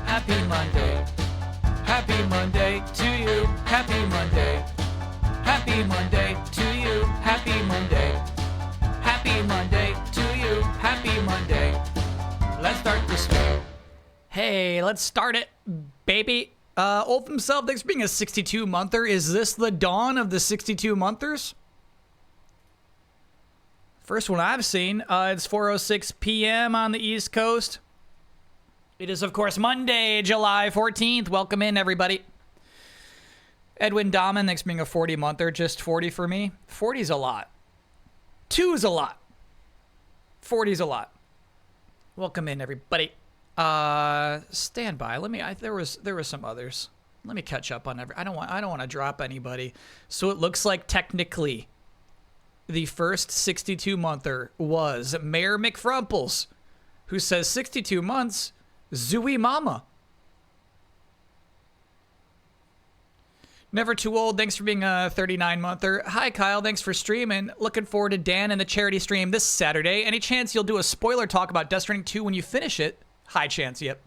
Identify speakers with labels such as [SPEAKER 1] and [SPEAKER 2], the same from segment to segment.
[SPEAKER 1] Happy Monday. Happy Monday to you. Happy Monday. Happy Monday to you. Happy Monday. Happy Monday to you. Happy Monday. Let's start the show. Hey, let's start it, baby. Ulf himself, thanks for being a 62-monther. Is this the dawn of the 62-monthers? First one I've seen. It's 4:06 p.m. on the East Coast. It is, of course, Monday, July 14th. Welcome in, everybody. Edwin Dahman, thanks for being a 40-monther. Just 40 for me. 40's a lot. 2's a lot. 40's a lot. Welcome in, everybody. Stand by. There was some others. Let me catch up on I don't want to drop anybody. So it looks like technically the first 62-monther was Mayor McFrumples, who says 62 months, Zooey Mama. Never Too Old, thanks for being a 39-monther. Hi, Kyle, thanks for streaming. Looking forward to Dan and the charity stream this Saturday. Any chance you'll do a spoiler talk about Death Stranding 2 when you finish it? High chance, yep.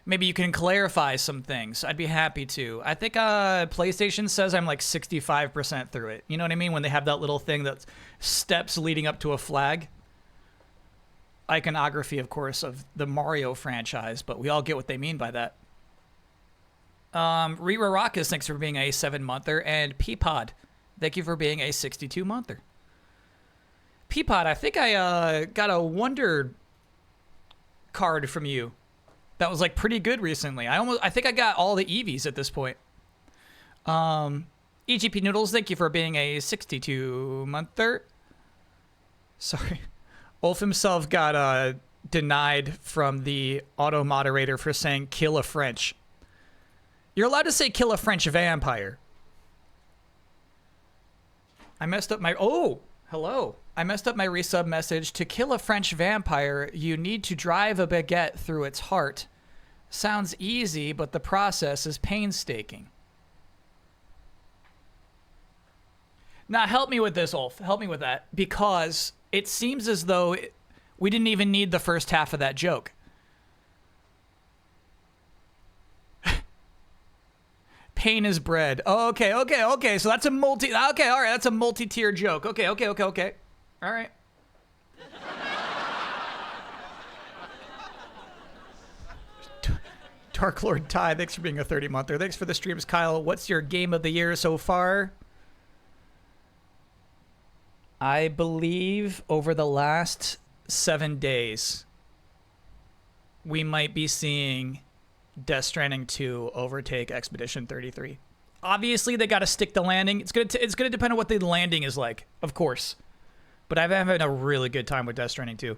[SPEAKER 1] Maybe you can clarify some things. I'd be happy to. I think PlayStation says I'm like 65% through it. You know what I mean? When they have that little thing that's steps leading up to a flag. Iconography, of course, of the Mario franchise, but we all get what they mean by that. Rira Rockus, thanks for being a 7-monther. And Peapod, thank you for being a 62-monther. Peapod, I think I got a Wonder card from you that was like pretty good recently. I think I got all the Eevees at this point. EGP Noodles, thank you for being a 62-monther. Sorry. Ulf himself got denied from the auto moderator for saying kill a French. You're allowed to say kill a French vampire. I messed up my hello. I messed up my resub message. To kill a French vampire, you need to drive a baguette through its heart. Sounds easy, but the process is painstaking. Now, help me with this, Ulf. Help me with that. Because it seems as though we didn't even need the first half of that joke. Pain is bread. Oh, okay. So that's a okay, all right, that's a multi-tier joke. Okay. All right. Dark Lord Ty, thanks for being a 30-monther. Thanks for the streams, Kyle. What's your game of the year so far? I believe over the last 7 days, we might be seeing Death Stranding 2 overtake Expedition 33. Obviously, they got to stick the landing. It's gonna depend on what the landing is like, of course. But I've been having a really good time with Death Stranding 2.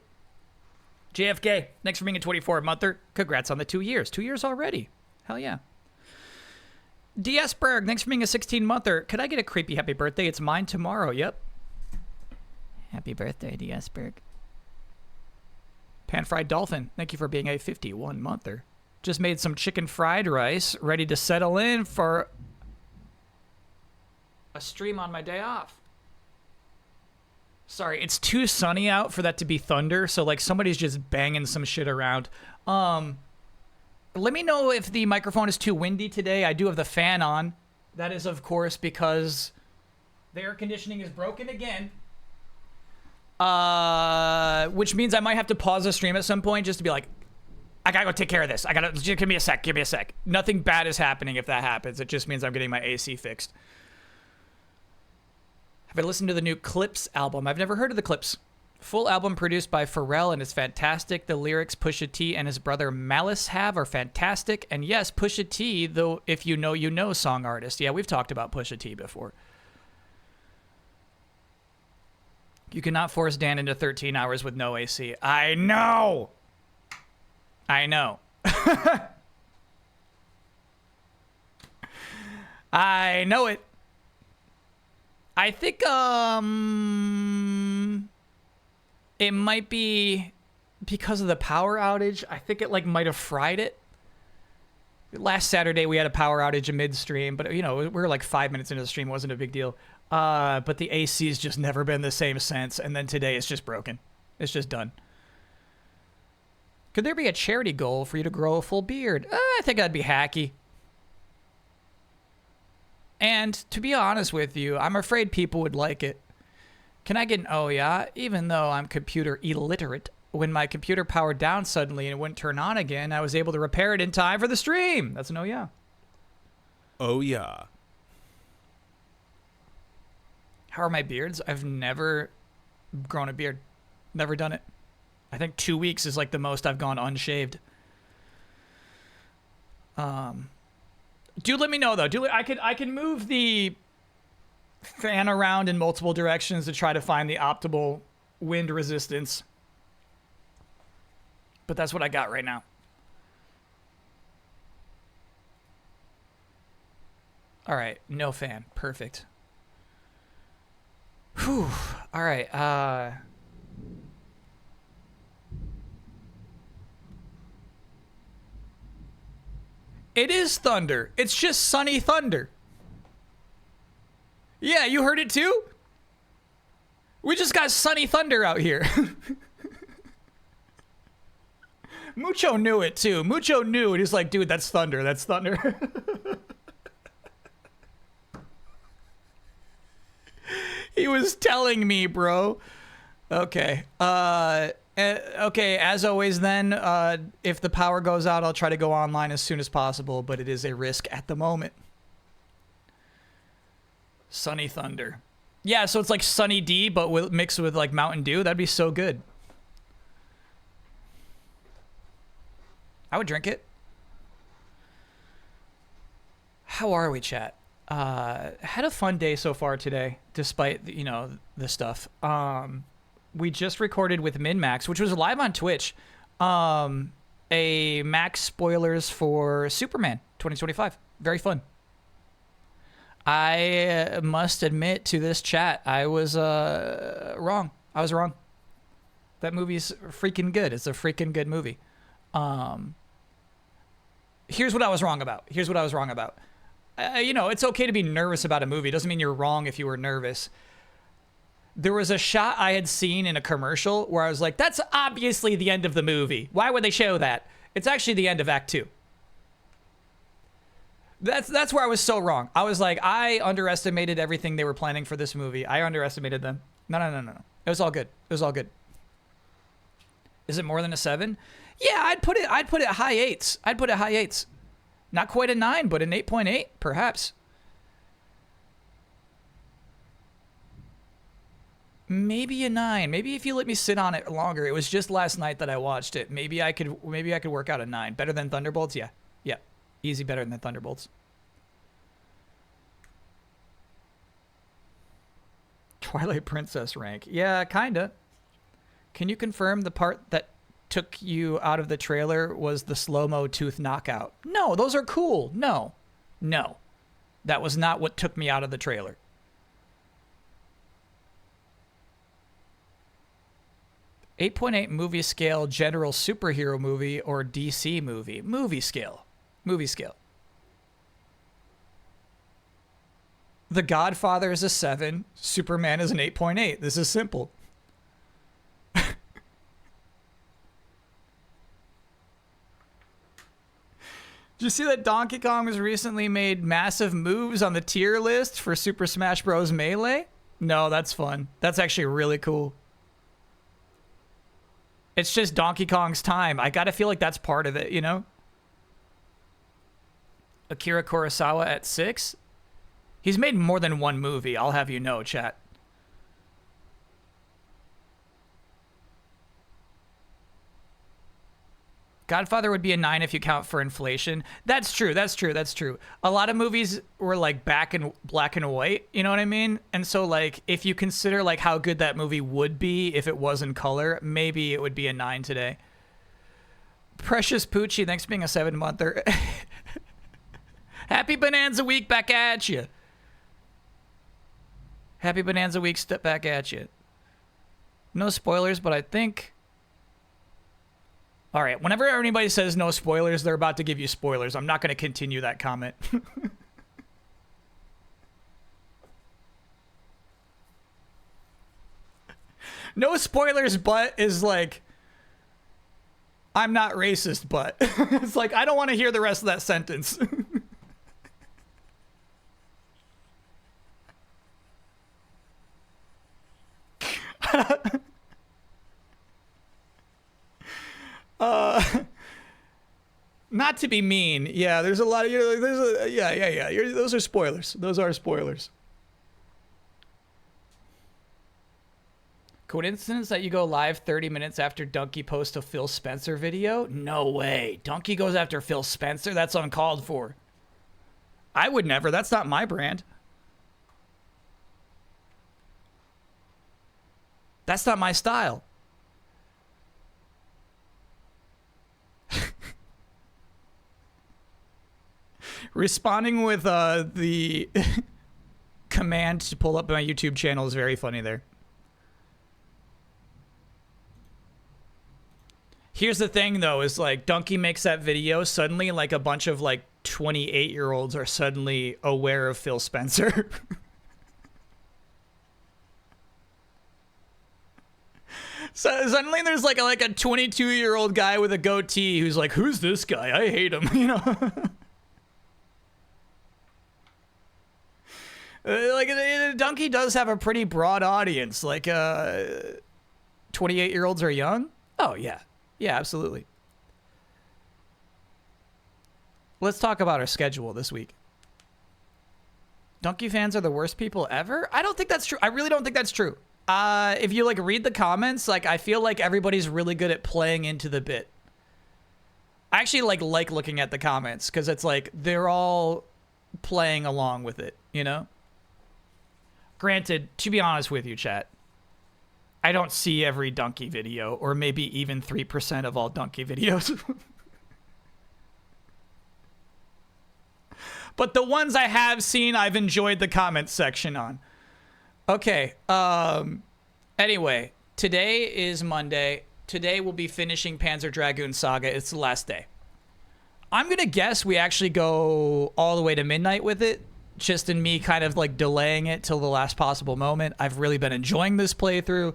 [SPEAKER 1] JFK, thanks for being a 24-monther. Congrats on the 2 years. 2 years already. Hell yeah. DS Berg, thanks for being a 16-monther. Could I get a creepy happy birthday? It's mine tomorrow. Yep. Happy birthday, DS Berg. Pan Fried Dolphin, thank you for being a 51-monther. Just made some chicken fried rice, ready to settle in for a stream on my day off. Sorry, it's too sunny out for that to be thunder, so like somebody's just banging some shit around. Let me know if the microphone is too windy today. I do have the fan on. That is, of course, because the air conditioning is broken again. Which means I might have to pause the stream at some point just to be like, I gotta go take care of this. Just give me a sec. Nothing bad is happening if that happens. It just means I'm getting my AC fixed. Have I listened to the new Clips album? I've never heard of the Clips. Full album produced by Pharrell and is fantastic. The lyrics Pusha T and his brother Malice have are fantastic. And yes, Pusha T, though, if you know song artist. Yeah, we've talked about Pusha T before. You cannot force Dan into 13 hours with no AC. I know. I know it. I think it might be because of the power outage. I think it like might have fried it. Last Saturday we had a power outage in midstream, but you know, we were like 5 minutes into the stream, it wasn't a big deal. But the AC's just never been the same since, and then today it's just broken. It's just done. Could there be a charity goal for you to grow a full beard? I think that'd be hacky. And to be honest with you, I'm afraid people would like it. Can I get an oh yeah? Even though I'm computer illiterate, when my computer powered down suddenly and it wouldn't turn on again, I was able to repair it in time for the stream. That's an oh yeah.
[SPEAKER 2] Oh yeah.
[SPEAKER 1] How are my beards? I've never grown a beard. Never done it. I think 2 weeks is like the most I've gone unshaved. Do let me know though. I can move the fan around in multiple directions to try to find the optimal wind resistance. But that's what I got right now. All right, no fan. Perfect. Whew. All right. It is thunder. It's just sunny thunder. Yeah, you heard it too? We just got sunny thunder out here. Mucho knew it too. Mucho knew it. He's like, dude, that's thunder. That's thunder. He was telling me, bro. Okay. Okay, as always then, if the power goes out, I'll try to go online as soon as possible, but it is a risk at the moment. Sunny thunder. Yeah, so it's like Sunny D, but mixed with like Mountain Dew. That'd be so good. I would drink it. How are we, chat? Had a fun day so far today, despite, you know, the stuff. We just recorded with MinMax, which was live on Twitch, a Max spoilers for Superman 2025. Very fun. I must admit to this chat, I was wrong. I was wrong. That movie's freaking good. It's a freaking good movie. Here's what I was wrong about. You know, it's okay to be nervous about a movie. It doesn't mean you're wrong if you were nervous. There was a shot I had seen in a commercial where I was like, that's obviously the end of the movie. Why would they show that? It's actually the end of Act 2. That's where I was so wrong. I was like, I underestimated everything they were planning for this movie. I underestimated them. No. It was all good. Is it more than a 7? Yeah, I'd put it high 8s. Not quite a 9, but an 8.8, perhaps. Maybe a 9. Maybe if you let me sit on it longer. It was just last night that I watched it. Maybe I could work out a 9. Better than Thunderbolts? Yeah. Easy better than Thunderbolts. Twilight Princess rank. Yeah, kinda. Can you confirm the part that took you out of the trailer was the slow-mo tooth knockout? No, those are cool. No. That was not what took me out of the trailer. .8 movie scale general superhero movie or DC movie? Movie scale. The Godfather is a 7. Superman is an 8.8. This is simple. Did you see that Donkey Kong was recently made massive moves on the tier list for Super Smash Bros. Melee? No, that's fun. That's actually really cool. It's just Donkey Kong's time. I gotta feel like that's part of it, you know? Akira Kurosawa at 6? He's made more than one movie, I'll have you know, chat. Godfather would be a 9 if you count for inflation. That's true. A lot of movies were like back in black and white, you know what I mean? And so like if you consider like how good that movie would be if it was in color, maybe it would be a 9 today. Precious Poochie, thanks for being a 7-monther. Happy Bonanza Week back at you. Happy Bonanza Week, step back at you. No spoilers, but I think... All right, whenever anybody says no spoilers, they're about to give you spoilers. I'm not going to continue that comment. No spoilers, but is like... I'm not racist, but it's like, I don't want to hear the rest of that sentence. Not to be mean. Yeah, there's a lot of, yeah. Those are spoilers. Those are spoilers. Coincidence that you go live 30 minutes after Donkey posts a Phil Spencer video? No way. Donkey goes after Phil Spencer? That's uncalled for. I would never. That's not my brand. That's not my style. Responding with the command to pull up my YouTube channel is very funny there. Here's the thing, though, is like Donkey makes that video. Suddenly, like a bunch of like 28-year-olds are suddenly aware of Phil Spencer. So suddenly there's like a 22-year-old guy with a goatee who's like, who's this guy? I hate him, you know? Like, Donkey does have a pretty broad audience. Like, 28-year-olds are young? Oh, yeah. Yeah, absolutely. Let's talk about our schedule this week. Donkey fans are the worst people ever? I don't think that's true. I really don't think that's true. If you, like, read the comments, like, I feel like everybody's really good at playing into the bit. I actually, like looking at the comments, because it's like, they're all playing along with it, you know? Granted, to be honest with you, chat, I don't see every Donkey video, or maybe even 3% of all Donkey videos. But the ones I have seen, I've enjoyed the comments section on. Okay, anyway, today is Monday. Today we'll be finishing Panzer Dragoon Saga. It's the last day. I'm gonna guess we actually go all the way to midnight with it. Just in me kind of like delaying it till the last possible moment. I've really been enjoying this playthrough.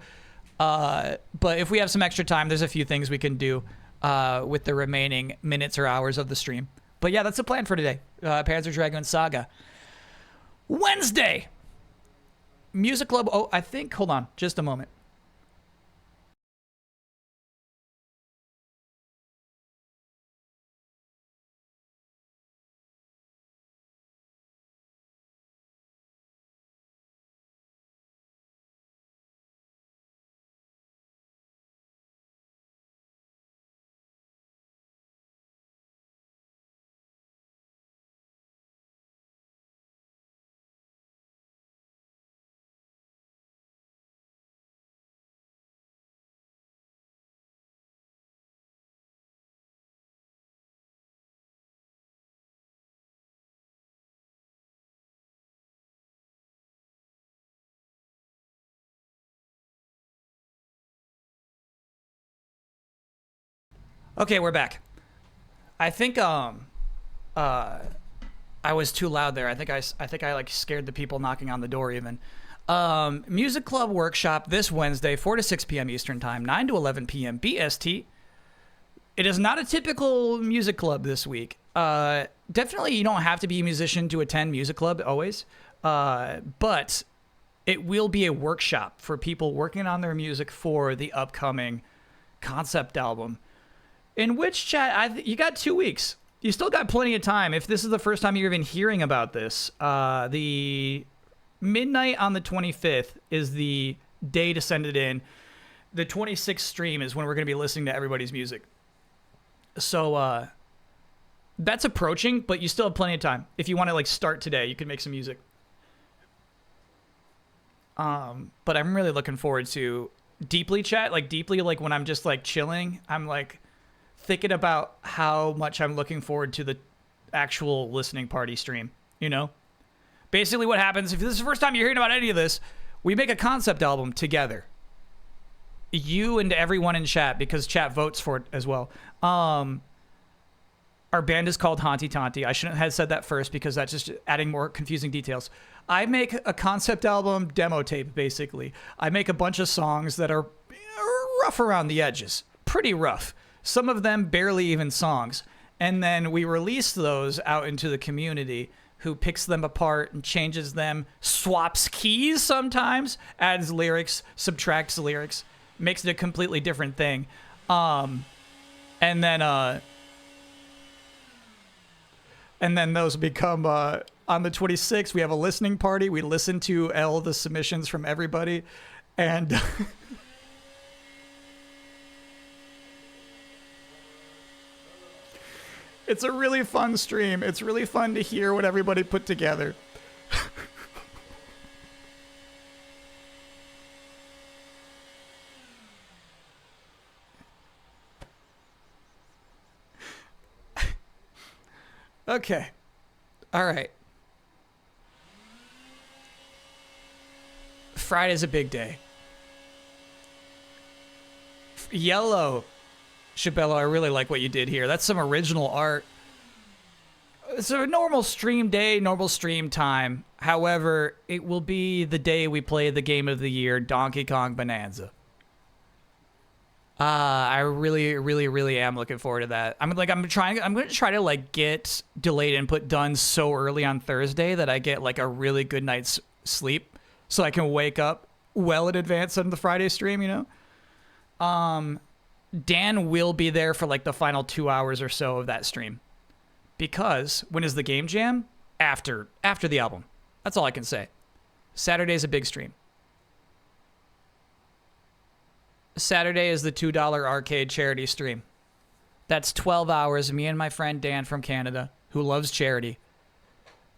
[SPEAKER 1] But if we have some extra time, there's a few things we can do with the remaining minutes or hours of the stream. But yeah, that's the plan for today. Panzer Dragoon Saga. Wednesday! Music Club. Oh, I think, hold on, just a moment. Okay, we're back. I think I was too loud there. I think I like scared the people knocking on the door even. Music Club Workshop this Wednesday, 4 to 6 p.m. Eastern Time, 9 to 11 p.m. BST. It is not a typical music club this week. Definitely you don't have to be a musician to attend music club always. But it will be a workshop for people working on their music for the upcoming concept album. In which, chat, you got 2 weeks. You still got plenty of time. If this is the first time you're even hearing about this, the midnight on the 25th is the day to send it in. The 26th stream is when we're going to be listening to everybody's music. So, that's approaching, but you still have plenty of time. If you want to, like, start today, you can make some music. But I'm really looking forward to deeply, chat. Like, deeply, like, when I'm just, like, chilling, I'm, like, thinking about how much I'm looking forward to the actual listening party stream, you know? Basically what happens, if this is the first time you're hearing about any of this, we make a concept album together. You and everyone in chat, because chat votes for it as well. Our band is called Honty Tonty. I shouldn't have said that first because that's just adding more confusing details. I make a concept album demo tape, basically. I make a bunch of songs that are rough around the edges. Pretty rough. Some of them barely even songs. And then we release those out into the community, who picks them apart and changes them, swaps keys sometimes, adds lyrics, subtracts lyrics, makes it a completely different thing. And then those become, on the 26th, we have a listening party. We listen to all the submissions from everybody. And it's a really fun stream. It's really fun to hear what everybody put together. Okay. All right. Friday's a big day. Yellow. Shabello, I really like what you did here. That's some original art. It's a normal stream day, normal stream time. However, it will be the day we play the game of the year, Donkey Kong Bonanza. I really am looking forward to that. I'm going to try to like get delayed input done so early on Thursday that I get like a really good night's sleep so I can wake up well in advance on the Friday stream, you know? Dan will be there for like the final 2 hours or so of that stream. Because when is the game jam? After the album. That's all I can say. Saturday's a big stream. Saturday is the $2 arcade charity stream. That's 12 hours, me and my friend Dan from Canada, who loves charity,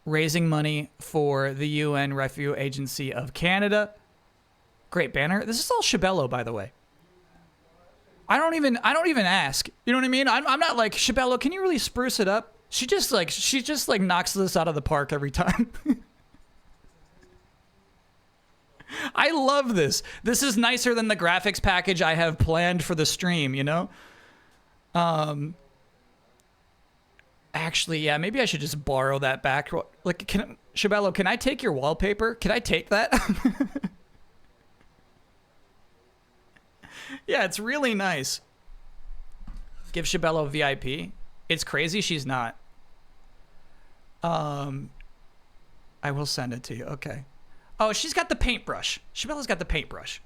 [SPEAKER 1] raising money for the UN Refugee Agency of Canada. Great banner. This is all Shabello, by the way. I don't even ask. You know what I mean? I'm not like, Shabello, can you really spruce it up? She just knocks this out of the park every time. I love this. This is nicer than the graphics package I have planned for the stream, you know? Actually, yeah, maybe I should just borrow that back. Like, Shabello, can I take your wallpaper? Can I take that? Yeah, it's really nice. Give Shabello VIP. It's crazy she's not. I will send it to you. Okay. Oh, she's got the paintbrush. Shabello's got the paintbrush.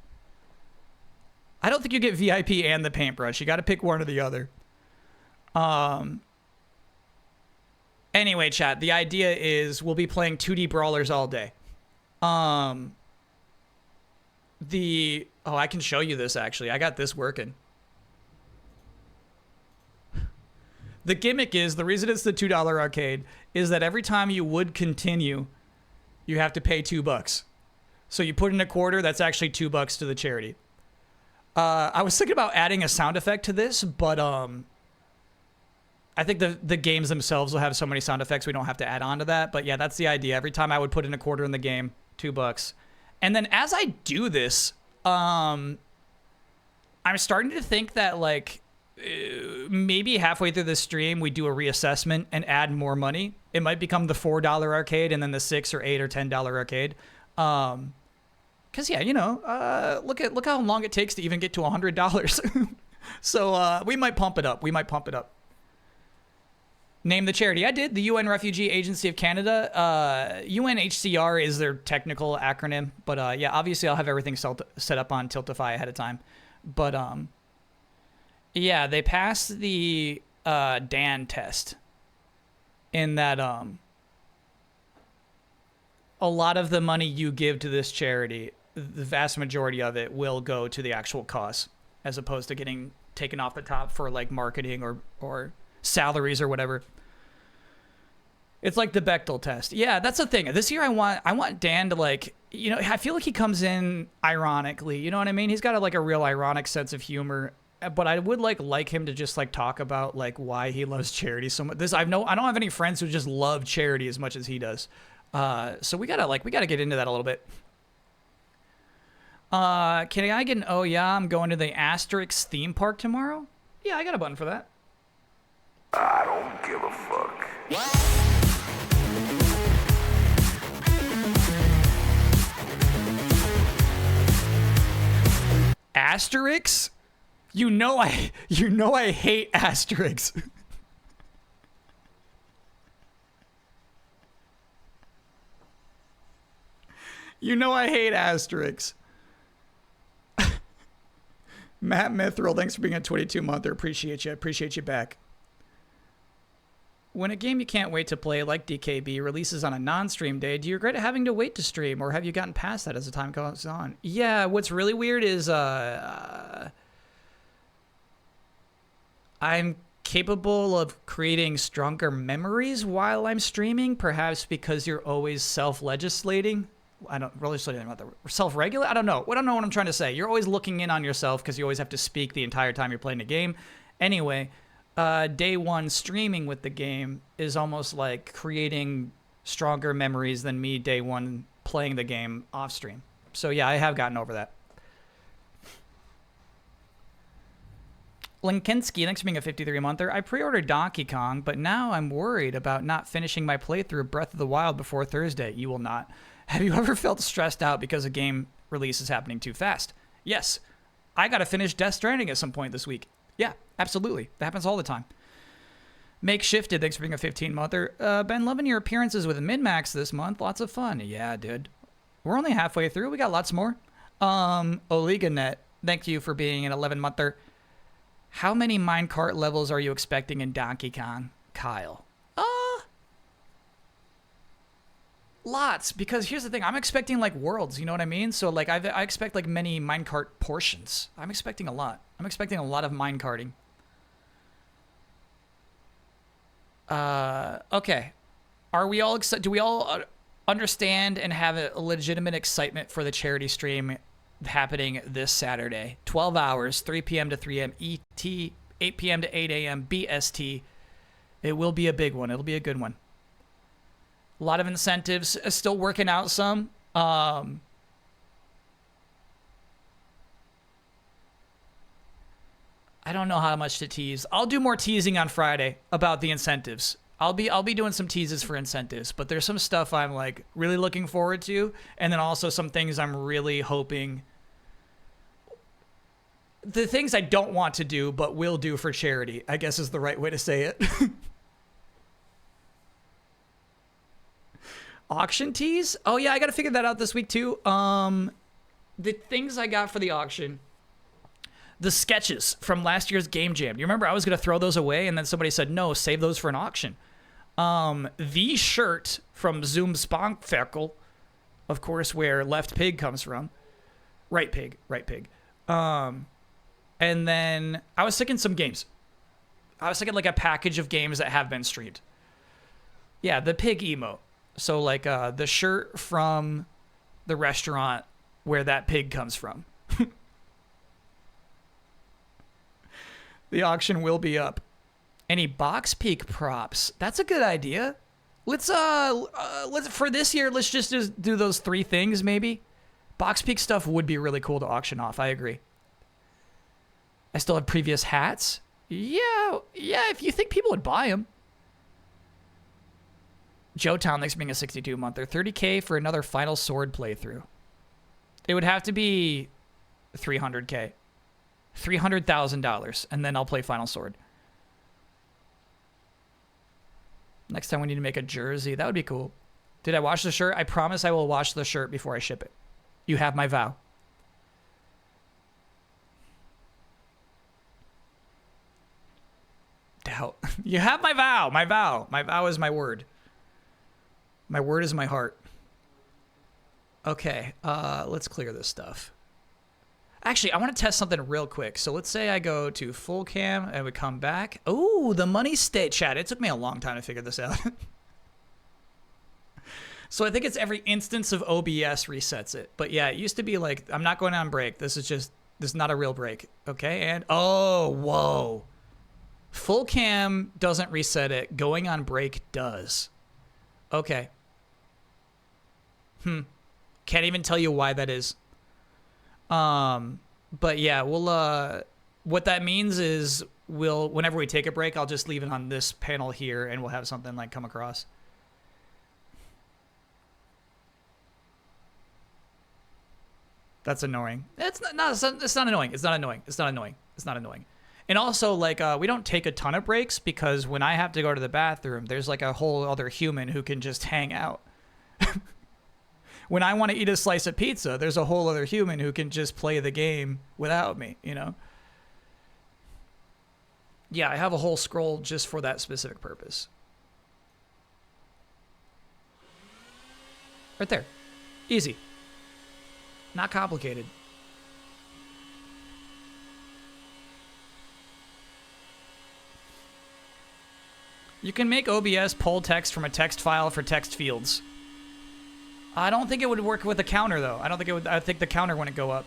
[SPEAKER 1] I don't think you get VIP and the paintbrush. You got to pick one or the other. Anyway, chat, the idea is we'll be playing 2D brawlers all day. Oh, I can show you this, actually. I got this working. The gimmick is, the reason it's the $2 arcade is that every time you would continue, you have to pay $2. So you put in a quarter, that's actually $2 to the charity. I was thinking about adding a sound effect to this, but I think the games themselves will have so many sound effects we don't have to add on to that. But yeah, that's the idea. Every time I would put in a quarter in the game, $2. And then as I do this, I'm starting to think that like maybe halfway through the stream we do a reassessment and add more money. It might become the $4 arcade and then the $6 or $8 or $10 arcade. Cause yeah, you know, look how long it takes to even get to $100. So we might pump it up. Name the charity. I did. The UN Refugee Agency of Canada. UNHCR is their technical acronym. But yeah, obviously I'll have everything set up on Tiltify ahead of time. But yeah, they passed the Dan test in that a lot of the money you give to this charity, the vast majority of it will go to the actual cause, as opposed to getting taken off the top for like marketing or salaries or whatever. It's like the Bechdel test. Yeah, that's the thing. This year I want Dan to like, you know, I feel like he comes in ironically. You know what I mean? He's got a real ironic sense of humor. But I would like him to just like talk about like why he loves charity so much. I don't have any friends who just love charity as much as he does. So we gotta get into that a little bit. Can I get an oh yeah, I'm going to the Asterix theme park tomorrow? Yeah, I got a button for that.
[SPEAKER 3] I don't give a fuck.
[SPEAKER 1] Asterix? You know I hate asterisks. You know I hate asterisks. Matt Mithril, thanks for being a 22-monther. Appreciate you. Appreciate you back. When a game you can't wait to play, like DKB, releases on a non-stream day, do you regret having to wait to stream, or have you gotten past that as the time goes on? Yeah, what's really weird is I'm capable of creating stronger memories while I'm streaming, perhaps because you're always self-legislating. I don't really about the self-regulate. I don't know what I'm trying to say. You're always looking in on yourself because you always have to speak the entire time you're playing the game. Anyway, day one streaming with the game is almost like creating stronger memories than me day one playing the game off stream. So yeah, I have gotten over that. Linkinski, thanks for being a 53-monther. I pre-ordered Donkey Kong, but now I'm worried about not finishing my playthrough of Breath of the Wild before Thursday. You will not. Have you ever felt stressed out because a game release is happening too fast? Yes. I gotta finish Death Stranding at some point this week. Yeah, absolutely. That happens all the time. Makeshifted, thanks for being a 15-monther. Been loving your appearances with Min-Max this month. Lots of fun. Yeah, dude. We're only halfway through. We got lots more. OligaNet, thank you for being an 11-monther. How many minecart levels are you expecting in Donkey Kong? Kyle. Lots, because here's the thing. I'm expecting, like, worlds, you know what I mean? So, like, I expect, like, many minecart portions. I'm expecting a lot. I'm expecting a lot of minecarting. Okay. Are we all excited? Do we all understand and have a legitimate excitement for the charity stream happening this Saturday? 12 hours, 3 p.m. to 3 a.m. ET, 8 p.m. to 8 a.m. BST. It will be a big one. It'll be a good one. A lot of incentives. Still working out some. I don't know how much to tease. I'll do more teasing on Friday about the incentives. I'll be doing some teases for incentives, but there's some stuff I'm like really looking forward to, and then also some things I'm really hoping. The things I don't want to do but will do for charity, I guess is the right way to say it. Auction tease? Oh yeah, I gotta figure that out this week too. The things I got for the auction. The sketches from last year's Game Jam. You remember I was gonna throw those away, and then somebody said, no, save those for an auction. The shirt from Zoom Sponkferkel, of course, where Left Pig comes from. Right Pig. And then I was thinking some games. I was thinking like a package of games that have been streamed. Yeah, the pig emote. So like the shirt from the restaurant where that pig comes from. The auction will be up. Any box peak props? That's a good idea. Let's for this year, let's just do those 3 things maybe. Box peak stuff would be really cool to auction off. I agree. I still have previous hats. Yeah, if you think people would buy them. Joe Town, thanks for being a 62-monther. 30K for another Final Sword playthrough. It would have to be $300K. $300,000, and then I'll play Final Sword. Next time we need to make a jersey. That would be cool. Did I wash the shirt? I promise I will wash the shirt before I ship it. You have my vow. Doubt. You have my vow. My vow. My vow is my word. My word is my heart. Okay, let's clear this stuff. Actually, I want to test something real quick. So let's say I go to full cam and we come back. Oh, the money state chat. It took me a long time to figure this out. So I think it's every instance of OBS resets it. But yeah, it used to be like, I'm not going on break. This is not a real break. Okay, and oh, whoa. Full cam doesn't reset it. Going on break does. Okay. Can't even tell you why that is. But yeah, we'll, what that means is whenever we take a break, I'll just leave it on this panel here and we'll have something like come across. That's annoying. It's not annoying. It's not annoying. It's not annoying. And also, like, we don't take a ton of breaks because when I have to go to the bathroom, there's like a whole other human who can just hang out. When I want to eat a slice of pizza, there's a whole other human who can just play the game without me, you know? Yeah, I have a whole scroll just for that specific purpose. Right there. Easy. Not complicated. You can make OBS pull text from a text file for text fields. I don't think it would work with a counter, though. I don't think it would. I think the counter wouldn't go up.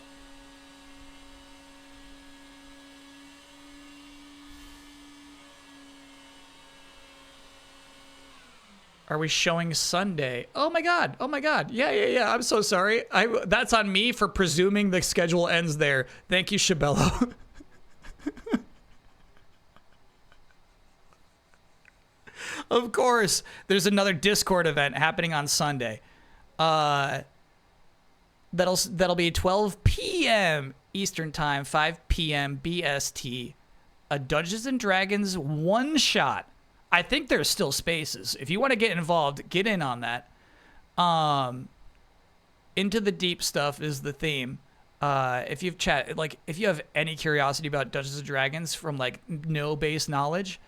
[SPEAKER 1] Are we showing Sunday? Oh my god. Oh my god. Yeah. I'm so sorry. That's on me for presuming the schedule ends there. Thank you, Shabello. Of course, there's another Discord event happening on Sunday. That'll be 12 p.m. Eastern Time, 5 p.m. BST. A Dungeons and Dragons one shot. I think there's still spaces. If you want to get involved, get in on that. Into the Deep stuff is the theme. If you've if you have any curiosity about Dungeons and Dragons from like no base knowledge,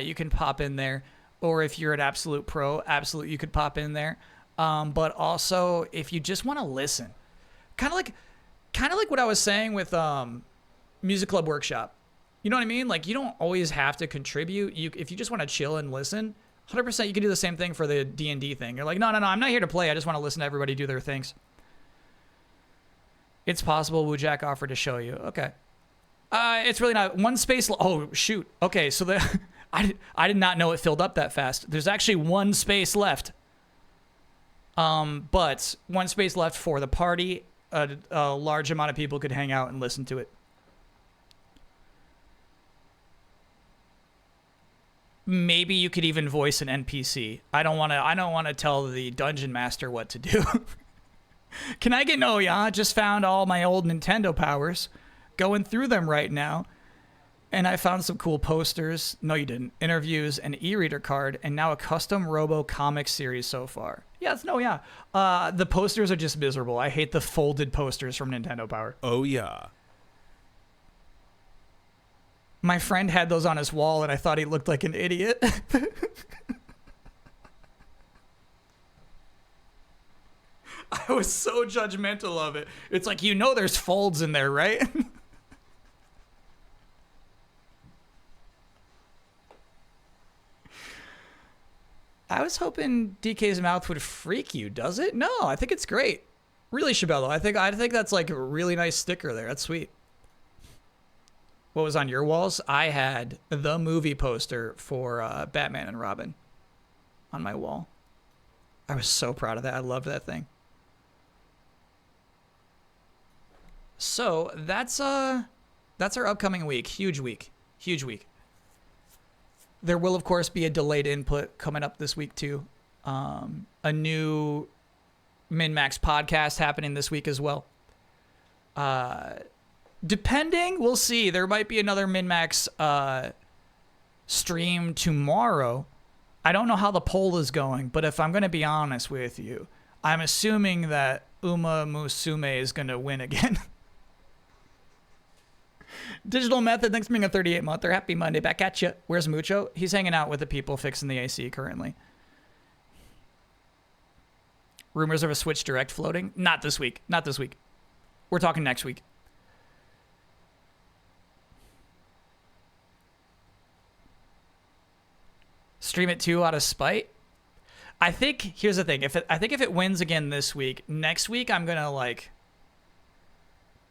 [SPEAKER 1] you can pop in there. Or if you're an absolute pro, absolutely you could pop in there. But also if you just want to listen, kind of like what I was saying with Music Club Workshop. You know what I mean? Like, you don't always have to contribute. If you just want to chill and listen, 100% you can do the same thing for the D&D thing. You're like, no, I'm not here to play. I just want to listen to everybody do their things. It's possible. Woojack offered to show you. Okay. It's really not. One space. Oh, shoot. Okay, so I did not know it filled up that fast. There's actually one space left. But one space left for the party. A large amount of people could hang out and listen to it. Maybe you could even voice an NPC. I don't want to tell the dungeon master what to do. Can I get no? Yeah, just found all my old Nintendo powers. Going through them right now. And I found some cool posters. No, you didn't. Interviews, an e-reader card, and now a custom Robo comic series so far. Yeah, the posters are just miserable. I hate the folded posters from Nintendo Power.
[SPEAKER 2] Oh, yeah.
[SPEAKER 1] My friend had those on his wall, and I thought he looked like an idiot. I was so judgmental of it. It's like, there's folds in there, right? I was hoping DK's mouth would freak you. Does it? No, I think it's great. Really, Shabello. I think that's like a really nice sticker there. That's sweet. What was on your walls? I had the movie poster for Batman and Robin on my wall. I was so proud of that. I loved that thing. So that's our upcoming week. Huge week. There will, of course, be a delayed input coming up this week, too. A new Min-Max podcast happening this week as well. Depending, we'll see. There might be another Min-Max stream tomorrow. I don't know how the poll is going, but if I'm going to be honest with you, I'm assuming that Uma Musume is going to win again. Digital Method, thanks for being a 38-monther. Happy Monday. Back at you. Where's Mucho? He's hanging out with the people fixing the AC currently. Rumors of a Switch Direct floating? Not this week. We're talking next week. Stream it too out of spite? I think, here's the thing. If it wins again this week, next week I'm going to,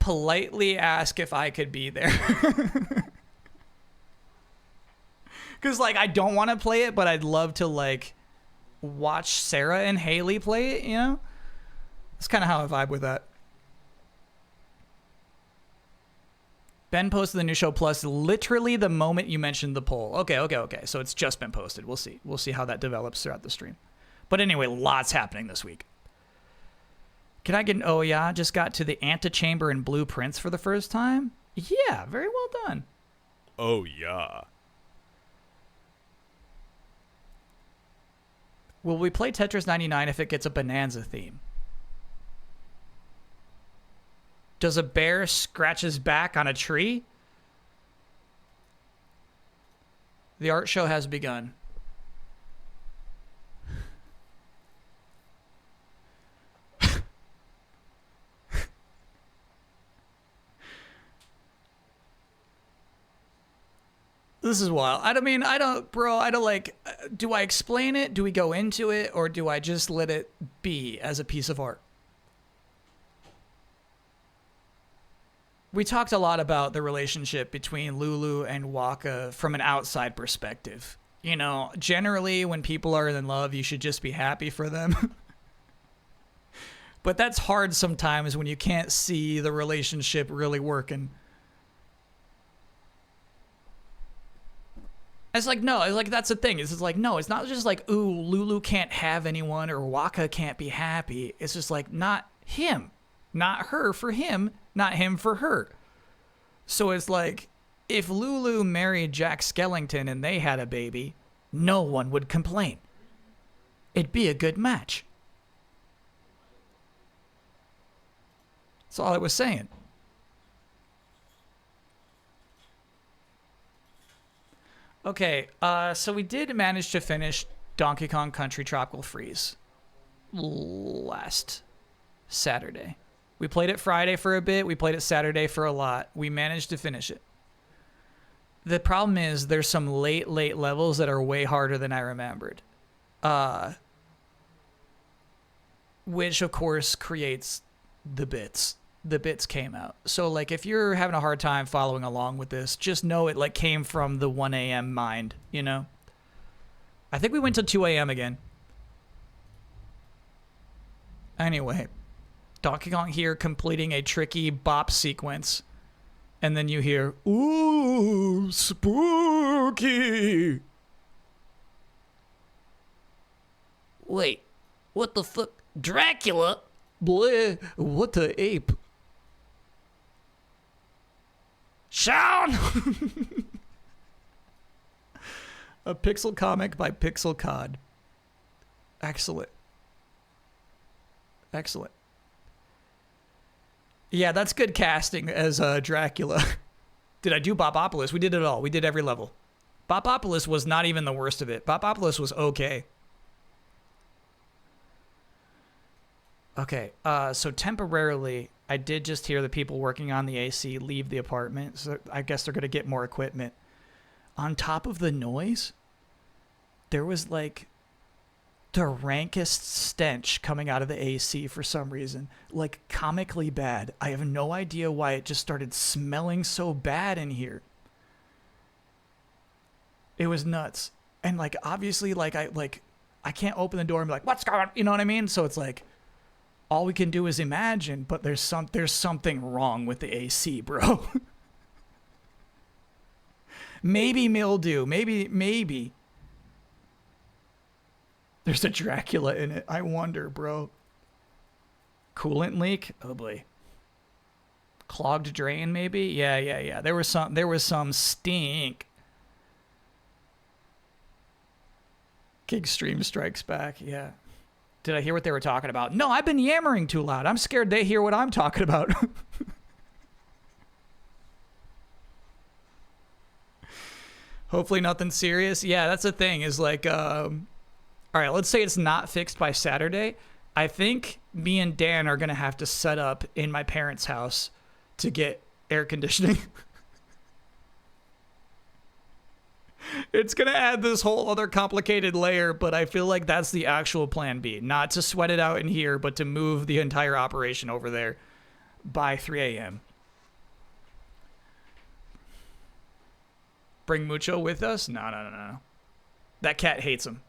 [SPEAKER 1] politely ask if I could be there. Because, I don't want to play it, but I'd love to, watch Sarah and Haley play it, you know? That's kind of how I vibe with that. Ben posted the new show plus literally the moment you mentioned the poll. Okay. So it's just been posted. We'll see. We'll see how that develops throughout the stream. But anyway, lots happening this week. Can I get an oh yeah? Just got to the antechamber and blueprints for the first time. Yeah, very well done.
[SPEAKER 2] Oh, yeah.
[SPEAKER 1] Will we play Tetris 99 if it gets a Bonanza theme? Does a bear scratch his back on a tree? The art show has begun. This is wild. I don't like, do I explain it? Do we go into it? Or do I just let it be as a piece of art? We talked a lot about the relationship between Lulu and Waka from an outside perspective. You know, generally when people are in love, you should just be happy for them. But that's hard sometimes when you can't see the relationship really working. It's like, no, it's like, that's the thing. It's like, no, it's not just like, ooh, Lulu can't have anyone or Waka can't be happy. It's just like, not him. Not her for him, not him for her. So it's like, if Lulu married Jack Skellington and they had a baby, no one would complain. It'd be a good match. That's all I was saying. Okay, so we did manage to finish Donkey Kong Country Tropical Freeze last Saturday. We played it Friday for a bit. We played it Saturday for a lot. We managed to finish it. The problem is there's some late levels that are way harder than I remembered. Which, of course, creates the bits. The bits came out. So, like, if you're having a hard time following along with this, just know it, like, came from the 1 a.m. mind, you know? I think we went to 2 a.m. again. Anyway, Donkey Kong here completing a tricky bop sequence. And then you hear, ooh, spooky. Wait, what the fuck? Dracula? Bleh, what the ape? Sean! A pixel comic by Pixel Cod. Excellent. Excellent. Yeah, that's good casting as Dracula. Did I do Bobopolis? We did it all. We did every level. Bobopolis was not even the worst of it. Bobopolis was okay. Okay, so temporarily, I did just hear the people working on the AC leave the apartment, so I guess they're going to get more equipment. On top of the noise, there was like the rankest stench coming out of the AC for some reason. Like comically bad. I have no idea why it just started smelling so bad in here. It was nuts. And like obviously I can't open the door and be like, what's going on? You know what I mean? So it's like all we can do is imagine, but there's something wrong with the AC, bro. Maybe mildew. Maybe. There's a Dracula in it. I wonder, bro. Coolant leak? Oh boy. Clogged drain, maybe? Yeah. There was some stink. King Stream Strikes Back, yeah. Did I hear what they were talking about? No, I've been yammering too loud. I'm scared they hear what I'm talking about. Hopefully nothing serious. Yeah, that's the thing is like, all right, let's say it's not fixed by Saturday. I think me and Dan are going to have to set up in my parents' house to get air conditioning. It's going to add this whole other complicated layer, but I feel like that's the actual plan B. Not to sweat it out in here, but to move the entire operation over there by 3 a.m. Bring Mucho with us? No. That cat hates him.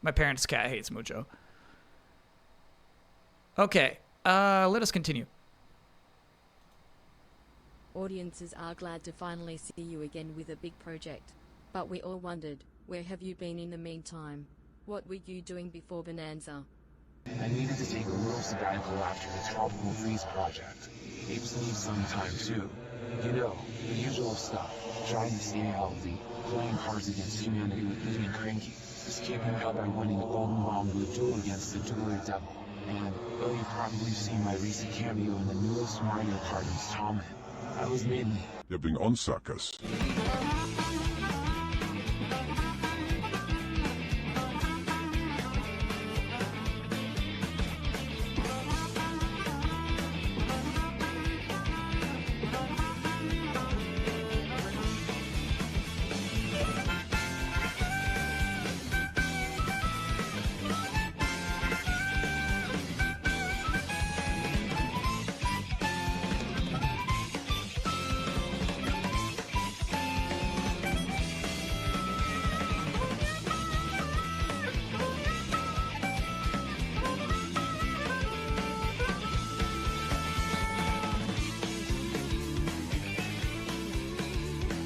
[SPEAKER 1] My parents' cat hates Mucho. Okay, let us continue.
[SPEAKER 4] Audiences are glad to finally see you again with a big project. But we all wondered, where have you been in the meantime? What were you doing before Bonanza?
[SPEAKER 5] I needed to take a little sabbatical after the Tropical Freeze project. Apes need some time too. You know, the usual stuff. Trying to stay healthy, playing Cards Against Humanity with getting cranky, escaping hell by winning a golden bomb with a duel against the Dueler Devil. And, well, you've probably seen my recent cameo in the newest Mario Kart installment. I was mainly...
[SPEAKER 6] Jag blir on suckers.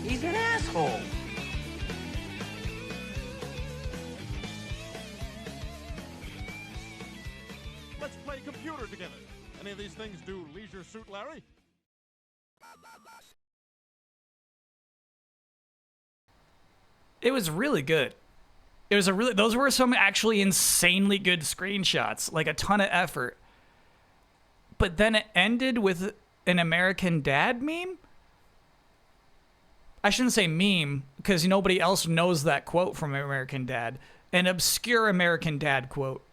[SPEAKER 7] He's an asshole.
[SPEAKER 8] Let's play computer together. Any of these things do Leisure Suit Larry?
[SPEAKER 1] It was really good. It was those were some actually insanely good screenshots, like a ton of effort. But then it ended with an American Dad meme? I shouldn't say meme, because nobody else knows that quote from American Dad. An obscure American Dad quote.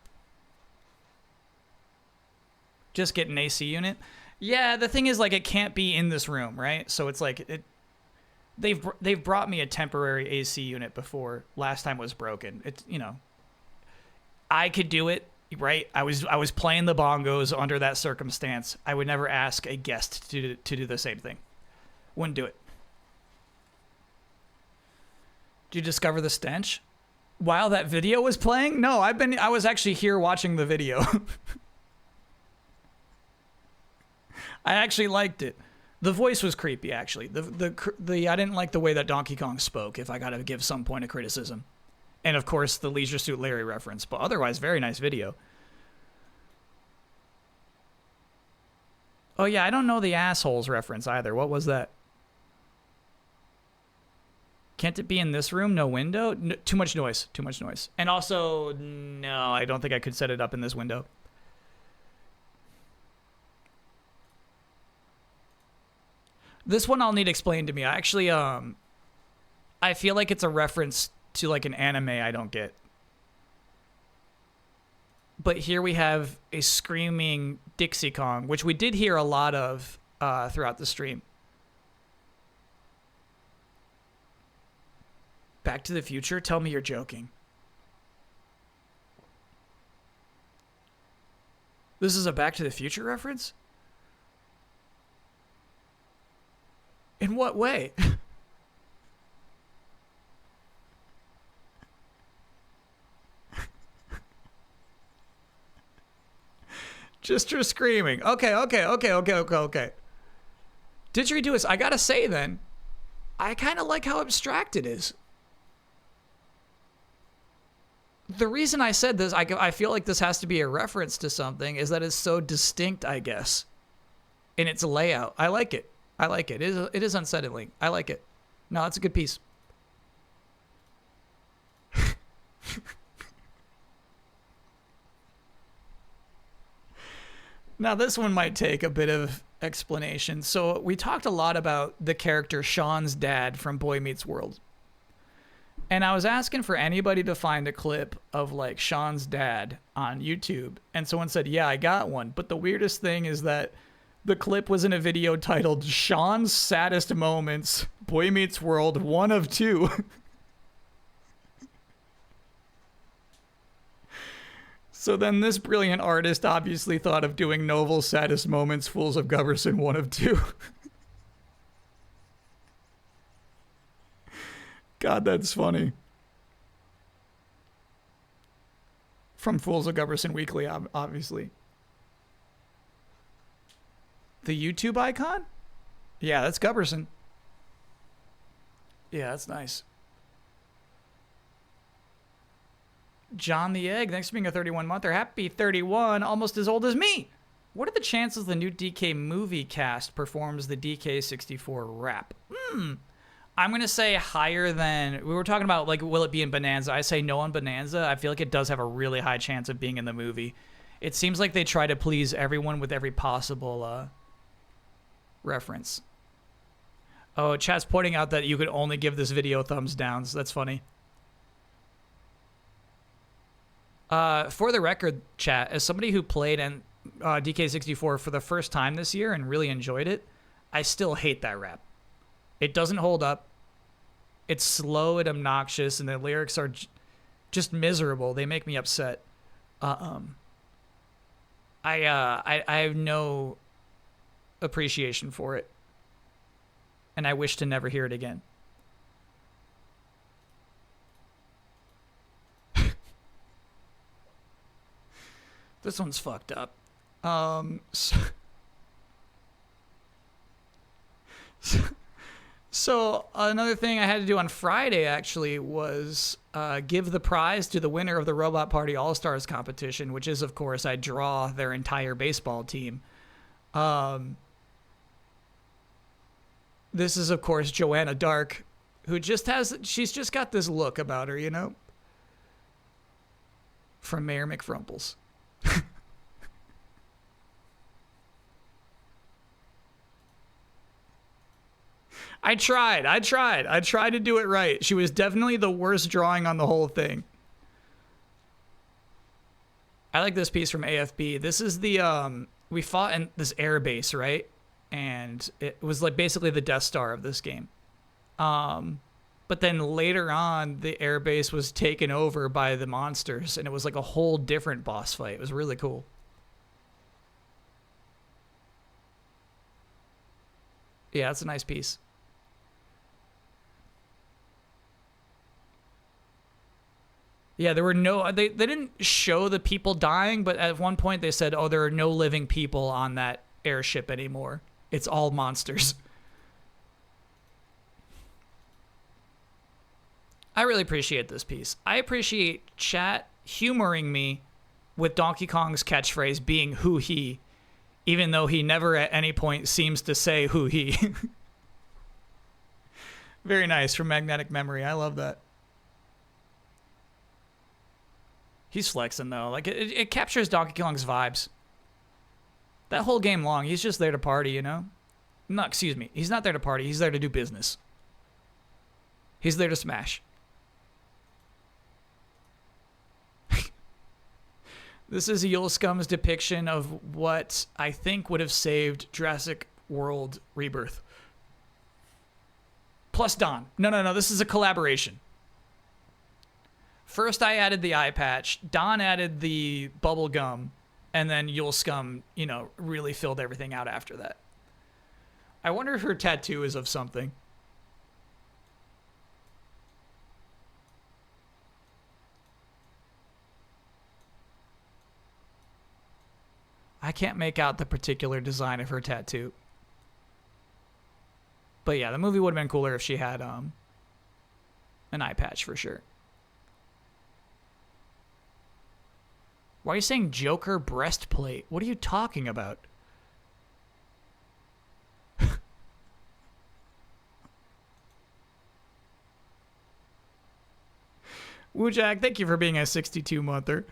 [SPEAKER 1] Just get an AC unit. Yeah, the thing is, like, it can't be in this room, right? So it's like, they've brought me a temporary AC unit before. Last time it was broken. It's, you know, I could do it, right? I was playing the bongos under that circumstance. I would never ask a guest to do the same thing. Wouldn't do it. Did you discover the stench while that video was playing? No, I was actually here watching the video. I actually liked it. The voice was creepy, actually. I didn't like the way that Donkey Kong spoke, if I gotta give some point of criticism. And of course, the Leisure Suit Larry reference, but otherwise, very nice video. Oh yeah, I don't know the assholes reference either. What was that? Can't it be in this room? No window? Too much noise. Too much noise. And also, no, I don't think I could set it up in this window. This one I'll need explained to me. I actually, I feel like it's a reference to like an anime I don't get. But here we have a screaming Dixie Kong, which we did hear a lot of throughout the stream. Back to the Future? Tell me you're joking. This is a Back to the Future reference? In what way? Just her screaming. Okay. Didgeridoo is, I gotta say then, I kind of like how abstract it is. The reason I said this, I feel like this has to be a reference to something, is that it's so distinct, I guess, in its layout. I like it. It is unsettling. I like it. No, it's a good piece. Now, this one might take a bit of explanation. So we talked a lot about the character Sean's dad from Boy Meets World. And I was asking for anybody to find a clip of like Sean's dad on YouTube. And someone said, yeah, I got one. But the weirdest thing is that the clip was in a video titled Sean's Saddest Moments, Boy Meets World, 1 of 2. So then this brilliant artist obviously thought of doing Novel's Saddest Moments, Fools of Guberson, 1 of 2. God, that's funny. From Fools of Guberson Weekly, obviously. The YouTube icon? Yeah, that's Guberson. Yeah, that's nice. John the Egg, thanks for being a 31-monther. Happy 31, almost as old as me. What are the chances the new DK movie cast performs the DK64 rap? I'm going to say higher than... We were talking about, like, will it be in Bonanza? I say no on Bonanza. I feel like it does have a really high chance of being in the movie. It seems like they try to please everyone with every possible reference. Oh, chat's pointing out that you could only give this video thumbs downs. That's funny. For the record, chat, as somebody who played DK64 for the first time this year and really enjoyed it, I still hate that rap. It doesn't hold up. It's slow and obnoxious, and the lyrics are just miserable. They make me upset. I have no appreciation for it, and I wish to never hear it again. This one's fucked up. So another thing I had to do on Friday actually was give the prize to the winner of the Robot Party All-Stars competition, which is, of course, I draw their entire baseball team. This is, of course, Joanna Dark, who she's just got this look about her, you know? From Mayor McFrumples. I tried to do it right. She was definitely the worst drawing on the whole thing. I like this piece from AFB. This is the, we fought in this air base, right? And it was like basically the Death Star of this game. But then later on, the air base was taken over by the monsters, and it was like a whole different boss fight. It was really cool. Yeah, that's a nice piece. Yeah, there were no... They didn't show the people dying, but at one point they said, oh, there are no living people on that airship anymore. It's all monsters. I really appreciate this piece. I appreciate chat humoring me with Donkey Kong's catchphrase being who he, even though he never at any point seems to say who he. Very nice from Magnetic Memory. I love that. He's flexing, though. Like, it captures Donkey Kong's vibes. That whole game long, he's just there to party, you know? No, excuse me. He's not there to party. He's there to do business. He's there to smash. This is Yule Scum's depiction of what I think would have saved Jurassic World Rebirth. Plus Don. No. This is a collaboration. First, I added the eye patch. Don added the bubble gum. And then Yule Scum, you know, really filled everything out after that. I wonder if her tattoo is of something. I can't make out the particular design of her tattoo. But yeah, the movie would have been cooler if she had an eye patch for sure. Why are you saying Joker breastplate? What are you talking about? Woojak, thank you for being a 62-monther.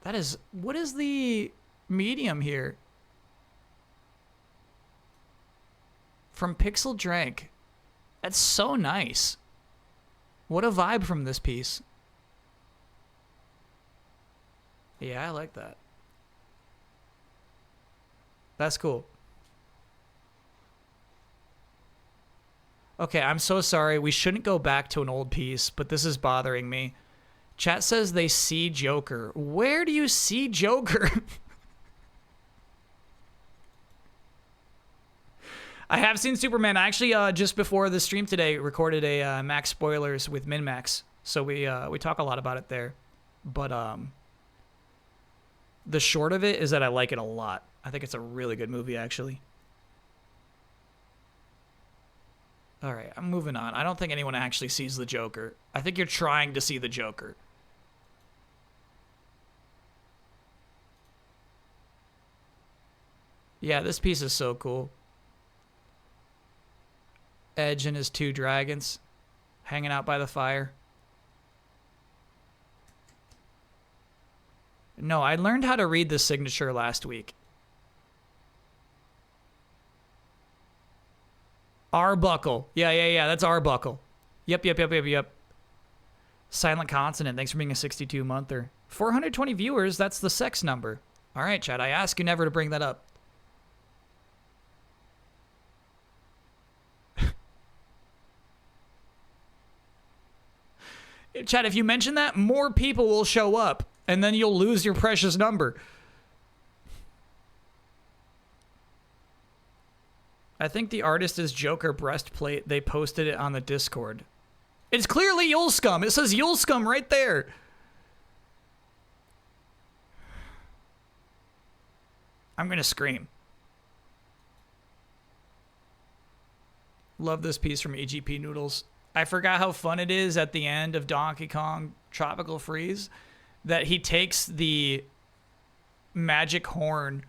[SPEAKER 1] That is... What is the medium here? From Pixel Drank. That's so nice. What a vibe from this piece. Yeah, I like that. That's cool. Okay, I'm so sorry. We shouldn't go back to an old piece, but this is bothering me. Chat says they see Joker. Where do you see Joker? I have seen Superman. I actually, just before the stream today, recorded a Max Spoilers with MinMax. So we talk a lot about it there. But the short of it is that I like it a lot. I think it's a really good movie, actually. All right, I'm moving on. I don't think anyone actually sees the Joker. I think you're trying to see the Joker. Yeah, this piece is so cool. Edge and his 2 dragons hanging out by the fire. No, I learned how to read the signature last week. Arbuckle. Yeah. That's Arbuckle. Yep. Silent Consonant. Thanks for being a 62-monther. 420 viewers. That's the sex number. All right, Chad. I ask you never to bring that up. Chad, if you mention that, more people will show up, and then you'll lose your precious number. I think the artist is Joker Breastplate. They posted it on the Discord. It's clearly Yule Scum. It says Yule Scum right there. I'm going to scream. Love this piece from EGP Noodles. I forgot how fun it is at the end of Donkey Kong Tropical Freeze that he takes the magic horn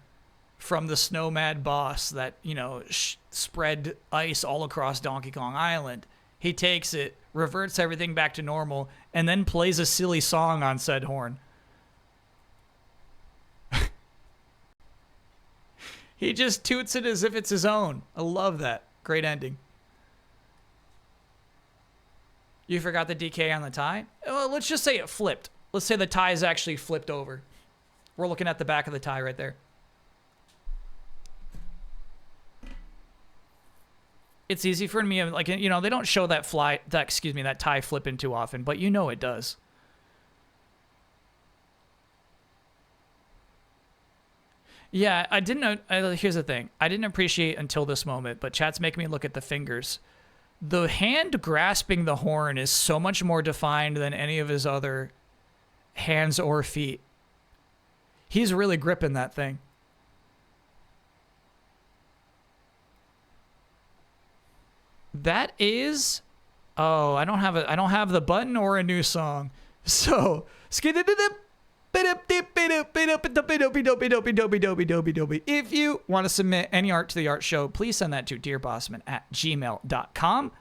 [SPEAKER 1] from the Snowmad boss that, you know, spread ice all across Donkey Kong Island. He takes it, reverts everything back to normal, and then plays a silly song on said horn. He just toots it as if it's his own. I love that. Great ending. You forgot the DK on the tie? Well, let's just say it flipped. Let's say the tie is actually flipped over. We're looking at the back of the tie right there. It's easy for me, like, you know, they don't show that that tie flipping too often, but you know it does. Yeah, I didn't know. Here's the thing. I didn't appreciate until this moment, but chat's making me look at the fingers. The hand grasping the horn is so much more defined than any of his other hands or feet. He's really gripping that thing. That is, oh, I don't have the button or a new song. So, if you want to submit any art to the art show, please send that to dearbossman@gmail.com.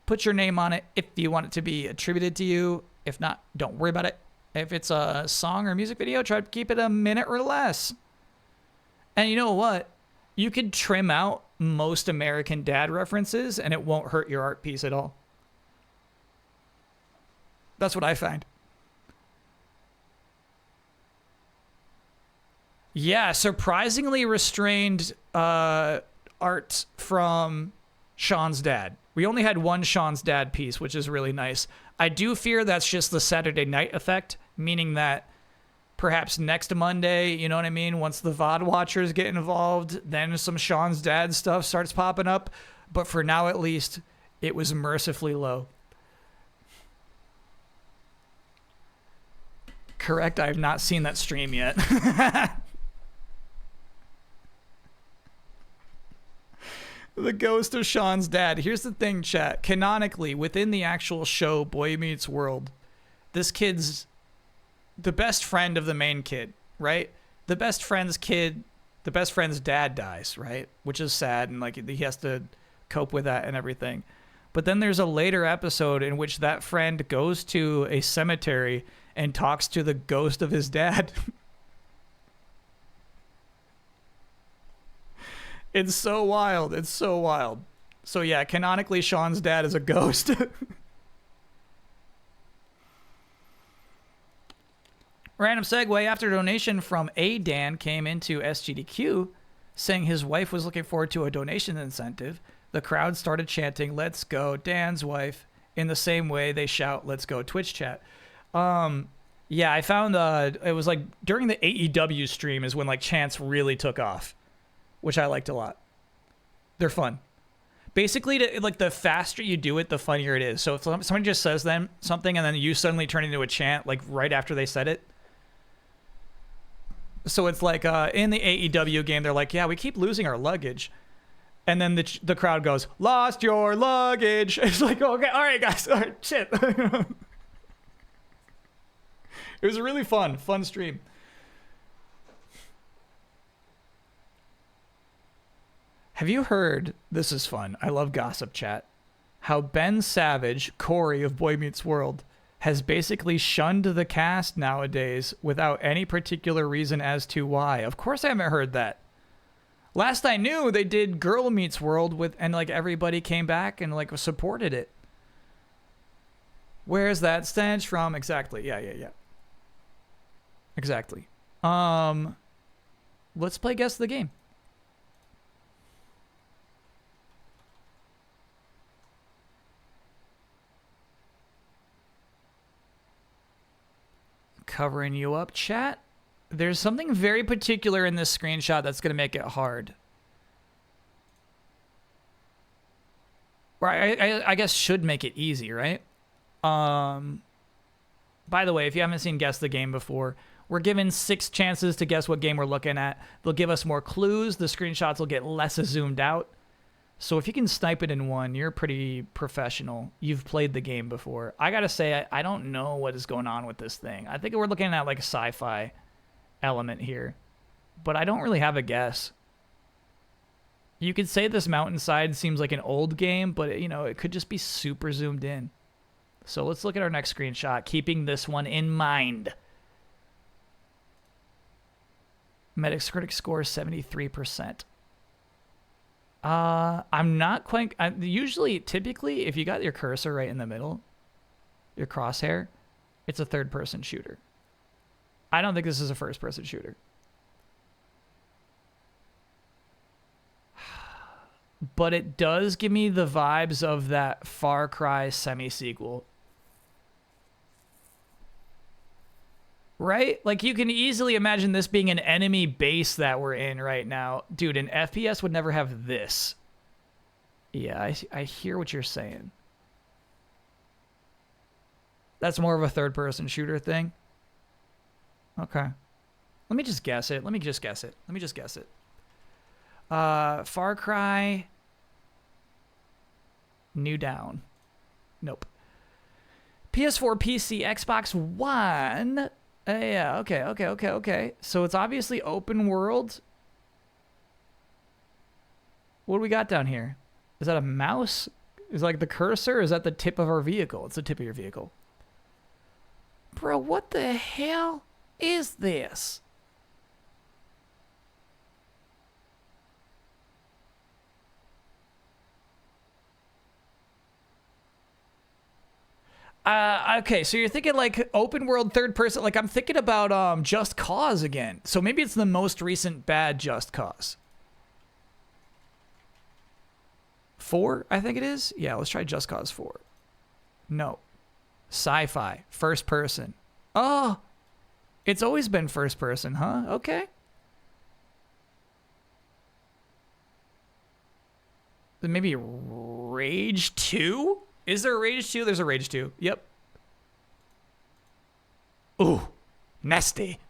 [SPEAKER 1] Put your name on it if you want it to be attributed to you. If not, don't worry about it. If it's a song or music video, try to keep it a minute or less. And you know what? You could trim out most American Dad references and it won't hurt your art piece at all. That's what I find. Yeah, surprisingly restrained art from Sean's dad. We only had one Sean's dad piece, which is really nice. I do fear that's just the Saturday night effect, meaning that perhaps next Monday, you know what I mean, once the VOD watchers get involved, then some Sean's dad stuff starts popping up. But for now, at least, it was mercifully low. Correct, I have not seen that stream yet. The ghost of Sean's dad. Here's the thing, chat. Canonically, within the actual show, Boy Meets World, this kid's the best friend of the main kid, right? The best friend's dad dies, right? Which is sad, and like he has to cope with that and everything. But then there's a later episode in which that friend goes to a cemetery and talks to the ghost of his dad. It's so wild. It's so wild. So yeah, canonically, Sean's dad is a ghost. Random segue. After a donation from A Dan came into SGDQ saying his wife was looking forward to a donation incentive, the crowd started chanting, "Let's go, Dan's wife," in the same way they shout, "Let's go, Twitch chat." Yeah, I found it was like during the AEW stream is when like chants really took off, which I liked a lot. They're fun. Basically, like the faster you do it, the funnier it is. So if somebody just says them something and then you suddenly turn into a chant like right after they said it. So it's like in the AEW game, they're like, "Yeah, we keep losing our luggage," and then the crowd goes, "Lost your luggage." It's like, okay, all right, guys, all right, shit. It was a really fun stream. Have you heard, this is fun, I love gossip chat, how Ben Savage, Corey of Boy Meets World, has basically shunned the cast nowadays without any particular reason as to why. Of course I haven't heard that. Last I knew, they did Girl Meets World with, and like everybody came back and like supported it. Where's that stench from? Exactly. Yeah. Exactly. Let's play Guess the Game. Covering you up, chat. There's something very particular in this screenshot that's going to make it hard. Or I guess should make it easy, right? By the way, if you haven't seen Guess the Game before, we're given 6 chances to guess what game we're looking at. They'll give us more clues. The screenshots will get less zoomed out. So if you can snipe it in one, you're pretty professional. You've played the game before. I gotta say, I don't know what is going on with this thing. I think we're looking at like a sci-fi element here, but I don't really have a guess. You could say this mountainside seems like an old game, but you know, it could just be super zoomed in. So let's look at our next screenshot, keeping this one in mind. Metacritic score 73%. I'm not quite... typically, if you got your cursor right in the middle, your crosshair, it's a third-person shooter. I don't think this is a first-person shooter. But it does give me the vibes of that Far Cry semi-sequel. Right? Like, you can easily imagine this being an enemy base that we're in right now. Dude, an FPS would never have this. Yeah, I hear what you're saying. That's more of a third-person shooter thing? Okay. Let me just guess it. Far Cry... New Down. Nope. PS4, PC, Xbox One... yeah, okay. So it's obviously open world. What do we got down here? Is that a mouse? Is like the cursor? Or is that the tip of our vehicle? It's the tip of your vehicle. Bro, what the hell is this? Okay, so you're thinking like open world third person. Like I'm thinking about Just Cause again. So maybe it's the most recent bad Just Cause. 4, I think it is. Yeah, let's try Just Cause 4. No. Sci-fi. First person. Oh, it's always been first person, huh? Okay. Then maybe Rage 2? Is there a Rage 2? There's a Rage 2. Yep. Ooh, nasty.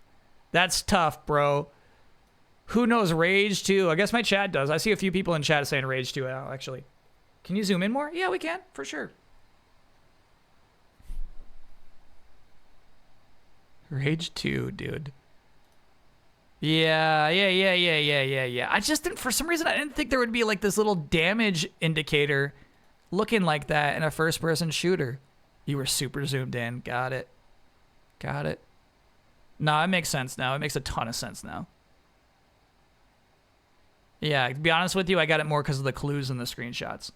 [SPEAKER 1] That's tough, bro. Who knows Rage 2? I guess my chat does. I see a few people in chat saying Rage 2 now, actually. Can you zoom in more? Yeah, we can, for sure. Rage 2, dude. Yeah. I just didn't, for some reason, I didn't think there would be like this little damage indicator looking like that in a first-person shooter. You were super zoomed in. Got it. No, it makes sense now. It makes a ton of sense now. Yeah, to be honest with you, I got it more because of the clues in the screenshots.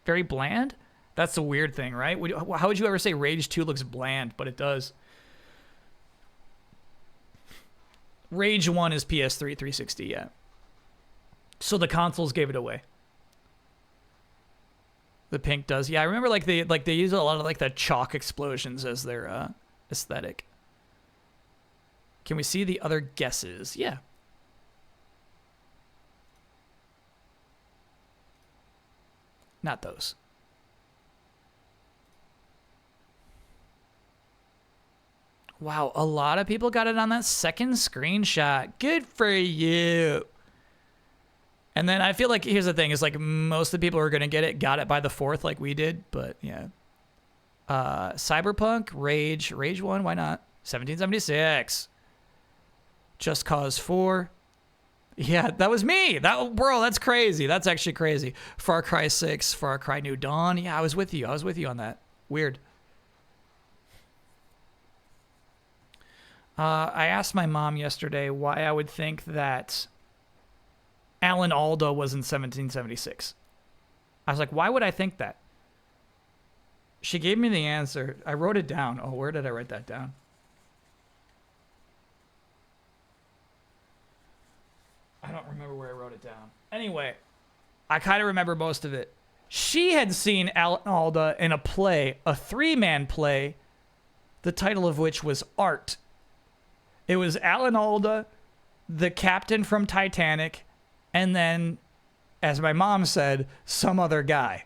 [SPEAKER 1] Very bland? That's the weird thing, right? How would you ever say Rage 2 looks bland? But it does. Rage 1 is PS3 360, yeah. So the consoles gave it away. The pink does. Yeah, I remember like they use a lot of like the chalk explosions as their aesthetic. Can we see the other guesses? Yeah. Not those. Wow, a lot of people got it on that second screenshot. Good for you. And then I feel like, here's the thing, is like most of the people who are going to get it got it by the 4th like we did, but yeah. Cyberpunk, Rage 1, why not? 1776. Just Cause 4. Yeah, that was me. Bro, that's crazy. That's actually crazy. Far Cry 6, Far Cry New Dawn. Yeah, I was with you. I was with you on that. Weird. I asked my mom yesterday why I would think that Alan Alda was in 1776. I was like, why would I think that? She gave me the answer. I wrote it down. Oh, where did I write that down? I don't remember where I wrote it down. Anyway, I kind of remember most of it. She had seen Alan Alda in a play, a 3-man play, the title of which was Art. It was Alan Alda, the captain from Titanic, and then, as my mom said, some other guy.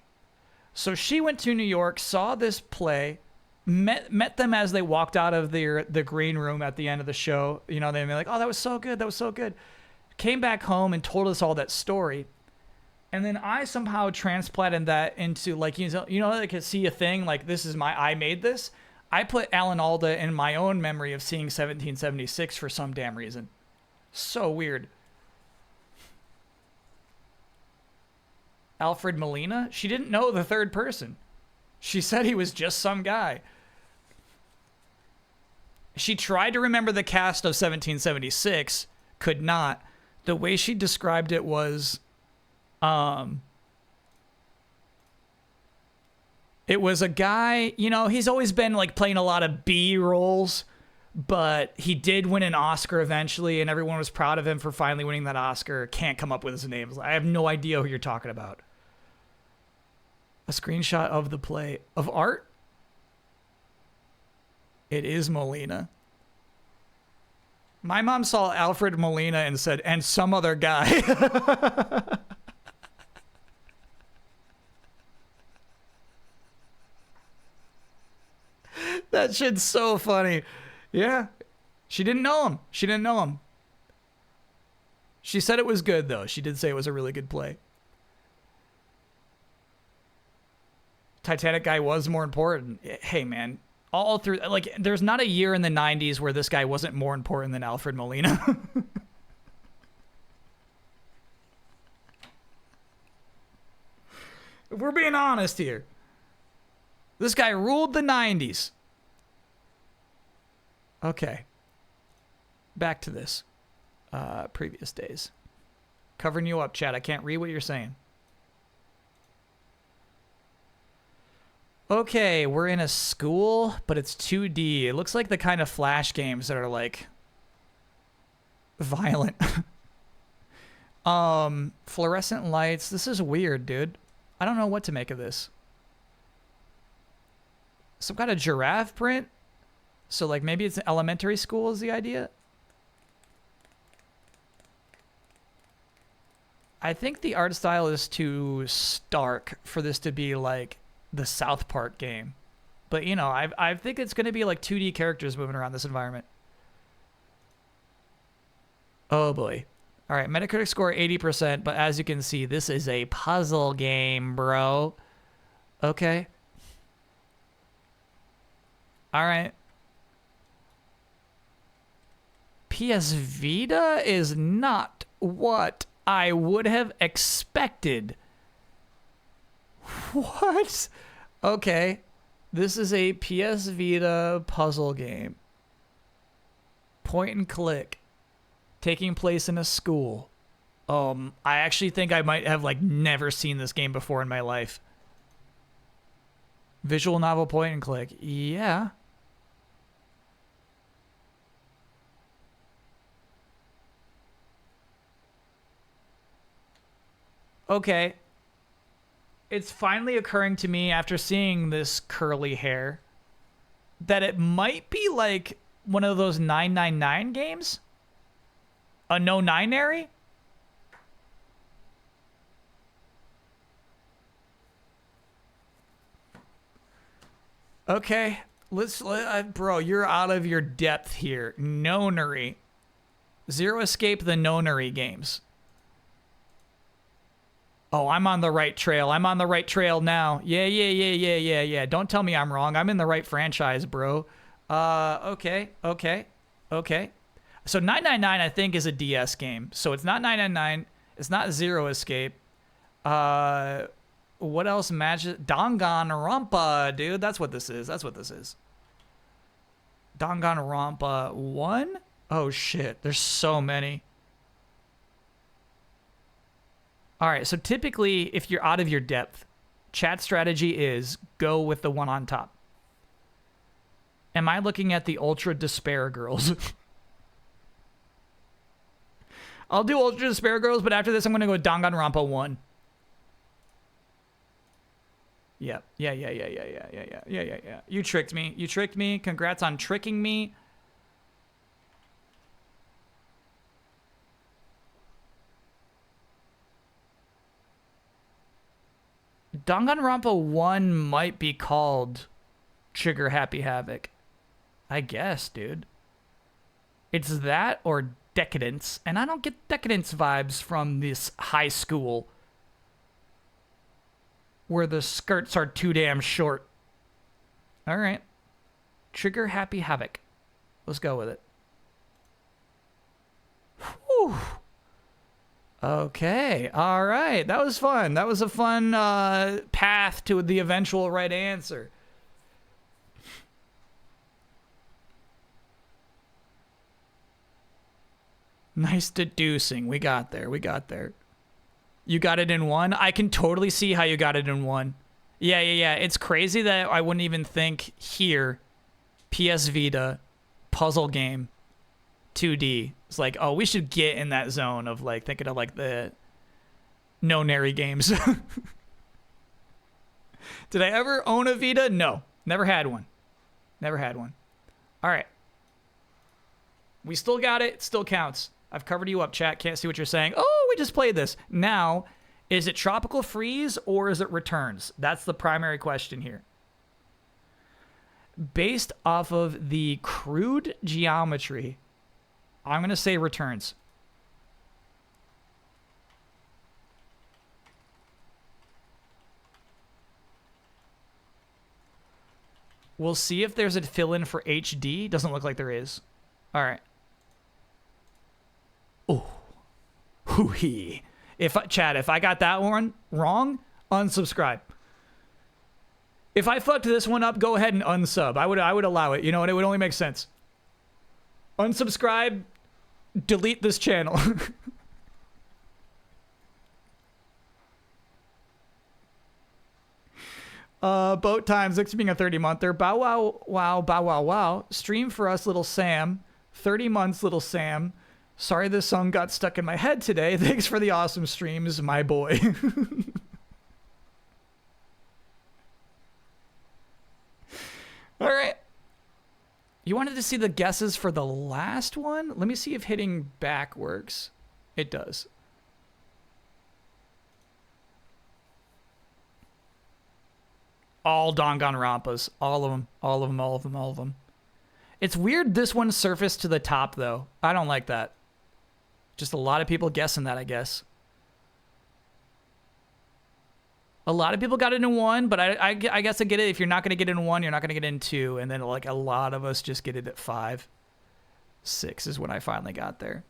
[SPEAKER 1] So she went to New York, saw this play, met them as they walked out of the green room at the end of the show. You know, they'd be like, oh, that was so good. That was so good. Came back home and told us all that story. And then I somehow transplanted that into, like, you know, like I see a thing, like, this is I made this. I put Alan Alda in my own memory of seeing 1776 for some damn reason. So weird. Alfred Molina? She didn't know the third person. She said he was just some guy. She tried to remember the cast of 1776, could not. The way she described it was, it was a guy, you know, he's always been like playing a lot of B roles, but he did win an Oscar eventually, and everyone was proud of him for finally winning that Oscar. Can't come up with his name. I have no idea who you're talking about. A screenshot of the play of Art? It is Molina. My mom saw Alfred Molina and said, and some other guy. That shit's so funny. Yeah. She didn't know him. She didn't know him. She said it was good, though. She did say it was a really good play. Titanic guy was more important. Hey, man. All through, like, there's not a year in the 90s where this guy wasn't more important than Alfred Molina. If we're being honest here. This guy ruled the 90s. Okay. Back to this. Previous days. Covering you up, Chad. I can't read what you're saying. Okay, we're in a school, but it's 2D. It looks like the kind of Flash games that are, like, violent. Fluorescent lights. This is weird, dude. I don't know what to make of this. Some kind of giraffe print? So, like, maybe it's an elementary school is the idea? I think the art style is too stark for this to be, like, the South Park game. But, you know, I think it's going to be, like, 2D characters moving around this environment. Oh, boy. All right, Metacritic score 80%, but as you can see, this is a puzzle game, bro. Okay. All right. PS Vita is not what I would have expected. What? Okay. This is a PS Vita puzzle game. Point and click. Taking place in a school. I actually think I might have, like, never seen this game before in my life. Visual novel point and click. Yeah. Okay. It's finally occurring to me after seeing this curly hair that it might be like one of those 999 games. A no-ninary? Okay. Bro, you're out of your depth here. Nonary. Zero Escape the Nonary games. Oh, I'm on the right trail. I'm on the right trail now. Yeah. Don't tell me I'm wrong. I'm in the right franchise, bro. Okay. So 999, I think, is a DS game. So it's not 999. It's not Zero Escape. What else matches? Danganronpa, dude. That's what this is. That's what this is. Danganronpa 1? Oh, shit. There's so many. All right, so typically, if you're out of your depth, chat strategy is go with the one on top. Am I looking at the Ultra Despair Girls? I'll do Ultra Despair Girls, but after this, I'm going to go with Danganronpa 1. Yeah. You tricked me. You tricked me. Congrats on tricking me. Danganronpa 1 might be called Trigger Happy Havoc. I guess, dude. It's that or Decadence, and I don't get Decadence vibes from this high school where the skirts are too damn short. All right. Trigger Happy Havoc. Let's go with it. Whew. Okay. All right. That was fun. That was a fun path to the eventual right answer. Nice deducing. We got there. We got there. You got it in one? I can totally see how you got it in one. Yeah. It's crazy that I wouldn't even think here, PS Vita, puzzle game, 2D. It's like, oh, we should get in that zone of like thinking of like the no-nary games. Did I ever own a Vita? No. Never had one. Never had one. All right. We still got it. It still counts. I've covered you up, chat. Can't see what you're saying. Oh, we just played this. Now, is it Tropical Freeze or is it Returns? That's the primary question here. Based off of the crude geometry, I'm going to say Returns. We'll see if there's a fill-in for HD. Doesn't look like there is. All right. Oh. Hoo-hee. Chad, if I got that one wrong, unsubscribe. If I fucked this one up, go ahead and unsub. I would allow it. You know what? It would only make sense. Unsubscribe. Delete this channel. Boat times. Thanks for being a 30-monther. Bow wow wow. Bow wow wow. Stream for us, little Sam. 30 months, little Sam. Sorry this song got stuck in my head today. Thanks for the awesome streams, my boy. All right. You wanted to see the guesses for the last one? Let me see if hitting back works. It does. All Danganronpas. All of them. All of them. All of them. All of them. It's weird this one surfaced to the top, though. I don't like that. Just a lot of people guessing that, I guess. A lot of people got it in one, but I guess I get it. If you're not going to get it in one, you're not going to get it in two. And then like a lot of us just get it at 5. 6 is when I finally got there.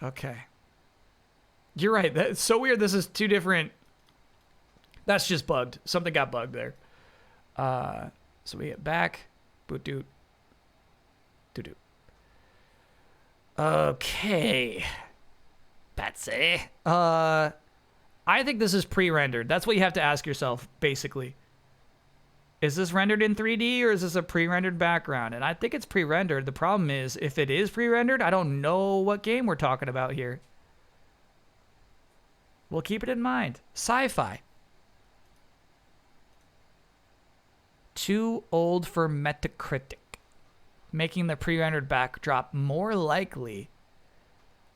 [SPEAKER 1] Okay. You're right. That's so weird. This is two different. That's just bugged. Something got bugged there. So we get back. Boot doot. Doot doot. Okay. Betsy. I think this is pre-rendered. That's what you have to ask yourself, basically. Is this rendered in 3D or is this a pre-rendered background? And I think it's pre-rendered. The problem is, if it is pre-rendered, I don't know what game we're talking about here. We'll keep it in mind. Sci-fi. Too old for Metacritic, making the pre-rendered backdrop more likely.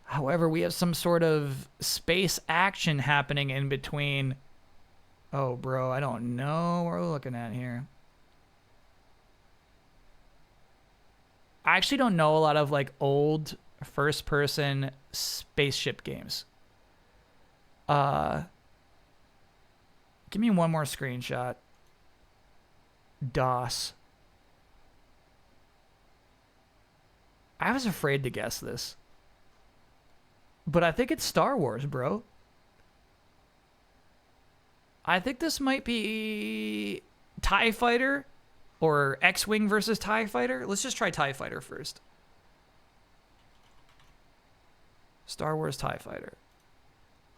[SPEAKER 1] However, we have some sort of space action happening in between. Oh, bro, I don't know what we're looking at here. I actually don't know a lot of like old first-person spaceship games. Give me one more screenshot. DOS. I was afraid to guess this. But I think it's Star Wars, bro. I think this might be TIE Fighter or X-Wing versus TIE Fighter. Let's just try TIE Fighter first. Star Wars TIE Fighter.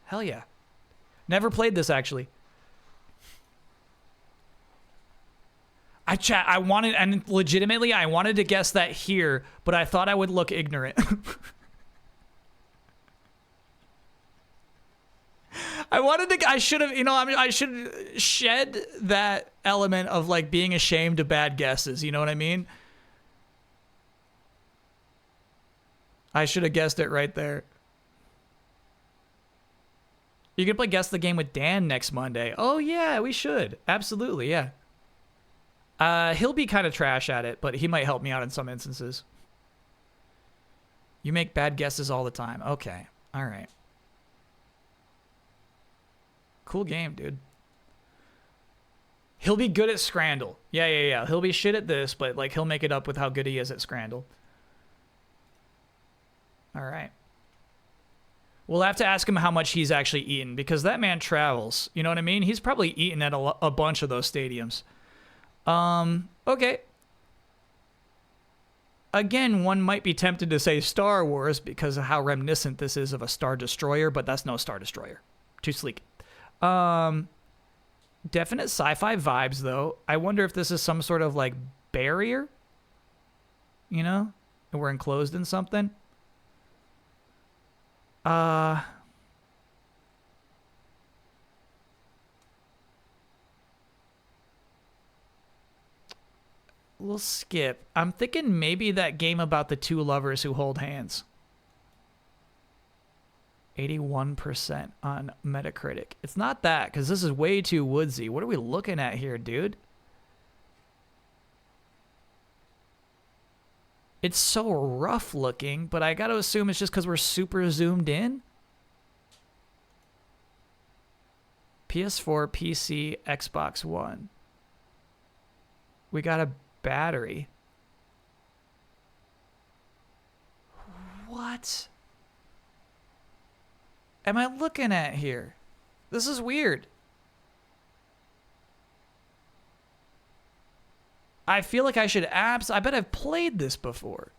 [SPEAKER 1] Hell yeah. Never played this, actually. I wanted, and legitimately, I wanted to guess that here, but I thought I would look ignorant. I should have, I should shed that element of like being ashamed of bad guesses. You know what I mean? I should have guessed it right there. You can play Guess the Game with Dan next Monday. Oh, yeah, we should. Absolutely, yeah. He'll be kind of trash at it, but he might help me out in some instances. You make bad guesses all the time. Okay, all right. Cool game, dude. He'll be good at Scrandle. Yeah. He'll be shit at this, but like he'll make it up with how good he is at Scrandle. All right. We'll have to ask him how much he's actually eaten, because that man travels. You know what I mean? He's probably eaten at a bunch of those stadiums. Okay. Again, one might be tempted to say Star Wars because of how reminiscent this is of a Star Destroyer, but that's no Star Destroyer. Too sleek. Definite sci-fi vibes, though. I wonder if this is some sort of, like, barrier? You know? And we're enclosed in something? We'll skip. I'm thinking maybe that game about the two lovers who hold hands. 81% on Metacritic. It's not that, because this is way too woodsy. What are we looking at here, dude? It's so rough looking, but I gotta assume it's just because we're super zoomed in. PS4, PC, Xbox One. We got a battery. What am I looking at here? This is weird. I feel like I should I bet I've played this before.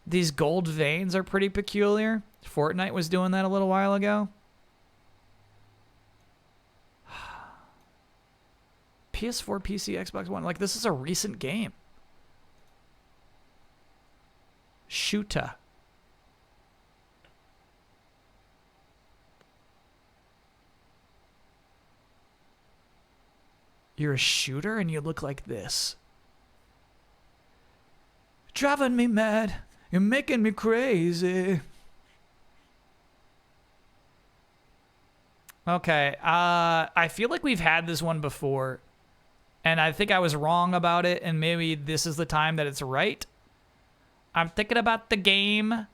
[SPEAKER 1] These gold veins are pretty peculiar. Fortnite was doing that a little while ago. PS4, PC, Xbox One. Like, this is a recent game. Shooter. You're a shooter and you look like this. Driving me mad. You're making me crazy. Okay. I feel like we've had this one before. And I think I was wrong about it. And maybe this is the time that it's right. I'm thinking about the game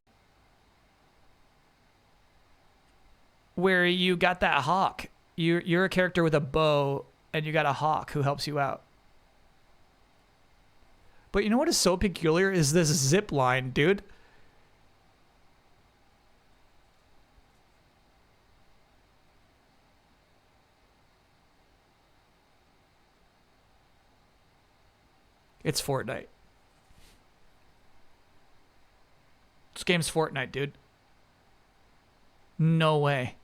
[SPEAKER 1] where you got that hawk. You're a character with a bow. And you got a hawk who helps you out. But you know what is so peculiar is this zip line, dude. It's Fortnite. This game's Fortnite, dude. No way.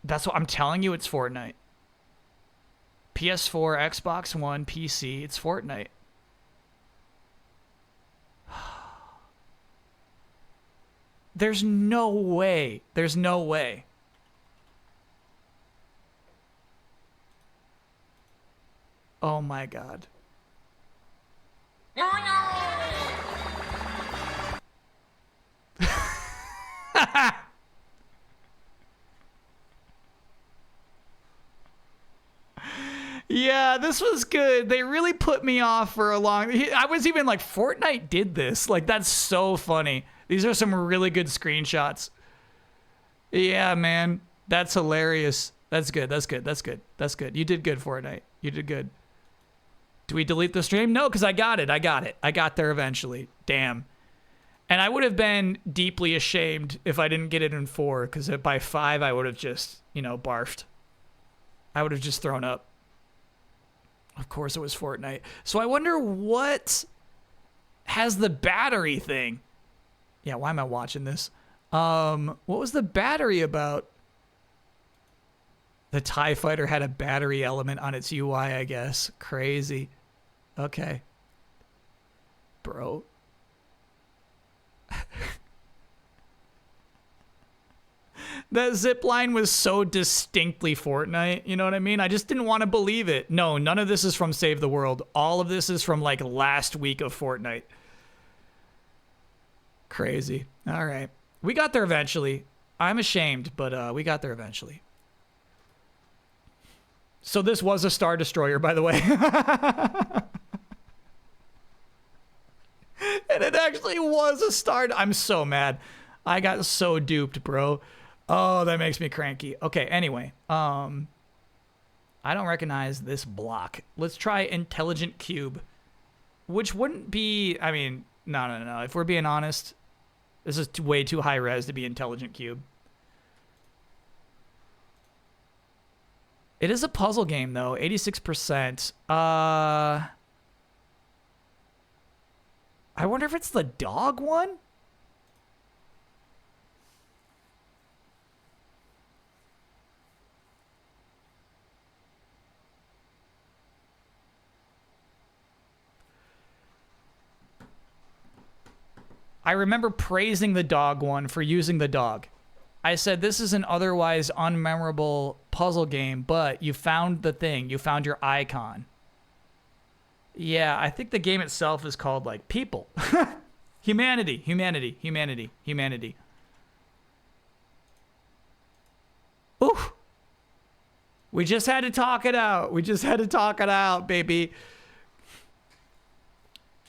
[SPEAKER 1] That's what I'm telling you, it's Fortnite. PS4, Xbox One, PC, it's Fortnite. There's no way. There's no way. Oh my God. Yeah, this was good. They really put me off for a long... I was even like, Fortnite did this. Like, that's so funny. These are some really good screenshots. Yeah, man. That's hilarious. That's good. That's good. That's good. That's good. You did good, Fortnite. You did good. Do we delete the stream? No, because I got it. I got it. I got there eventually. Damn. And I would have been deeply ashamed if I didn't get it in 4, because by 5, I would have just, barfed. I would have just thrown up. Of course it was Fortnite. So I wonder what has the battery thing. Yeah, why am I watching this? What was the battery about? The TIE Fighter had a battery element on its UI, I guess. Crazy. Okay. Bro. That zip line was so distinctly Fortnite, you know what I mean? I just didn't want to believe it. No, none of this is from Save the World. All of this is from like last week of Fortnite. Crazy. All right. We got there eventually. I'm ashamed, but we got there eventually. So this was a Star Destroyer, by the way. And it actually was a Star. I'm so mad. I got so duped, bro. Oh, that makes me cranky. Okay, anyway. I don't recognize this block. Let's try Intelligent Cube. Which wouldn't be... I mean, no. If we're being honest, this is way too high res to be Intelligent Cube. It is a puzzle game, though. 86%. I wonder if it's the dog one? I remember praising the dog one for using the dog. I said, this is an otherwise unmemorable puzzle game, but you found the thing. You found your icon. Yeah, I think the game itself is called, like, People. Humanity. Ooh. We just had to talk it out. Baby.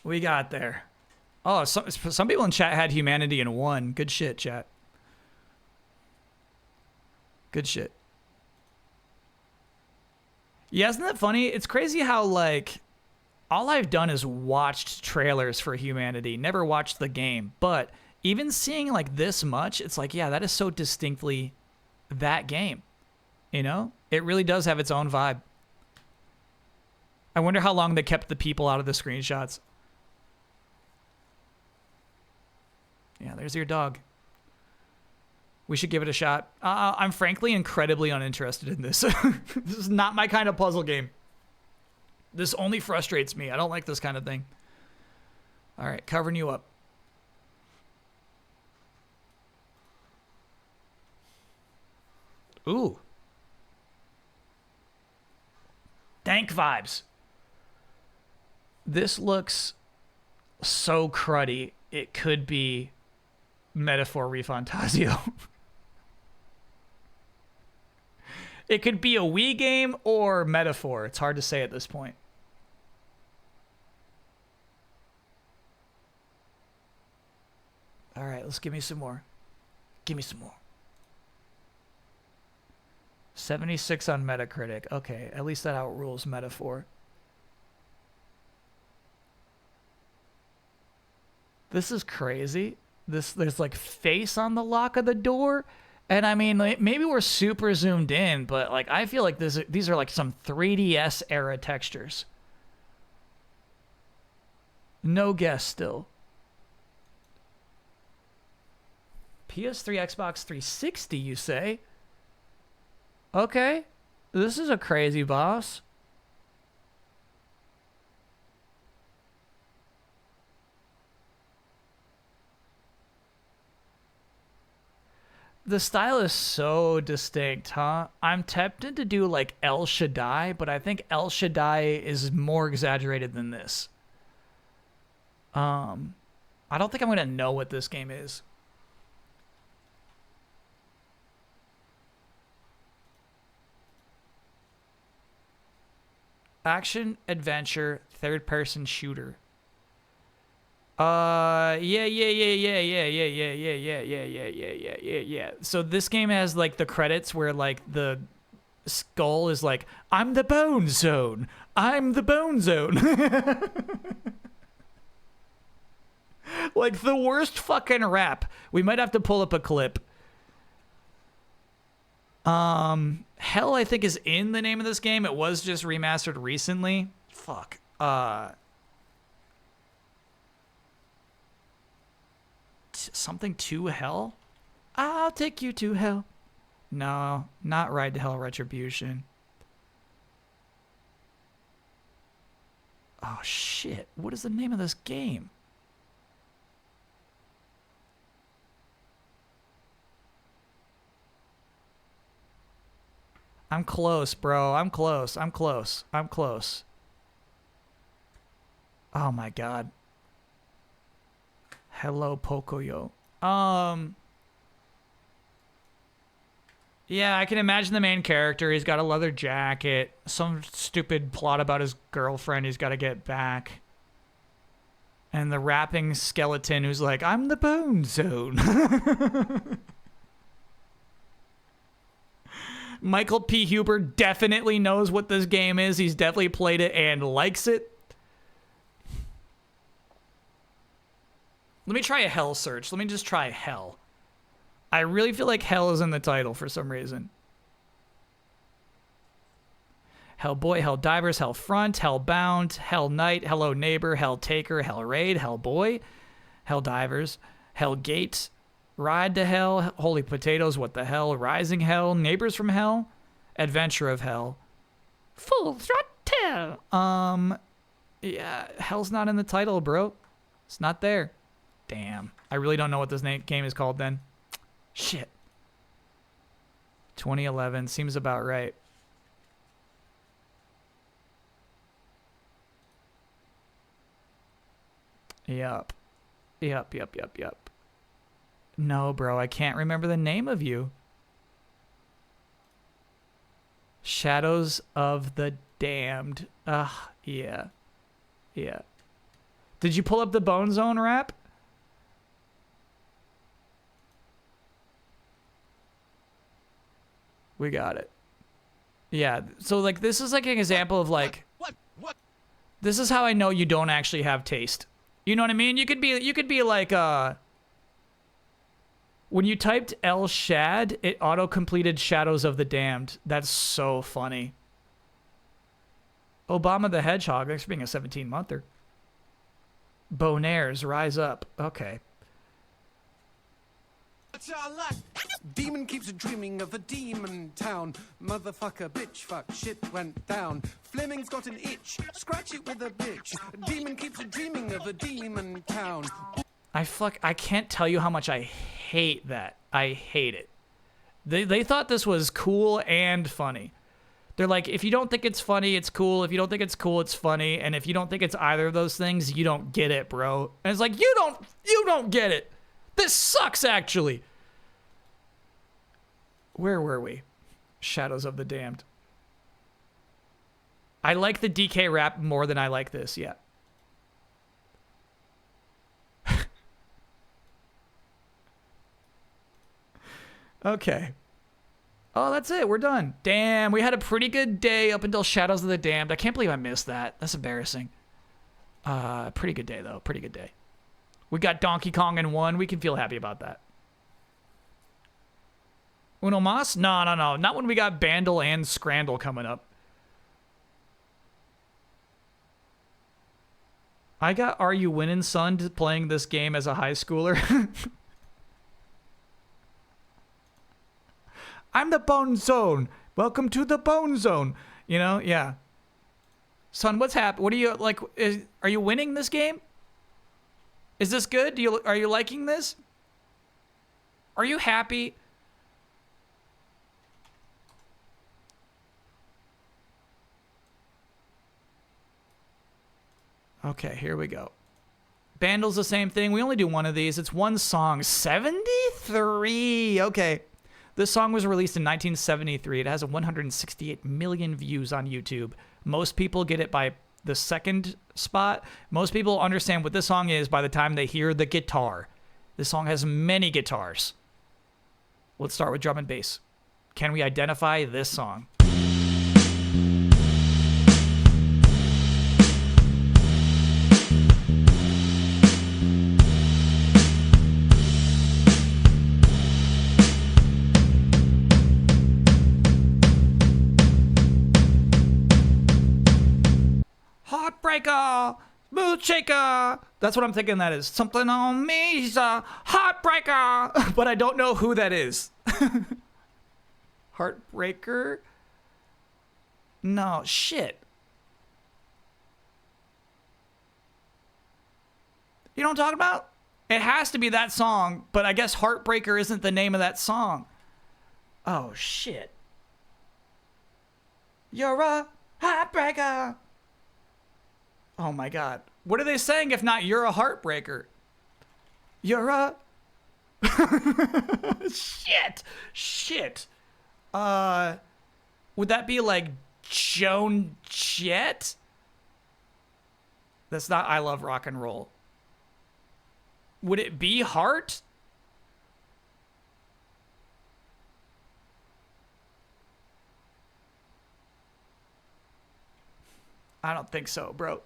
[SPEAKER 1] We got there. Oh, some people in chat had Humanity in 1. Good shit, chat. Good shit. Yeah, isn't that funny? It's crazy how, like, all I've done is watched trailers for Humanity, never watched the game. But even seeing, like, this much, it's like, yeah, that is so distinctly that game. You know? It really does have its own vibe. I wonder how long they kept the people out of the screenshots. Yeah, there's your dog. We should give it a shot. I'm frankly incredibly uninterested in this. This is not my kind of puzzle game. This only frustrates me. I don't like this kind of thing. All right, covering you up. Ooh. Dank vibes. This looks so cruddy. It could be Metaphor Refantasio. It could be a Wii game or Metaphor. It's hard to say at this point. All right, let's give me some more. Give me some more. 76 on Metacritic. Okay, at least that outrules Metaphor. This is crazy. There's like face on the lock of the door. And I mean, like, maybe we're super zoomed in, but like I feel like these are like some 3DS era textures. No guess still. PS3, Xbox 360, you say? Okay. This is a crazy boss. The style is so distinct, huh? I'm tempted to do like El Shaddai, but I think El Shaddai is more exaggerated than this. I don't think I'm going to know what this game is. Action, adventure, third-person shooter. Yeah. So this game has like the credits where like the skull is like, I'm the bone zone. I'm the bone zone. Like the worst fucking rap. We might have to pull up a clip. Hell, I think is in the name of this game. It was just remastered recently. Fuck. Something to hell? I'll take you to hell. No, not Ride to Hell Retribution. Oh shit. What is the name of this game? I'm close, bro. I'm close. I'm close. I'm close. Oh my god. Hello, Pocoyo. Yeah, I can imagine the main character. He's got a leather jacket. Some stupid plot about his girlfriend he's got to get back. And the rapping skeleton who's like, I'm the bone zone. Michael P. Huber definitely knows what this game is. He's definitely played it and likes it. Let me try a hell search. Let me just try hell. I really feel like hell is in the title for some reason. Hellboy, Hell Divers, Hell Front, Hell Bound, Hell Knight, Hello Neighbor, Hell Taker, Hell Raid, Hellboy, Hell Divers, Hell Gate, Ride to Hell, Holy Potatoes, What the Hell, Rising Hell, Neighbors from Hell, Adventure of Hell, Full Throttle. Yeah, hell's not in the title, bro. It's not there. Damn. I really don't know what this game is called then. Shit. 2011 seems about right. Yup. Yup. No, bro, I can't remember the name of you. Shadows of the Damned. Yeah. Yeah. Did you pull up the Bone Zone rap? We got it. Yeah, so like this is like an example of like
[SPEAKER 8] What?
[SPEAKER 1] this is how I know you don't actually have taste. You know what I mean? You could be like when you typed El Shad, it auto-completed Shadows of the Damned. That's so funny. Obama the Hedgehog, thanks for being a 17-monther. Bonairs, rise up. Okay.
[SPEAKER 6] What's our luck? Demon keeps dreaming of a demon town. Motherfucker, bitch, fuck, shit went down. Fleming's got an itch, scratch it with a bitch. Demon keeps dreaming of a demon town.
[SPEAKER 1] I can't tell you how much I hate that. I hate it. They thought this was cool and funny. They're like, if you don't think it's funny, it's cool. If you don't think it's cool, it's funny. And if you don't think it's either of those things, you don't get it, bro. And it's like, you don't get it. This sucks, actually. Where were we? Shadows of the Damned. I like the DK rap more than I like this, yeah. Okay. Oh, that's it. We're done. Damn, we had a pretty good day up until Shadows of the Damned. I can't believe I missed that. That's embarrassing. Pretty good day, though. Pretty good day. We got Donkey Kong in one. We can feel happy about that. Uno Mas? No. Not when we got Bandle and Scrandle coming up. I got Are You Winning, Son playing this game as a high schooler. I'm the Bone Zone. Welcome to the Bone Zone. You know, yeah. Son, what's happening? What are you, like, are you winning this game? Is this good? Are you liking this? Are you happy? Okay, here we go. Bandle's the same thing. We only do one of these. It's one song. 73. Okay. This song was released in 1973. It has 168 million views on YouTube. Most people get it by the second spot. Most people understand what this song is by the time they hear the guitar. This song has many guitars. Let's start with drum and bass. Can we identify this song? heartbreaker, smooth shaker. That's what I'm thinking that is. Something on me, he's a heartbreaker. But I don't know who that is. Heartbreaker? No, shit. You know what I'm talking about? It has to be that song, but I guess Heartbreaker isn't the name of that song. Oh, shit. You're a heartbreaker. Oh, my God. What are they saying if not you're a heartbreaker? You're a... Shit. Would that be like Joan Jett? That's not I Love Rock and Roll. Would it be Heart? I don't think so, bro.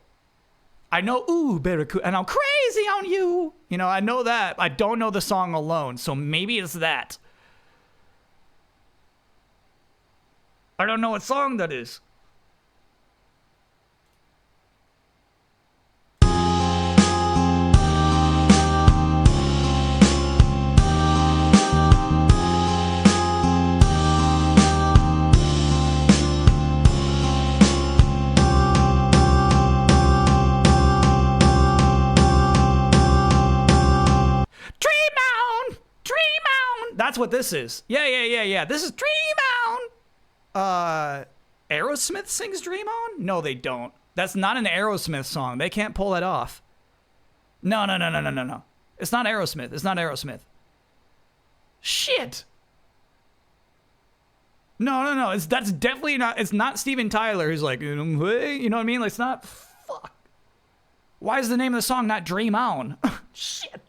[SPEAKER 1] I know, ooh, Barracuda, and I'm crazy on you. You know, I know that. I don't know the song alone, so maybe it's that. I don't know what song that is. That's what this is. Yeah. This is Dream On. Aerosmith sings Dream On? No, they don't. That's not an Aerosmith song. They can't pull that off. No. It's not Aerosmith. Shit. No. That's definitely not. It's not Steven Tyler who's like, hey, you know what I mean? Like, it's not. Fuck. Why is the name of the song not Dream On? Shit.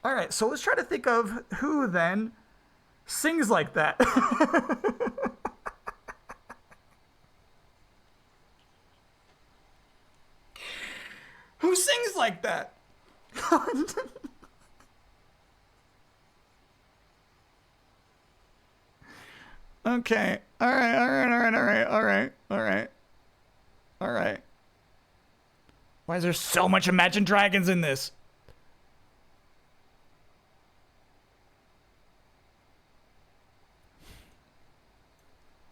[SPEAKER 1] All right, so let's try to think of who then sings like that. Who sings like that? Okay. All right. Why is there so much Imagine Dragons in this?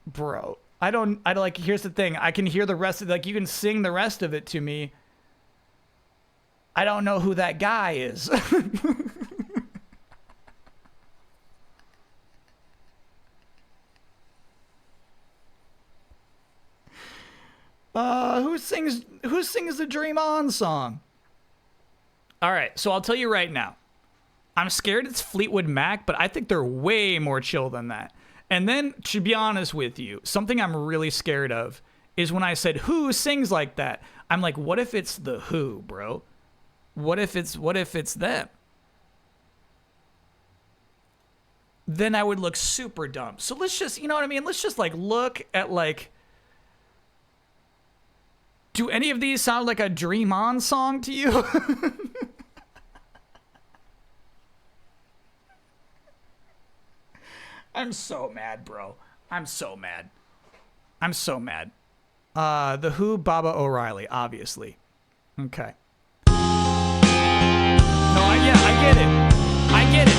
[SPEAKER 1] Bro, I like, here's the thing. I can hear the rest of, like, you can sing the rest of it to me. I don't know who that guy is. Who sings the Dream On song? All right, so I'll tell you right now. I'm scared it's Fleetwood Mac, but I think they're way more chill than that. And then, to be honest with you, something I'm really scared of is when I said, who sings like that? I'm like, what if it's the Who, bro? What if it's them? Then I would look super dumb. So let's just, you know what I mean? Let's just, like, look at, like, do any of these sound like a Dream On song to you? I'm so mad, bro. I'm so mad. The Who, Baba O'Reilly, obviously. Okay. No, I get it. No, I get it.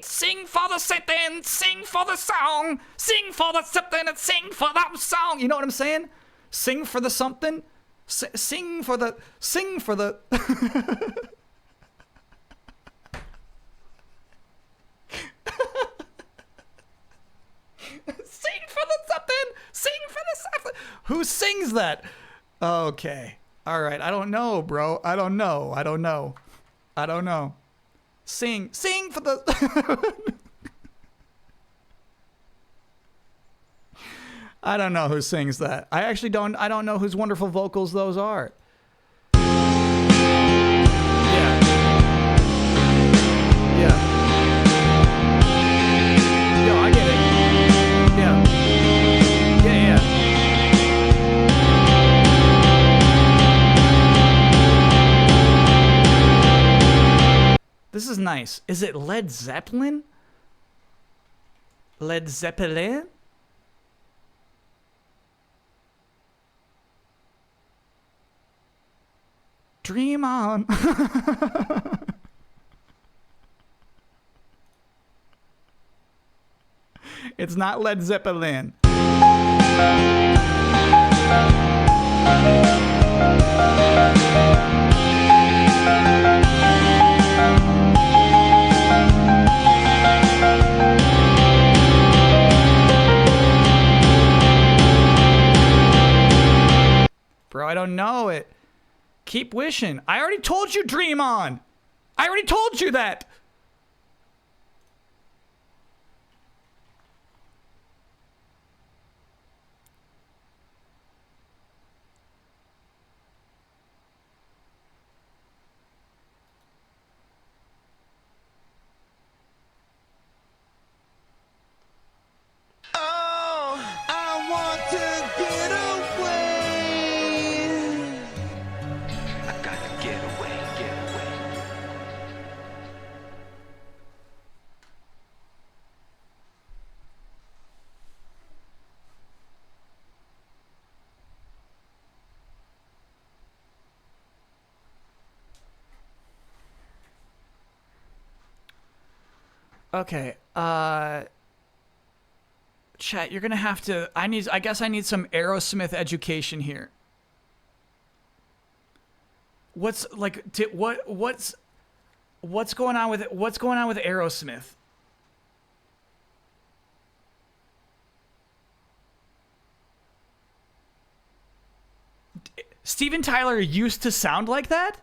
[SPEAKER 1] Sing for the something, sing for the song, sing for the something, and sing for that song. You know what I'm saying? Sing for the something, sing for the. Sing for the something, sing for the something. Who sings that? Okay. All right. I don't know, bro. I don't know. Sing for the. I don't know who sings that. I don't know whose wonderful vocals those are. Yeah. Yo, I get it. Yeah. Is it Led Zeppelin? Led Zeppelin? Dream on. It's not Led Zeppelin. Bro, I don't know it. Keep wishing. I already told you Dream On. I already told you that. Okay, chat, you're gonna have to, I guess I need some Aerosmith education here. What's, like, what's going on with it? What's going on with Aerosmith? Steven Tyler used to sound like that?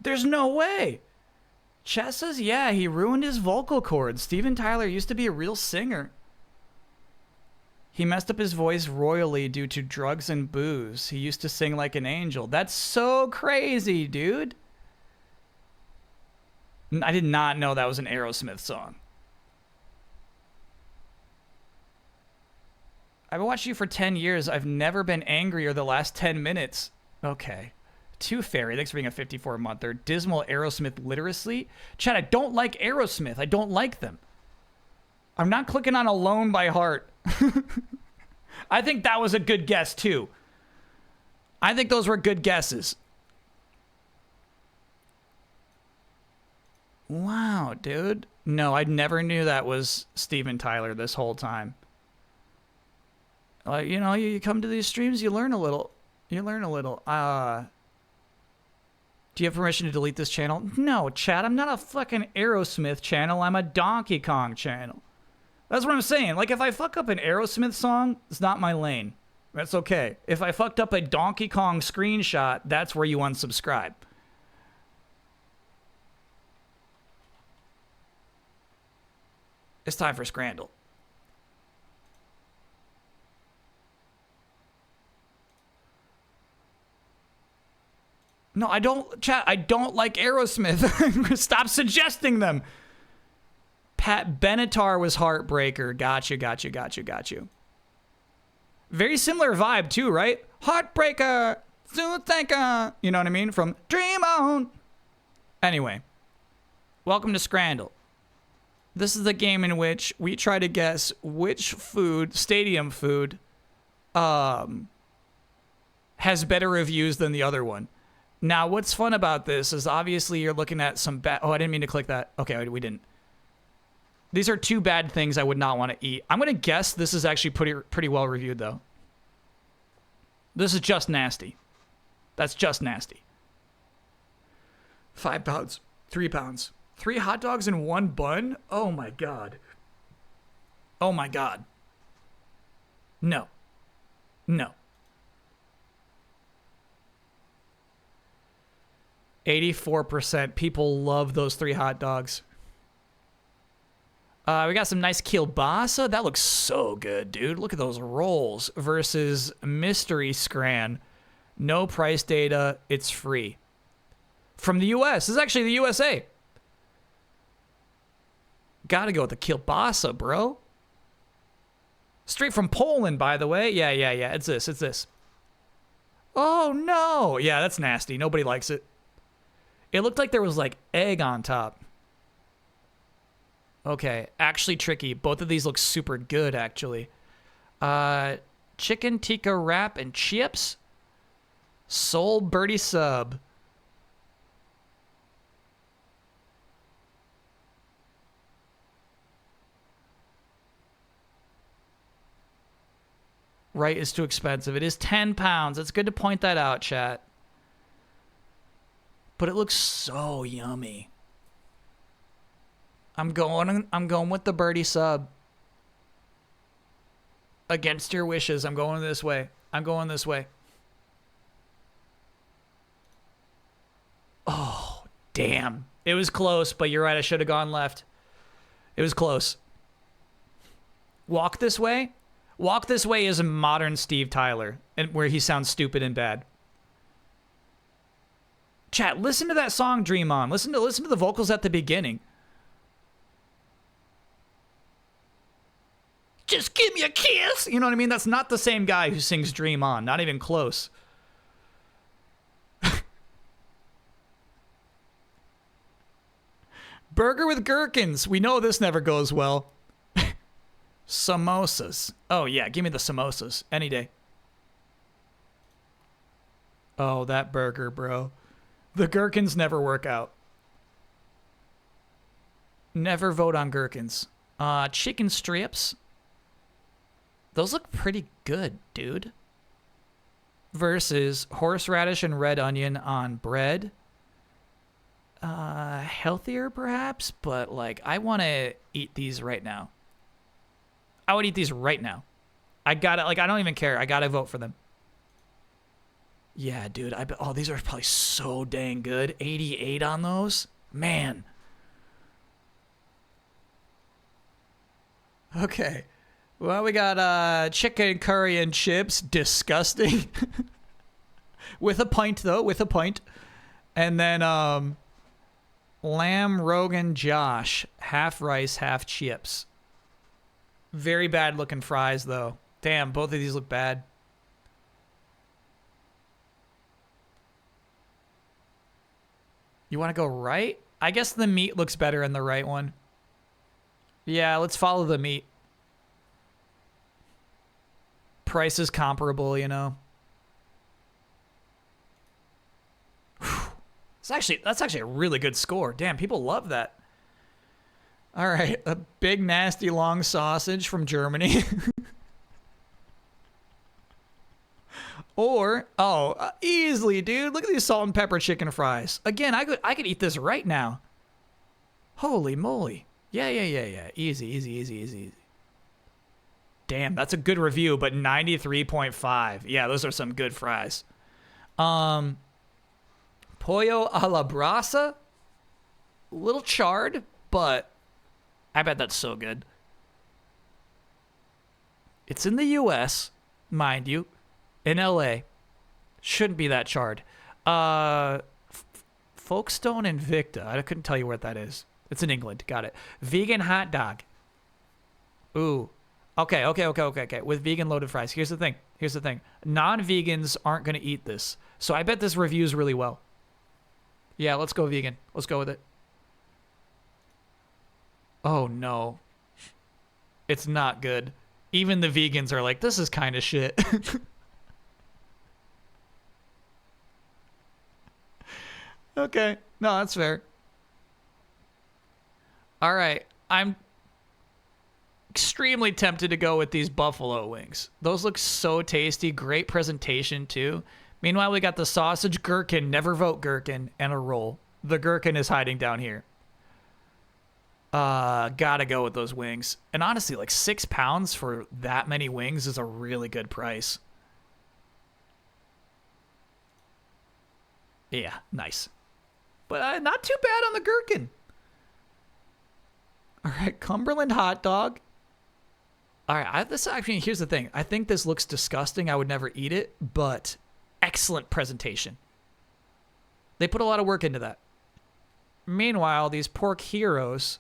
[SPEAKER 1] There's no way. Chet says, yeah, he ruined his vocal cords. Steven Tyler used to be a real singer. He messed up his voice royally due to drugs and booze. He used to sing like an angel. That's so crazy, dude. I did not know that was an Aerosmith song. I've watched you for 10 years. I've never been angrier the last 10 minutes. Okay. Too Fairy, thanks for being a 54-monther. Dismal Aerosmith literacy. Chad, I don't like Aerosmith. I don't like them. I'm not clicking on Alone by Heart. I think that was a good guess, too. I think those were good guesses. Wow, dude. No, I never knew that was Steven Tyler this whole time. Like, you know, you come to these streams, you learn a little. You learn a little. Do you have permission to delete this channel? No, chat, I'm not a fucking Aerosmith channel. I'm a Donkey Kong channel. That's what I'm saying. Like, if I fuck up an Aerosmith song, it's not my lane. That's okay. If I fucked up a Donkey Kong screenshot, that's where you unsubscribe. It's time for Scrandle. No, I don't, chat, I don't like Aerosmith. Stop suggesting them. Pat Benatar was Heartbreaker. Got you. Very similar vibe too, right? Heartbreaker, Zoothanka. You know what I mean? From Dream On. Anyway, welcome to Scrandle. This is the game in which we try to guess which food, stadium food, has better reviews than the other one. Now, what's fun about this is obviously you're looking at some bad... Oh, I didn't mean to click that. Okay, we didn't. These are two bad things I would not want to eat. I'm going to guess this is actually pretty well reviewed, though. This is just nasty. That's just nasty. 5 pounds. 3 pounds. 3 hot dogs and 1 bun? Oh, my God. Oh, my God. No. No. 84%. People love those 3 hot dogs. We got some nice kielbasa. That looks so good, dude. Look at those rolls. Versus Mystery Scran. No price data. It's free. From the US. This is actually the USA. Gotta go with the kielbasa, bro. Straight from Poland, by the way. Yeah. It's this. Oh, no. Yeah, that's nasty. Nobody likes it. It looked like there was, like, egg on top. Okay, actually tricky. Both of these look super good, actually. Chicken tikka wrap and chips. Soul birdie sub. Right is too expensive. It is 10 pounds. It's good to point that out, chat. But it looks so yummy. I'm going with the birdie sub. Against your wishes, I'm going this way. I'm going this way. Oh, damn. It was close, but you're right. I should have gone left. It was close. Walk this way? Walk This Way is a modern Steve Tyler, and where he sounds stupid and bad. Chat, listen to that song Dream On. Listen to the vocals at the beginning. Just give me a kiss. You know what I mean? That's not the same guy who sings Dream On. Not even close. Burger with gherkins. We know this never goes well. Samosas. Oh, yeah. Give me the samosas. Any day. Oh, that burger, bro. The gherkins never work out. Never vote on gherkins. Chicken strips. Those look pretty good, dude. Versus horseradish and red onion on bread. Healthier, perhaps, but, like, I want to eat these right now. I would eat these right now. I gotta, like, I don't even care. I gotta vote for them. Yeah, dude. Oh, these are probably so dang good. 88 on those? Man. Okay. Well, we got chicken curry and chips. Disgusting. With a pint, though. With a pint. And then lamb Rogan Josh. Half rice, half chips. Very bad looking fries, though. Damn, both of these look bad. You want to go right? I guess the meat looks better in the right one. Yeah, let's follow the meat. Price is comparable, you know. That's actually a really good score. Damn, people love that. All right, a big nasty long sausage from Germany. Or, easily, dude. Look at these salt and pepper chicken fries. Again, I could eat this right now. Holy moly. Yeah. Easy. Damn, that's a good review, but 93.5. Yeah, those are some good fries. Pollo a la brasa. A little charred, but I bet that's so good. It's in the U.S., mind you. In L.A. Shouldn't be that charred. Folkestone Invicta. I couldn't tell you where that is. It's in England. Got it. Vegan hot dog. Ooh. Okay. With vegan loaded fries. Here's the thing. Non-vegans aren't going to eat this. So I bet this reviews really well. Yeah, let's go vegan. Let's go with it. Oh, no. It's not good. Even the vegans are like, this is kind of shit. Okay. No, that's fair. All right. I'm extremely tempted to go with these buffalo wings. Those look so tasty. Great presentation, too. Meanwhile, we got the sausage gherkin. Never vote gherkin. And a roll. The gherkin is hiding down here. Gotta go with those wings. And honestly, like 6 pounds for that many wings is a really good price. Yeah, nice. But not too bad on the gherkin. All right, Cumberland hot dog. All right, here's the thing. I think this looks disgusting. I would never eat it, but excellent presentation. They put a lot of work into that. Meanwhile, these pork heroes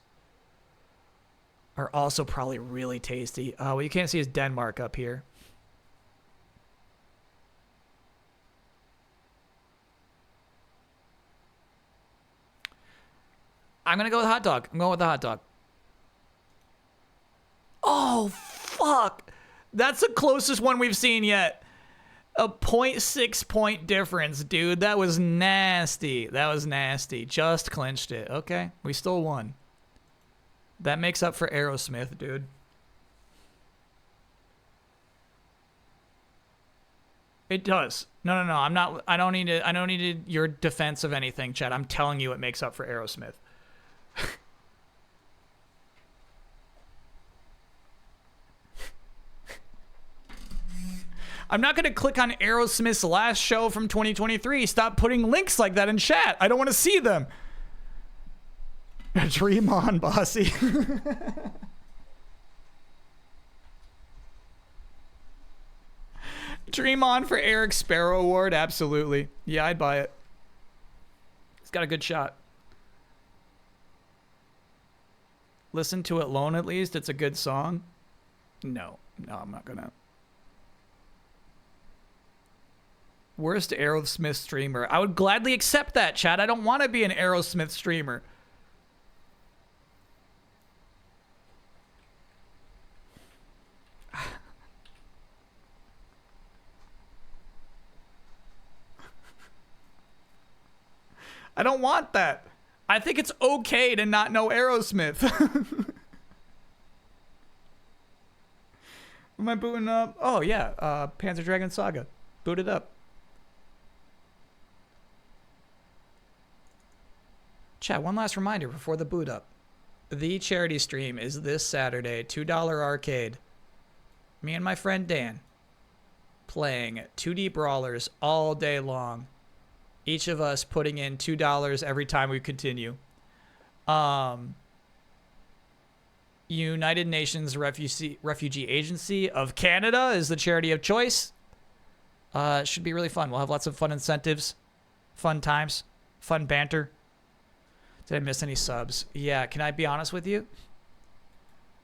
[SPEAKER 1] are also probably really tasty. What you can't see is Denmark up here. I'm gonna go with hot dog. I'm going with the hot dog. Oh, fuck. That's the closest one we've seen yet. A 0.6 point difference, dude. That was nasty. That was nasty. Just clinched it. Okay, we still won. That makes up for Aerosmith, dude. It does. No. I'm not. I don't need your defense of anything, Chad. I'm telling you, it makes up for Aerosmith. I'm not going to click on Aerosmith's last show from 2023. Stop putting links like that in chat. I don't want to see them. Dream on, bossy. Dream on for Eric Sparrow Award. Absolutely. Yeah, I'd buy it. He's got a good shot. Listen to it alone at least. It's a good song. No, I'm not going to. Worst Aerosmith streamer. I would gladly accept that, Chad. I don't want to be an Aerosmith streamer. I don't want that. I think it's okay to not know Aerosmith. Am I booting up? Oh, yeah. Panzer Dragoon Saga. Boot it up. Chat, one last reminder before the boot up. The charity stream is this Saturday, $2 arcade. Me and my friend Dan playing 2D brawlers all day long. Each of us putting in $2 every time we continue. United Nations Refugee Agency of Canada is the charity of choice. It should be really fun. We'll have lots of fun incentives, fun times, fun banter. Did I miss any subs? Yeah, can I be honest with you?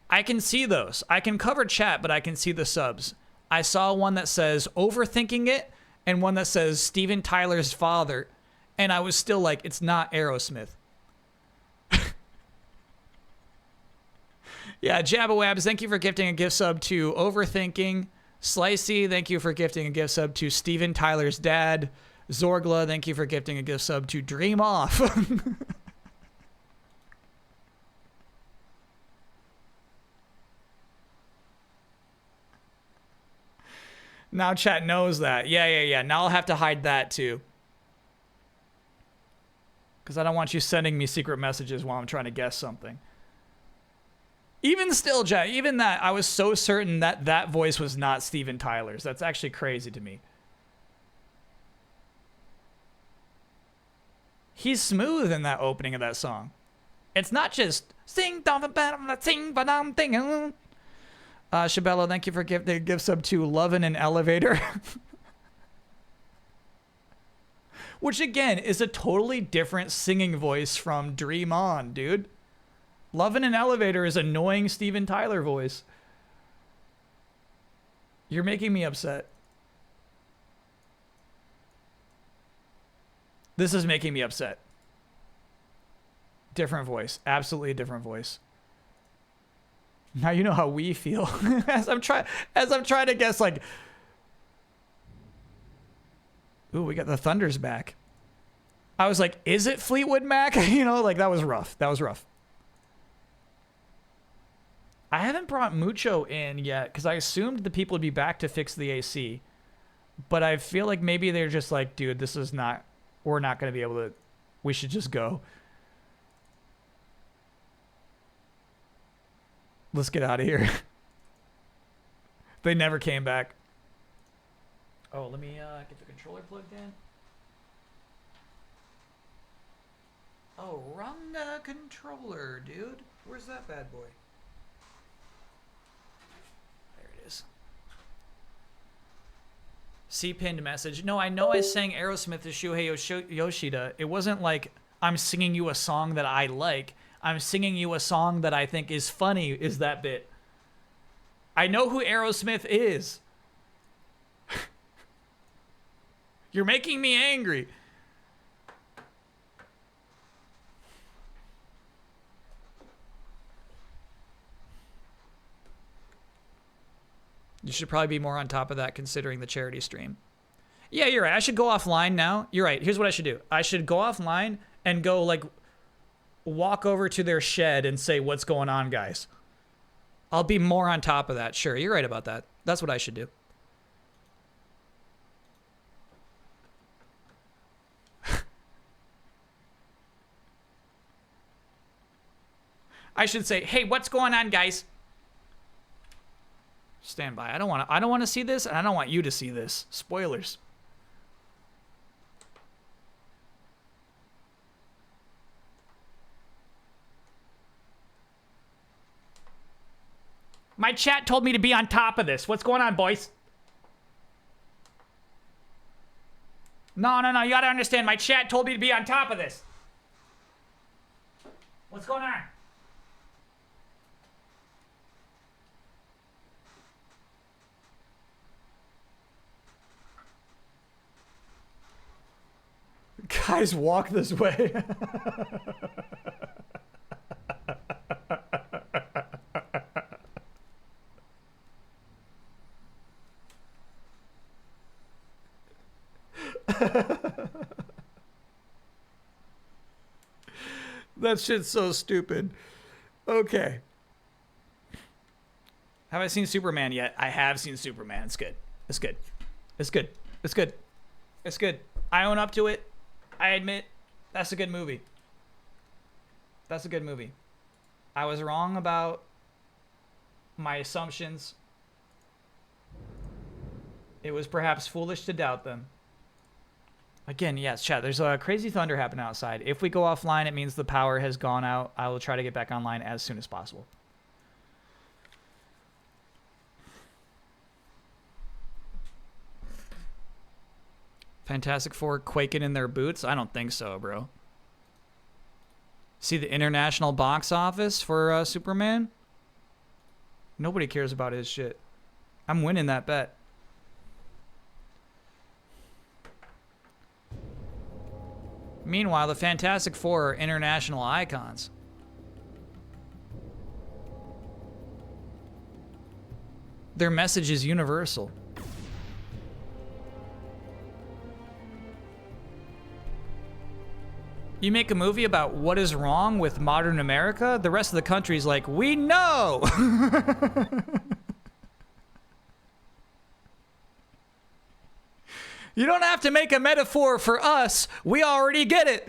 [SPEAKER 1] I can see those. I can cover chat, but I can see the subs. I saw one that says overthinking it and one that says Steven Tyler's father, and I was still like, it's not Aerosmith. Yeah, Jabawabs, thank you for gifting a gift sub to Overthinking. Slicey, thank you for gifting a gift sub to Steven Tyler's dad. Zorgla, thank you for gifting a gift sub to Dream Off. Now chat knows that. Yeah. Now I'll have to hide that too. Because I don't want you sending me secret messages while I'm trying to guess something. Even still, chat, even that, I was so certain that that voice was not Steven Tyler's. That's actually crazy to me. He's smooth in that opening of that song. It's not just sing down the bottom, sing ba dum thing. Shabello, thank you for the gift sub to Lovin' an Elevator. Which, again, is a totally different singing voice from Dream On, dude. Lovin' an Elevator is annoying Steven Tyler voice. You're making me upset. This is making me upset. Different voice. Absolutely a different voice. Now you know how we feel. as I'm trying to guess, like, ooh, we got the Thunders back. I was like, is it Fleetwood Mac? You know, like, that was rough. That was rough. I haven't brought Mucho in yet because I assumed the people would be back to fix the AC. But I feel like maybe they're just like, dude, this is not, we're not going to be able to, we should just go. Let's get out of here. They never came back. Oh, let me get the controller plugged in. Oh, wrong controller, dude. Where's that bad boy? There it is. See pinned message. No, I know I sang Aerosmith to Shuhei Yoshida. It wasn't like I'm singing you a song that I like. I'm singing you a song that I think is funny, is that bit. I know who Aerosmith is. You're making me angry. You should probably be more on top of that considering the charity stream. Yeah, you're right. I should go offline now. You're right. Here's what I should do. I should go offline and go, like, walk over to their shed and say, what's going on, guys? I'll be more on top of that. Sure, you're right about that. That's what I should do. I should say, hey, what's going on, guys? Stand by. I don't want to see this, and I don't want you to see this. Spoilers. My chat told me to be on top of this. What's going on, boys? No. You gotta understand. My chat told me to be on top of this. What's going on? Guys, walk this way. That shit's so stupid. Okay. Have I seen Superman yet? I have seen Superman. It's good. It's good. It's good. It's good. It's good. I own up to it. I admit that's a good movie. That's a good movie. I was wrong about my assumptions. It was perhaps foolish to doubt them. Again, yes, chat, there's a crazy thunder happening outside. If we go offline, it means the power has gone out. I will try to get back online as soon as possible. Fantastic Four quaking in their boots? I don't think so, bro. See the international box office for Superman? Nobody cares about his shit. I'm winning that bet. Meanwhile, the Fantastic Four are international icons. Their message is universal. You make a movie about what is wrong with modern America, the rest of the country's like, we know! You don't have to make a metaphor for us. We already get it.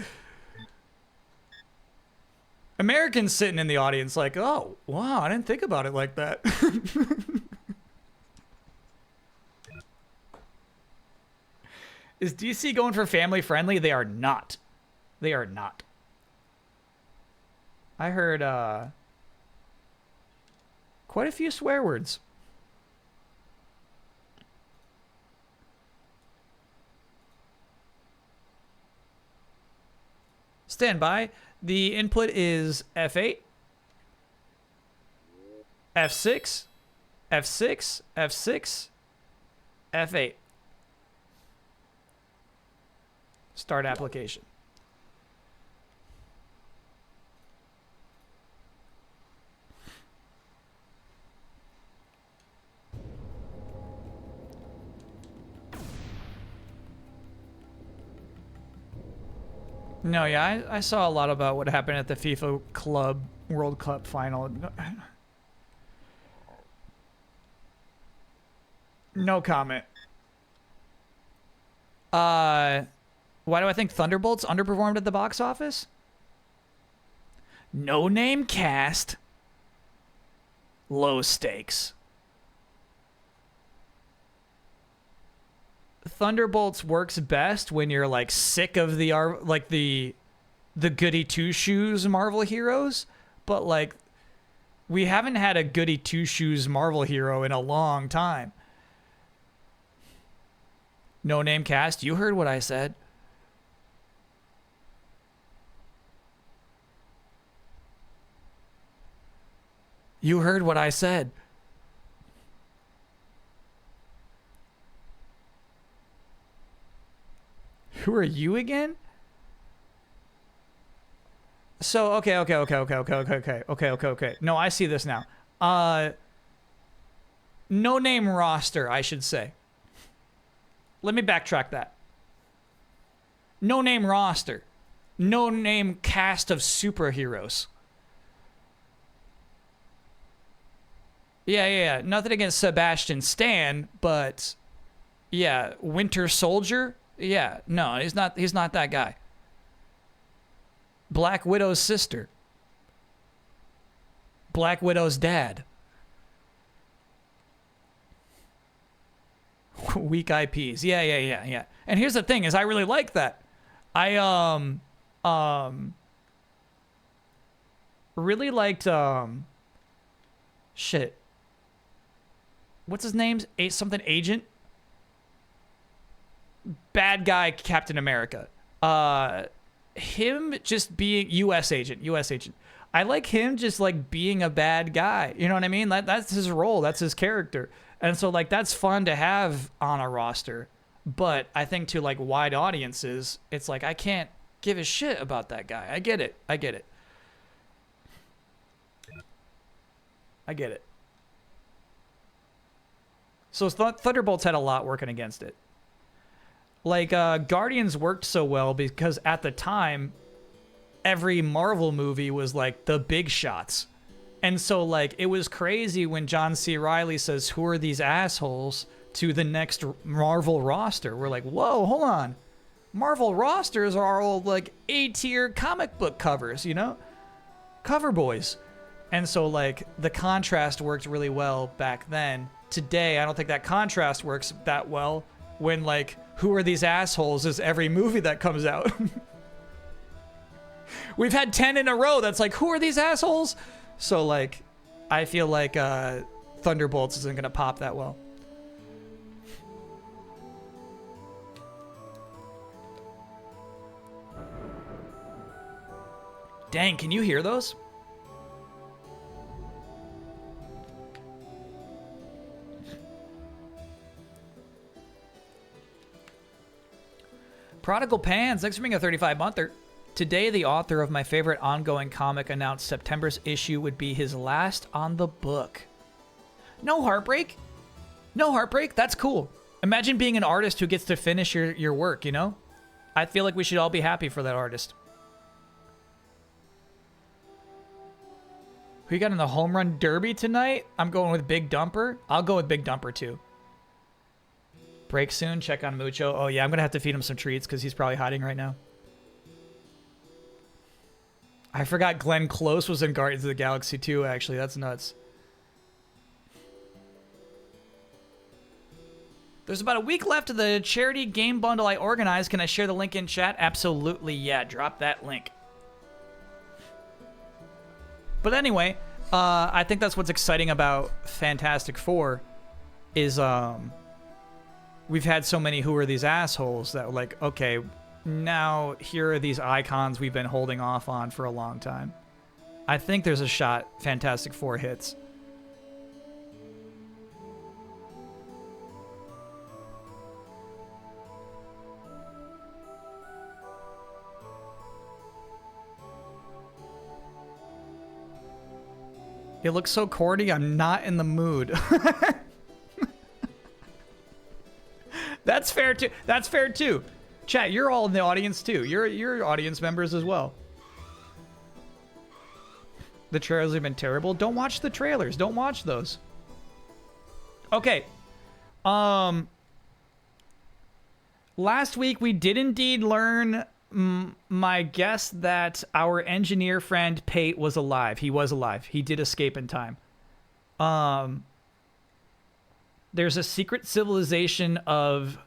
[SPEAKER 1] Americans sitting in the audience like, oh, wow, I didn't think about it like that. Is DC going for family friendly? They are not. They are not. I heard quite a few swear words. Stand by. The input is F8, F6, F6, F6, F8. Start application. No, yeah, I saw a lot about what happened at the FIFA Club World Cup final. No comment. Why do I think Thunderbolts underperformed at the box office? No name cast. Low stakes. Thunderbolts works best when you're like sick of the goody two shoes Marvel heroes, but like we haven't had a goody two shoes Marvel hero in a long time. No name cast. You heard what I said. You heard what I said. Who are you again? So, okay. No, I see this now. No name roster, I should say. Let me backtrack that. No name roster. No name cast of superheroes. Yeah. Nothing against Sebastian Stan, but yeah, Winter Soldier? Yeah, no, he's not that guy. Black Widow's sister. Black Widow's dad. Weak IPs. Yeah. And here's the thing is I really like that. I really liked shit. What's his name? Something Agent? Bad guy Captain America. Him just being US agent. I like him just like being a bad guy. You know what I mean? That's his role. That's his character. And so like that's fun to have on a roster. But I think to like wide audiences, it's like I can't give a shit about that guy. I get it. So Thunderbolts had a lot working against it. Like Guardians worked so well because at the time every Marvel movie was like the big shots. And so like it was crazy when John C. Reilly says, "Who are these assholes?" to the next Marvel roster. We're like, whoa, hold on. Marvel rosters are all like A-tier comic book covers, you know? Cover boys. And so like the contrast worked really well back then. Today, I don't think that contrast works that well when like, who are these assholes is every movie that comes out. We've had 10 in a row that's like, who are these assholes? So like, I feel like Thunderbolts isn't going to pop that well. Dang, can you hear those? Prodigal Pans, thanks for being a 35-monther. Today, the author of my favorite ongoing comic announced September's issue would be his last on the book. No heartbreak? No heartbreak? That's cool. Imagine being an artist who gets to finish your work, you know? I feel like we should all be happy for that artist. Who you got in the home run derby tonight? I'm going with Big Dumper. I'll go with Big Dumper too. Break soon. Check on Mucho. Oh yeah, I'm going to have to feed him some treats because he's probably hiding right now. I forgot Glenn Close was in Guardians of the Galaxy too, actually. That's nuts. There's about a week left of the charity game bundle I organized. Can I share the link in chat? Absolutely, yeah. Drop that link. But anyway, I think that's what's exciting about Fantastic Four is we've had so many who are these assholes that were like, okay, now here are these icons we've been holding off on for a long time. I think there's a shot Fantastic Four hits. It looks so corny, I'm not in the mood. That's fair too. That's fair too. Chat, you're all in the audience too. You're audience members as well. The trailers have been terrible. Don't watch the trailers. Don't watch those. Okay. Last week we did indeed learn my guess that our engineer friend Pate was alive. He was alive. He did escape in time. There's a secret civilization of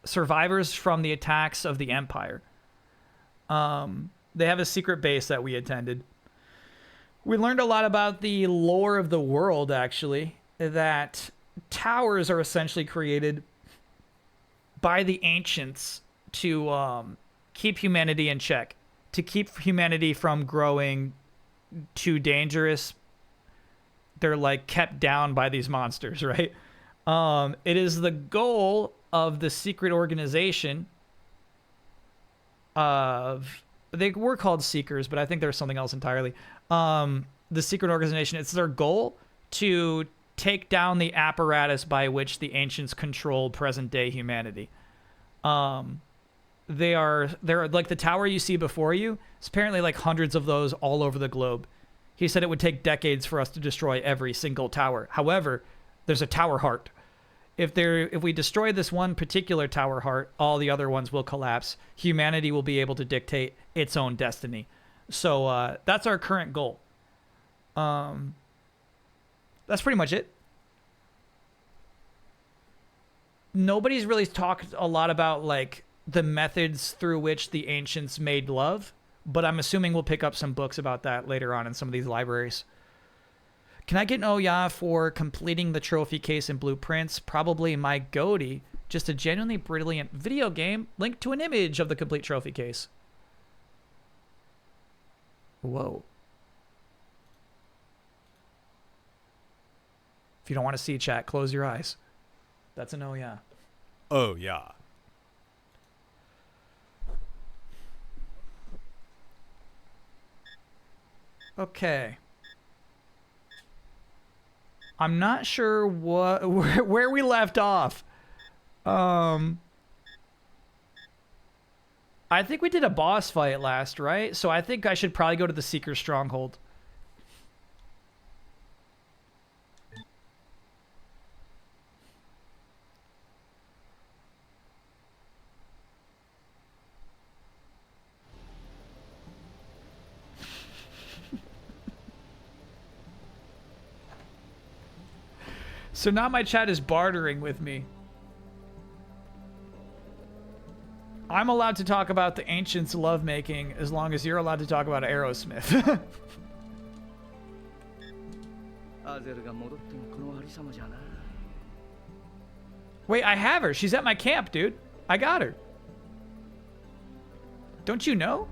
[SPEAKER 1] survivors from the attacks of the Empire. They have a secret base that we attended. We learned a lot about the lore of the world, actually, that towers are essentially created by the ancients to keep humanity in check, to keep humanity from growing too dangerous. They're like kept down by these monsters, right? It is the goal of the secret organization of, they were called Seekers, but I think there's something else entirely. The secret organization, it's their goal to take down the apparatus by which the ancients control present-day humanity. They're like the tower you see before you. It's apparently like hundreds of those all over the globe. He said it would take decades for us to destroy every single tower. However, there's a tower heart. If we destroy this one particular tower heart, all the other ones will collapse. Humanity will be able to dictate its own destiny. So that's our current goal. That's pretty much it. Nobody's really talked a lot about like the methods through which the ancients made love, but I'm assuming we'll pick up some books about that later on in some of these libraries. Can I get an Oya for completing the trophy case and blueprints? Probably my goatee. Just a genuinely brilliant video game. Link to an image of the complete trophy case. Whoa. If you don't want to see chat, close your eyes. That's an Oya.
[SPEAKER 2] Oh, yeah.
[SPEAKER 1] Okay. I'm not sure where we left off. I think we did a boss fight last, right? So I think I should probably go to the Seeker Stronghold. So now my chat is bartering with me. I'm allowed to talk about the ancients' lovemaking as long as you're allowed to talk about Aerosmith. Wait, I have her. She's at my camp, dude. I got her. Don't you know?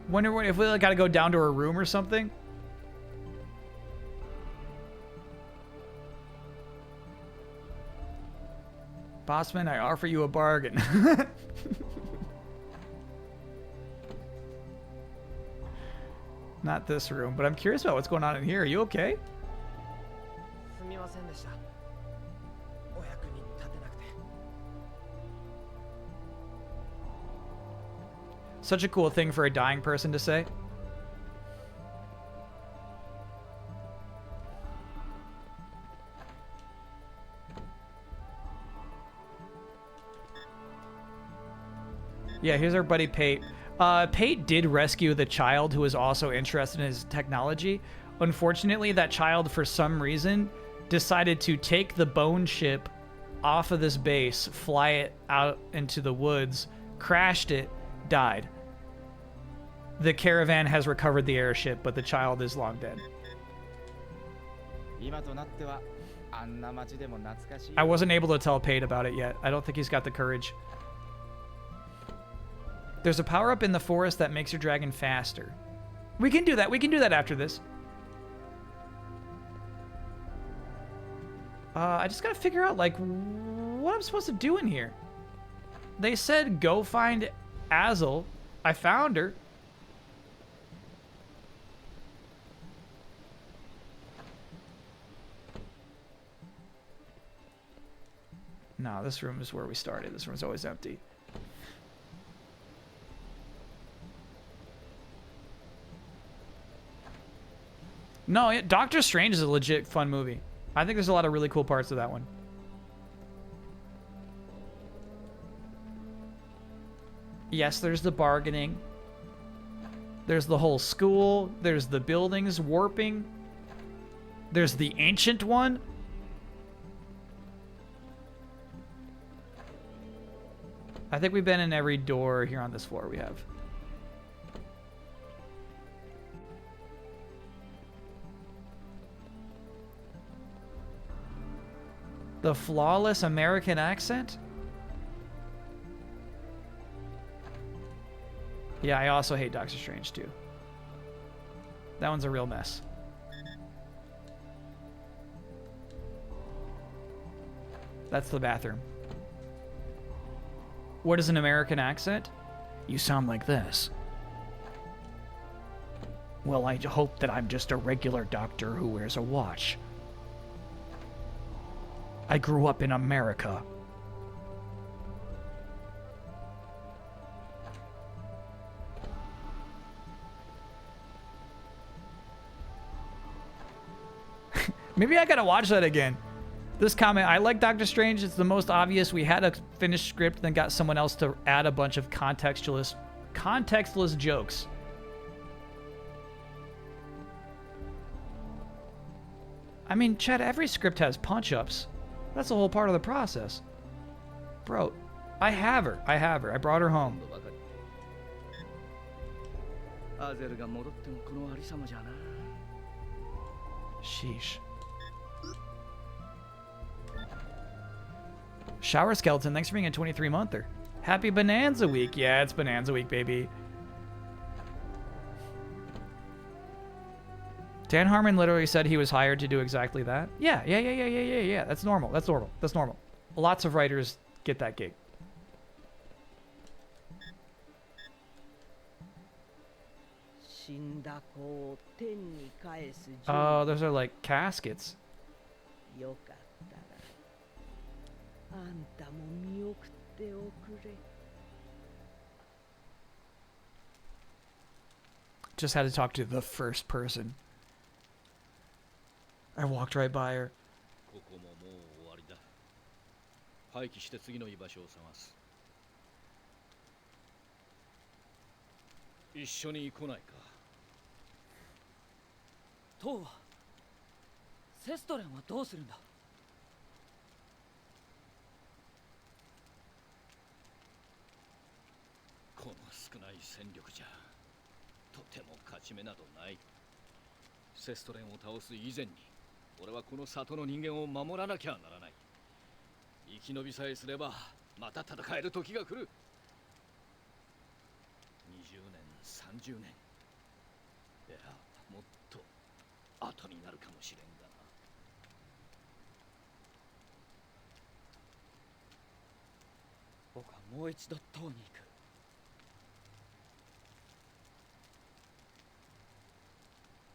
[SPEAKER 1] Wonder if we like, gotta go down to her room or something. Bossman, I offer you a bargain. Not this room, but I'm curious about what's going on in here. Are you okay? Such a cool thing for a dying person to say. Yeah, here's our buddy Pate. Pate did rescue the child who was also interested in his technology. Unfortunately, that child, for some reason, decided to take the bone ship off of this base, fly it out into the woods, crashed it, died. The caravan has recovered the airship, but the child is long dead. I wasn't able to tell Pate about it yet. I don't think he's got the courage. There's a power-up in the forest that makes your dragon faster. We can do that. We can do that after this. I just gotta figure out, like, what I'm supposed to do in here. They said go find Azel. I found her. No, this room is where we started. This room's always empty. No, Doctor Strange is a legit fun movie. I think there's a lot of really cool parts of that one. Yes, there's the bargaining. There's the whole school. There's the buildings warping. There's the ancient one. I think we've been in every door here on this floor we have. The flawless American accent? Yeah, I also hate Doctor Strange too. That one's a real mess. That's the bathroom. What is an American accent? You sound like this. Well, I hope that I'm just a regular doctor who wears a watch. I grew up in America. Maybe I gotta watch that again. This comment, I like Doctor Strange. It's the most obvious. We had a finished script, then got someone else to add a bunch of contextless jokes. I mean, Chad, every script has punch-ups. That's the whole part of the process. Bro, I have her. I brought her home. Sheesh. Shower Skeleton, thanks for being a 23-monther. Happy Bonanza Week. Yeah, it's Bonanza Week, baby. Dan Harmon literally said he was hired to do exactly that. Yeah. That's normal. That's normal. Lots of writers get that gig. Oh, those are like caskets. Just had to talk to the first person. I walked right by her.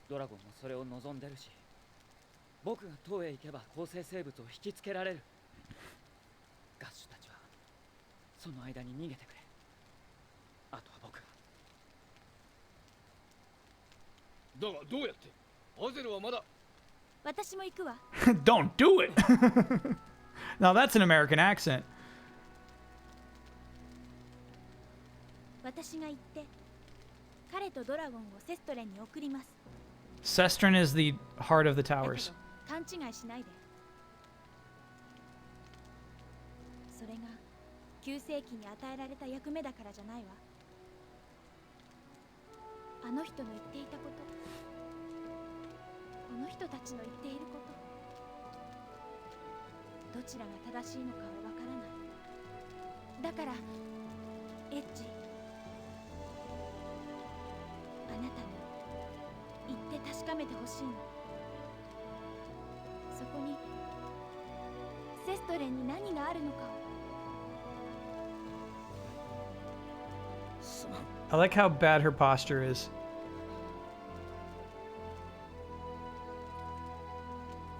[SPEAKER 9] Dragoon もそれを望んでるし、僕が塔へ行けば構成生物を引きつけられる。ガッシュたちはその間に逃げてくれ。あとは僕が。
[SPEAKER 2] だがどうやって？アゼルはまだ。
[SPEAKER 10] 私も行くわ。
[SPEAKER 1] Don't do it. Now that's an American accent.
[SPEAKER 10] 私が行って彼とドラゴンをセストレンに送ります。
[SPEAKER 1] Sestron is the heart of the towers.
[SPEAKER 10] 勘違いしないで。それが旧世紀に与えられた役目だからじゃないわ。あの人の言っていたこと、この人たちの言っていること、どちらが正しいのかはわからない。だからエッジ、あなたに言って確かめてほしいの。そこにセストレンに何があるのかを。
[SPEAKER 1] I like how bad her posture is.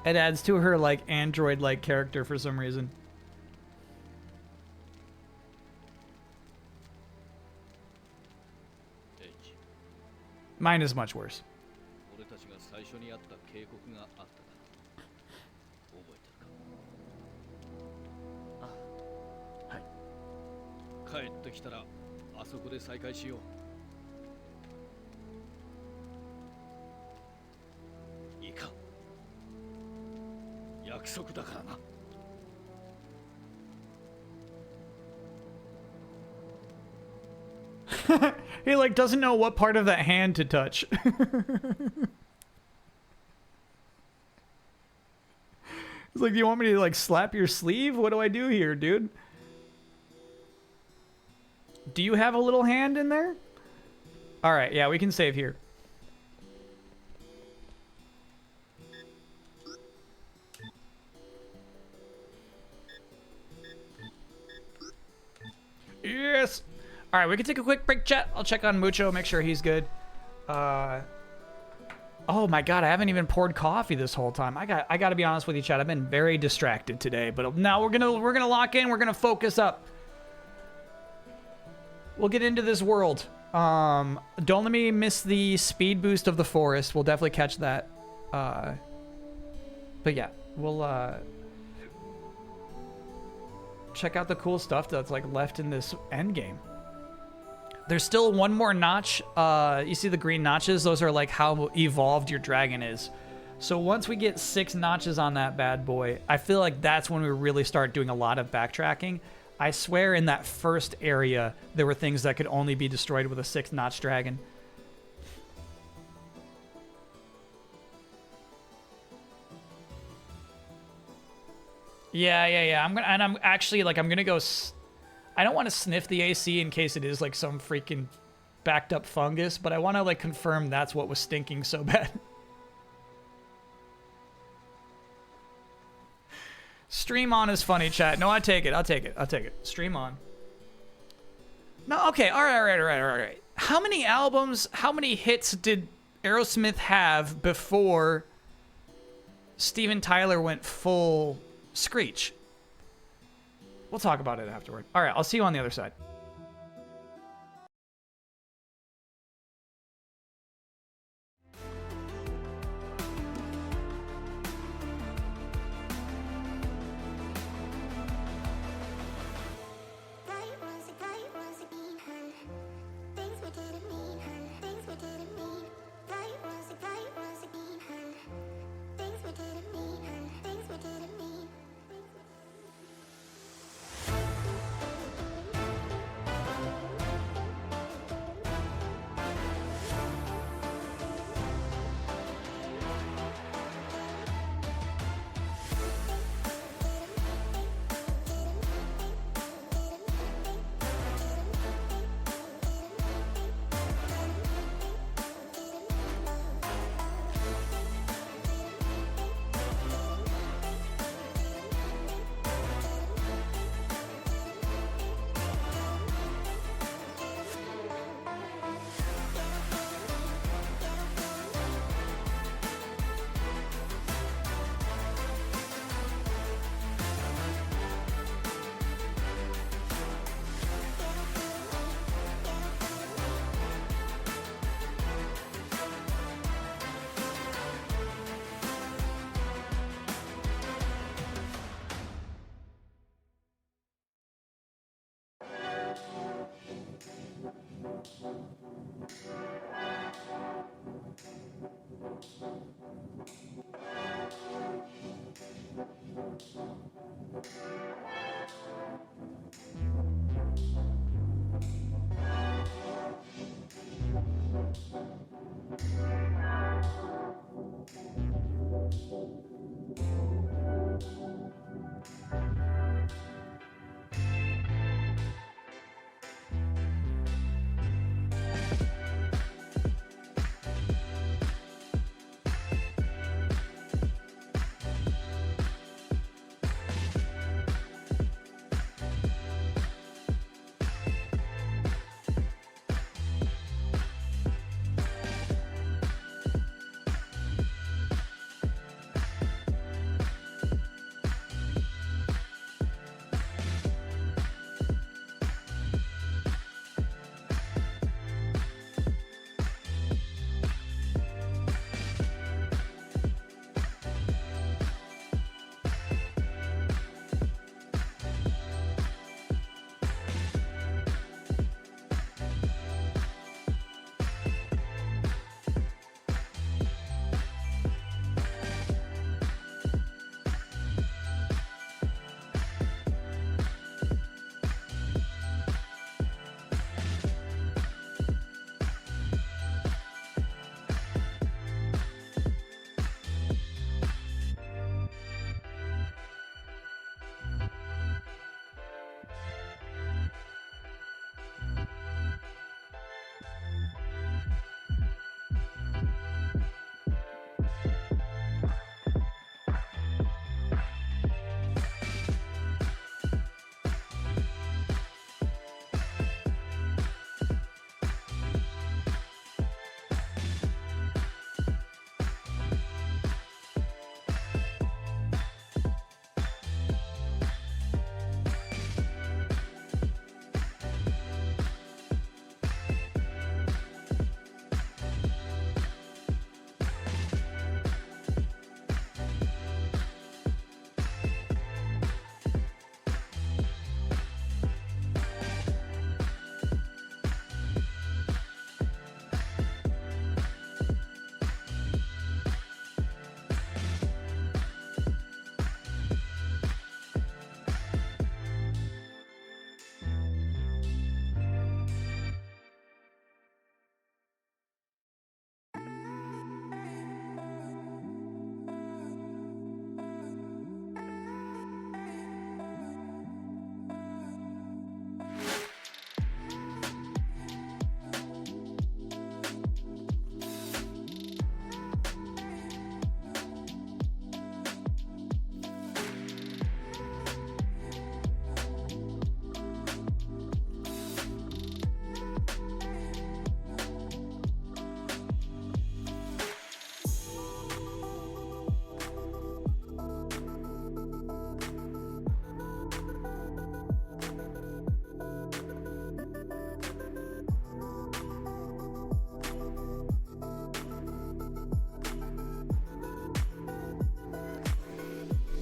[SPEAKER 1] It adds to her like android-like character for some reason. Mine is much worse. He like doesn't know what part of that hand to touch. He's like, do you want me to like slap your sleeve? What do I do here, dude? Do you have a little hand in there? All right, yeah, we can save here. All right, we can take a quick break, chat. I'll check on Mucho, make sure he's good. Oh my god, I haven't even poured coffee this whole time. I got to be honest with you, chat. I've been very distracted today, but now we're gonna lock in. We're gonna focus up. We'll get into this world. Don't let me miss the speed boost of the forest. We'll definitely catch that. But yeah, we'll check out the cool stuff that's like left in this end game. There's still one more notch. You see the green notches? Those are like how evolved your dragon is. So once we get 6 notches on that bad boy, I feel like that's when we really start doing a lot of backtracking. I swear in that first area, there were things that could only be destroyed with a 6-notch dragon. Yeah. I'm actually like, I'm gonna go. I don't want to sniff the AC in case it is like some freaking backed up fungus, but I want to like confirm that's what was stinking so bad. Stream on is funny, chat. No, I'll take it. Stream on. No, okay. All right. How many albums, how many hits did Aerosmith have before Steven Tyler went full Screech? We'll talk about it afterward. All right, I'll see you on the other side.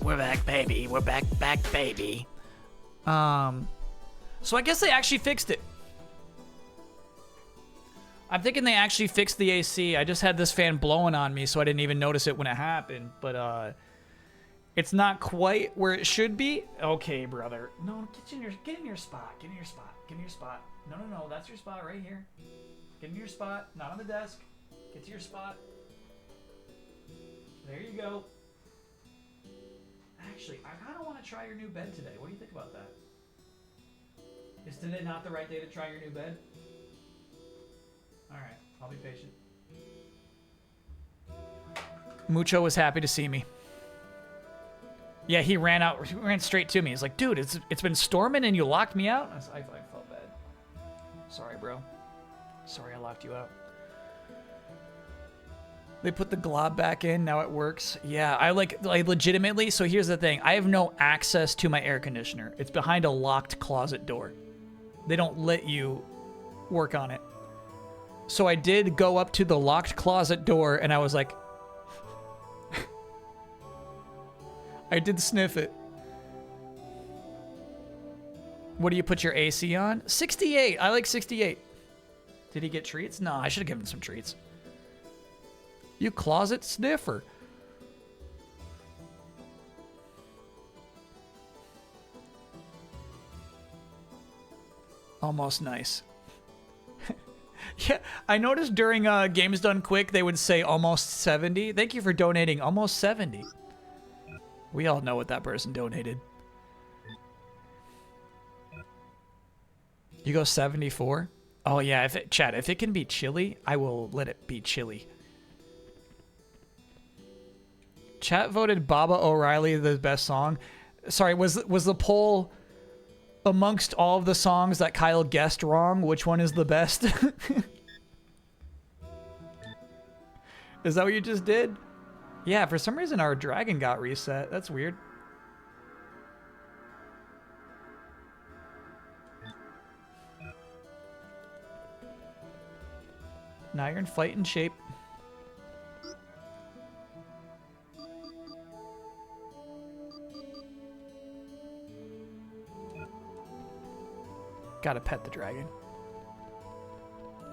[SPEAKER 1] We're back, baby. We're back, baby. So I guess they actually fixed it. I'm thinking they actually fixed the AC. I just had this fan blowing on me, so I didn't even notice it when it happened. But it's not quite where it should be. Okay, brother. No, get in your spot. Get in your spot. Get in your spot. No. That's your spot right here. Get in your spot. Not on the desk. Get to your spot. There you go. Actually, I kind of want to try your new bed today. What do you think about that? Is today not the right day to try your new bed? Alright, I'll be patient. Mucho was happy to see me. Yeah, he ran straight to me. He's like, dude, it's been storming and you locked me out? I felt bad. Sorry, bro. Sorry I locked you out. They put the glob back in, now it works. Yeah, I legitimately, so here's the thing. I have no access to my air conditioner. It's behind a locked closet door. They don't let you work on it. So I did go up to the locked closet door and I was like, I did sniff it. What do you put your AC on? 68. I like 68. Did he get treats? No, I should have given him some treats. You closet sniffer. Almost nice. Yeah, I noticed during Games Done Quick, they would say almost 70. Thank you for donating almost 70. We all know what that person donated. You go 74? Oh yeah, Chad, if it can be chilly, I will let it be chilly. Chat voted Baba O'Reilly the best song. Sorry, was the poll amongst all of the songs that Kyle guessed wrong? Which one is the best? Is that what you just did? Yeah, for some reason our dragon got reset. That's weird. Now you're in fighting shape. Gotta pet the dragon.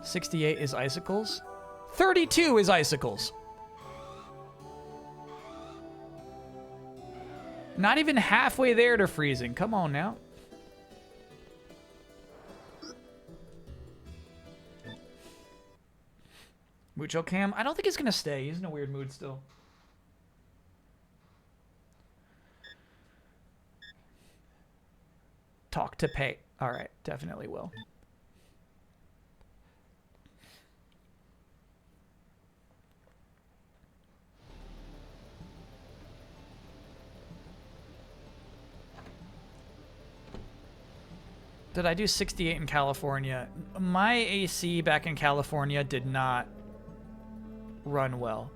[SPEAKER 1] 68 is icicles. 32 is icicles. Not even halfway there to freezing. Come on now. Mucho Cam. I don't think he's gonna stay. He's in a weird mood still. Talk to pay. All right, definitely will. Did I do 68 in California? My AC back in California did not run well.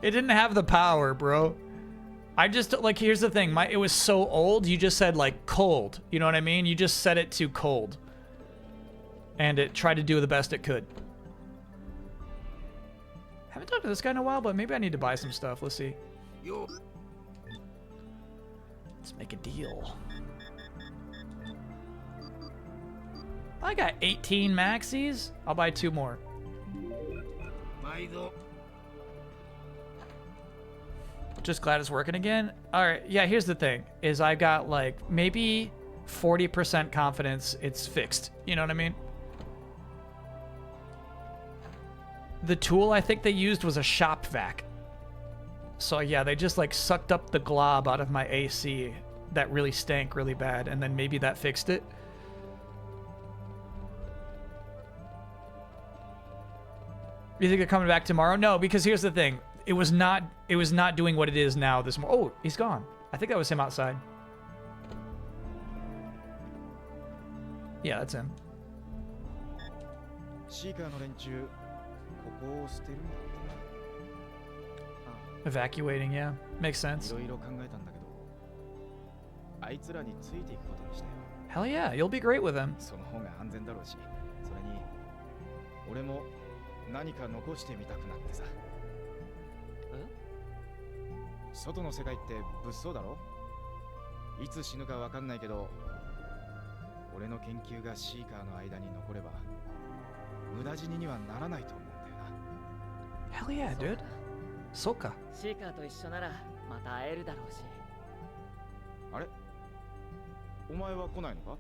[SPEAKER 1] It didn't have the power, bro. I just, like, here's the thing. It was so old, you just said, like, cold. You know what I mean? You just set it to cold. And it tried to do the best it could. Haven't talked to this guy in a while, but maybe I need to buy some stuff. Let's see. Let's make a deal. I got 18 maxis. I'll buy 2 more. Just glad it's working again. All right, yeah, here's the thing. Is I got like maybe 40% confidence it's fixed. You know what I mean? The tool I think they used was a shop vac. So yeah, they just like sucked up the glob out of my AC that really stank really bad, and then maybe that fixed it. You think they're coming back tomorrow? No, because here's the thing. It was not doing what it is now this morning. Oh, he's gone. I think that was him outside. Yeah, that's him. Evacuating, yeah. Makes sense. Hell yeah, you'll be great with him.
[SPEAKER 11] 外の世界って物騒だろ。いつ死ぬかわかんないけど、俺の研究がシーカーの間に残れば無駄死ににはならないと思うんだよな。
[SPEAKER 1] Hell yeah, dude. そうか。
[SPEAKER 9] シーカーと一緒ならまた会えるだろうし。
[SPEAKER 11] あれ、お前は来ないのか？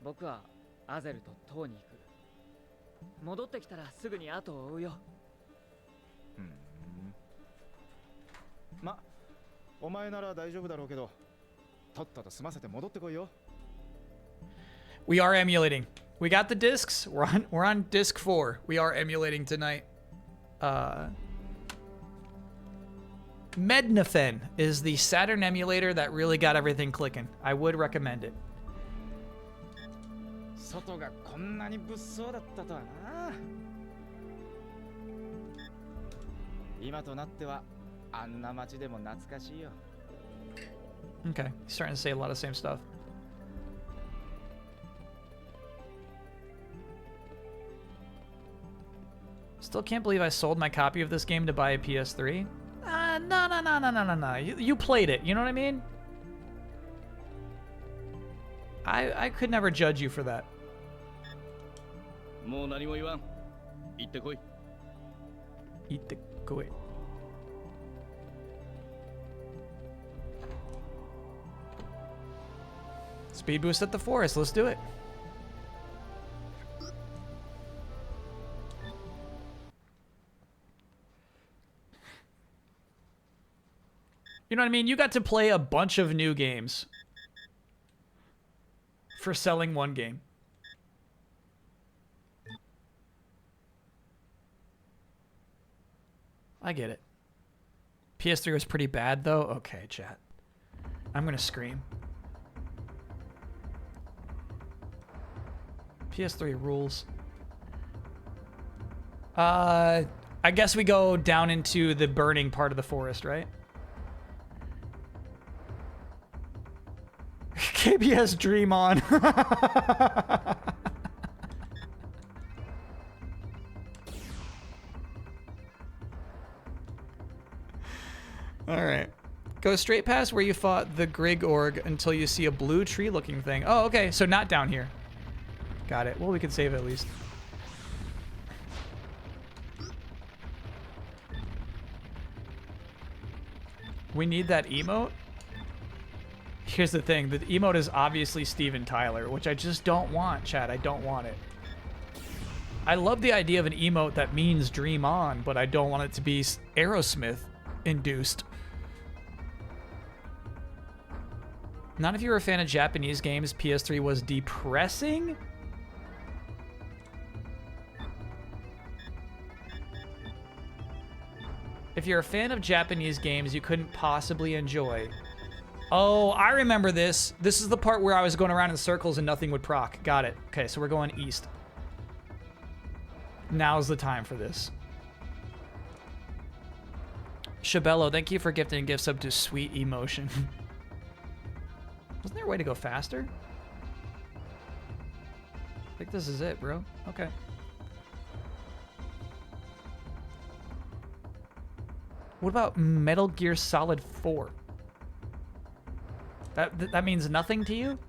[SPEAKER 9] 僕はアゼルと塔に行く。戻ってきたらすぐに後を追うよ。
[SPEAKER 11] ま、お前なら大丈夫だろうけど、とっとと済ませて戻ってこいよ。
[SPEAKER 1] We are emulating. We got the discs. We're on disc 4. We are emulating tonight. Mednafen is the Saturn emulator that really got everything clicking. I would recommend it.
[SPEAKER 11] 外がこんなに物騒だったとはな。今となってはあんな街でも懐かしいよ。
[SPEAKER 1] Okay, he's starting to say a lot of same stuff. Still can't believe I sold my copy of this game to buy a PS3. No. You played it, you know what I mean? I could never judge you for that.
[SPEAKER 2] もう何も言わん。行ってこい。
[SPEAKER 1] 行ってこい。Speed boost at the forest. Let's do it. You know what I mean? You got to play a bunch of new games for selling one game. I get it. PS3 was pretty bad, though. Okay, chat. I'm gonna scream. PS3 rules. I guess we go down into the burning part of the forest, right? KBS Dream On. Alright. Go straight past where you fought the Grig Org until you see a blue tree looking thing. Oh, okay. So not down here. Got it. Well, we can save it at least. We need that emote? Here's the thing. The emote is obviously Steven Tyler, which I just don't want, chat. I don't want it. I love the idea of an emote that means Dream On, but I don't want it to be Aerosmith induced. Not if you were a fan of Japanese games, PS3 was depressing? If you're a fan of Japanese games you couldn't possibly enjoy. Oh, I remember this. This is the part where I was going around in circles and nothing would proc. Got it. Okay, so we're going east. Now's the time for this. Shabello, thank you for gifting a gift sub to Sweet Emotion. Wasn't there a way to go faster? I think this is it, bro. Okay. What about Metal Gear Solid 4? That means nothing to you?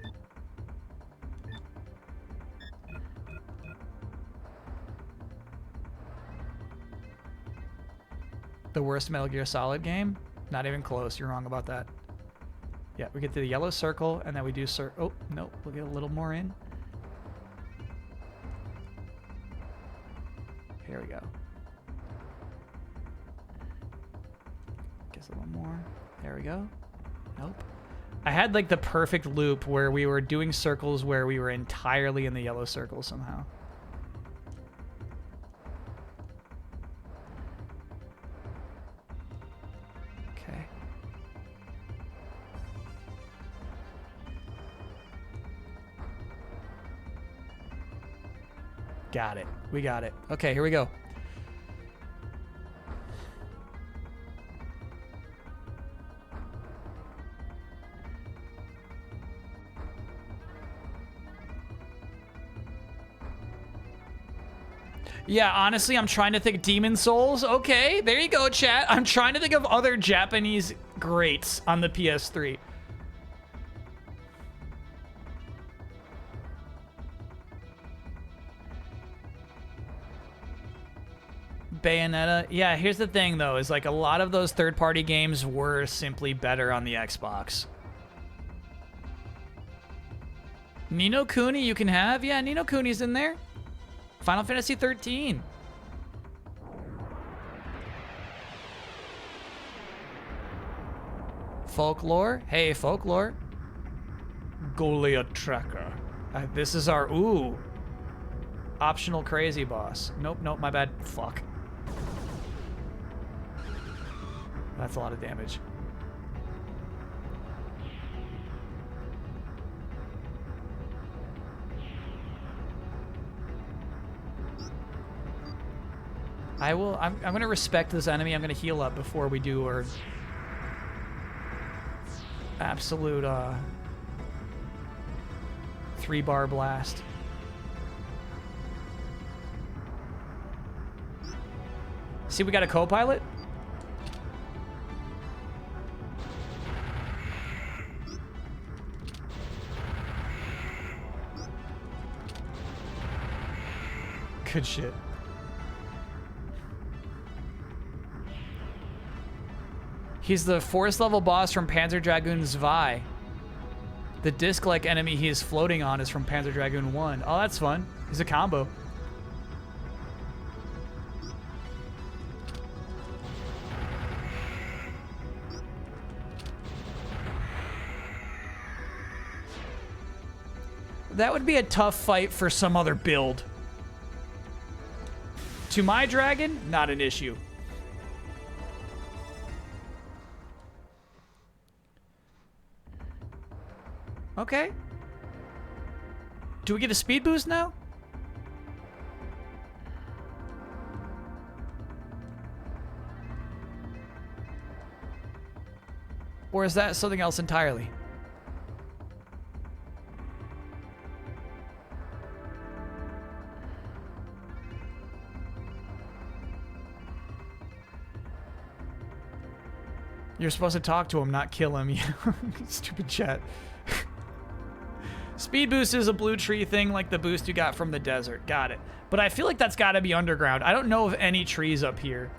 [SPEAKER 1] The worst Metal Gear Solid game? Not even close. You're wrong about that. Yeah, we get to the yellow circle, and then we do oh, no. We'll get a little more in. Here we go. Guess a little more. There we go. Nope. I had like the perfect loop where we were doing circles where we were entirely in the yellow circle somehow. Okay. Got it. We got it. Okay, here we go. Yeah, honestly, I'm trying to think Demon Souls. Okay, there you go, chat. I'm trying to think of other Japanese greats on the PS3. Bayonetta. Yeah, here's the thing, though, is like a lot of those third-party games were simply better on the Xbox. Ni no Kuni you can have? Yeah, Ni no Kuni's in there. Final Fantasy 13. Folklore. Hey, Folklore. Goliath Tracker. This is our... Ooh. Optional crazy boss. Nope, nope, my bad. Fuck. That's a lot of damage. I'm gonna respect this enemy. I'm gonna heal up before we do our absolute 3-bar blast. See, we got a co-pilot. Good shit. He's the forest level boss from Panzer Dragoon Zwei. The disc-like enemy he is floating on is from Panzer Dragoon 1. Oh, that's fun. He's a combo. That would be a tough fight for some other build. To my dragon, not an issue. Okay. Do we get a speed boost now? Or is that something else entirely? You're supposed to talk to him, not kill him. Stupid chat. Speed boost is a blue tree thing like the boost you got from the desert. Got it. But I feel like that's got to be underground. I don't know of any trees up here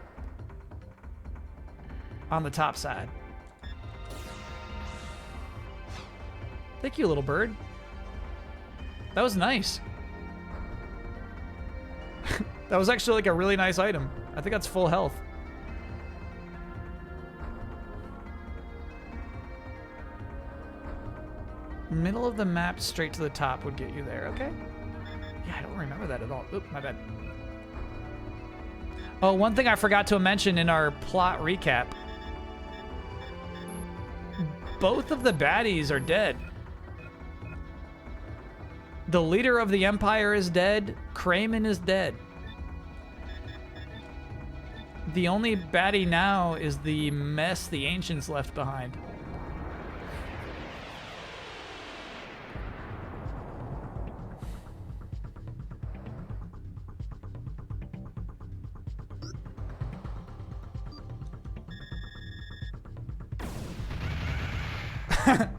[SPEAKER 1] on the top side. Thank you, little bird. That was nice. That was actually like a really nice item. I think that's full health. Middle of the map straight to the top would get you there, okay? Yeah, I don't remember that at all. Oop, my bad. Oh, one thing I forgot to mention in our plot recap. Both of the baddies are dead. The leader of the Empire is dead. Kramen is dead. The only baddie now is the mess the Ancients left behind.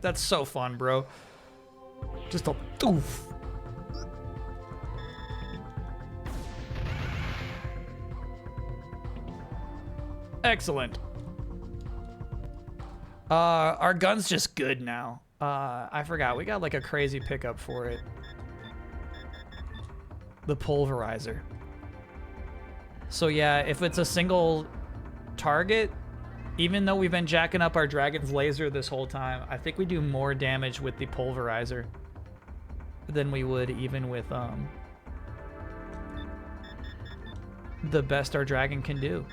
[SPEAKER 1] That's so fun, bro. Just a doof. Excellent. Our gun's just good now. I forgot. We got like a crazy pickup for it. The pulverizer. So yeah, if it's a single target, even though we've been jacking up our dragon's laser this whole time, I think we do more damage with the pulverizer than we would even with the best our dragon can do.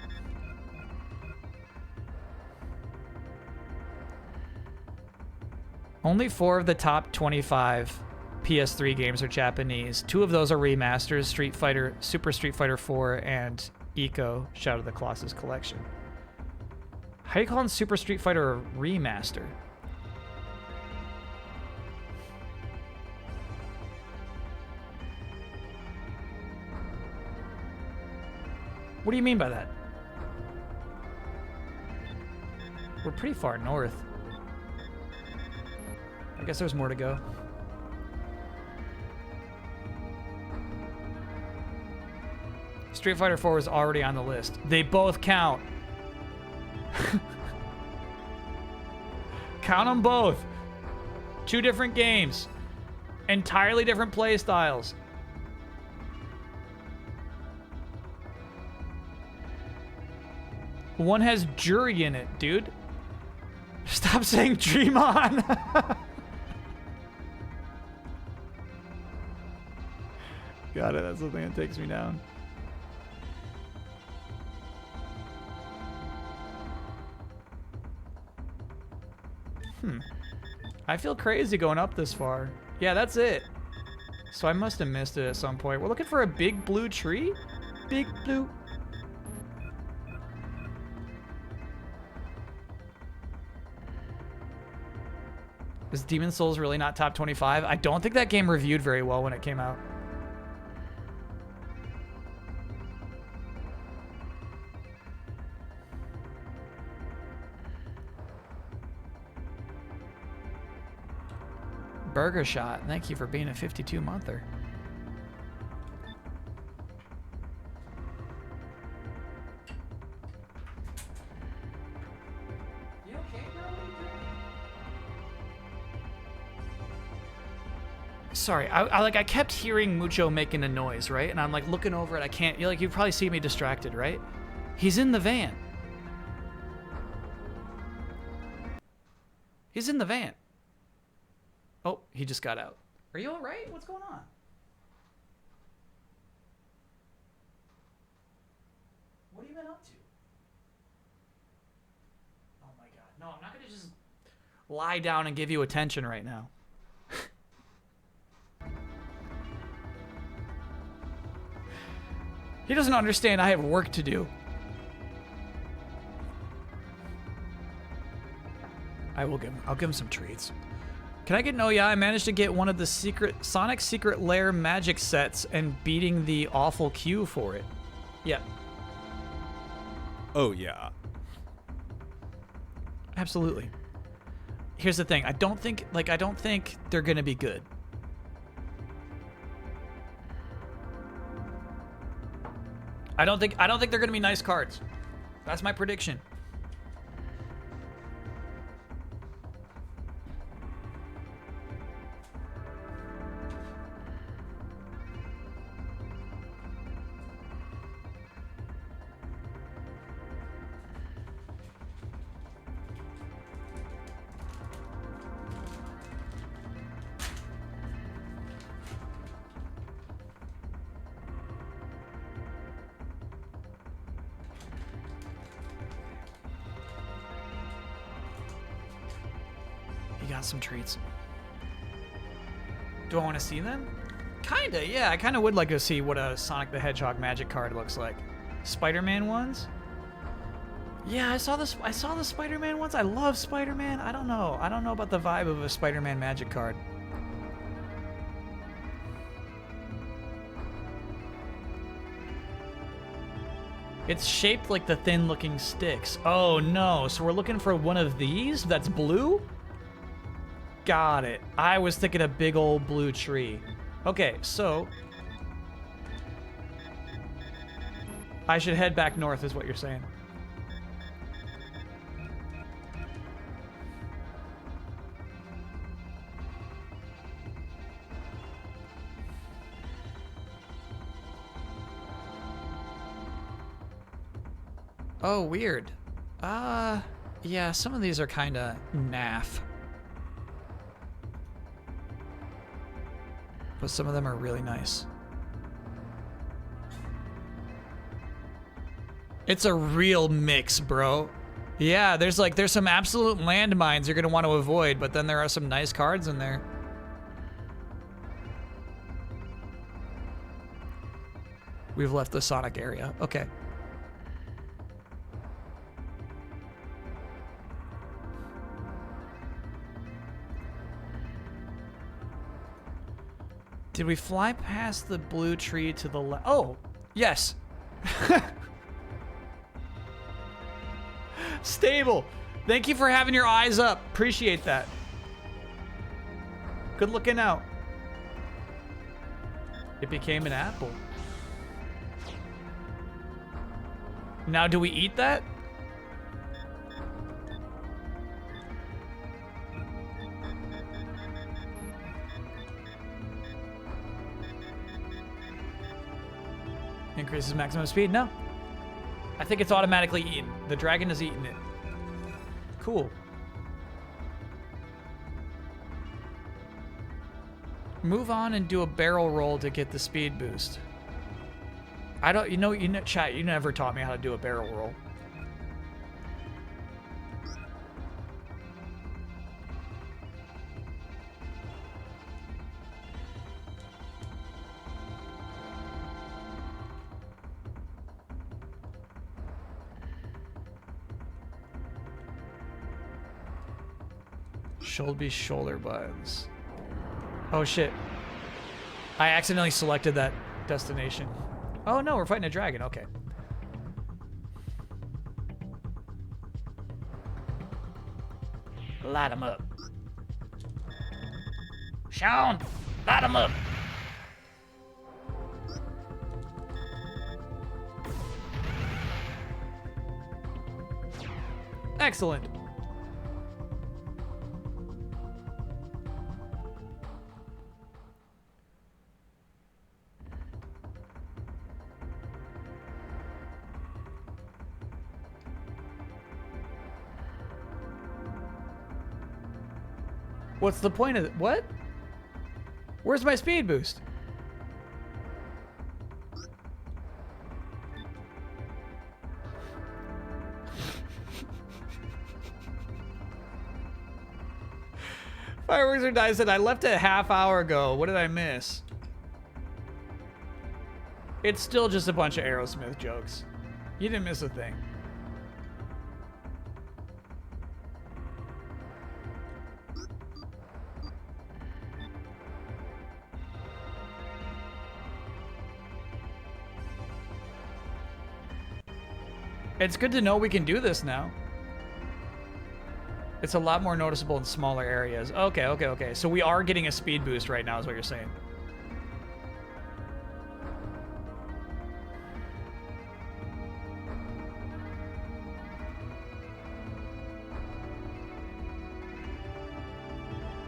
[SPEAKER 1] Only 4 of the top 25 PS3 games are Japanese. 2 of those are remasters: Street Fighter, Super Street Fighter 4, and Eco, Shadow of the Colossus Collection. How are you calling Super Street Fighter a remaster? What do you mean by that? We're pretty far north. I guess there's more to go. Street Fighter 4 is already on the list. They both count. Count them both. 2 different games. Entirely different play styles. One has jury in it, dude. Stop saying dream on. Got it. That's the thing that takes me down. I feel crazy going up this far. Yeah, that's it. So I must have missed it at some point. We're looking for a big blue tree? Big blue. Is Demon Souls really not top 25? I don't think that game reviewed very well when it came out. Burger Shot, thank you for being a 52-monther. Sorry, I kept hearing Mucho making a noise, right? And I'm like looking over it. I can't. You probably see me distracted, right? He's in the van. He's in the van. Oh, he just got out. Are you all right? What's going on? What have you been up to? Oh my God! No, I'm not gonna just lie down and give you attention right now. He doesn't understand I have work to do. I'll give him some treats. Can I get no? Yeah, I managed to get one of the Sonic Secret Lair magic sets and beating the awful queue for it. Yeah.
[SPEAKER 12] Oh yeah.
[SPEAKER 1] Absolutely. Here's the thing. I don't think they're gonna be good. I don't think they're gonna be nice cards. That's my prediction. Some treats. Do I want to see them? Kinda, yeah. I kinda would like to see what a Sonic the Hedgehog magic card looks like. Spider-Man ones? Yeah, I saw the Spider-Man ones. I love Spider-Man. I don't know about the vibe of a Spider-Man magic card. It's shaped like the thin-looking sticks. Oh no, so we're looking for one of these that's blue? Got it. I was thinking a big old blue tree. Okay, so I should head back north is what you're saying. Oh, weird. Yeah, some of these are kind of naff. But some of them are really nice. It's a real mix, bro. Yeah, there's some absolute landmines you're gonna want to avoid, but then there are some nice cards in there. We've left the Sonic area. Okay. Did we fly past the blue tree to the left? Oh, yes. Stable. Thank you for having your eyes up. Appreciate that. Good looking out. It became an apple. Now, do we eat that? Increases maximum speed? No. I think it's automatically eaten. The dragon is eating it. Cool. Move on and do a barrel roll to get the speed boost. I don't, you know, chat, you never taught me how to do a barrel roll. Shoulder buttons. Oh shit. I accidentally selected that destination. Oh no, we're fighting a dragon. Okay. Light him up. Sean, light him up. Excellent. What's the point of it? What? Where's my speed boost? Fireworks are dice said I left it a half hour ago. What did I miss? It's still just a bunch of Aerosmith jokes. You didn't miss a thing. It's good to know we can do this now. It's a lot more noticeable in smaller areas. Okay. So we are getting a speed boost right now is what you're saying.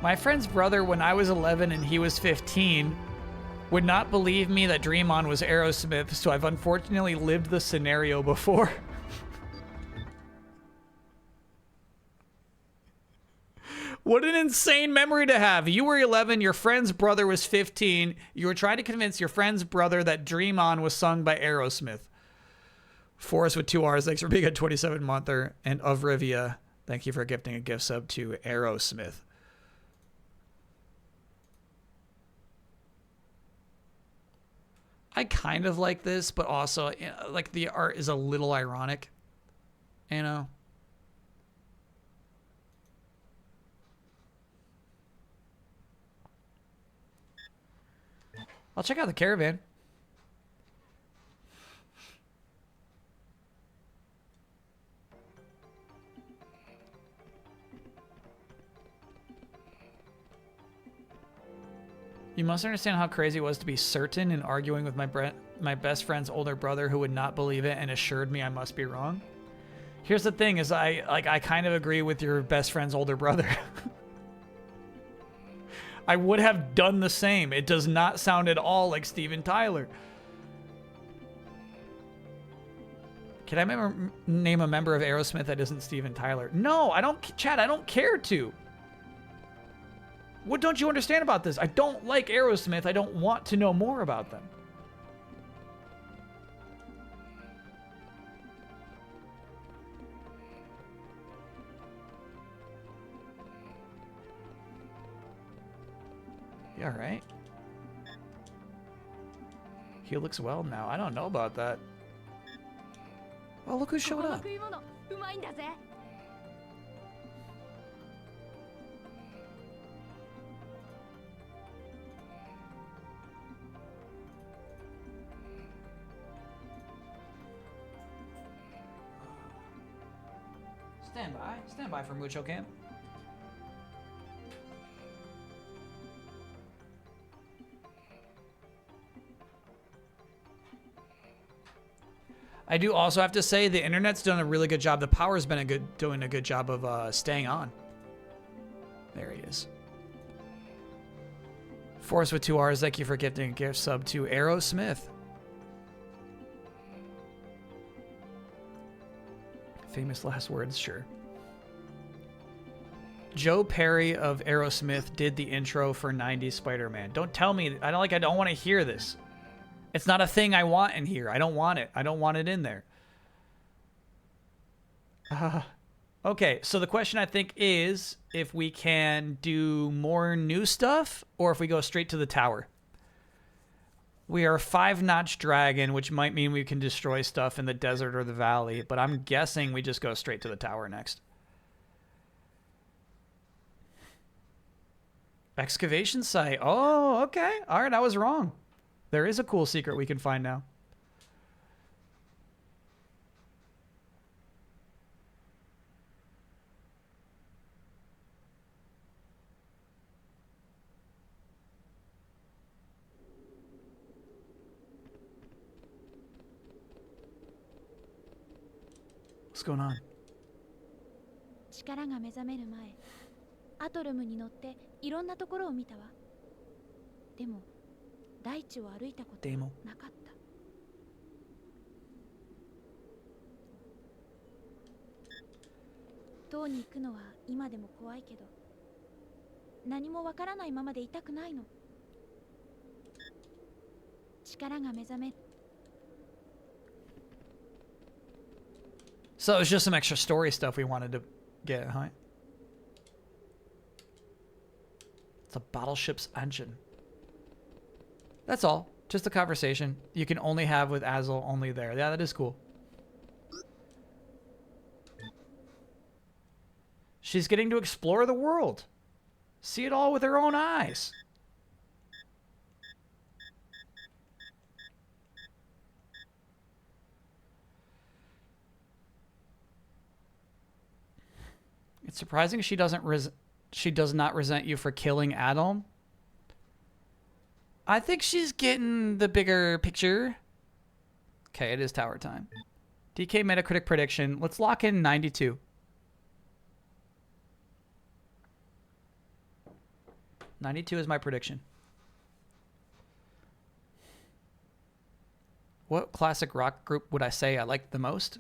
[SPEAKER 1] My friend's brother, when I was 11 and he was 15, would not believe me that Dream On was Aerosmith, so I've unfortunately lived the scenario before. What an insane memory to have. You were 11, your friend's brother was 15. You were trying to convince your friend's brother that Dream On was sung by Aerosmith. Forrest with 2 R's, thanks for being a 27-monther. And of Rivia, thank you for gifting a gift sub to Aerosmith. I kind of like this, but also, you know, like, the art is a little ironic. You know? I'll check out the caravan. You must understand how crazy it was to be certain in arguing with my best friend's older brother who would not believe it and assured me I must be wrong. Here's the thing is I kind of agree with your best friend's older brother. I would have done the same. It does not sound at all like Steven Tyler. Can I name a member of Aerosmith that isn't Steven Tyler? No, I don't, Chad, I don't care to. What don't you understand about this? I don't like Aerosmith. I don't want to know more about them. You all right? He looks well now. I don't know about that. Oh, look who showed up. Stand by for Mucho Camp. I do also have to say the internet's done a really good job. The power's been doing a good job of staying on. There he is. Force with 2 R's. Thank you for gifting a gift sub to Aerosmith. Famous last words, sure. Joe Perry of Aerosmith did the intro for 90s Spider-Man. Don't tell me. I don't want to hear this. It's not a thing I want in here. I don't want it. I don't want it in there. Okay, so the question I think is if we can do more new stuff or if we go straight to the tower. We are a 5-notch dragon, which might mean we can destroy stuff in the desert or the valley, but I'm guessing we just go straight to the tower next. Excavation site. Oh, okay. All right, I was wrong. There is a cool secret we can find now. What's going on?
[SPEAKER 10] 力が目覚める前、アトルムに乗っていろんなところを見たわ。でも大地を歩いたことはなかった。塔に行くのは今でも怖いけど、何もわからないままでいたくないの。力が目覚め。
[SPEAKER 1] So it was just some extra story stuff we wanted to get, huh? It's a battleship's engine. That's all. Just a conversation you can only have with Azel only there. Yeah, that is cool. She's getting to explore the world. See it all with her own eyes. It's surprising she does not resent you for killing Adam. I think she's getting the bigger picture. Okay, it is tower time. DK Metacritic prediction. Let's lock in 92. 92 is my prediction. What classic rock group would I say I like the most?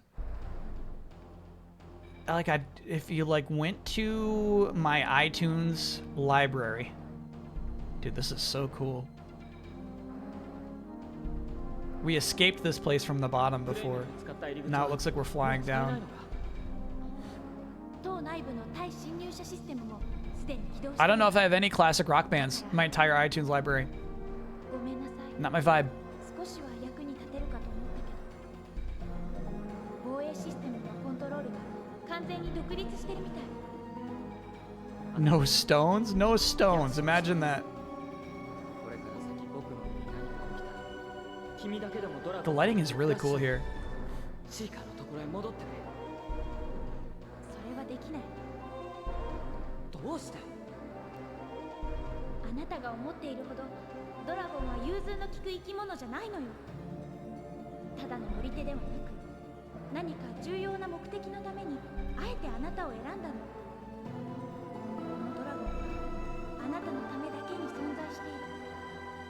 [SPEAKER 1] If you went to my iTunes library. Dude, this is so cool. We escaped this place from the bottom before. Now it looks like we're flying down. I don't know if I have any classic rock bands in my entire iTunes library. Not my vibe. No stones? No stones. Imagine that. The lighting is really cool here.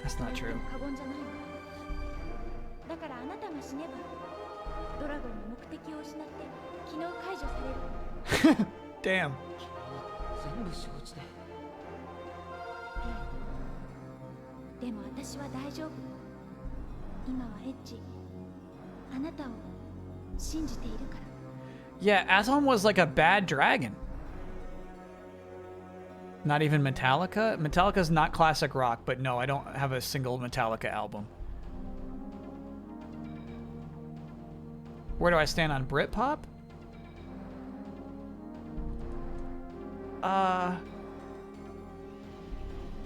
[SPEAKER 1] That's not true. Damn. Yeah, Aslan was like a bad dragon. Not even Metallica? Metallica's not classic rock, but no, I don't have a single Metallica album. Where do I stand on Britpop?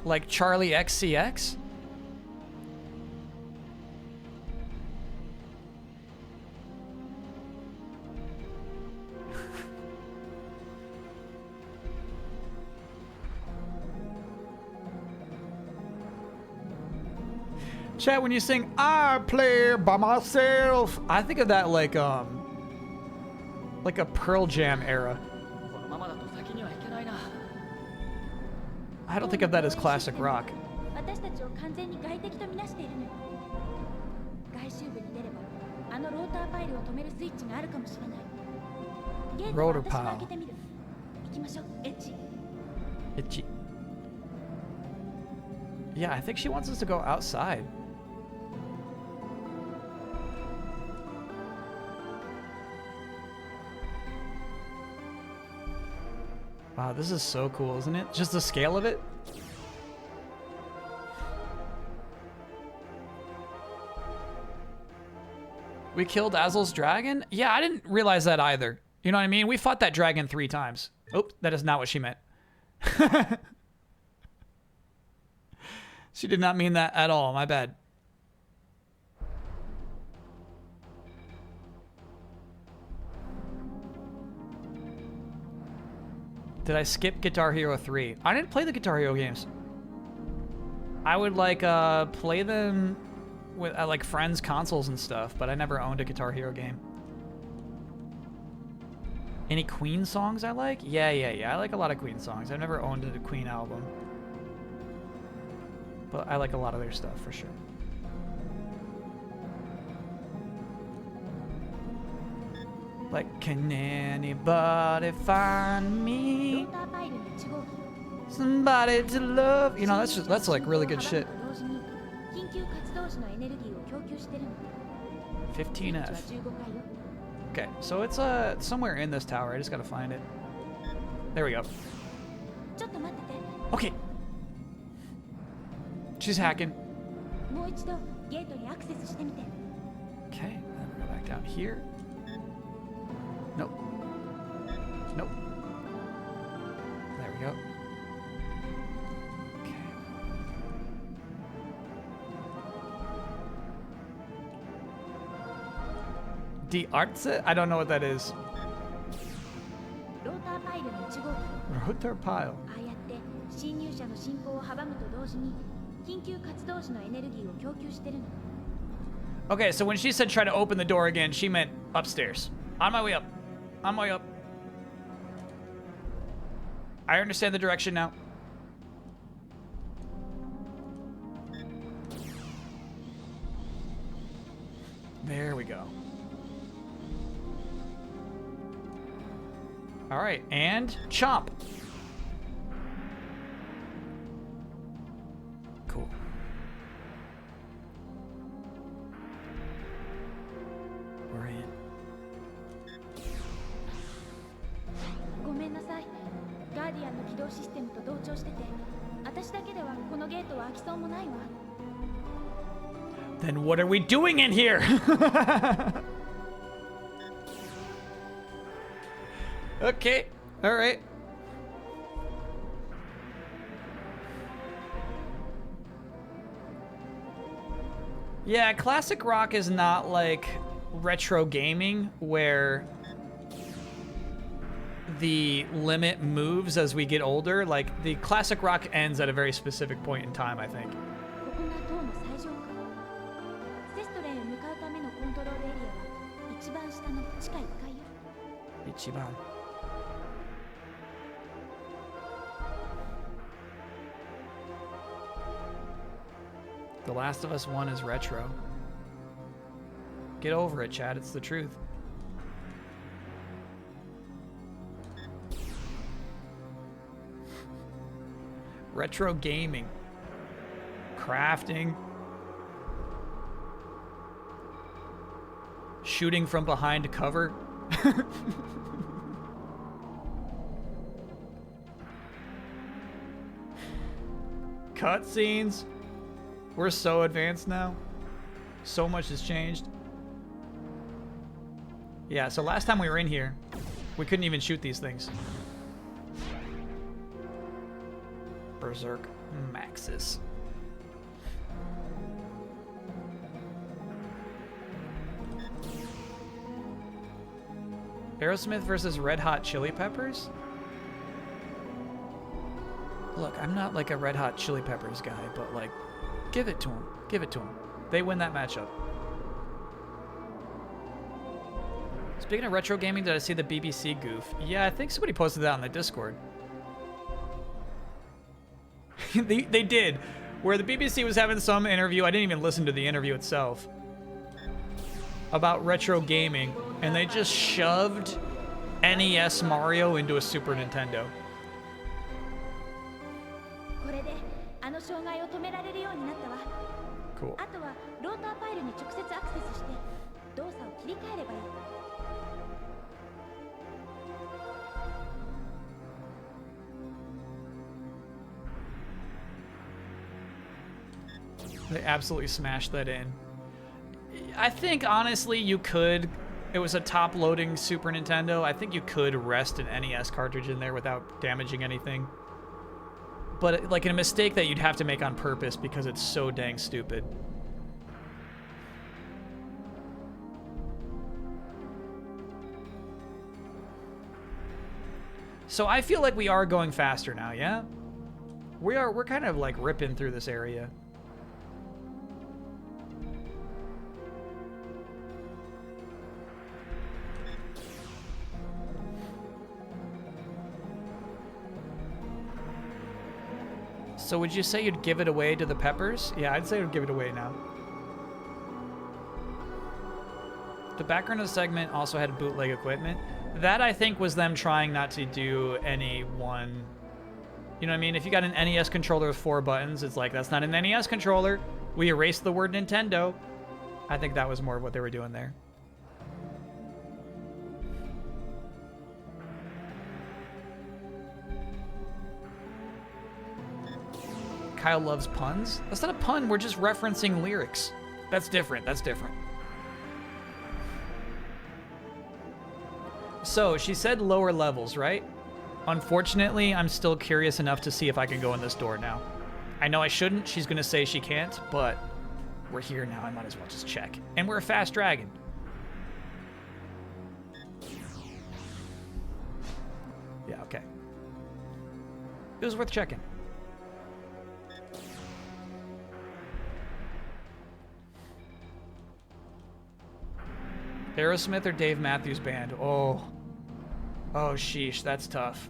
[SPEAKER 1] Like Charlie XCX? Chat, when you sing I play by myself, I think of that like a Pearl Jam era. I don't think of that as classic rock.
[SPEAKER 10] 私たちを完全に外敵とみなしているのよ。外周部に出ればあのローターパイルを止めるスイッチがあるかもしれない。ゲートは私が開けてみる。行きましょう、エッジ。
[SPEAKER 1] Itchy. Yeah, I think she wants us to go outside. Wow, this is so cool, isn't it? Just the scale of it. We killed Azel's dragon? Yeah, I didn't realize that either. You know what I mean? We fought that dragon 3 times. Oh, that is not what she meant. She did not mean that at all. My bad. Did I skip Guitar Hero 3? I didn't play the Guitar Hero games. I would like play them with like friends' consoles and stuff, but I never owned a Guitar Hero game. Any Queen songs I like? Yeah. I like a lot of Queen songs. I've never owned a Queen album. But I like a lot of their stuff for sure. Like, can anybody find me somebody to love? You know, that's like really good shit. 15F. Okay, so it's somewhere in this tower. I just gotta find it. There we go. Okay. She's hacking. Okay, then we go back down here. Nope. Nope. There we go. Okay. The Artse? I don't know what that is. Router pile. Okay, so when she said try to open the door again, she meant upstairs. On my way up. On my way up. I understand the direction now. There we go. All right, and chomp. Cool. We're in.
[SPEAKER 10] ごめんなさい。ガーディアンの起動システムと同調してて、私だけではこのゲートは開きそうもないわ。
[SPEAKER 1] Then what are we doing in here? Okay, all right. Yeah, classic rock is not like retro gaming where the limit moves as we get older. Like the classic rock ends at a very specific point in time, I think.
[SPEAKER 10] ここが塔の最上階。セストレンへ向かうためのコントロールエリアは一番下の地下1階よ。
[SPEAKER 1] 一番。The Last of Us 1 is retro. Get over it, Chad. It's the truth. Retro gaming. Crafting. Shooting from behind cover. Cutscenes. We're so advanced now. So much has changed. Yeah, so last time we were in here, we couldn't even shoot these things. Berserk Maxis. Aerosmith versus Red Hot Chili Peppers? Look, I'm not like a Red Hot Chili Peppers guy, but like, give it to him. Give it to him. They win that matchup. Speaking of retro gaming, did I see the BBC goof? Yeah, I think somebody posted that on the Discord. they did. Where the BBC was having some interview, I didn't even listen to the interview itself, about retro gaming, and they just shoved NES Mario into a Super Nintendo.
[SPEAKER 10] これであの障害を止められるようになったわ。
[SPEAKER 1] Cool.
[SPEAKER 10] あとはローターファイルに直接アクセスして動作を切り替えればいい。
[SPEAKER 1] They absolutely smashed that in. I think, honestly, you could... It was a top-loading Super Nintendo. I think you could rest an NES cartridge in there without damaging anything. But, like, a mistake that you'd have to make on purpose because it's so dang stupid. So I feel like we are going faster now, yeah? We're kind of, like, ripping through this area. So would you say you'd give it away to the Peppers? Yeah, I'd say I'd give it away now. The background of the segment also had bootleg equipment. That, I think, was them trying not to do any one... You know what I mean? If you got an NES controller with 4 buttons, it's like, that's not an NES controller. We erased the word Nintendo. I think that was more of what they were doing there. Kyle loves puns? That's not a pun, we're just referencing lyrics. That's different, that's different. So, she said lower levels, right? Unfortunately, I'm still curious enough to see if I can go in this door now. I know I shouldn't, she's gonna say she can't, but we're here now, I might as well just check. And we're a fast dragon. Yeah, okay. It was worth checking. Aerosmith or Dave Matthews Band? Oh. Oh, sheesh, that's tough.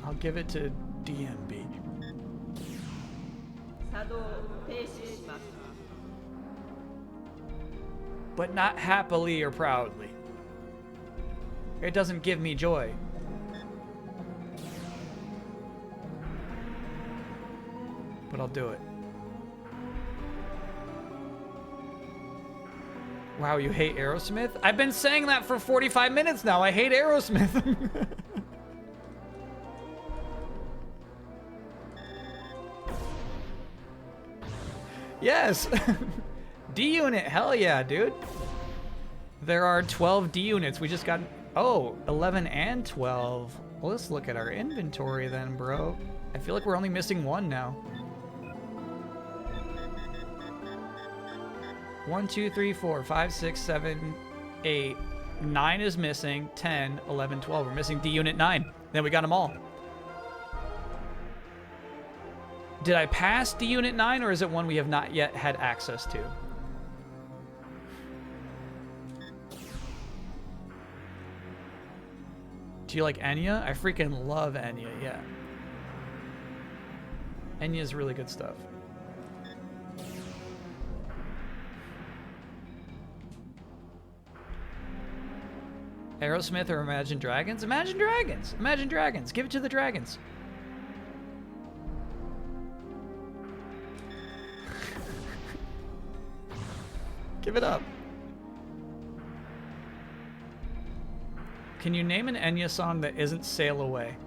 [SPEAKER 1] I'll give it to DMB. But not happily or proudly. It doesn't give me joy. But I'll do it. Wow, you hate Aerosmith? I've been saying that for 45 minutes now. I hate Aerosmith. Yes. D-Unit, hell yeah, dude. There are 12 D-Units. We just got... Oh, 11 and 12. Well, let's look at our inventory then, bro. I feel like we're only missing one now. 1, 2, 3, 4, 5, 6, 7, 8. 9 is missing. 10, 11, 12. We're missing D-Unit 9. Then we got them all. Did I pass D-Unit 9, or is it one we have not yet had access to? Do you like Enya? I freaking love Enya, yeah. Enya's really good stuff. Aerosmith or Imagine Dragons? Imagine Dragons! Imagine Dragons! Give it to the Dragons! Give it up. Can you name an Enya song that isn't Sail Away?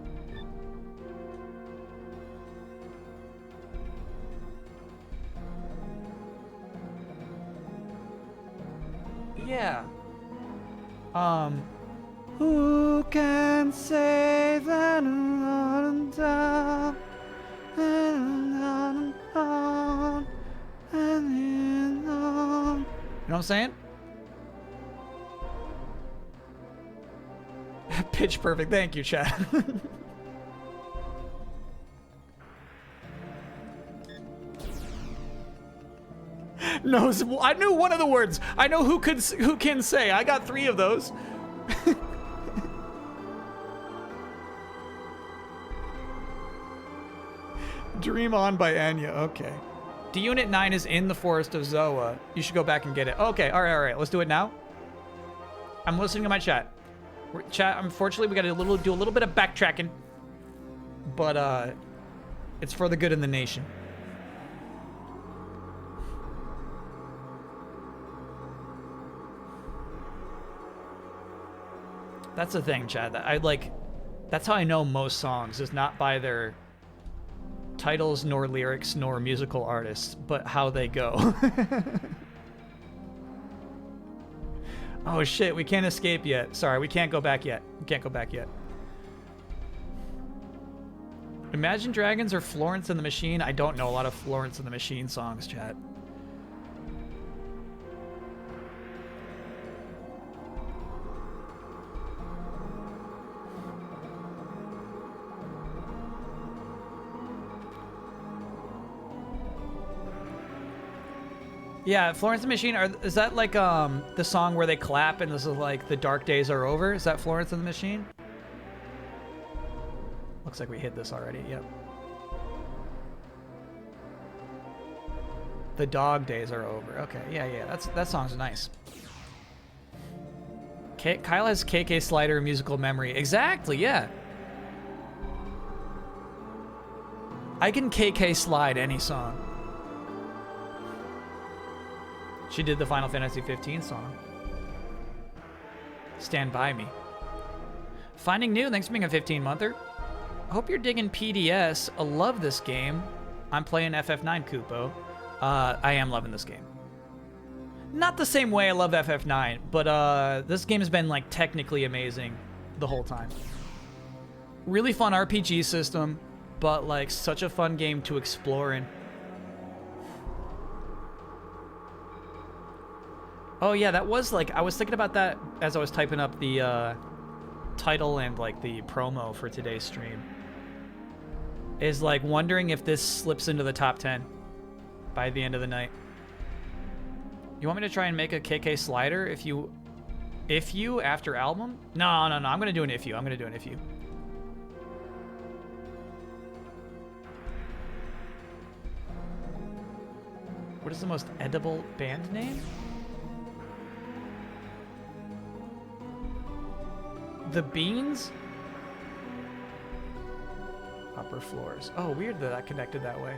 [SPEAKER 1] Yeah. Who can say that I'm down and on and on? You know what I'm saying? Pitch perfect. Thank you, chat. Knows. I knew one of the words. I know who can say. I got 3 of those. Dream On by Anya. Okay. D-Unit 9 is in the Forest of Zoa. You should go back and get it. Okay, all right. Let's do it now. I'm listening to my chat. Chat, unfortunately, we got to do a little bit of backtracking. But, it's for the good of the nation. That's the thing, chat. That's how I know most songs, is not by their titles, nor lyrics, nor musical artists, but how they go. Oh shit, we can't escape yet. Sorry, we can't go back yet. We can't go back yet. Imagine Dragons or Florence and the Machine? I don't know a lot of Florence and the Machine songs, chat. Yeah, Florence and the Machine, is that like the song where they clap and this is like the dark days are over? Is that Florence and the Machine? Looks like we hit this already, yep. The dog days are over. Okay, yeah, that song's nice. Kyle has KK Slider musical memory. Exactly, yeah. I can KK slide any song. She did the Final Fantasy 15 song. Stand By Me. Finding New, thanks for being a 15-monther. I hope you're digging PDS. I love this game. I'm playing FF9, Kupo. I am loving this game. Not the same way I love FF9, but this game has been like technically amazing the whole time. Really fun RPG system, but like such a fun game to explore in. Oh yeah, that was like, I was thinking about that as I was typing up the title and like the promo for today's stream. Is like wondering if this slips into the top 10 by the end of the night. You want me to try and make a KK slider if you after album? No, I'm gonna do an if you. I'm gonna do an if you. What is the most edible band name? The Beans? Upper Floors. Oh, weird that connected that way.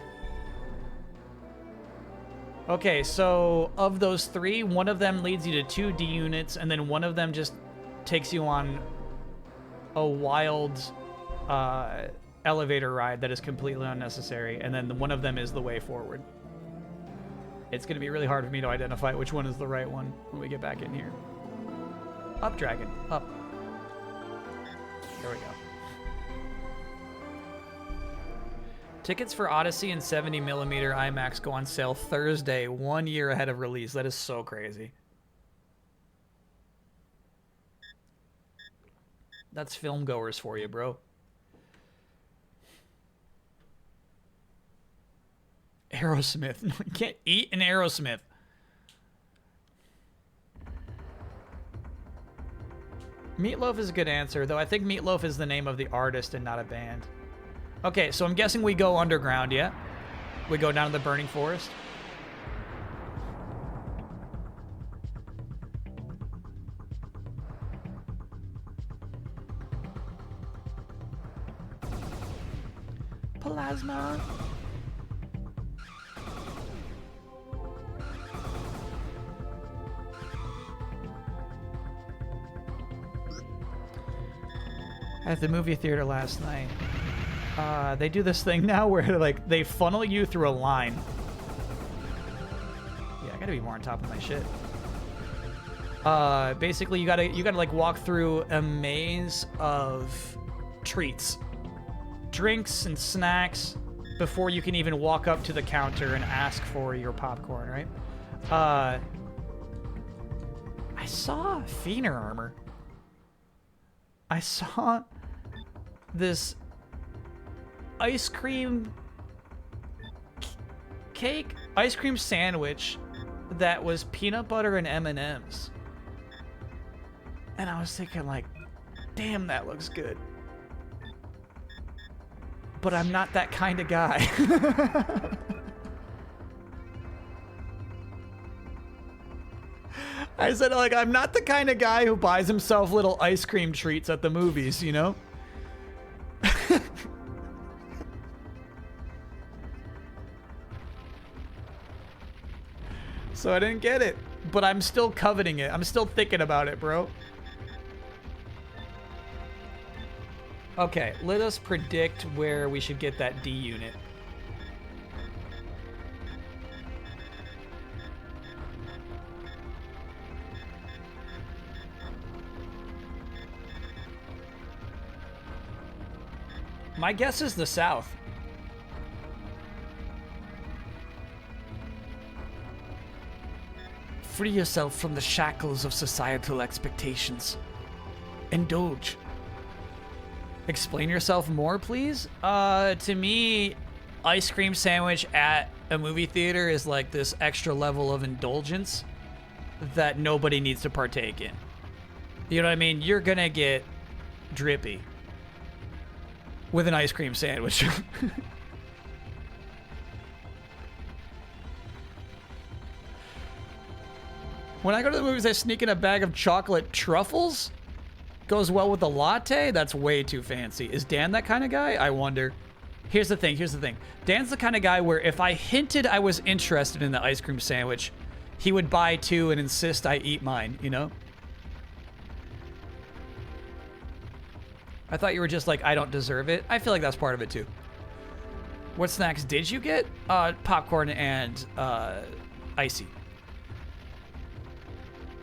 [SPEAKER 1] Okay, so of those 3, one of them leads you to 2 D units, and then one of them just takes you on a wild elevator ride that is completely unnecessary, and then one of them is the way forward. It's going to be really hard for me to identify which one is the right one when we get back in here. Up, Dragon. Up. There we go. Tickets for Odyssey and 70mm IMAX go on sale Thursday, 1 year ahead of release. That is so crazy. That's film goers for you, bro. Aerosmith. No, you can't eat an Aerosmith. Meatloaf is a good answer, though I think Meatloaf is the name of the artist and not a band. Okay, so I'm guessing we go underground, yeah? We go down to the Burning Forest. Plasma. At the movie theater last night. They do this thing now where like they funnel you through a line. Yeah, I gotta be more on top of my shit. Basically you gotta like walk through a maze of treats, drinks and snacks before you can even walk up to the counter and ask for your popcorn, right? I saw Feener armor. I saw this ice cream cake, ice cream sandwich that was peanut butter and M&Ms. And I was thinking like, damn, that looks good. But I'm not that kind of guy. I said, like, I'm not the kind of guy who buys himself little ice cream treats at the movies, you know? So I didn't get it, but I'm still coveting it. I'm still thinking about it, bro. Okay, let us predict where we should get that D unit. My guess is the south. Free yourself from the shackles of societal expectations. Indulge. Explain yourself more, please? To me, ice cream sandwich at a movie theater is like this extra level of indulgence that nobody needs to partake in. You know what I mean? You're gonna get drippy with an ice cream sandwich. When I go to the movies, I sneak in a bag of chocolate truffles. Goes well with a latte? That's way too fancy. Is Dan that kind of guy? I wonder. Here's the thing. Dan's the kind of guy where if I hinted I was interested in the ice cream sandwich, he would buy two and insist I eat mine, you know? I thought you were just like, I don't deserve it. I feel like that's part of it too. What snacks did you get? Popcorn and icy.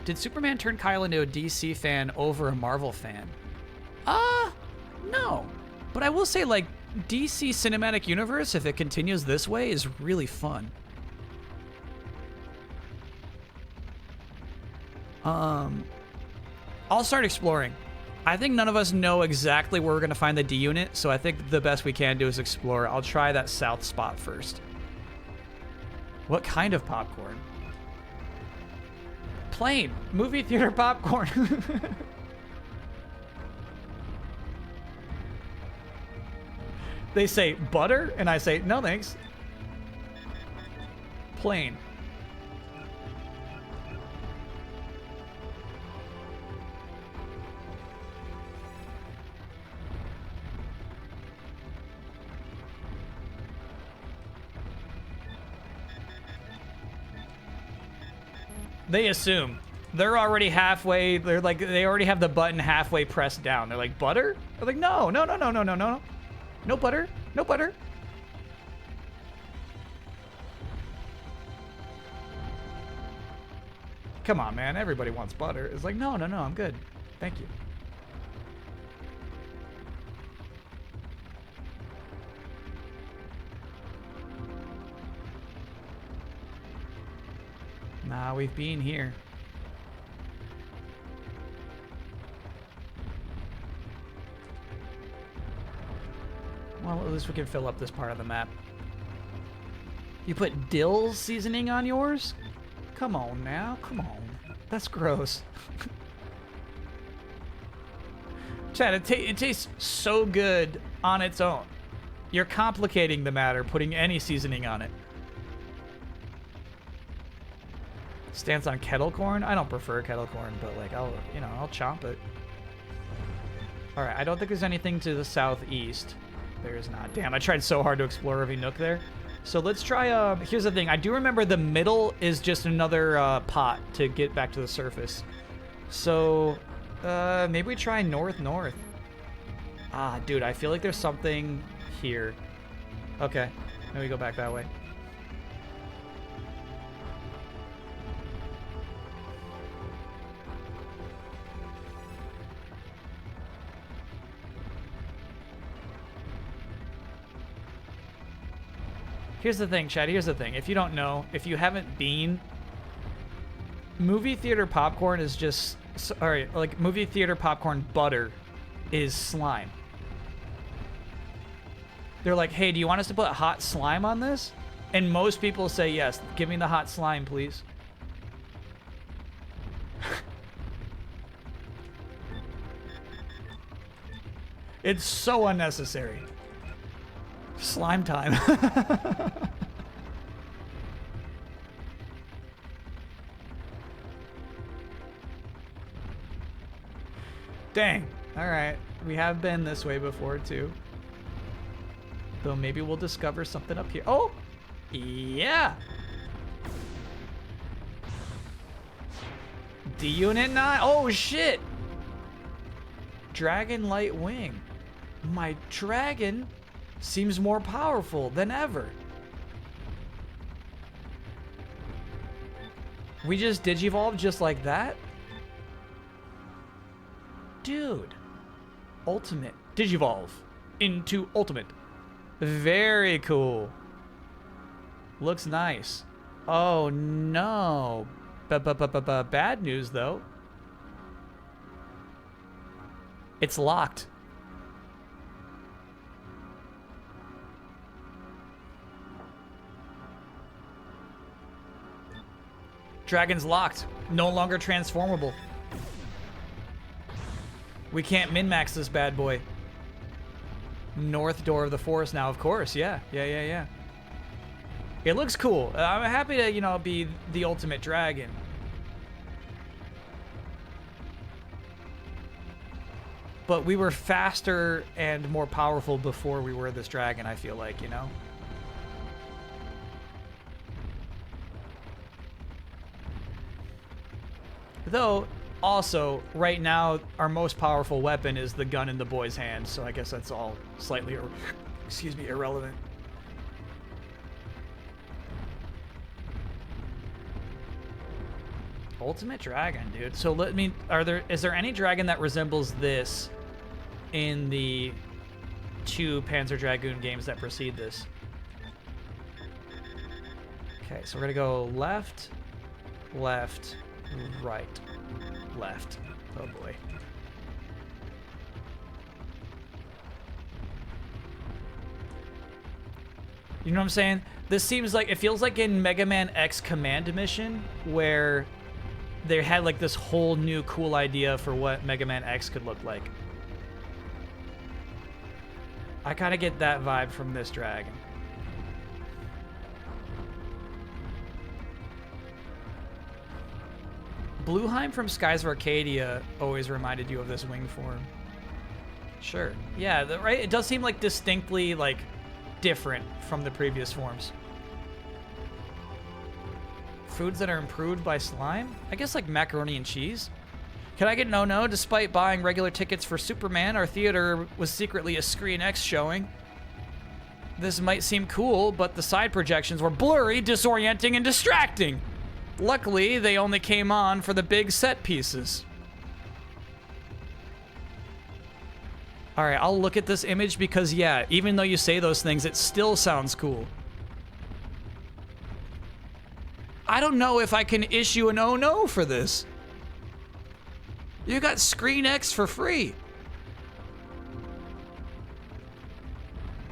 [SPEAKER 1] Did Superman turn Kyle into a DC fan over a Marvel fan? No. But I will say, like, DC Cinematic Universe, if it continues this way, is really fun. I'll start exploring. I think none of us know exactly where we're going to find the D unit, so I think the best we can do is explore. I'll try that south spot first. What kind of popcorn? Plain. Movie theater popcorn. They say butter, and I say, no thanks. Plain. They assume. They're already halfway. They're like, they already have the button halfway pressed down. They're like, butter? They're like, no. No butter. No butter. Come on, man. Everybody wants butter. It's like, no, I'm good. Thank you. Nah, we've been here. Well, at least we can fill up this part of the map. You put dill seasoning on yours? Come on now, come on. That's gross. Chad, it tastes so good on its own. You're complicating the matter, putting any seasoning on it. Stance on kettle corn? I don't prefer kettle corn, but like I'll chomp it. All right, I don't think there's anything to the southeast. There is not. Damn, I tried so hard to explore every nook there. So let's try, here's the thing. I do remember the middle is just another pot to get back to the surface. So maybe we try north. Ah, dude, I feel like there's something here. Okay, maybe we go back that way. Here's the thing, Chad. Here's the thing. If you don't know, if you haven't been, movie theater popcorn is just, sorry, like movie theater popcorn butter is slime. They're like, hey, do you want us to put hot slime on this? And most people say yes. Give me the hot slime, please. It's so unnecessary. Slime time. Dang. Alright. We have been this way before, too. Though maybe we'll discover something up here. Oh! Yeah! D-Unit 9? Oh, shit! Dragon Light Wing. My dragon seems more powerful than ever. We just digivolved just like that? Dude. Ultimate. Digivolve into Ultimate. Very cool. Looks nice. Oh, no. Bad news, though. It's locked. Dragon's locked. No longer transformable. We can't min-max this bad boy. North door of the forest now, of course. Yeah. It looks cool. I'm happy to, you know, be the ultimate dragon. But we were faster and more powerful before we were this dragon, I feel like, you know? Though, also, right now, our most powerful weapon is the gun in the boy's hand, so I guess that's all slightly, irrelevant. Ultimate dragon, dude. So let me, is there any dragon that resembles this in the 2 Panzer Dragoon games that precede this? Okay, so we're gonna go left, left, right, left. Oh boy. You know what I'm saying? This seems like, it feels like in Mega Man X Command Mission, where they had like this whole new cool idea for what Mega Man X could look like. I kind of get that vibe from this dragon. Blueheim from Skies of Arcadia always reminded you of this wing form. Sure. Yeah, right? It does seem like distinctly like different from the previous forms. Foods that are improved by slime? I guess like macaroni and cheese. Can I get no? Despite buying regular tickets for Superman, our theater was secretly a Screen X showing. This might seem cool, but the side projections were blurry, disorienting, and distracting. Luckily, they only came on for the big set pieces. All right, I'll look at this image because, yeah, even though you say those things, it still sounds cool. I don't know if I can issue an oh no for this. You got Screen X for free.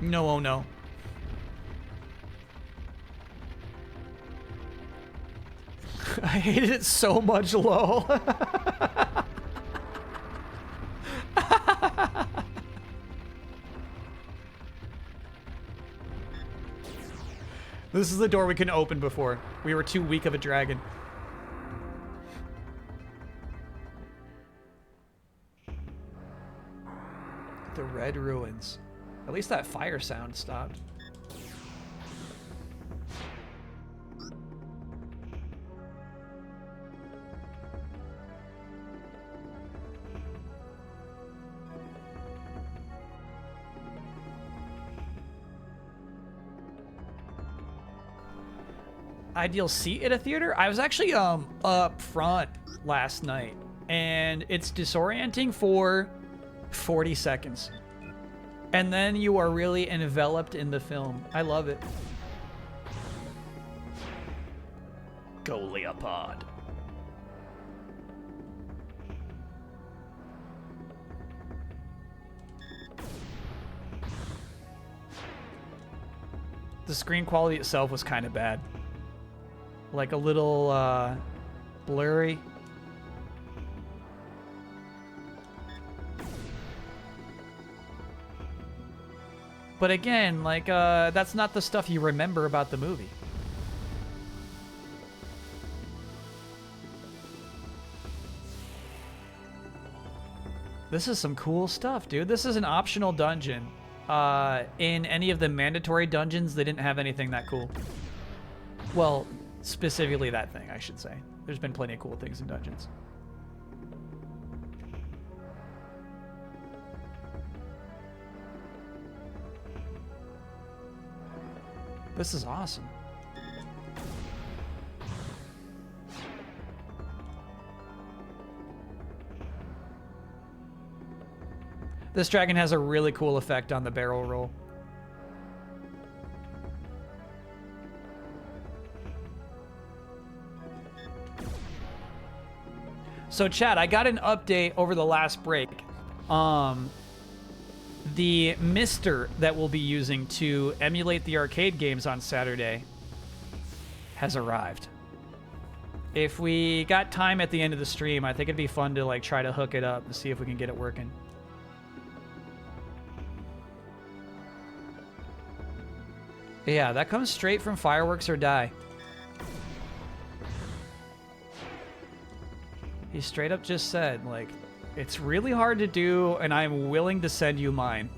[SPEAKER 1] No oh no. I hated it so much, lol. This is the door we couldn't open before. We were too weak of a dragon. The Red Ruins. At least that fire sound stopped. Ideal seat at a theater? I was actually up front last night, and it's disorienting for 40 seconds. And then you are really enveloped in the film. I love it. Go Leopard. The screen quality itself was kind of bad. Like a little blurry. But again, like, that's not the stuff you remember about the movie. This is some cool stuff, dude. This is an optional dungeon. In any of the mandatory dungeons, they didn't have anything that cool. Well, specifically that thing, I should say. There's been plenty of cool things in dungeons. This is awesome. This dragon has a really cool effect on the barrel roll. So chat, I got an update over the last break. The mister that we'll be using to emulate the arcade games on Saturday has arrived. If we got time at the end of the stream, I think it'd be fun to like try to hook it up and see if we can get it working. Yeah, that comes straight from Fireworks or Die. He straight up just said, like, it's really hard to do, and I'm willing to send you mine.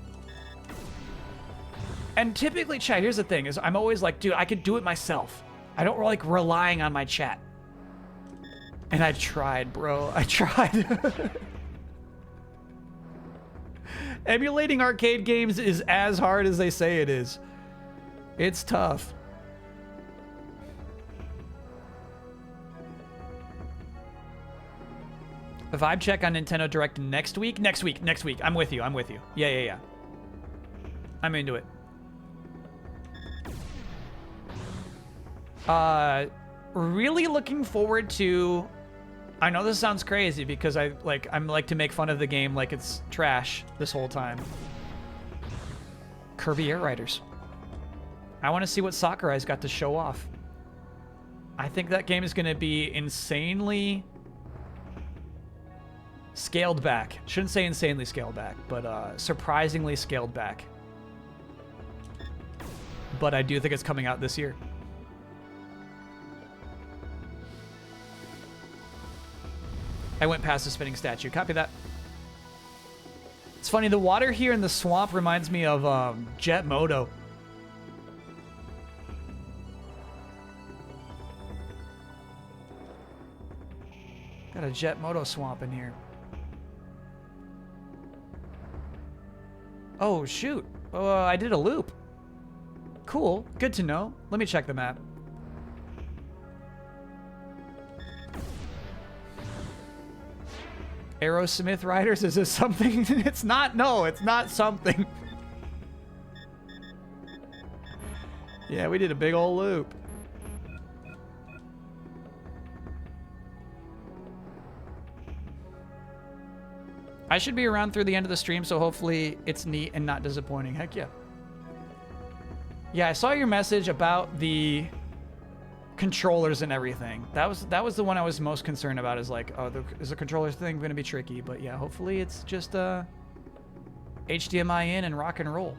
[SPEAKER 1] And typically, chat, here's the thing, is I'm always like, dude, I could do it myself. I don't like relying on my chat. And I tried, bro. I tried. Emulating arcade games is as hard as they say it is. It's tough. A vibe check on Nintendo Direct next week? Next week. I'm with you. Yeah. I'm into it. Really looking forward to... I know this sounds crazy because I'm like to make fun of the game like it's trash this whole time. Kirby Air Riders. I want to see what Sakurai's got to show off. I think that game is going to be insanely scaled back. Shouldn't say insanely scaled back, but surprisingly scaled back. But I do think it's coming out this year. I went past the spinning statue. Copy that. It's funny, the water here in the swamp reminds me of Jet Moto. Got a Jet Moto swamp in here. Oh, shoot. I did a loop. Cool. Good to know. Let me check the map. Aerosmith Riders? Is this something? It's not. No, it's not something. Yeah, we did a big old loop. I should be around through the end of the stream, so hopefully it's neat and not disappointing. Heck yeah. Yeah, I saw your message about the controllers and everything. That was the one I was most concerned about, is like, oh, is the controller thing going to be tricky? But yeah, hopefully it's just HDMI in and rock and roll.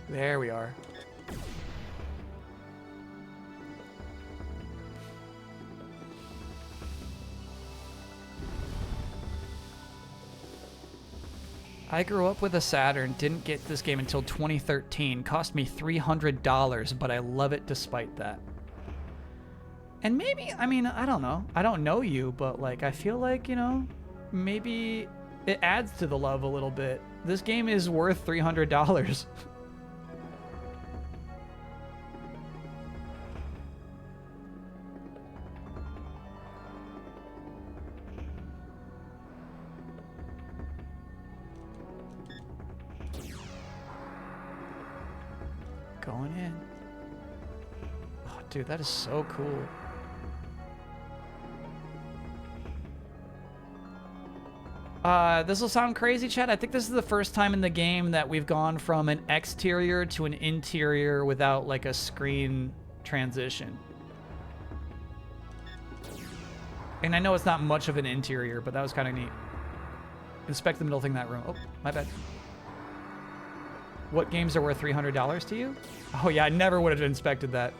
[SPEAKER 1] There we are. I grew up with a Saturn, didn't get this game until 2013. Cost me $300, but I love it despite that. And maybe, I mean, I don't know. I don't know you, but like, I feel like, you know, maybe it adds to the love a little bit. This game is worth $300. Going in. Oh, dude, that is so cool. This will sound crazy, Chad. I think this is the first time in the game that we've gone from an exterior to an interior without like a screen transition. And I know it's not much of an interior, but that was kind of neat. Inspect the middle thing in that room. Oh, my bad. What games are worth $300 to you? Oh yeah, I never would have inspected that.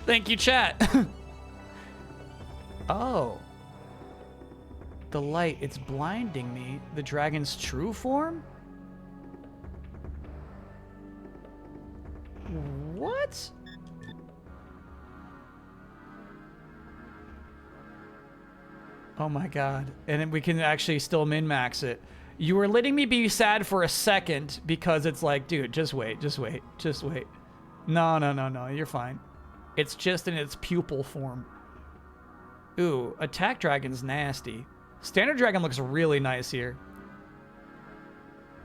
[SPEAKER 1] Thank you, chat. Oh. The light, it's blinding me. The dragon's true form? What? Oh my god. And then we can actually still min-max it. You were letting me be sad for a second because it's like, dude, just wait, just wait, just wait. No, no, no, no, you're fine. It's just in its pupil form. Ooh, attack dragon's nasty. Standard dragon looks really nice here.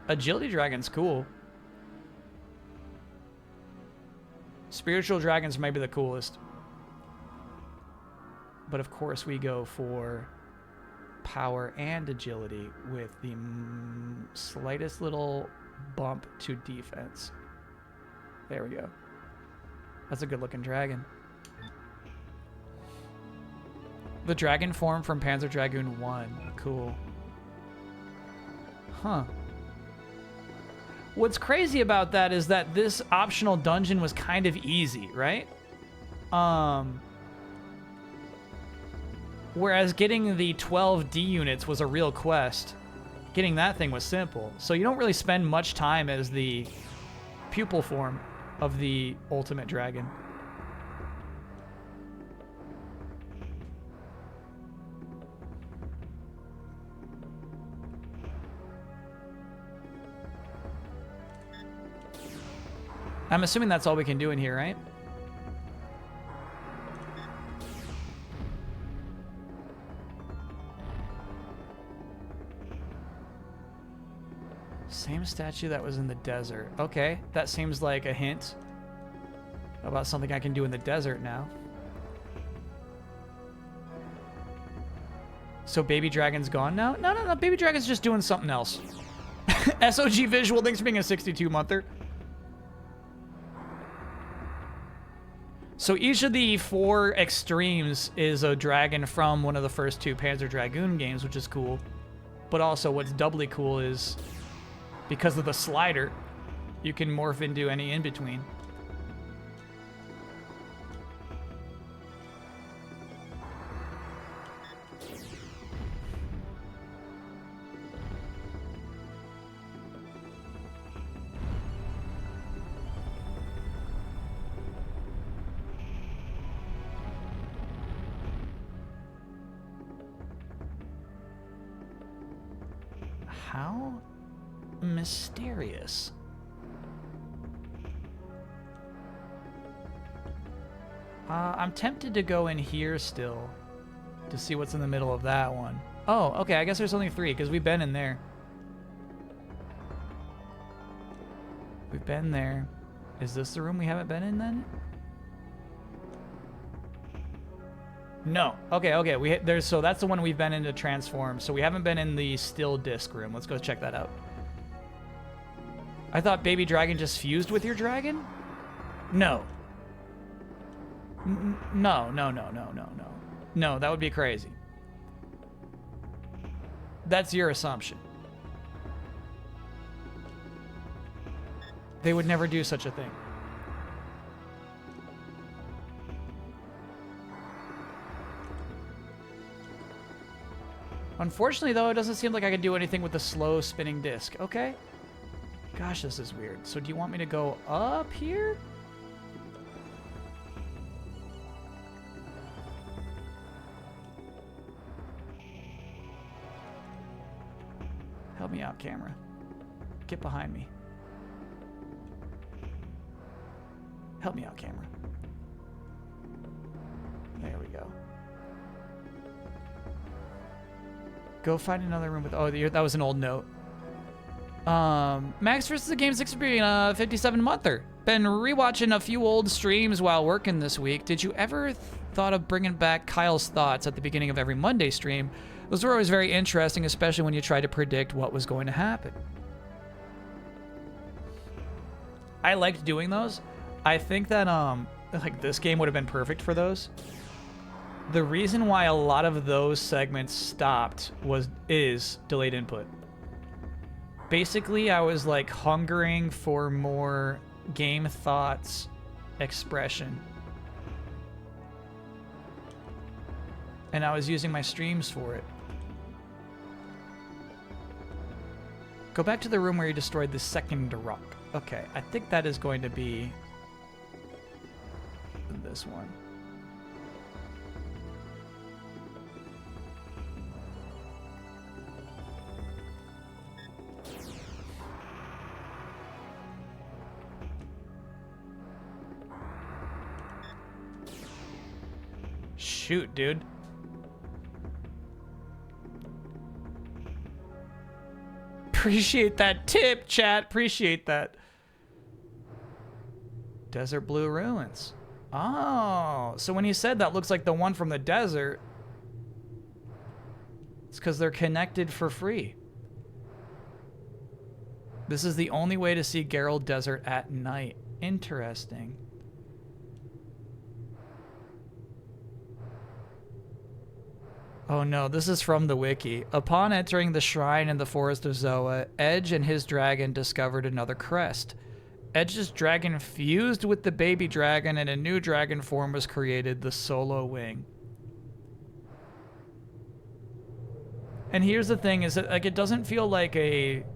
[SPEAKER 1] Agility dragon's cool. Spiritual dragons may be the coolest. But of course we go for power and agility with the slightest little bump to defense. There we go. That's a good looking dragon. The dragon form from Panzer Dragoon 1. Cool. Huh. What's crazy about that is that this optional dungeon was kind of easy, right? Whereas getting the 12 D units was a real quest. Getting that thing was simple. So you don't really spend much time as the pupil form of the ultimate dragon. I'm assuming that's all we can do in here, right? Same statue that was in the desert. Okay, that seems like a hint about something I can do in the desert now. So Baby Dragon's gone now? No, no, no. Baby Dragon's just doing something else. SOG Visual, thanks for being a 62-monther. So each of the 4 extremes is a dragon from one of the first 2 Panzer Dragoon games, which is cool. But also what's doubly cool is because of the slider, you can morph into any in-between. How mysterious. I'm tempted to go in here still to see what's in the middle of that one. Oh, okay, I guess there's only 3 because we've been in there. We've been there. Is this the room we haven't been in then? No. Okay, okay. So that's the one we've been in to transform. So we haven't been in the still disc room. Let's go check that out. I thought Baby Dragon just fused with your dragon? No. No, no, no, no, no, no. No, that would be crazy. That's your assumption. They would never do such a thing. Unfortunately, though, it doesn't seem like I can do anything with the slow spinning disc. Okay. Gosh, this is weird. So do you want me to go up here? Help me out, camera. Get behind me. Help me out, camera. There we go. Go find another room with... Oh, that was an old note. Max versus the Games Experience 57-monther. Been rewatching a few old streams while working this week. Did you ever thought of bringing back Kyle's thoughts at the beginning of every Monday stream? Those were always very interesting, especially when you tried to predict what was going to happen. I liked doing those. I think that like this game would have been perfect for those. The reason why a lot of those segments stopped is delayed input. Basically, I was like hungering for more game thoughts expression. And I was using my streams for it. Go back to the room where you destroyed the second rock. Okay, I think that is going to be this one. Shoot, dude. Appreciate that tip, chat. Appreciate that. Desert Blue Ruins. Oh, so when you said that looks like the one from the desert, it's because they're connected for free. This is the only way to see Geralt Desert at night. Interesting. Oh no, this is from the wiki. Upon entering the shrine in the forest of Zoa, Edge and his dragon discovered another crest. Edge's dragon fused with the baby dragon and a new dragon form was created, the Solo Wing. And here's the thing, is that like it doesn't feel like a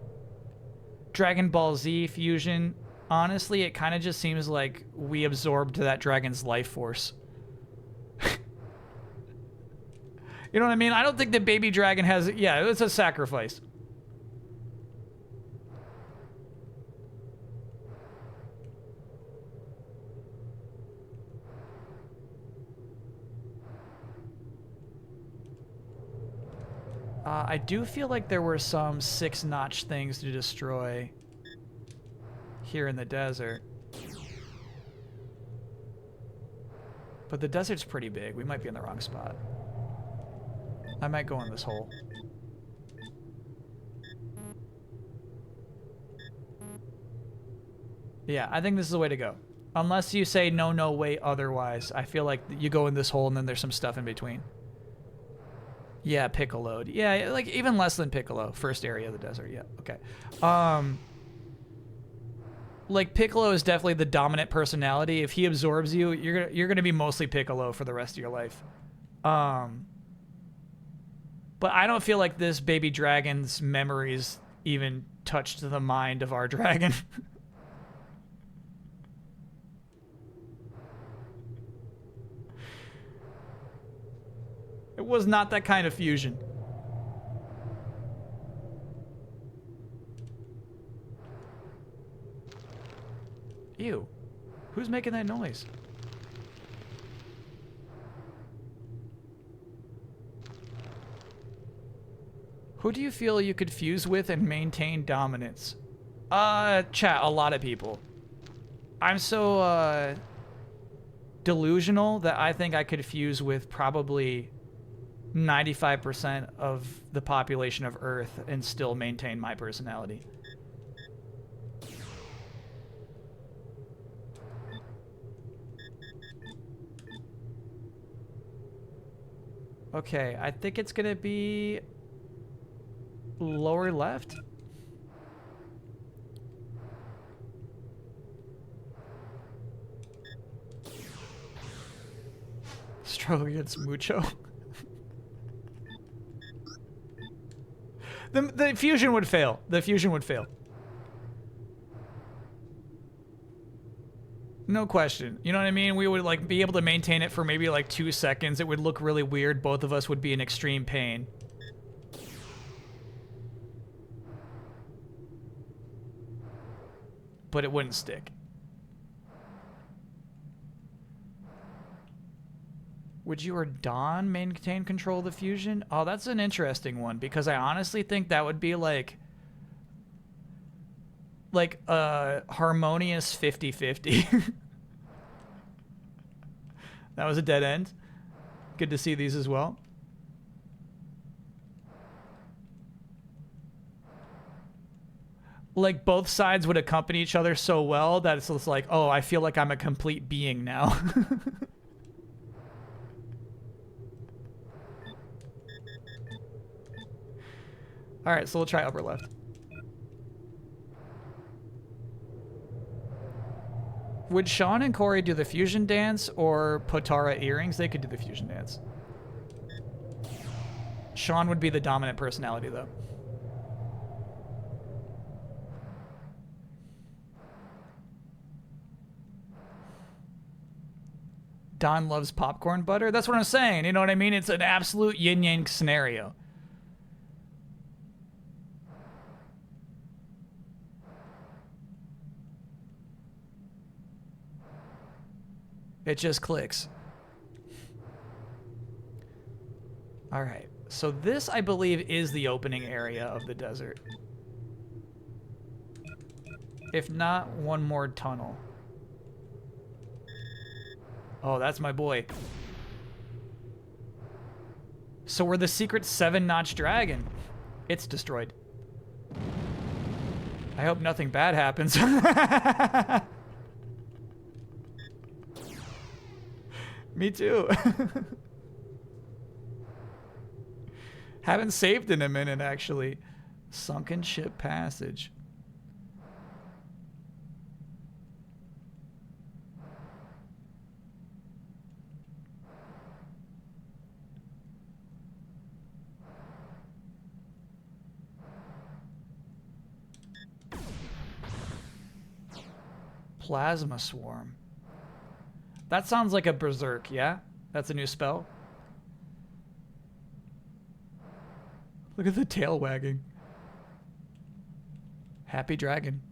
[SPEAKER 1] Dragon Ball Z fusion. Honestly, it kind of just seems like we absorbed that dragon's life force. You know what I mean? I don't think the baby dragon has... Yeah, it's a sacrifice. I do feel like there were some 6-notch things to destroy here in the desert. But the desert's pretty big. We might be in the wrong spot. I might go in this hole. Yeah, I think this is the way to go. Unless you say no way otherwise. I feel like you go in this hole and then there's some stuff in between. Yeah, Piccolo. Yeah, like even less than Piccolo. First area of the desert. Yeah, okay. Like Piccolo is definitely the dominant personality. If he absorbs you, you're gonna be mostly Piccolo for the rest of your life. But I don't feel like this baby dragon's memories even touched the mind of our dragon. It was not that kind of fusion. Ew. Who's making that noise? Who do you feel you could fuse with and maintain dominance? Chat, a lot of people. I'm so, delusional that I think I could fuse with probably 95% of the population of Earth and still maintain my personality. Okay, I think it's gonna be lower left. Struggle against Mucho. The fusion would fail. The fusion would fail. No question. You know what I mean? We would like be able to maintain it for maybe like 2 seconds. It would look really weird. Both of us would be in extreme pain. But it wouldn't stick. Would you or Dawn maintain control of the fusion? Oh, that's an interesting one because I honestly think that would be like like a harmonious 50-50. That was a dead end. Good to see these as well. Like both sides would accompany each other so well that it's just like, oh, I feel like I'm a complete being now. All right, so we'll try upper left. Would Sean and Corey do the fusion dance or Potara earrings? They could do the fusion dance. Sean would be the dominant personality, though. Don loves popcorn butter. That's what I'm saying. You know what I mean? It's an absolute yin-yang scenario. It just clicks. All right. So this, I believe, is the opening area of the desert. If not, one more tunnel. Oh, that's my boy. So we're the secret 7-notch dragon. It's destroyed. I hope nothing bad happens. Me too. Haven't saved in a minute, actually. Sunken Ship Passage. Plasma Swarm. That sounds like a berserk, yeah? That's a new spell. Look at the tail wagging. Happy dragon.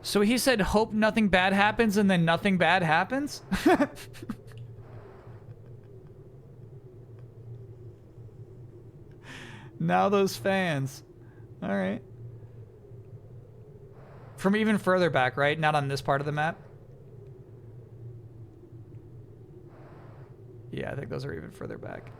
[SPEAKER 1] So he said, hope nothing bad happens, and then nothing bad happens? Now those fans. All right. From even further back, right? Not on this part of the map? Yeah, I think those are even further back.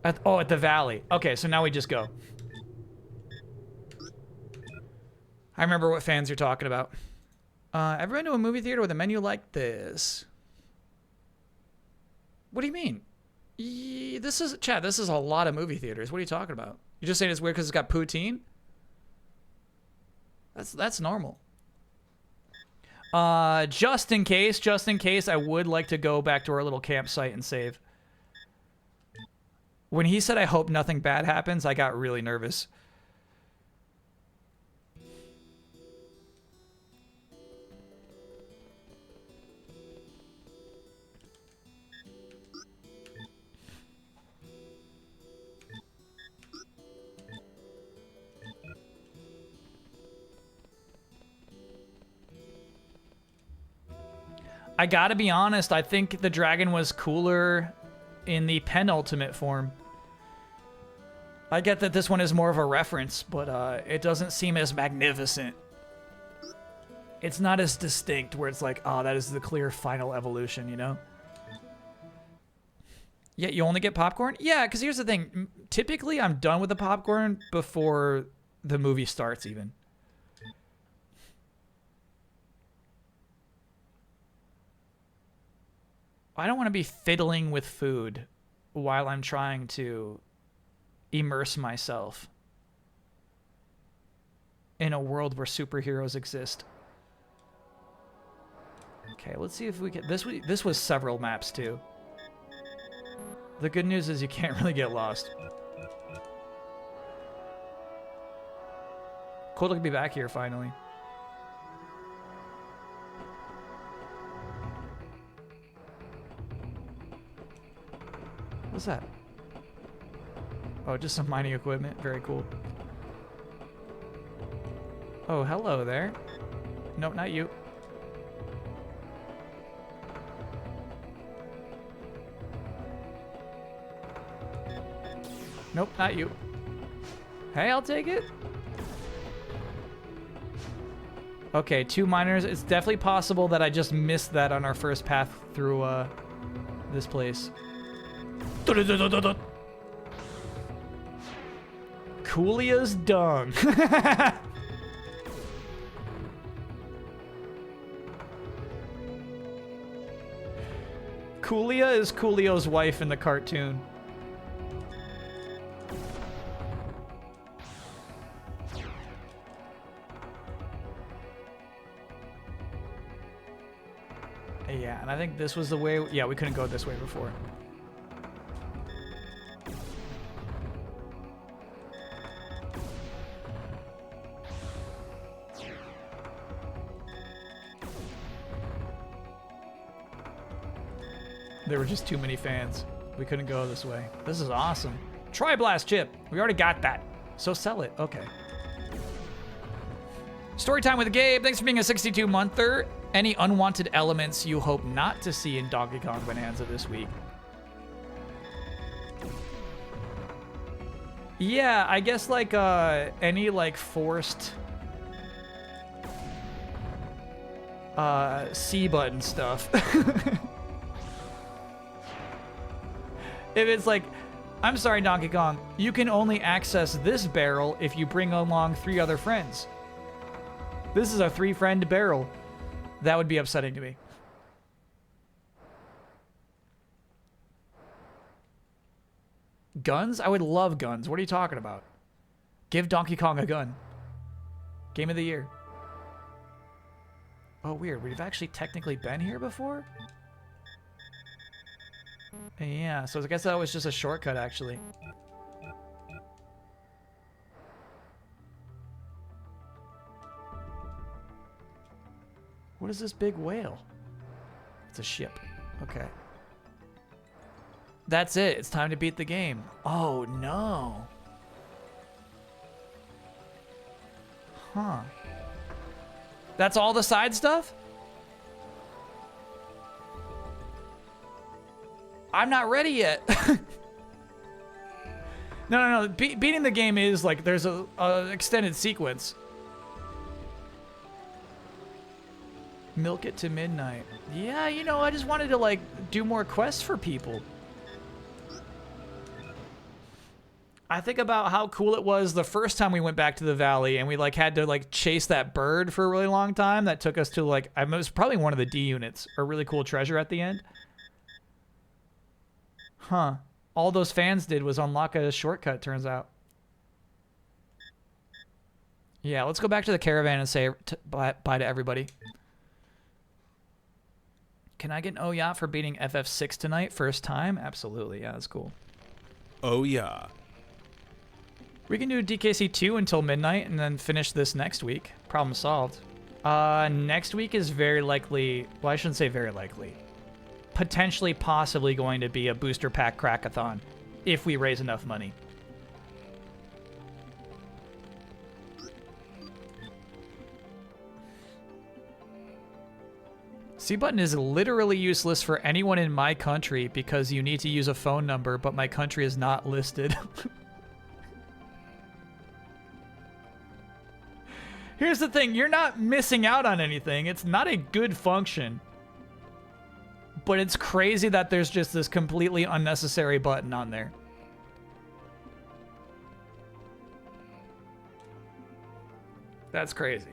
[SPEAKER 1] At the valley. Okay, so now we just go. I remember what fans you're talking about. Ever been to a movie theater with a menu like this? What do you mean? This is, Chad, this is a lot of movie theaters. What are you talking about? You're just saying it's weird because it's got poutine? That's normal. Just in case, I would like to go back to our little campsite and save. When he said, I hope nothing bad happens, I got really nervous. I gotta be honest, I think the dragon was cooler in the penultimate form. I get that this one is more of a reference, but it doesn't seem as magnificent. It's not as distinct where it's like, oh, that is the clear final evolution, you know? Yeah, you only get popcorn? Yeah, because here's the thing. Typically, I'm done with the popcorn before the movie starts, even. I don't want to be fiddling with food while I'm trying to immerse myself in a world where superheroes exist. Okay, let's see if we can... This was several maps, too. The good news is you can't really get lost. Cool to be back here finally. What's that? Oh, just some mining equipment. Very cool. Oh, hello there. Nope, not you. Nope, not you. Hey, I'll take it. Okay, 2 miners. It's definitely possible that I just missed that on our first path through this place. Coolia's dung. Coolia is Coolio's wife in the cartoon. Yeah, and I think this was the way. Yeah, we couldn't go this way before. There were just too many fans. We couldn't go this way. This is awesome. Tri-Blast chip. We already got that. So sell it. Okay. Storytime with Gabe. Thanks for being a 62-monther. Any unwanted elements you hope not to see in Donkey Kong Bonanza this week? Yeah, I guess like any like forced C button stuff. If it's like, I'm sorry, Donkey Kong, you can only access this barrel if you bring along 3 other friends. This is a 3-friend barrel. That would be upsetting to me. Guns? I would love guns. What are you talking about? Give Donkey Kong a gun. Game of the year. Oh, weird. We've actually technically been here before? Yeah, so I guess that was just a shortcut, actually. What is this big whale? It's a ship. Okay. That's it. It's time to beat the game. Oh, no. Huh. That's all the side stuff? I'm not ready yet. No. Beating the game is like there's a extended sequence. Milk it to midnight. Yeah, you know, I just wanted to like do more quests for people. I think about how cool it was the first time we went back to the valley and we like had to like chase that bird for a really long time. That took us to like, it was probably one of the D units, a really cool treasure at the end. Huh. All those fans did was unlock a shortcut, turns out. Yeah, let's go back to the caravan and say bye to everybody. Can I get an oh yeah for beating FF6 tonight? First time? Absolutely. Yeah, that's cool.
[SPEAKER 12] Oh yeah.
[SPEAKER 1] We can do DKC 2 until midnight and then finish this next week. Problem solved. Next week is very likely... Well, I shouldn't say very likely. Potentially, possibly going to be a booster pack crackathon if we raise enough money. C button is literally useless for anyone in my country because you need to use a phone number, but my country is not listed. Here's the thing, you're not missing out on anything. It's not a good function. But it's crazy that there's just this completely unnecessary button on there. That's crazy.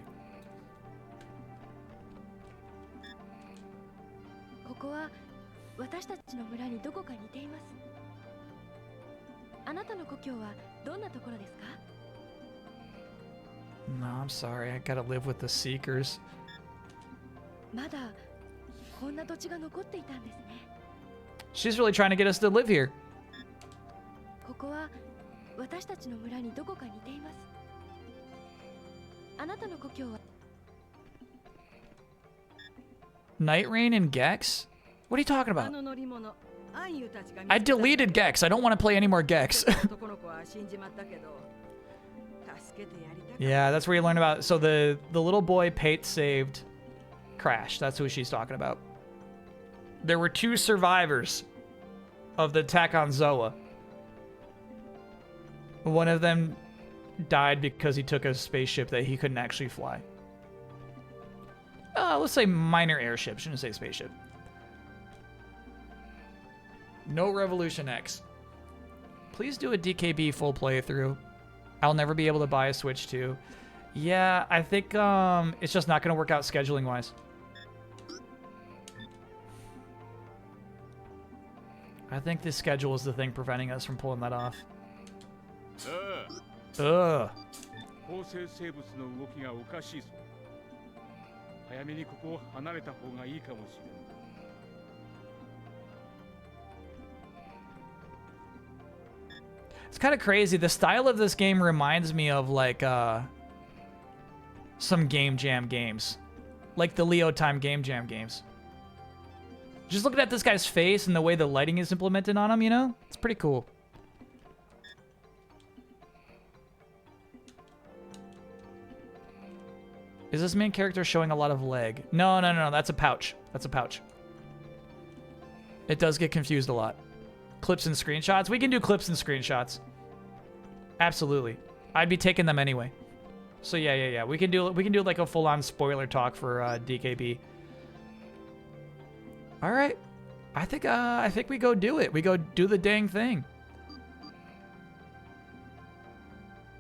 [SPEAKER 10] ここは私たちの村にどこか似ています。あなたの故郷はどんなところですか?
[SPEAKER 1] No, I'm sorry. I gotta live with the Seekers.
[SPEAKER 10] まだこんな土地が残っていたんですね。
[SPEAKER 1] She's really trying to get us to live here.
[SPEAKER 10] ここは私たちの村にどこか似ています。
[SPEAKER 1] Night Rain and Gex? What are you talking about? I deleted Gex. I don't want to play any more Gex. Yeah, that's where you learn about. So the little boy Pate saved Crash. That's who she's talking about. There were 2 survivors of the attack on Zoa. One of them died because he took a spaceship that he couldn't actually fly. Let's say minor airship. Shouldn't say spaceship. No Revolution X. Please do a DKB full playthrough. I'll never be able to buy a Switch 2. Yeah, I think it's just not going to work out scheduling-wise. I think this schedule is the thing preventing us from pulling that off. Ugh. It's kind of crazy. The style of this game reminds me of like some Game Jam games. Like the Leo Time Game Jam games. Just looking at this guy's face and the way the lighting is implemented on him, you know? It's pretty cool. Is this main character showing a lot of leg? No, no, no, that's a pouch. That's a pouch. It does get confused a lot. Clips and screenshots? We can do clips and screenshots. Absolutely. I'd be taking them anyway. So yeah. We can do like a full-on spoiler talk for DKB. All right. I think we go do it. We go do the dang thing.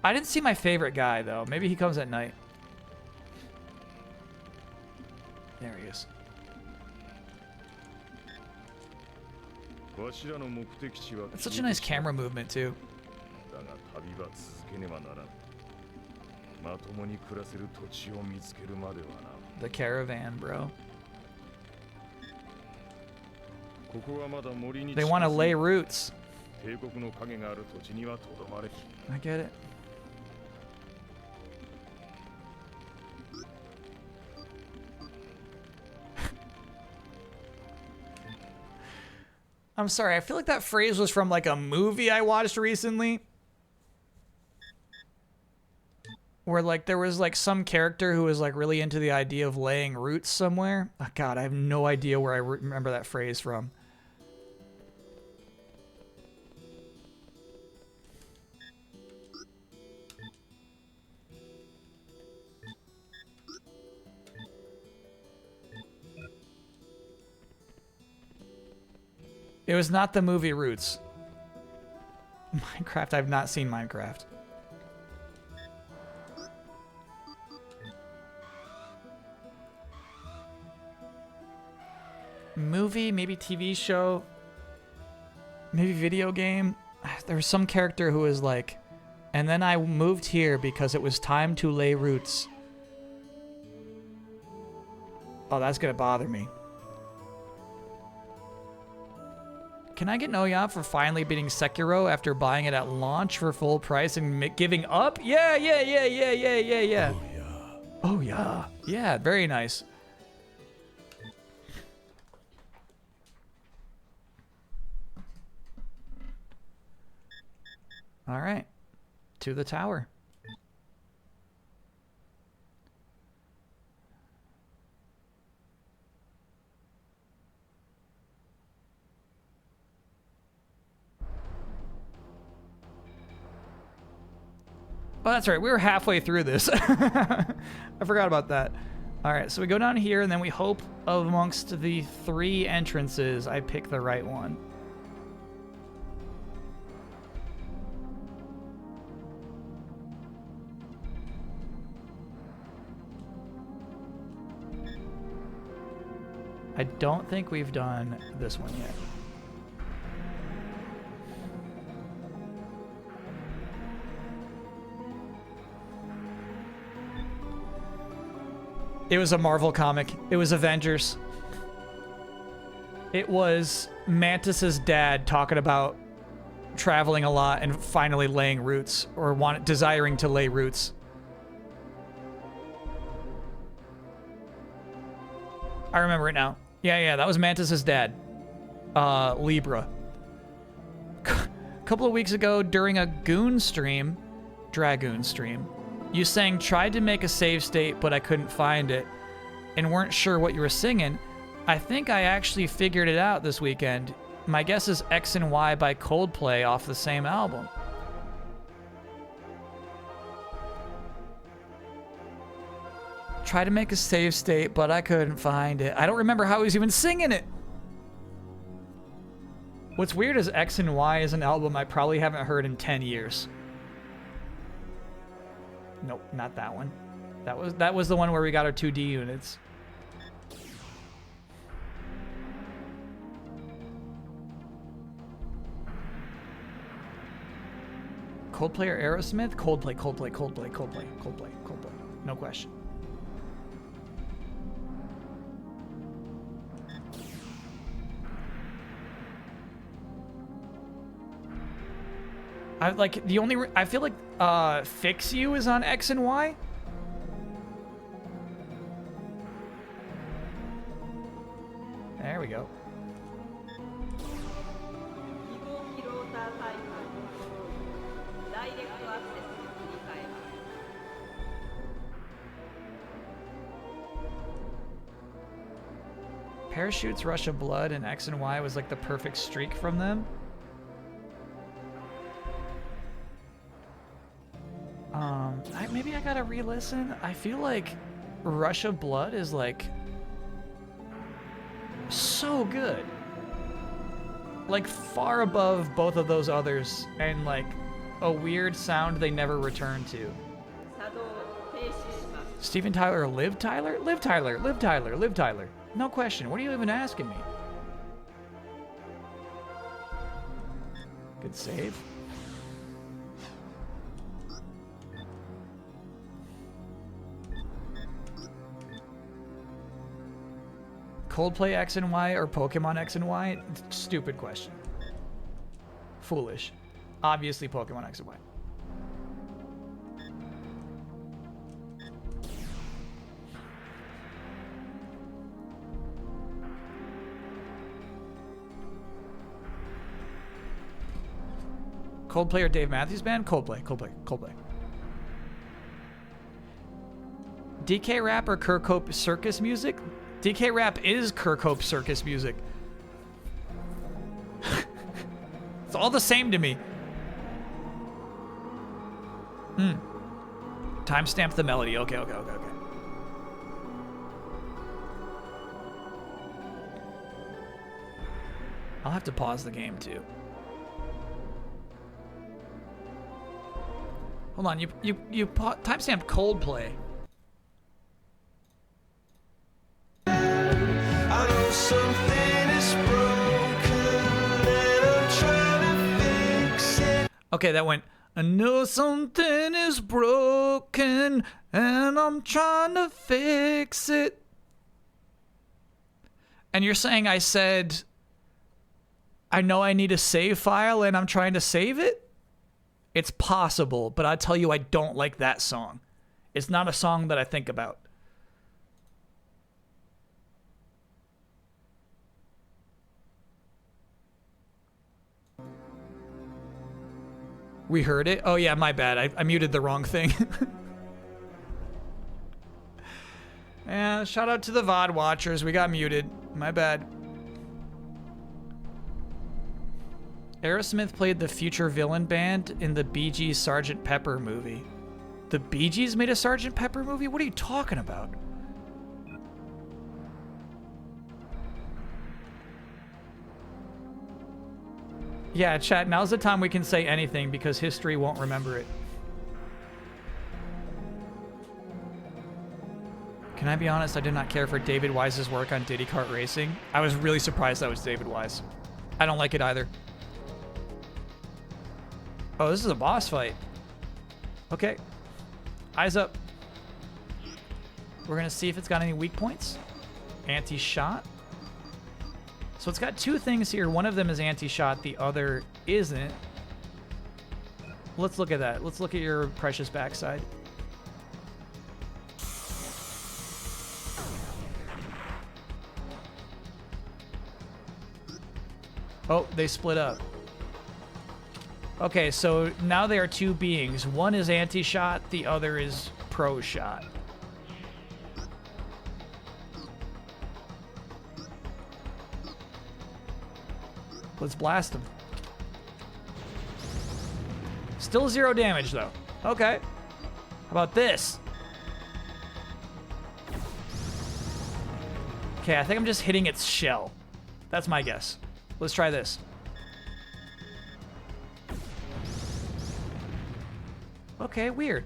[SPEAKER 1] I didn't see my favorite guy though. Maybe he comes at night. There he is. It's such a nice camera movement too. The caravan, bro. They want to lay roots. I get it. I'm sorry, I feel like that phrase was from like a movie I watched recently. Where like there was like some character who was like really into the idea of laying roots somewhere. Oh, God, I have no idea where I remember that phrase from. It was not the movie Roots. Minecraft, I've not seen Minecraft. Movie, maybe TV show, maybe video game. There was some character who was like, and then I moved here because it was time to lay roots. Oh, that's gonna bother me. Can I get Noya for finally beating Sekiro after buying it at launch for full price and giving up? Yeah. Oh yeah. Yeah, very nice. All right. To the tower. Oh, that's right. We were halfway through this. I forgot about that. All right, so we go down here, and then we hope amongst the 3 entrances, I pick the right one. I don't think we've done this one yet. It was a Marvel comic. It was Avengers. It was Mantis's dad talking about traveling a lot and finally laying roots, or desiring to lay roots. I remember it now. Yeah, that was Mantis's dad. Libra. A couple of weeks ago during a Dragoon stream, you sang tried to make a save state, but I couldn't find it, and weren't sure what you were singing. I think I actually figured it out this weekend. My guess is X and Y by Coldplay off the same album. Tried to make a save state, but I couldn't find it. I don't remember how he was even singing it. What's weird is X and Y is an album I probably haven't heard in 10 years. Nope, not that one. That was the one where we got our 2D units. Coldplay or Aerosmith? Coldplay. No question. I feel like Fix You is on X and Y. There we go. Parachutes, Rush of Blood, and X and Y was like the perfect streak from them. Maybe I gotta re-listen. I feel like Rush of Blood is like so good. Like far above both of those others, and like a weird sound they never returned to. Steven Tyler, Liv Tyler? Liv Tyler. No question. What are you even asking me? Good save. Coldplay X and Y or Pokemon X and Y? Stupid question. Foolish. Obviously Pokemon X and Y. Coldplay or Dave Matthews Band? Coldplay. DK Rap or Kirkhope Circus music? DK Rap is Kirkhope Circus music. It's all the same to me. Timestamp the melody. Okay. I'll have to pause the game too. Hold on, you timestamp Coldplay.
[SPEAKER 13] I know something is broken and I'm trying to fix it.
[SPEAKER 1] Okay, that went, I know something is broken and I'm trying to fix it. And you're saying I said, I know I need a save file and I'm trying to save it? It's possible, but I tell you, I don't like that song. It's not a song that I think about. We heard it? Oh yeah, my bad. I muted the wrong thing. Yeah, shout out to the VOD watchers. We got muted. My bad. Aerosmith played the future villain band in the Bee Gees' Sgt. Pepper movie. The Bee Gees made a Sgt. Pepper movie? What are you talking about? Yeah, chat, now's the time we can say anything because history won't remember it. Can I be honest? I did not care for David Wise's work on Diddy Kart Racing. I was really surprised that was David Wise. I don't like it either. Oh, this is a boss fight. Okay. Eyes up. We're going to see if it's got any weak points. Anti-shot. So it's got two things here. One of them is anti-shot. The other isn't. Let's look at that. Let's look at your precious backside. Oh, they split up. Okay, so now they are two beings. One is anti-shot, the other is pro-shot. Let's blast them. Still 0 damage, though. Okay. How about this? Okay, I think I'm just hitting its shell. That's my guess. Let's try this. Okay, weird.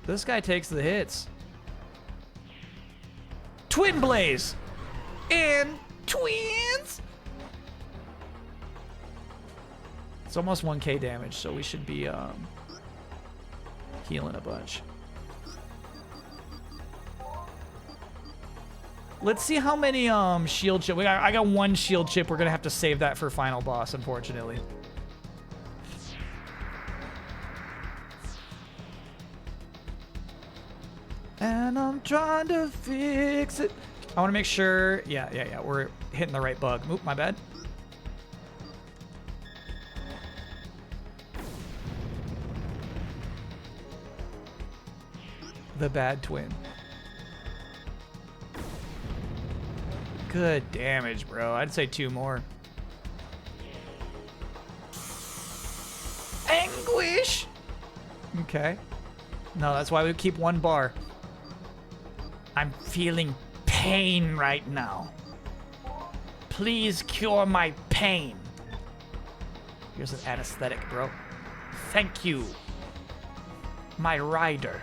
[SPEAKER 1] This guy takes the hits. Twin Blaze! And twins! It's almost 1k damage, so we should be healing a bunch. Let's see how many shield chip. I got 1 shield chip. We're gonna have to save that for final boss, unfortunately. And I'm trying to fix it. I want to make sure. Yeah. We're hitting the right bug. Oop, my bad. The bad twin. Good damage, bro. I'd say 2 more. Anguish! Okay. No, that's why we keep 1 bar. I'm feeling pain right now. Please cure my pain. Here's an anesthetic, bro. Thank you. My rider.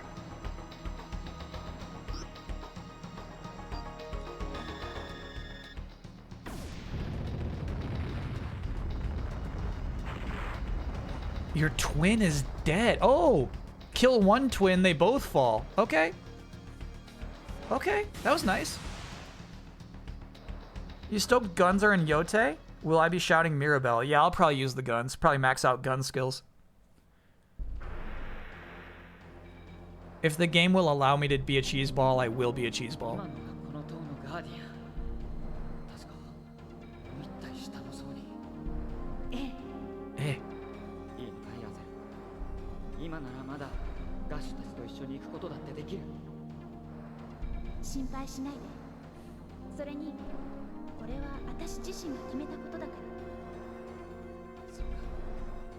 [SPEAKER 1] Your twin is dead. Oh, kill 1 twin, they both fall. Okay. Okay, that was nice. You stoked Gunzer and Yote? Will I be shouting Mirabelle? Yeah, I'll probably use the guns. Probably max out gun skills. If the game will allow me to be a cheese ball, I will be a cheese ball. Eh.
[SPEAKER 9] 今ならまだガッシュたちと一緒に行くことだってできる。
[SPEAKER 10] 心配しないで。それにこれは私自身が決めたことだから。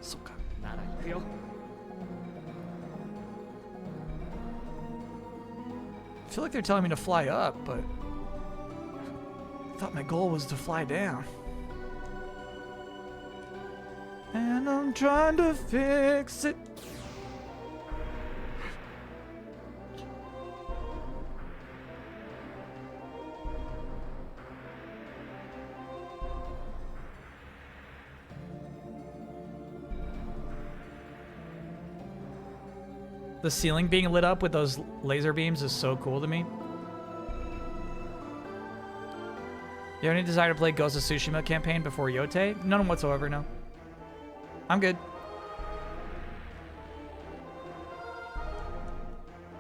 [SPEAKER 1] そっか。
[SPEAKER 9] なら行くよ。
[SPEAKER 1] I feel like they're telling me to fly up, but I thought my goal was to fly down. And I'm trying to fix it. The ceiling being lit up with those laser beams is so cool to me. You have any desire to play Ghost of Tsushima campaign before Yote? None whatsoever, no. I'm good.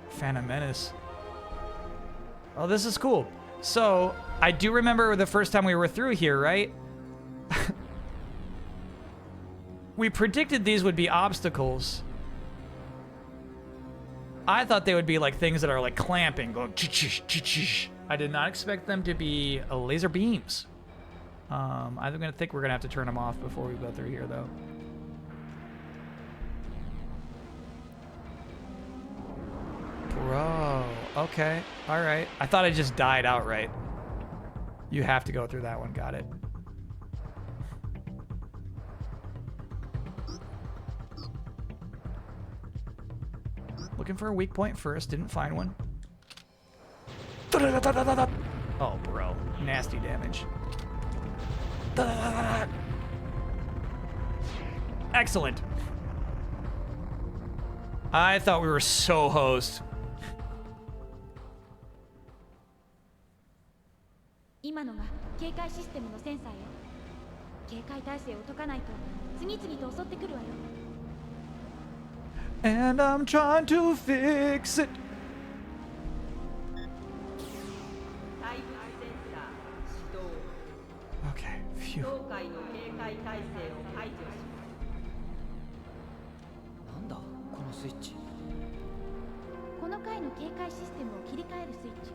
[SPEAKER 1] Phantom Menace. Oh, this is cool. So, I do remember the first time we were through here, right? We predicted these would be obstacles. I thought they would be like things that are like clamping, going ch-ch-ch-ch. I did not expect them to be laser beams. I'm gonna think we're gonna have to turn them off before we go through here, though. Bro, okay, all right. I thought I just died outright. You have to go through that one, got it. Looking for a weak point first, didn't find one. Oh, bro, nasty damage. Excellent. I thought we were so hosed.
[SPEAKER 10] 今のが警戒システムのセンサーよ。警戒態勢を解かないと次々と襲ってくるわよ。
[SPEAKER 1] And I'm trying to fix it. Okay, phew.
[SPEAKER 9] なんだこのスイッチ。
[SPEAKER 10] この回の警戒システムを切り替えるスイッチ。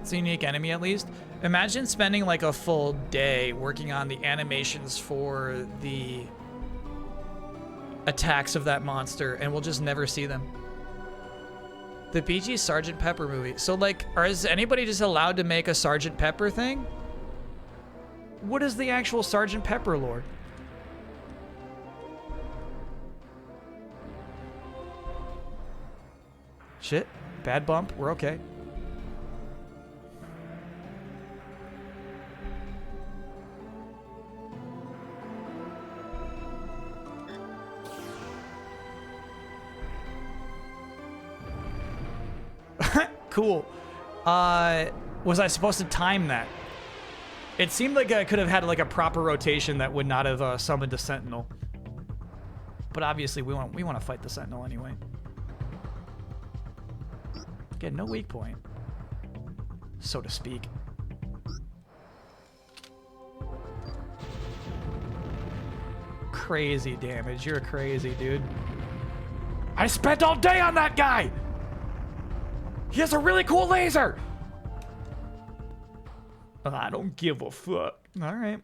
[SPEAKER 1] It's a unique enemy at least. Imagine spending like a full day working on the animations for the attacks of that monster and we'll just never see them. The PG Sergeant Pepper movie. So like, is anybody just allowed to make a Sergeant Pepper thing? What is the actual Sergeant Pepper lore? Shit. Bad bump. We're okay. Cool. Was I supposed to time that? It seemed like I could have had like a proper rotation that would not have summoned a Sentinel. But obviously we want to fight the Sentinel anyway. Again, no weak point, so to speak. Crazy damage. You're crazy, dude. I spent all day on that guy! He has a really cool laser! I don't give a fuck. Alright.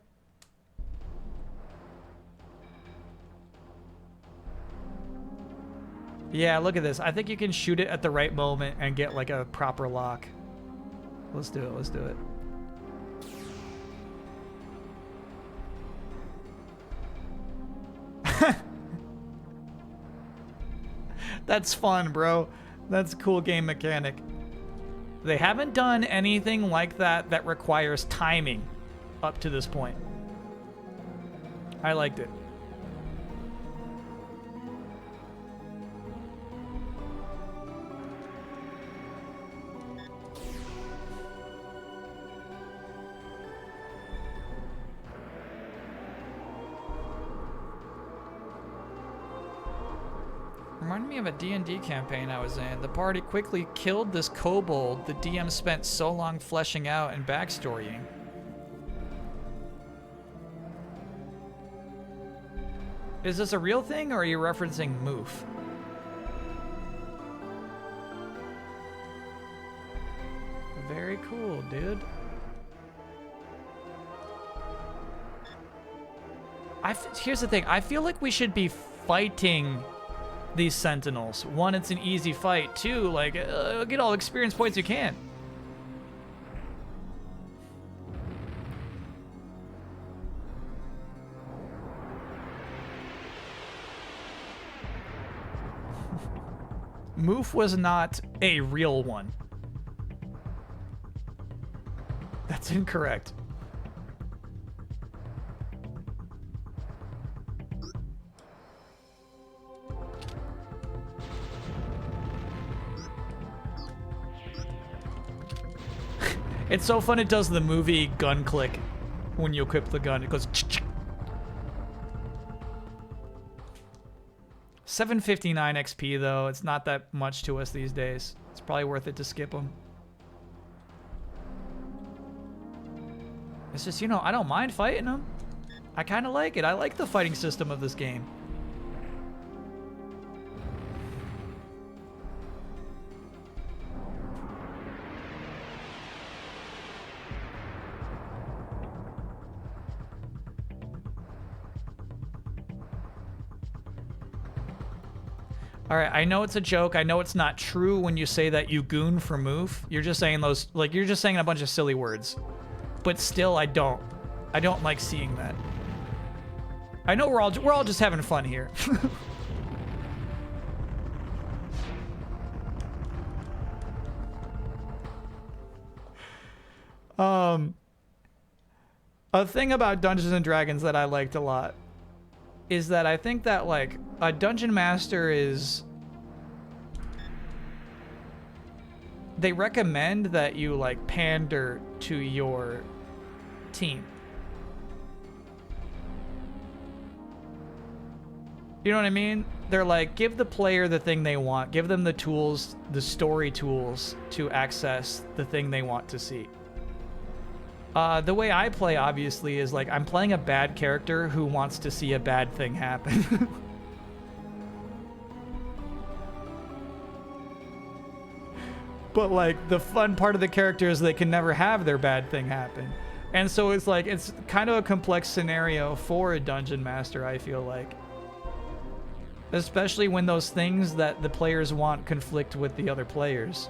[SPEAKER 1] Yeah, look at this. I think you can shoot it at the right moment and get like a proper lock. Let's do it. Let's do it. That's fun, bro. That's a cool game mechanic. They haven't done anything like that that requires timing up to this point. I liked it. Reminded me of a D&D campaign I was in. The party quickly killed this kobold the DM spent so long fleshing out and backstorying. Is this a real thing, or are you referencing Moof? Very cool, dude. Here's the thing. I feel like we should be fighting these Sentinels. One, it's an easy fight. Two, like, get all experience points you can. Moof was not a real one. That's incorrect. It's so fun, it does the movie gun click when you equip the gun. It goes ch-ch. 759 XP though, it's not that much to us these days. It's probably worth it to skip them. It's just, you know, I don't mind fighting them. I kind of like it. I like the fighting system of this game. All right, I know it's a joke. I know it's not true when you say that you goon for Moof. You're just saying those, like, you're just saying a bunch of silly words. But still, I don't like seeing that. I know we're all just having fun here. A thing about Dungeons and Dragons that I liked a lot is that I think that, like, a dungeon master is... They recommend that you, like, pander to your team. You know what I mean? They're like, give the player the thing they want. Give them the tools, the story tools to access the thing they want to see. The way I play, obviously, is like I'm playing a bad character who wants to see a bad thing happen. But like the fun part of the character is they can never have their bad thing happen. And so it's like, it's kind of a complex scenario for a dungeon master, I feel like. Especially when those things that the players want conflict with the other players.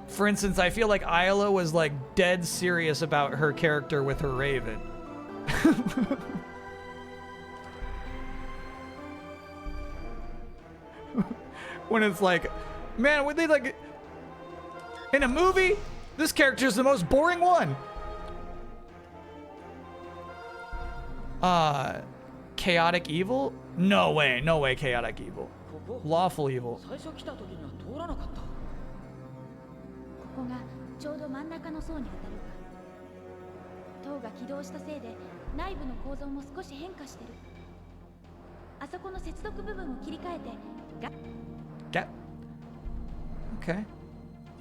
[SPEAKER 1] For instance, I feel like Isla was like dead serious about her character with her raven. When it's like, man, would they like, in a movie, this character's the most boring one. Chaotic evil? No way, no way chaotic evil. Lawful evil.
[SPEAKER 10] ここがちょうど真ん中の層に当たるわ。塔が起動したせいで内部の構造も少し変化してる。あそこの接続部分を切り替えて
[SPEAKER 1] Okay.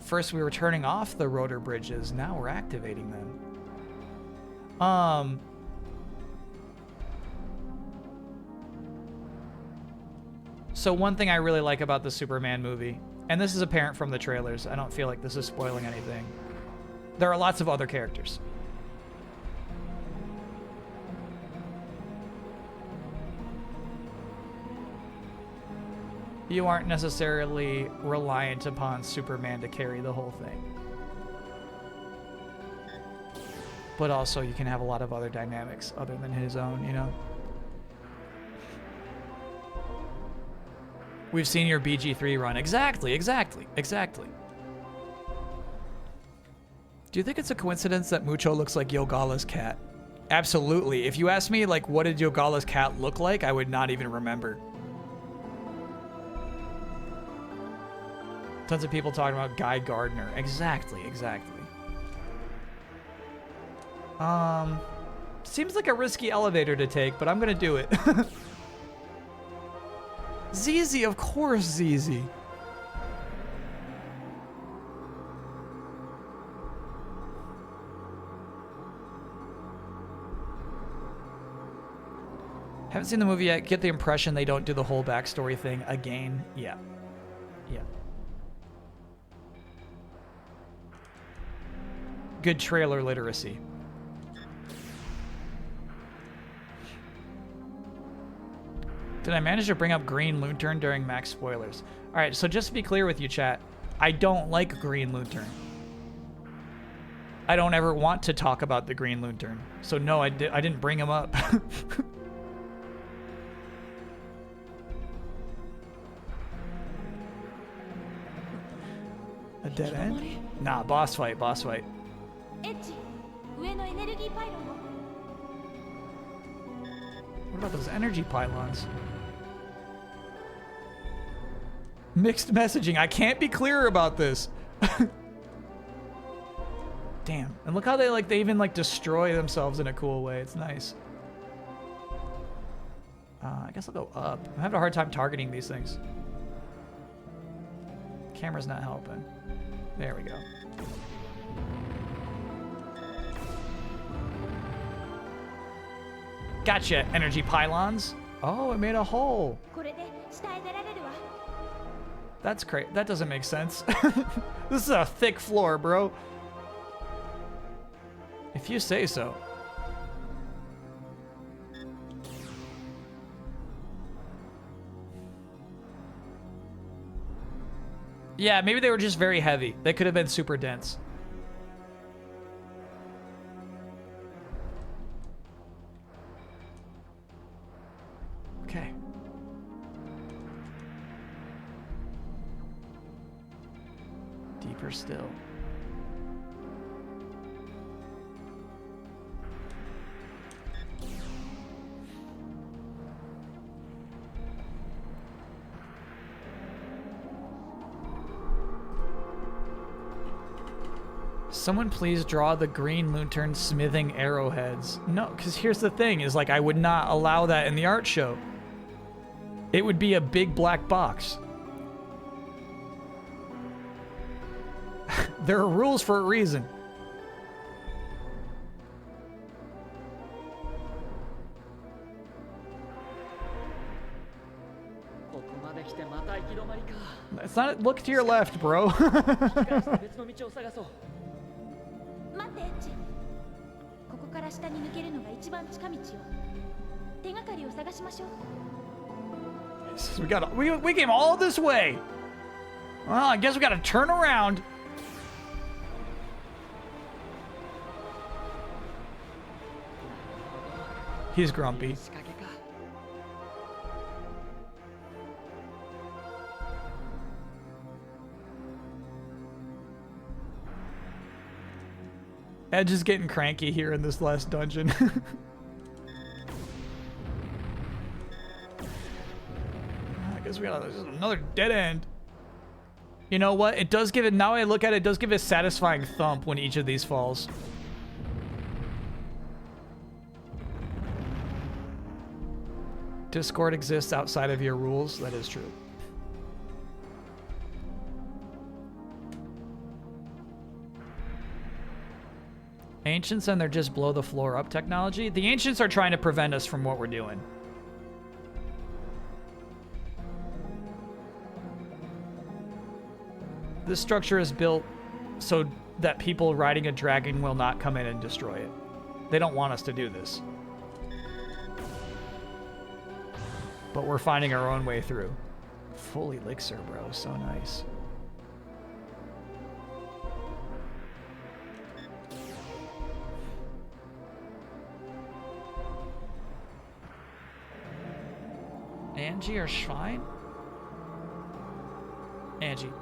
[SPEAKER 1] First we were turning off the rotor bridges, now we're activating them. So one thing I really like about the Superman movie, and this is apparent from the trailers, I don't feel like this is spoiling anything. There are lots of other characters. You aren't necessarily reliant upon Superman to carry the whole thing. But also you can have a lot of other dynamics other than his own, you know? We've seen your BG3 run. Exactly, exactly, exactly. Do you think it's a coincidence that Mucho looks like Yogala's cat? Absolutely. If you ask me, like, what did Yogala's cat look like, I would not even remember. Tons of people talking about Guy Gardner. Exactly, exactly. Seems like a risky elevator to take, but I'm gonna do it. ZZ, of course, ZZ. Haven't seen the movie yet. Get the impression they don't do the whole backstory thing again. Yeah. Yeah. Good trailer literacy. Did I manage to bring up Green Lantern during max spoilers? All right, so just to be clear with you, chat, I don't like Green Lantern. I don't ever want to talk about the Green Lantern. So no, I didn't bring him up. A dead end? Nah, boss fight, boss fight. What about those energy pylons? Mixed messaging. I can't be clearer about this. Damn. And look how they even like destroy themselves in a cool way. It's nice. I guess I'll go up. I'm having a hard time targeting these things. Camera's not helping. There we go. Gotcha, energy pylons. Oh, it made a hole. That's crazy. That doesn't make sense. This is a thick floor, bro. If you say so. Yeah, maybe they were just very heavy. They could have been super dense. Okay. Deeper still. Someone please draw the green lantern smithing arrowheads. No, because here's the thing, is like I would not allow that in the art show. It would be a big black box. There are rules for a reason. It's not. Look to your left, bro.
[SPEAKER 10] 待ってエッジ。ここから下に抜けるのが一番近道よ。手がかりを探しましょう。
[SPEAKER 1] We came all this way. Well, I guess we gotta turn around. He's grumpy. Edge is getting cranky here in this last dungeon. I guess we got another dead end. You know what? It does give it, now I look at it, it does give a satisfying thump when each of these falls. Discord exists outside of your rules. That is true. Ancients and their just blow the floor up technology. The Ancients are trying to prevent us from what we're doing. This structure is built so that people riding a dragon will not come in and destroy it. They don't want us to do this. But we're finding our own way through. Full elixir, bro. So nice. Angie or Schwein? Angie.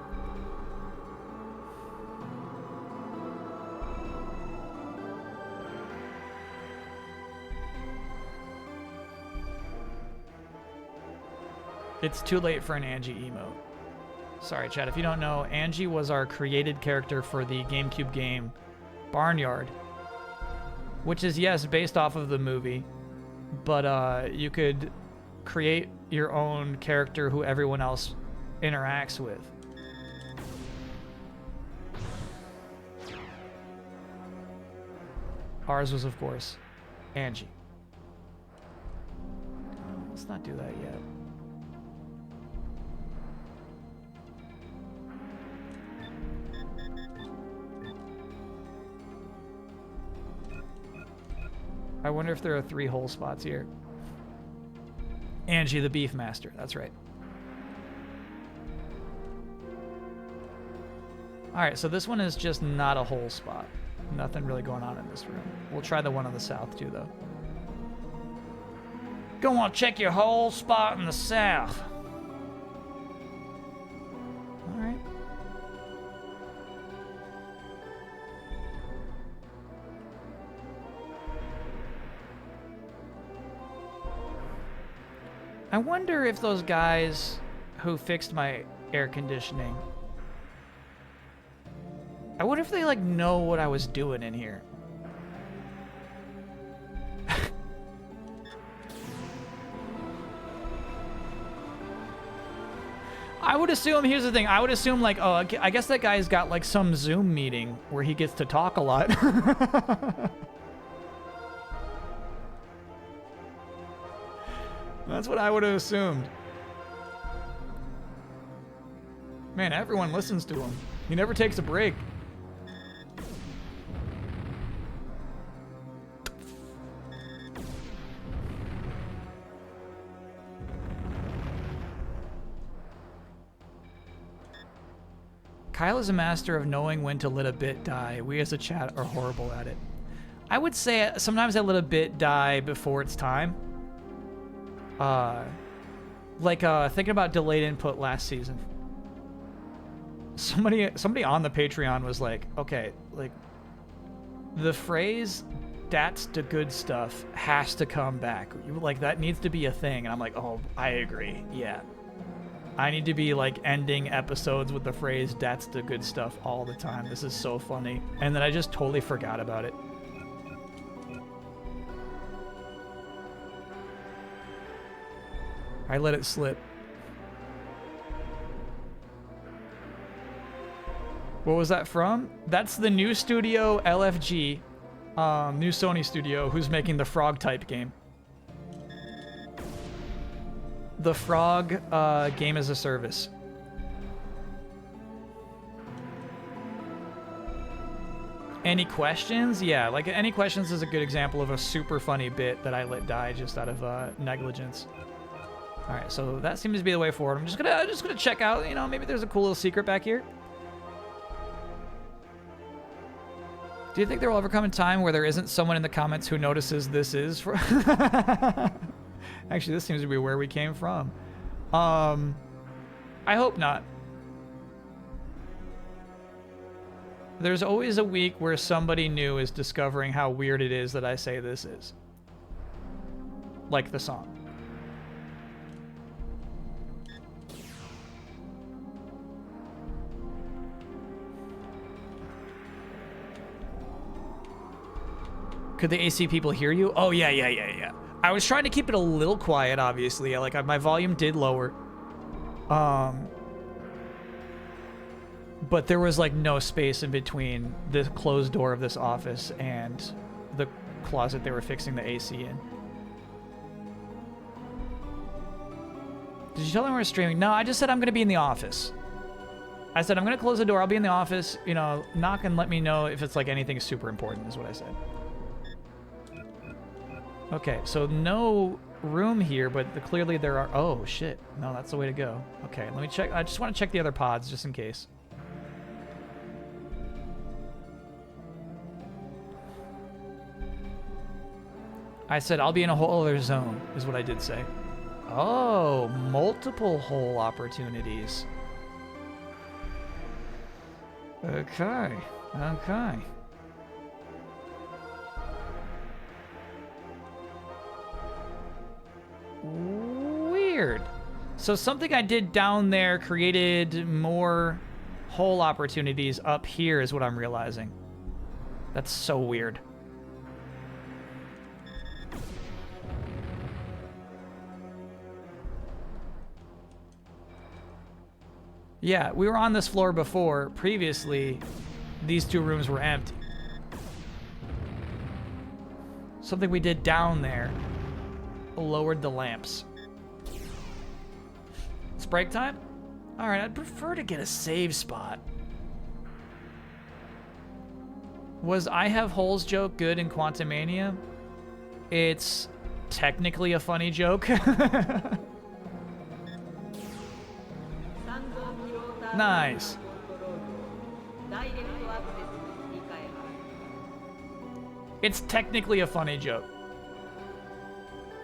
[SPEAKER 1] It's too late for an Angie emote. Sorry, chat. If you don't know, Angie was our created character for the GameCube game Barnyard, which is, yes, based off of the movie, but you could create your own character who everyone else interacts with. Ours was, of course, Angie. Let's not do that yet. I wonder if there are 3 hole spots here. Angie the Beef Master, that's right. Alright, so this one is just not a hole spot. Nothing really going on in this room. We'll try the one on the south too, though. Go on, check your hole spot in the south. Alright. I wonder if those guys who fixed my air conditioning, I wonder if they like know what I was doing in here. I would assume, here's the thing, I would assume like, oh, I guess that guy's got like some Zoom meeting where he gets to talk a lot. That's what I would have assumed. Man, everyone listens to him. He never takes a break. Kyle is a master of knowing when to let a bit die. We as a chat are horrible at it. I would say sometimes I let a bit die before it's time. Thinking about delayed input last season. Somebody on the Patreon was like, okay, like, the phrase, that's the good stuff, has to come back. Like, that needs to be a thing. And I'm like, oh, I agree. Yeah. I need to be like ending episodes with the phrase, "That's the good stuff," all the time. This is so funny. And then I just totally forgot about it. I let it slip. What was that from? That's the new studio, LFG. New Sony studio, who's making the Frog type game. The Frog game as a service. Any questions? Yeah, like Any Questions is a good example of a super funny bit that I let die just out of negligence. All right, so that seems to be the way forward. I'm just gonna check out. You know, maybe there's a cool little secret back here. Do you think there will ever come a time where there isn't someone in the comments who notices this is for? Actually, this seems to be where we came from. I hope not. There's always a week where somebody new is discovering how weird it is that I say this is. Like the song. Could the AC people hear you? Oh, yeah. I was trying to keep it a little quiet, obviously. Like, my volume did lower. But there was, like, no space in between the closed door of this office and the closet they were fixing the AC in. Did you tell them we were streaming? No, I just said I'm going to be in the office. I said I'm going to close the door. I'll be in the office. You know, knock and let me know if it's, like, anything super important is what I said. Okay, so no room here, but clearly there are... Oh, shit. No, that's the way to go. Okay, let me check. I just want to check the other pods, just in case. I said I'll be in a whole other zone, is what I did say. Oh, multiple hole opportunities. Okay. Weird. So something I did down there created more hole opportunities up here is what I'm realizing. That's so weird. Yeah, we were on this floor before. Previously, these two rooms were empty. Something we did down there lowered the lamps. It's break time? Alright, I'd prefer to get a save spot. Was I Have Holes joke good in Quantumania? It's technically a funny joke. Nice. It's technically a funny joke.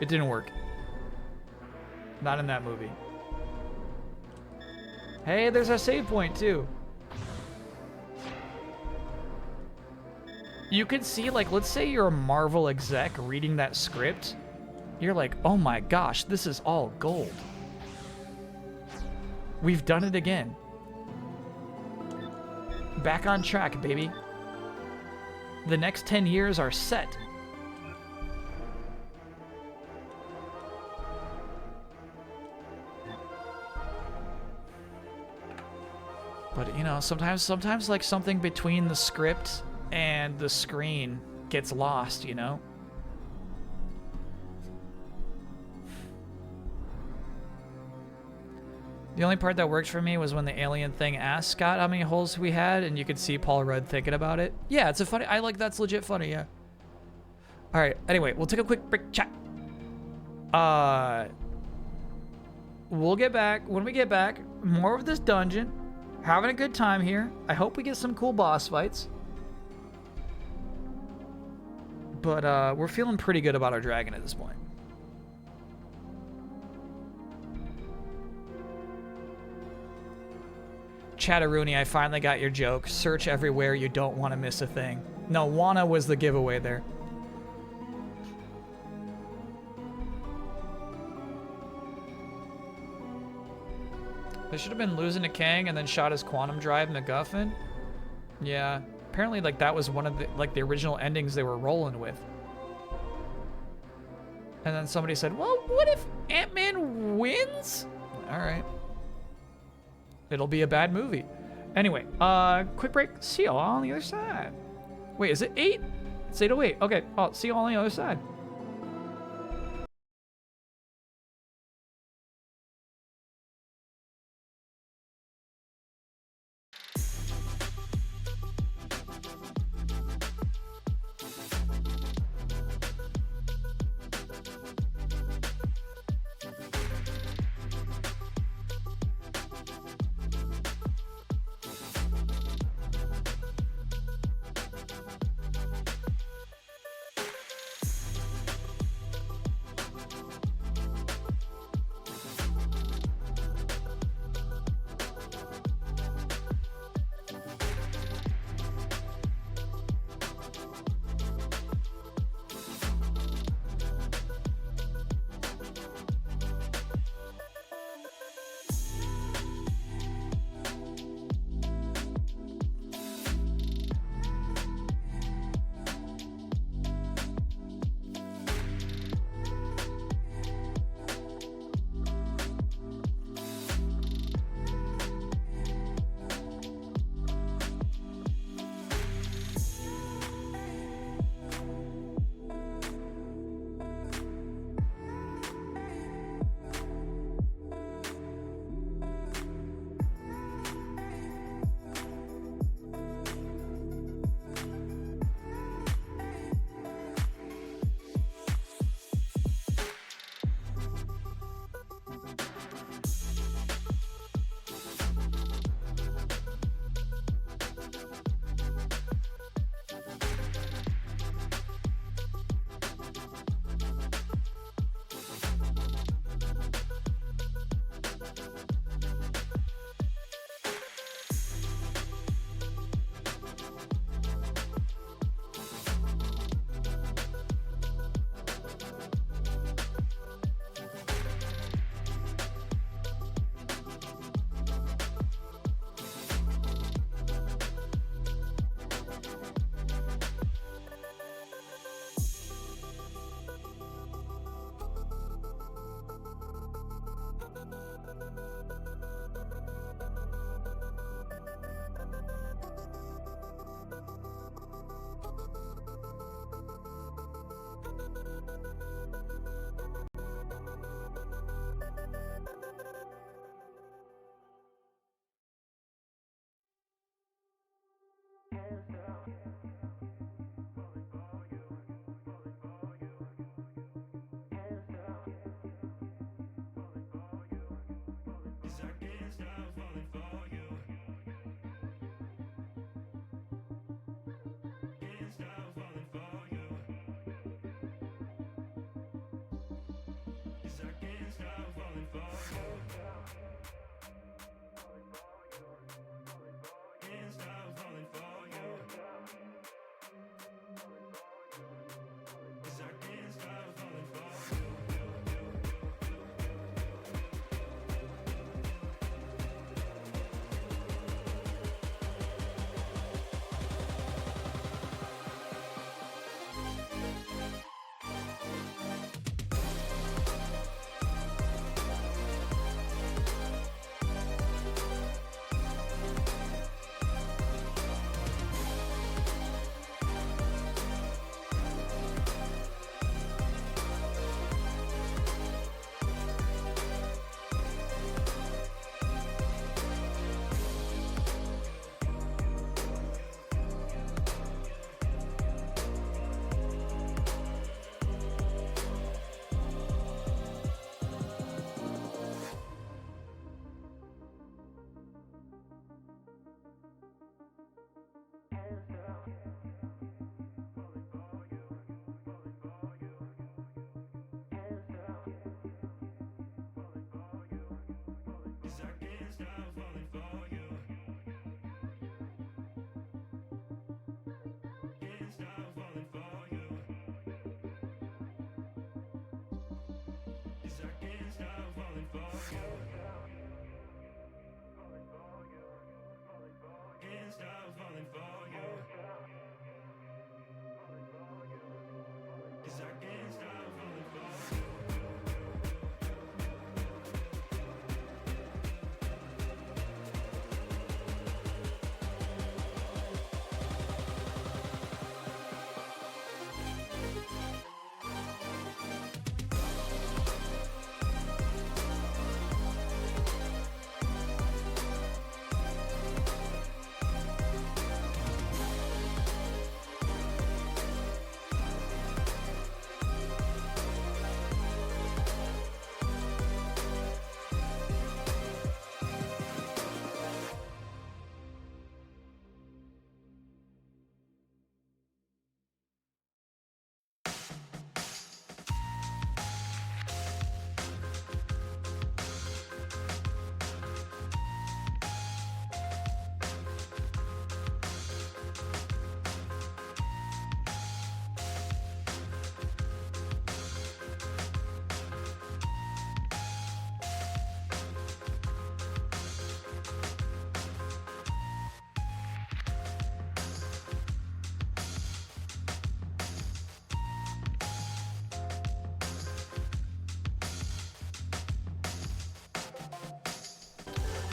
[SPEAKER 1] It didn't work. Not in that movie. Hey, there's our save point too. You could see, like, let's say you're a Marvel exec reading that script. You're like, oh my gosh, this is all gold. We've done it again. Back on track, baby. The next 10 years are set. But, you know, sometimes like something between the script and the screen gets lost, you know? The only part that worked for me was when the alien thing asked Scott how many holes we had, and you could see Paul Rudd thinking about it. Yeah, it's a funny... I like that's legit funny, yeah. All right, anyway, we'll take a quick break, chat. We'll get back. When we get back, more of this dungeon. Having a good time here. I hope we get some cool boss fights. But we're feeling pretty good about our dragon at this point. Chatteroony, I finally got your joke. Search everywhere, you don't want to miss a thing. No, wanna was the giveaway there. They should have been losing to Kang and then shot his quantum drive MacGuffin. Yeah, apparently like that was one of the like the original endings they were rolling with. And then somebody said, well, what if Ant-Man wins? All right. It'll be a bad movie. Anyway, quick break. See y'all on the other side. Wait, is it 8? It's 8:08. Okay, I'll see y'all on the other side.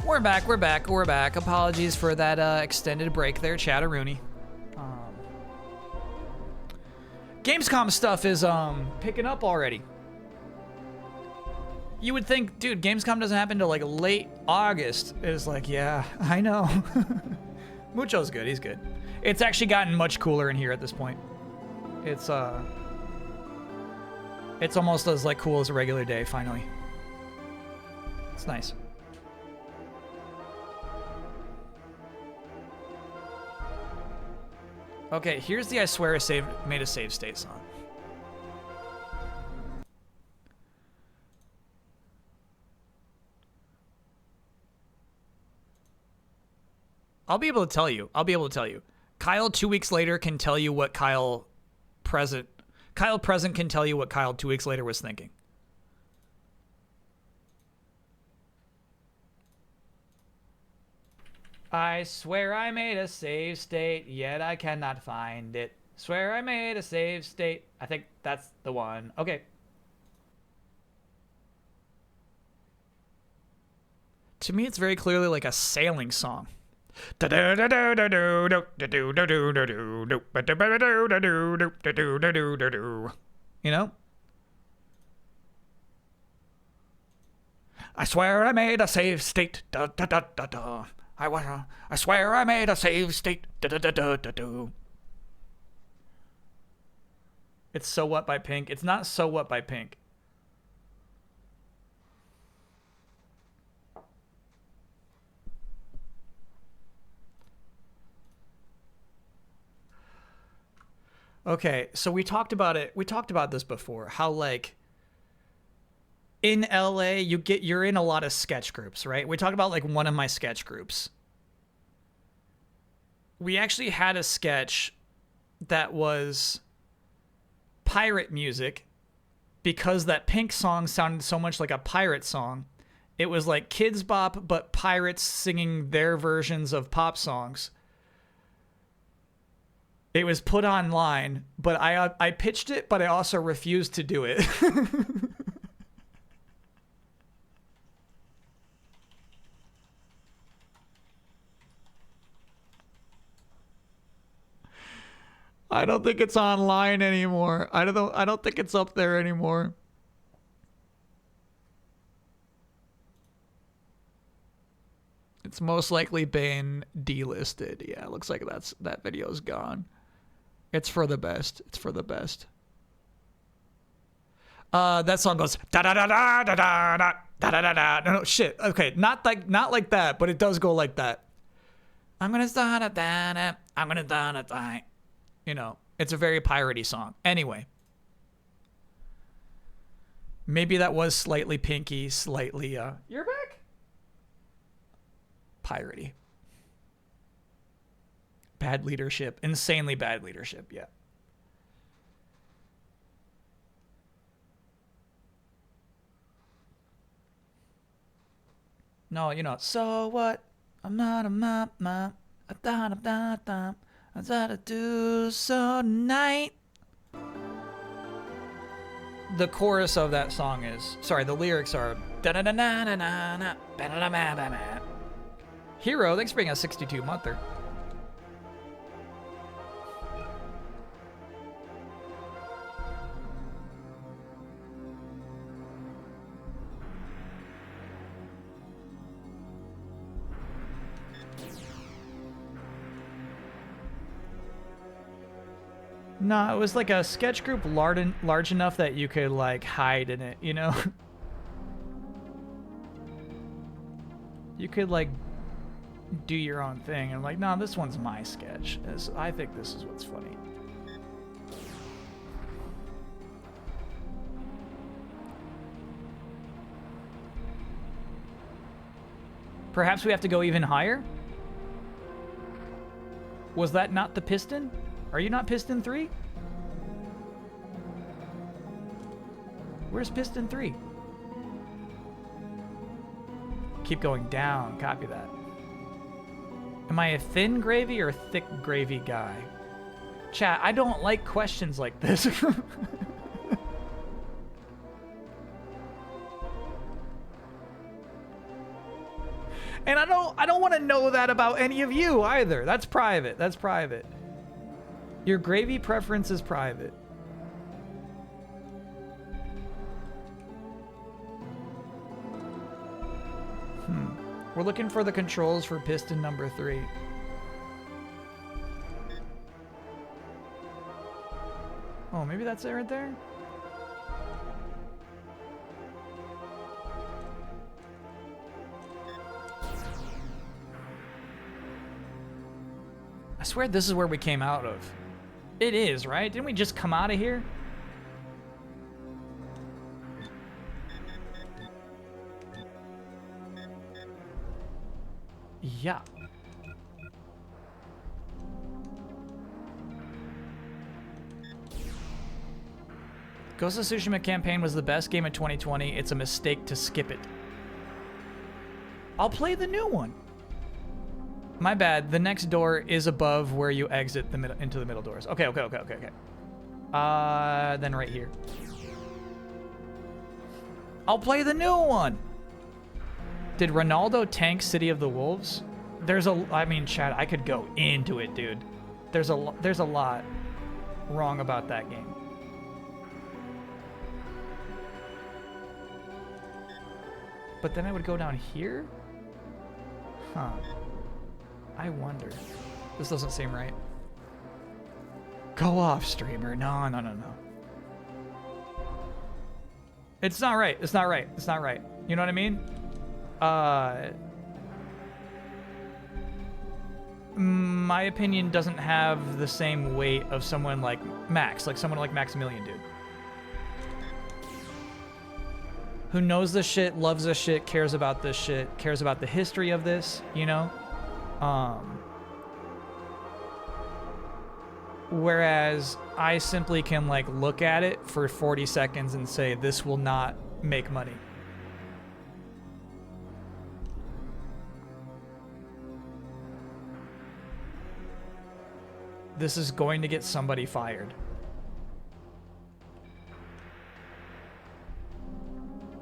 [SPEAKER 1] We're back, we're back, we're back. Apologies for that extended break there, Chatteroony. Gamescom stuff is picking up already. You would think, dude, Gamescom doesn't happen till like late August. It's like, yeah, I know. Mucho's good, he's good. It's actually gotten much cooler in here at this point. It's almost as like cool as a regular day, finally. It's nice. Okay, here's the I swear I made a save state song. I'll be able to tell you. Kyle 2 weeks later can tell you what Kyle present can tell you what Kyle 2 weeks later was thinking. I swear I made a save state, yet I cannot find it. Swear I made a save state. I think that's the one. Okay. To me, it's very clearly like a sailing song. You know? I swear I made a save state. Da, da, da, da, da. I swear I made a save state. Da, da, da, da, da, da. It's So What by Pink. It's not So What by Pink. Okay, so we talked about it. We talked about this before. How like in LA, you're in a lot of sketch groups, right? We talked about like one of my sketch groups. We actually had a sketch that was pirate music because that Pink song sounded so much like a pirate song. It was like Kids Bop, but pirates singing their versions of pop songs. It was put online, but I pitched it, but I also refused to do it. I don't think it's online anymore. I don't think it's up there anymore. It's most likely been delisted. Yeah, it looks like that video's gone. It's for the best. It's for the best. That song goes da da da da da da da da da da. No, shit. Okay, not like that, but it does go like that. I'm gonna da da da da. I'm gonna da da da. You know, it's a very piratey song. Anyway, maybe that was slightly Pinky, slightly You're back. Piratey. Bad leadership. Insanely bad leadership, yeah. No, you know, so what? I'm not, I gotta do so tonight. The chorus of that song is, sorry, the lyrics are Hero, thanks for being a 62-monther. No, it was like a sketch group large enough that you could like hide in it, you know? You could like do your own thing and like, no, this one's my sketch. I think this is what's funny. Perhaps we have to go even higher? Was that not the piston? Are you not piston 3? Where's piston 3? Keep going down. Copy that. Am I a thin gravy or thick gravy guy? Chat, I don't like questions like this. And I don't want to know that about any of you either. That's private. That's private. Your gravy preference is private. We're looking for the controls for piston number 3. Oh, maybe that's it right there? I swear this is where we came out of. It is, right? Didn't we just come out of here? Yeah. Ghost of Tsushima campaign was the best game of 2020. It's a mistake to skip it. I'll play the new one. My bad. The next door is above where you exit the into the middle doors. Okay. Then right here. I'll play the new one. Did Ronaldo tank City of the Wolves? I mean, Chad, I could go into it, dude. There's a lot wrong about that game. But then I would go down here? Huh. I wonder. This doesn't seem right. Go off, streamer. No. It's not right. It's not right. It's not right. You know what I mean? My opinion doesn't have the same weight of someone like Max, like someone like Maximilian, dude. Who knows this shit, loves this shit, cares about this shit, cares about the history of this, you know? Whereas I simply can like look at it for 40 seconds and say, this will not make money. This is going to get somebody fired.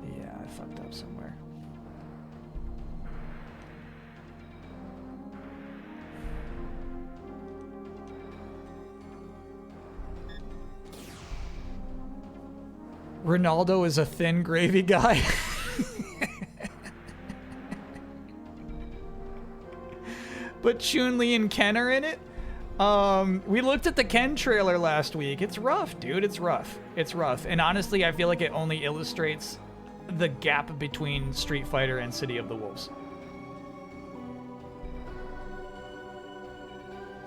[SPEAKER 1] Yeah, I fucked up somewhere. Ronaldo is a thin gravy guy. But Chun-Li and Ken are in it? We looked at the Ken trailer last week. It's rough, dude. It's rough. It's rough. And honestly, I feel like it only illustrates the gap between Street Fighter and City of the Wolves.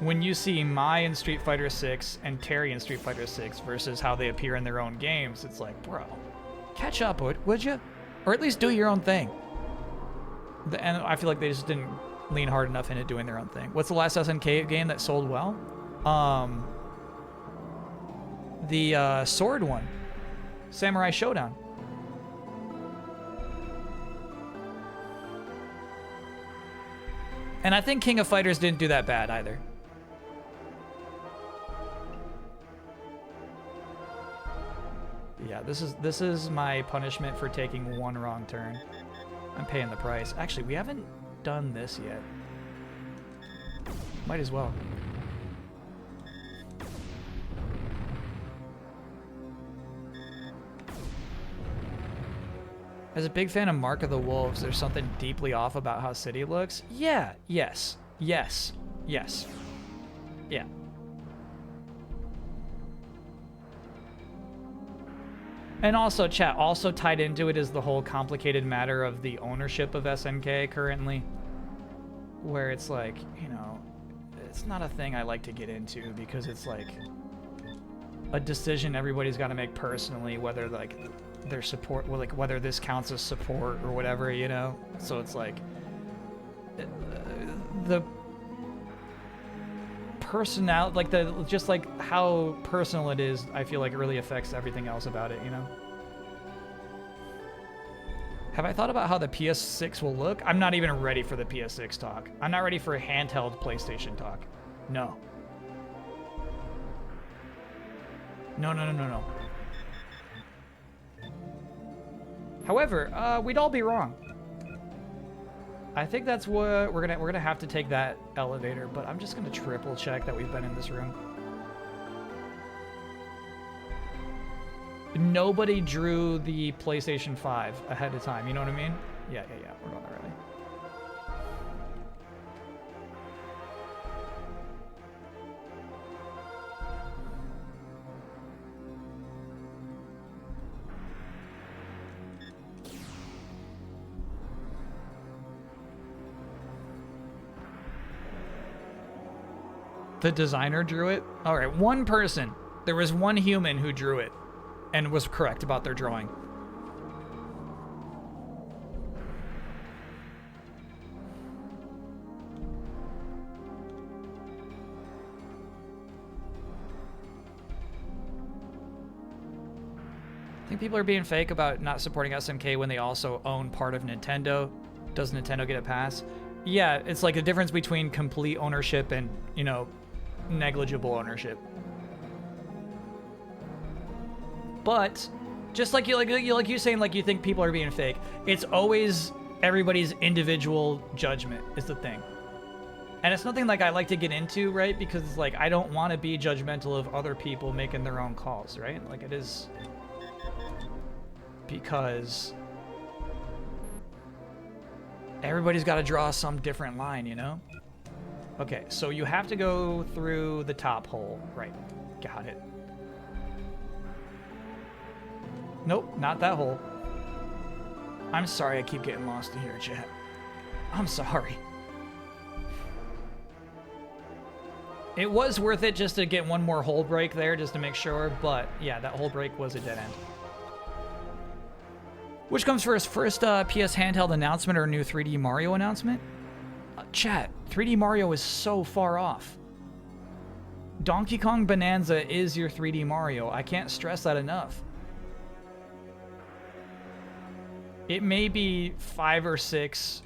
[SPEAKER 1] When you see Mai in Street Fighter 6 and Terry in Street Fighter 6 versus how they appear in their own games, it's like, bro, catch up, would you? Or at least do your own thing. And I feel like they just didn't lean hard enough into doing their own thing. What's the last SNK game that sold well? The sword one. Samurai Showdown. And I think King of Fighters didn't do that bad either. Yeah, this is my punishment for taking one wrong turn. I'm paying the price. Actually, we haven't done this yet. Might as well. As a big fan of Mark of the Wolves, there's something deeply off about how City looks. Yeah, yes. Yeah. And also, chat, also tied into it is the whole complicated matter of the ownership of SNK currently. Where it's like, you know, it's not a thing I like to get into because it's like a decision everybody's got to make personally, whether like their support, like whether this counts as support or whatever, you know? So it's like the personality, like just like how personal it is, I feel like it really affects everything else about it, you know? Have I thought about how the PS6 will look? I'm not even ready for the PS6 talk. I'm not ready for handheld PlayStation talk. No. No. However, we'd all be wrong. I think that's what we're gonna have to take that elevator, but I'm just gonna triple check that we've been in this room. Nobody drew the PlayStation 5 ahead of time, you know what I mean? Yeah, we're going there early. The designer drew it? All right, one person. There was one human who drew it and was correct about their drawing. I think people are being fake about not supporting SMK when they also own part of Nintendo. Does Nintendo get a pass? Yeah, it's like a difference between complete ownership and, you know, negligible ownership. But just like you saying, like you think people are being fake, it's always everybody's individual judgment is the thing. And it's nothing like I like to get into, right? Because it's like I don't want to be judgmental of other people making their own calls, right? Like it is because everybody's got to draw some different line, you know? Okay, so you have to go through the top hole. Right, got it. Nope, not that hole. I'm sorry I keep getting lost in here, chat. I'm sorry. It was worth it just to get one more hole break there, just to make sure, but yeah, that hole break was a dead end. Which comes first? First PS handheld announcement or new 3D Mario announcement? Chat, 3D Mario is so far off. Donkey Kong Bonanza is your 3D Mario. I can't stress that enough. It may be 5 or 6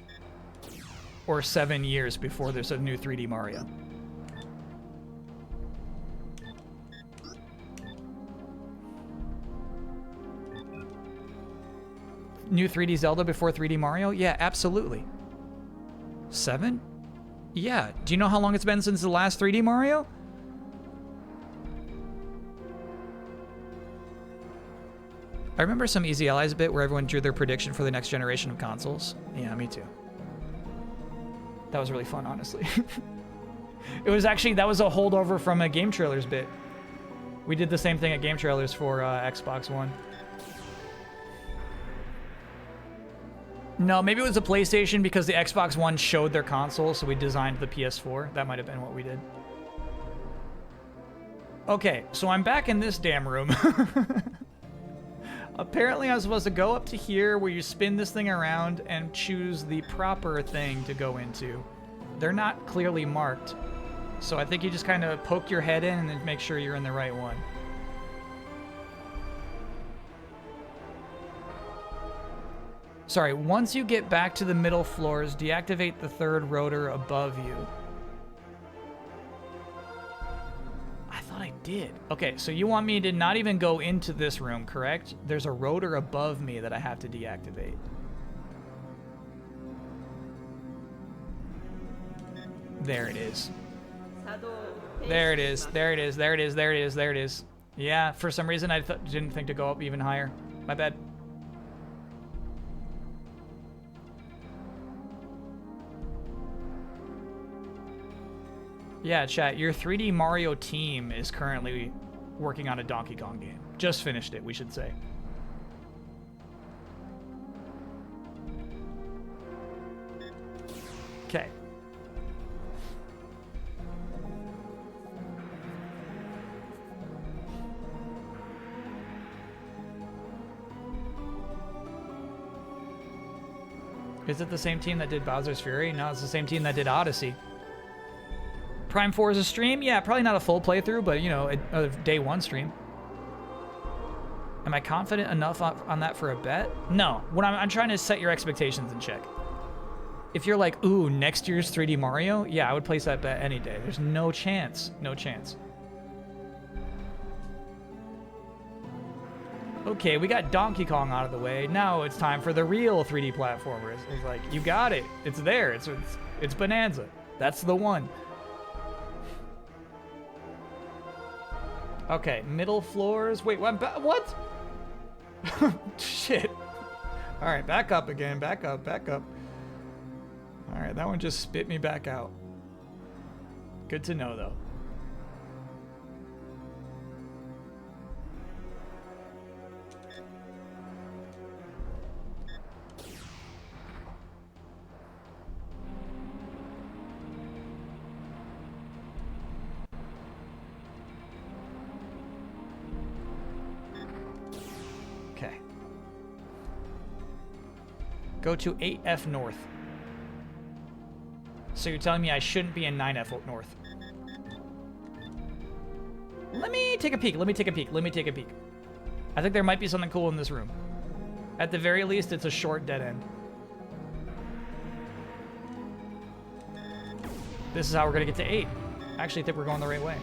[SPEAKER 1] or 7 years before there's a new 3D Mario. New 3D Zelda before 3D Mario? Yeah, absolutely. 7? Yeah. Do you know how long it's been since the last 3D Mario? I remember some Easy Allies bit where everyone drew their prediction for the next generation of consoles. Yeah, me too. That was really fun, honestly. It was actually, that was a holdover from a Game Trailers bit. We did the same thing at Game Trailers for Xbox One. No, maybe it was a PlayStation because the Xbox One showed their console, so we designed the PS4. That might have been what we did. Okay, so I'm back in this damn room. Apparently I was supposed to go up to here where you spin this thing around and choose the proper thing to go into. They're not clearly marked. So I think you just kind of poke your head in and then make sure you're in the right one. Sorry, once you get back to the middle floors, deactivate the third rotor above you. I thought I did. Okay, so you want me to not even go into this room, correct? There's a rotor above me that I have to deactivate. There it is. There it is. There it is. There it is. There it is. There it is. Yeah, for some reason I didn't think to go up even higher. My bad. Yeah, chat, your 3D Mario team is currently working on a Donkey Kong game. Just finished it, we should say. Okay. Is it the same team that did Bowser's Fury? No, it's the same team that did Odyssey. Prime 4 is a stream? Yeah, probably not a full playthrough, but, you know, a day one stream. Am I confident enough on that for a bet? No. When I'm trying to set your expectations in check. If you're like, ooh, next year's 3D Mario? Yeah, I would place that bet any day. There's no chance. No chance. Okay, we got Donkey Kong out of the way. Now it's time for the real 3D platformers. It's like, you got it. It's there. It's Bonanza. That's the one. Okay, middle floors. Wait, what? Shit. All right, back up again. Back up, back up. All right, that one just spit me back out. Good to know, though. Okay. Go to 8F North. So you're telling me I shouldn't be in 9F North. Let me take a peek. Let me take a peek. Let me take a peek. I think there might be something cool in this room. At the very least, it's a short dead end. This is how we're going to get to 8. I actually think we're going the right way.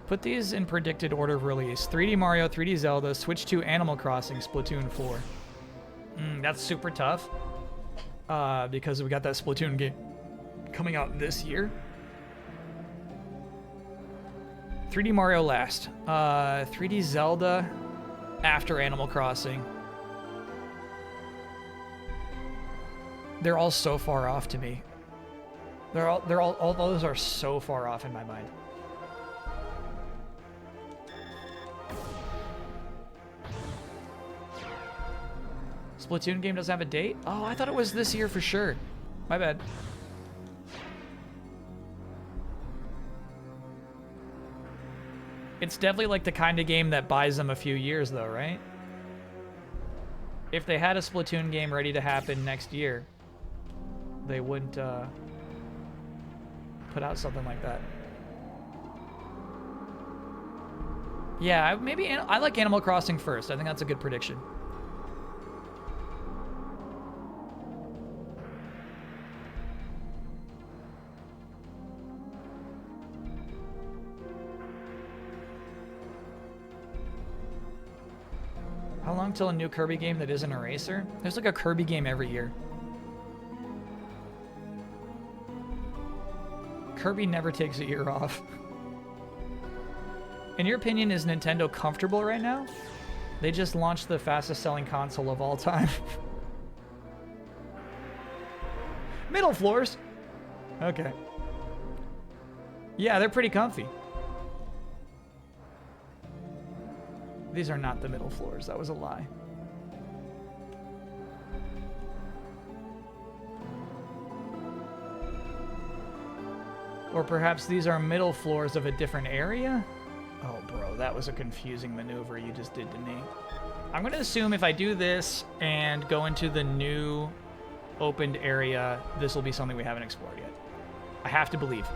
[SPEAKER 1] Put these in predicted order of release. 3D Mario, 3D Zelda, Switch 2, Animal Crossing, Splatoon 4. That's super tough. Because we got that Splatoon game coming out this year. 3D Mario last. 3D Zelda after Animal Crossing. They're all so far off to me. All those are so far off in my mind. Splatoon game doesn't have a date? Oh, I thought it was this year for sure. My bad. It's definitely like the kind of game that buys them a few years though, right? If they had a Splatoon game ready to happen next year, they wouldn't put out something like that. Yeah, maybe I like Animal Crossing first. I think that's a good prediction. How long till a new Kirby game that isn't a racer? There's like a Kirby game every year. Kirby never takes a year off. In your opinion, is Nintendo comfortable right now? They just launched the fastest selling console of all time. Middle floors. Okay. Yeah, they're pretty comfy. These are not the middle floors. That was a lie. Or perhaps these are middle floors of a different area? Oh, bro, that was a confusing maneuver you just did to me. I'm going to assume if I do this and go into the new opened area, this will be something we haven't explored yet. I have to believe.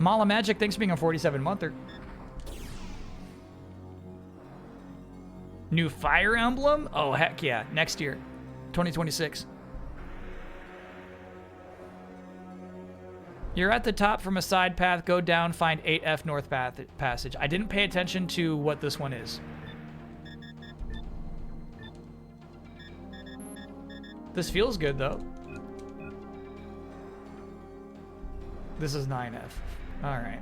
[SPEAKER 1] Mala Magic, thanks for being a 47-monther. New Fire Emblem? Oh, heck yeah. Next year. 2026. You're at the top from a side path. Go down, find 8F North Passage. I didn't pay attention to what this one is. This feels good, though. This is 9F. All right.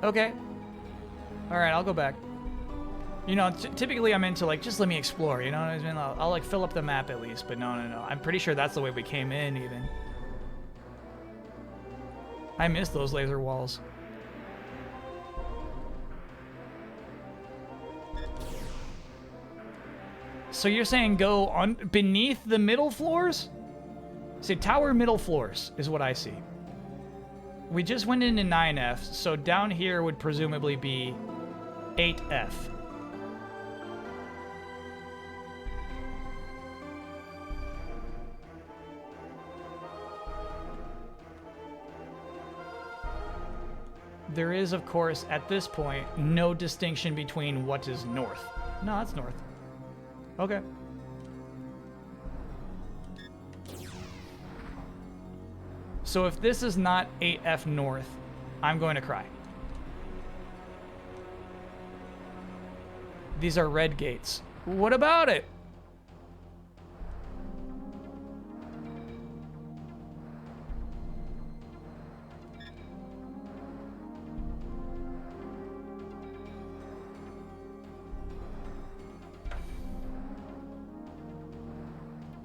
[SPEAKER 1] Okay. All right, I'll go back. You know, typically I'm into like, just let me explore, you know what I mean? I'll like fill up the map at least, but no. I'm pretty sure that's the way we came in even. I miss those laser walls. So you're saying go beneath the middle floors? See, tower middle floors is what I see. We just went into 9F, so down here would presumably be 8F. There is, of course, at this point, no distinction between what is north. No, that's north. Okay. So if this is not 8F north, I'm going to cry. These are red gates. What about it?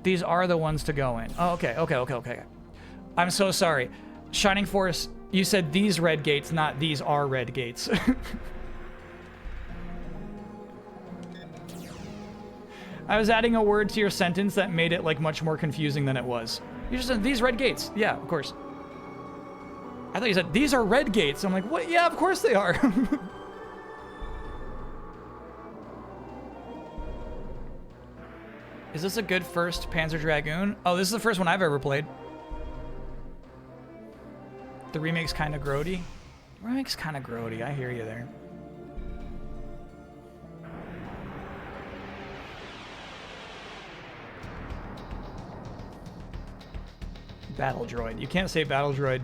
[SPEAKER 1] These are the ones to go in. Oh, okay. I'm so sorry. Shining Force, you said these red gates, not these are red gates. I was adding a word to your sentence that made it like much more confusing than it was. You just said these red gates. Yeah, of course. I thought you said these are red gates. I'm like, what? Yeah, of course they are. Is this a good first Panzer Dragoon? Oh, this is the first one I've ever played. The remake's kind of grody. Remake's kind of grody. I hear you there. Battle droid. You can't say battle droid.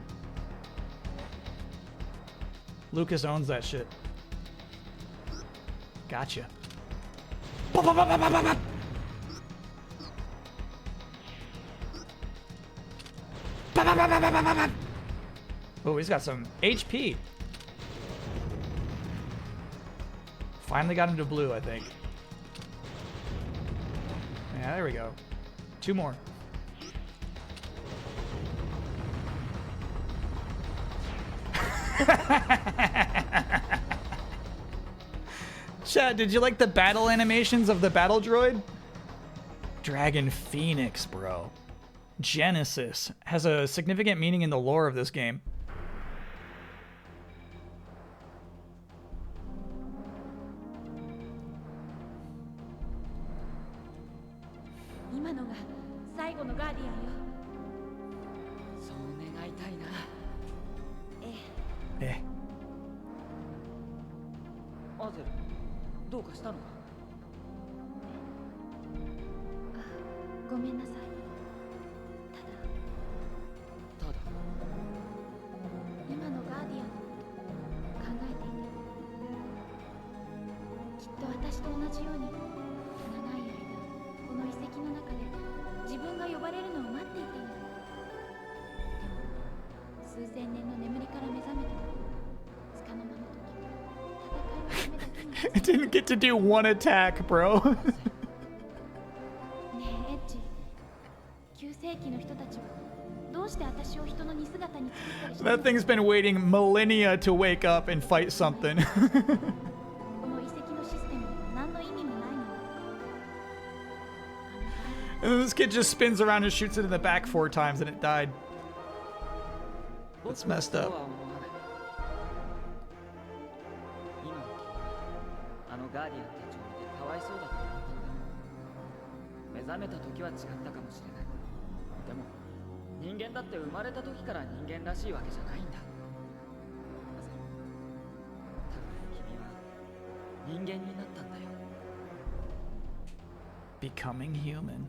[SPEAKER 1] Lucas owns that shit. Gotcha. Oh, he's got some HP. Finally got him to blue, I think. Yeah, there we go. 2 more. Chat, did you like the battle animations of the battle droid? Dragon Phoenix, bro. Genesis has a significant meaning in the lore of this game. It didn't get to do 1 attack, bro. That thing's been waiting millennia to wake up and fight something. And then this kid just spins around and shoots it in the back 4 times and it died. That's messed up. Becoming human.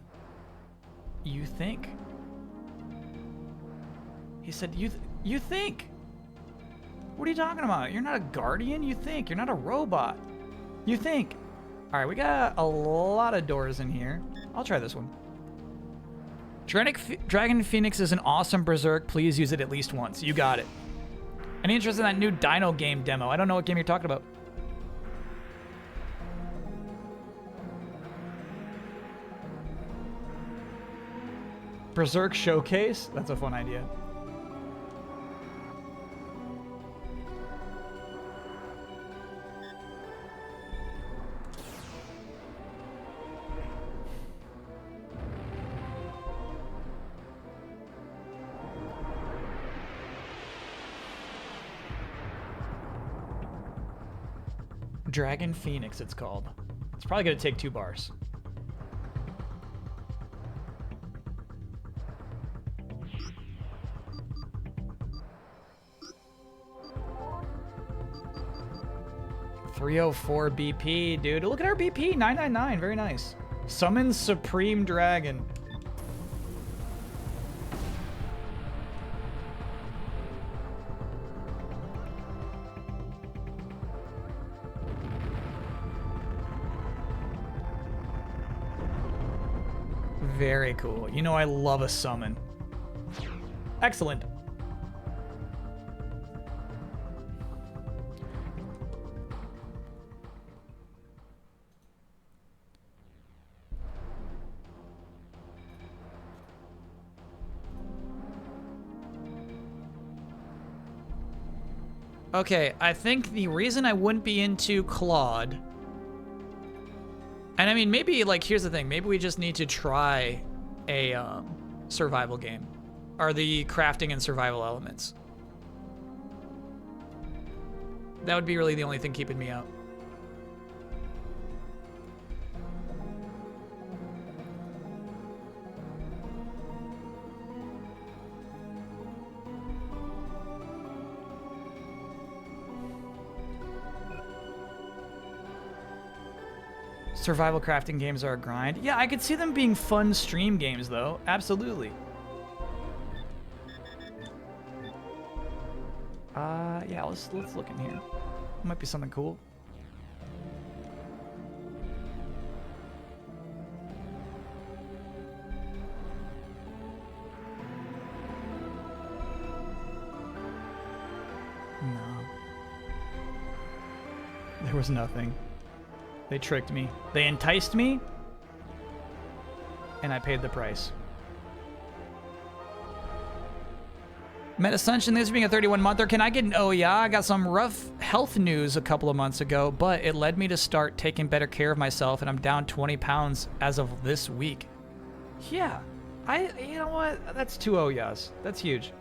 [SPEAKER 1] You think? He said, you think? What are you talking about? You're not a guardian? You think? You're not a robot. You think? Alright, we got a lot of doors in here. I'll try this one. Dragon Phoenix is an awesome berserk. Please use it at least once. You got it. Any interest in that new Dino game demo? I don't know what game you're talking about. Berserk Showcase? That's a fun idea. Dragon Phoenix, it's called. It's probably going to take 2 bars. 304 BP, dude. Look at our BP, 999. Very nice. Summon Supreme Dragon. Very cool. You know I love a summon. Excellent. Okay, I think the reason I wouldn't be into Claude, and I mean, maybe, like, here's the thing. Maybe we just need to try a survival game. Are the crafting and survival elements. That would be really the only thing keeping me out. Survival crafting games are a grind. Yeah, I could see them being fun stream games, though. Absolutely. Yeah, let's look in here. Might be something cool. No. There was nothing. They tricked me. They enticed me, and I paid the price. Met Ascension, this being a 31-monther. Can I get an oh yeah? I got some rough health news a couple of months ago, but it led me to start taking better care of myself, and I'm down 20 pounds as of this week. Yeah. You know what? That's 2 oh yeahs. That's huge.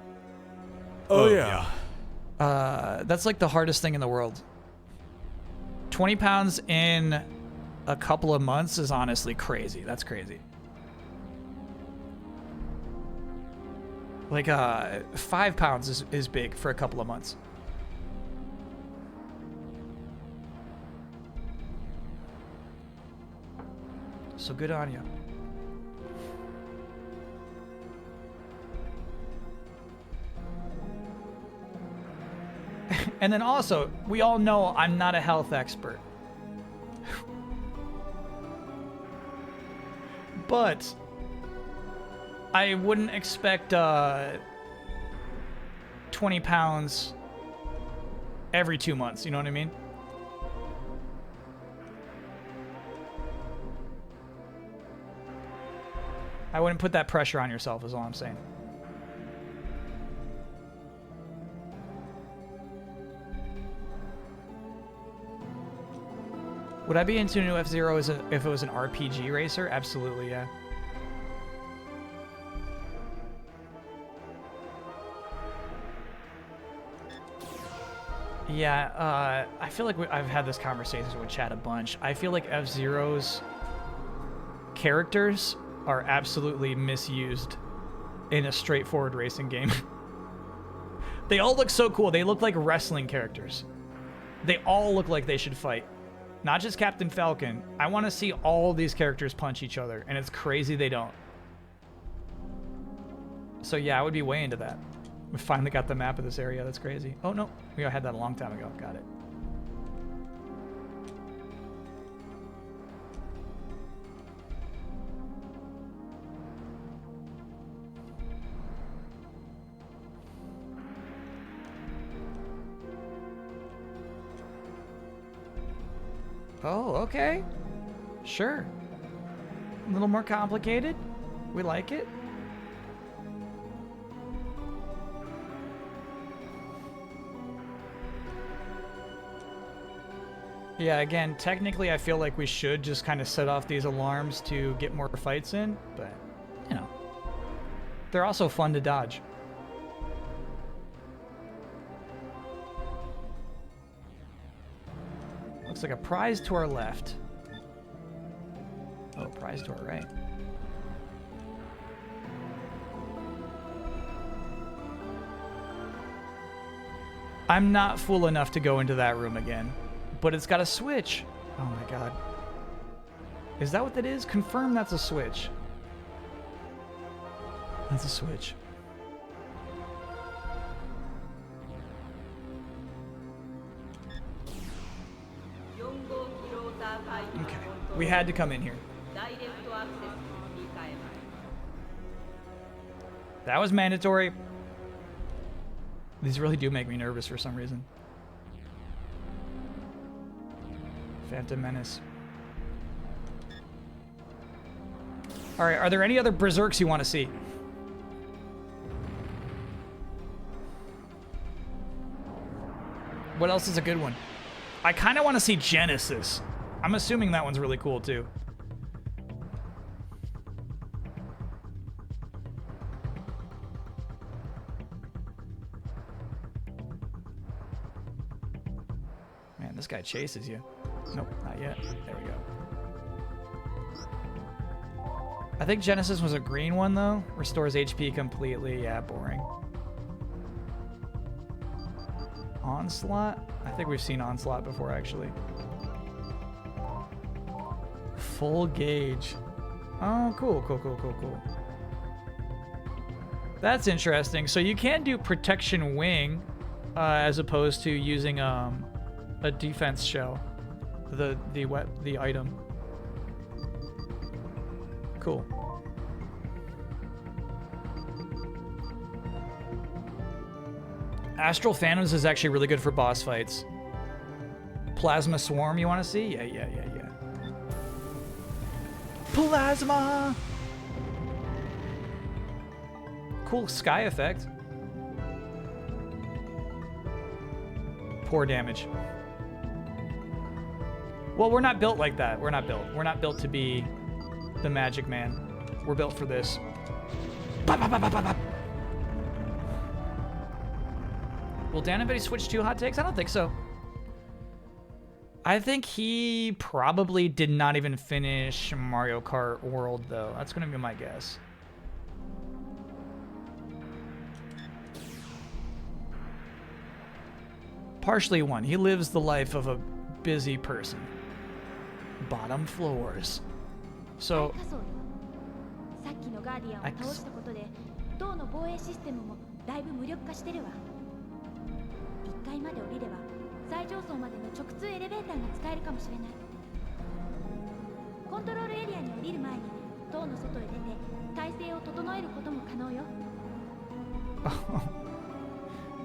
[SPEAKER 12] Oh yeah.
[SPEAKER 1] That's like the hardest thing in the world. 20 pounds in a couple of months is honestly crazy. That's crazy. Like, 5 pounds is big for a couple of months. So good on you. And then also, we all know I'm not a health expert. But I wouldn't expect 20 pounds every 2 months, you know what I mean? I wouldn't put that pressure on yourself is all I'm saying. Would I be into a new F-Zero if it was an RPG racer? Absolutely, yeah. Yeah, I feel like I've had this conversation with Chad a bunch. I feel like F-Zero's characters are absolutely misused in a straightforward racing game. They all look so cool. They look like wrestling characters. They all look like they should fight. Not just Captain Falcon. I want to see all these characters punch each other, and it's crazy they don't. So yeah, I would be way into that. We finally got the map of this area. That's crazy. Oh, no. We had that a long time ago. Got it. Oh, okay. Sure. A little more complicated. We like it. Yeah, again, technically I feel like we should just kind of set off these alarms to get more fights in, but, you know, they're also fun to dodge. Looks like a prize to our left. Oh, prize to our right. I'm not fool enough to go into that room again. but it's got a switch. Oh my god. Is that what that is? Confirm that's a switch. That's a switch. Okay, we had to come in here. That was mandatory. These really do make me nervous for some reason. Phantom Menace. Alright, are there any other Berserks you want to see? What else is a good one? I kind of want to see Genesis. I'm assuming that one's really cool too. Man, this guy chases you. Nope, not yet. There we go. I think Genesis was a green one though. Restores HP completely. Yeah, boring. Onslaught? I think we've seen Onslaught before actually. Full gauge. Oh, cool. That's interesting. So you can do Protection Wing as opposed to using a defense shell. The item. Cool. Astral Phantoms is actually really good for boss fights. Plasma Swarm you want to see? Yeah. Plasma! Cool sky effect. Poor damage. Well, we're not built like that. We're not built to be the Magic Man. We're built for this. Will Dan Anybody switch to hot takes? I don't think so. I think he probably did not even finish Mario Kart World, though. That's going to be my guess. Partially one. He lives the life of a busy person. Bottom floors. So...
[SPEAKER 10] さっきのガーディアンを倒したことで銅の防衛システムもだいぶ無力化してるわ。1階まで降りれば最上層までの直通エレベーターが使えるかもしれない。コントロールエリアに降りる前に塔の外へ出て体勢を整えることも可能よ。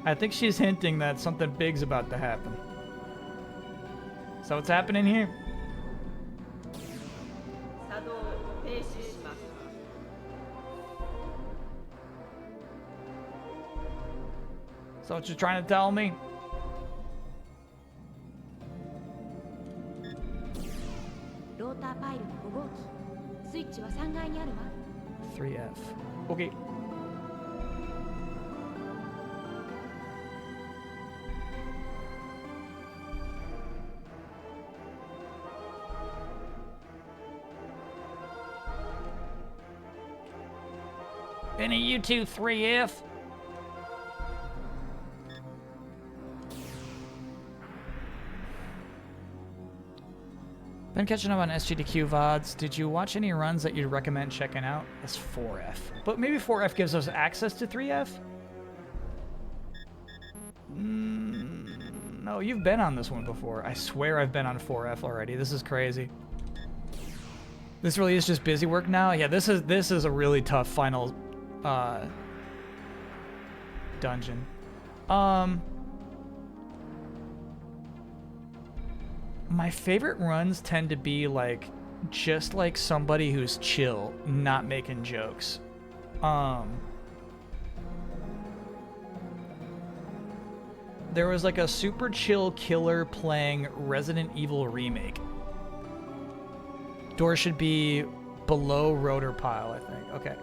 [SPEAKER 1] I think she's hinting that something big's about to happen. So what's happening here? So what you're trying to tell me?
[SPEAKER 10] Rotor pile 5号機。スイッチは3階にあるわ。
[SPEAKER 1] 3F. Okay. Any you two 3F? Been catching up on SGDQ VODs. Did you watch any runs that you'd recommend checking out? That's 4F. But maybe 4F gives us access to 3F? No, you've been on this one before. I swear I've been on 4F already. This is crazy. This really is just busy work now? Yeah, this is a really tough final dungeon. My favorite runs tend to be like just like somebody who's chill, not making jokes. There was like a super chill killer playing Resident Evil Remake. Door should be below rotor pile, I think. Okay.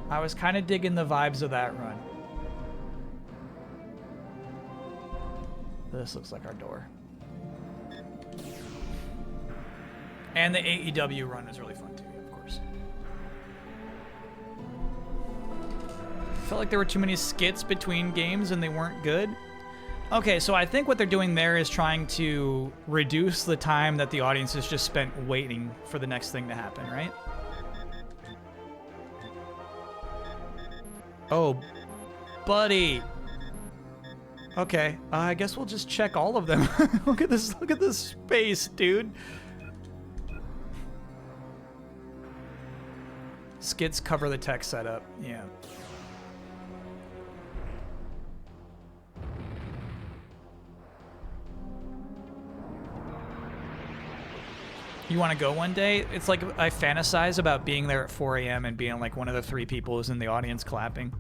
[SPEAKER 1] I was kind of digging the vibes of that run. This looks like our door. And the AEW run is really fun too, of course. Felt like there were too many skits between games and they weren't good. Okay, so I think what they're doing there is trying to reduce the time that the audience has just spent waiting for the next thing to happen, right? Oh, buddy. Okay, I guess we'll just check all of them. Look at this space, dude. Skits cover the tech setup, yeah. You want to go one day? It's like I fantasize about being there at 4 a.m. and being like one of the 3 people who's in the audience clapping.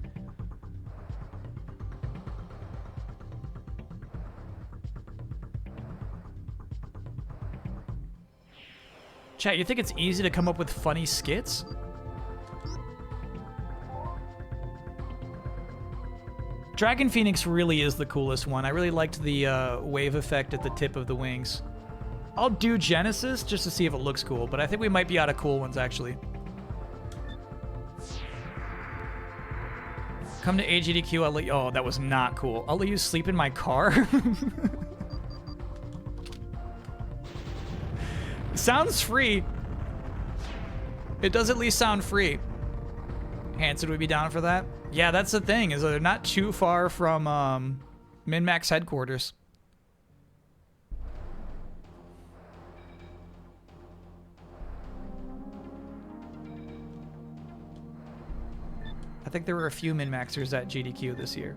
[SPEAKER 1] Chat, you think it's easy to come up with funny skits? Dragon Phoenix really is the coolest one. I really liked the wave effect at the tip of the wings. I'll do Genesis just to see if it looks cool, but I think we might be out of cool ones, actually. Come to AGDQ, I'll let you... Oh, that was not cool. I'll let you sleep in my car? Sounds free. It does at least sound free. Hanson would be down for that. Yeah, that's the thing, is they're not too far from Min-Max headquarters. I think there were a few min-maxers at GDQ this year.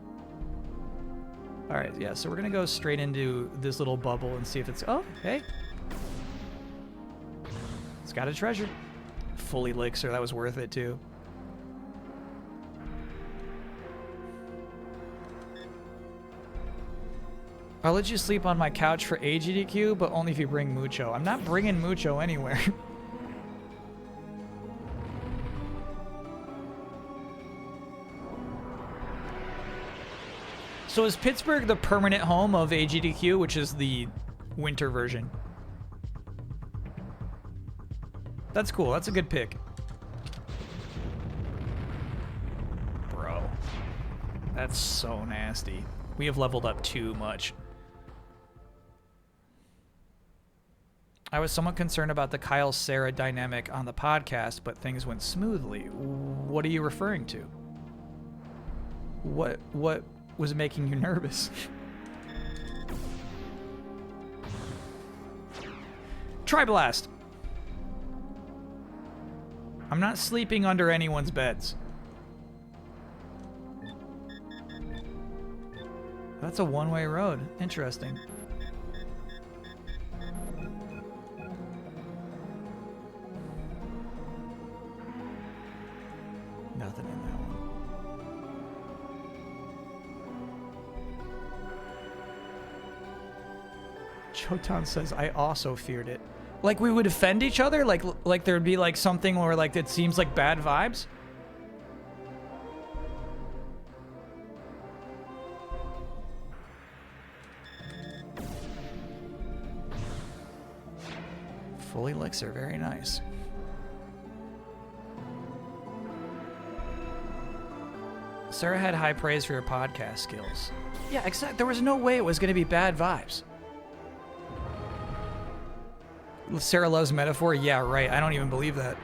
[SPEAKER 1] All right, yeah, so we're gonna go straight into this little bubble and see if it's... Oh, hey. It's got a treasure. Full elixir, that was worth it too. I'll let you sleep on my couch for AGDQ, but only if you bring Mucho. I'm not bringing Mucho anywhere. So is Pittsburgh the permanent home of AGDQ, which is the winter version? That's cool. That's a good pick. Bro. That's so nasty. We have leveled up too much. I was somewhat concerned about the Kyle-Sarah dynamic on the podcast, but things went smoothly. What are you referring to? What was making you nervous? Triblast. I'm not sleeping under anyone's beds. That's a one-way road. Interesting. Nothing in that one. Chotan says, I also feared it. Like we would offend each other? Like there'd be like something where like it seems like bad vibes? Full elixir, very nice. Sarah had high praise for your podcast skills. Yeah, exactly. There was no way it was going to be bad vibes. Sarah loves metaphor? Yeah, right. I don't even believe that.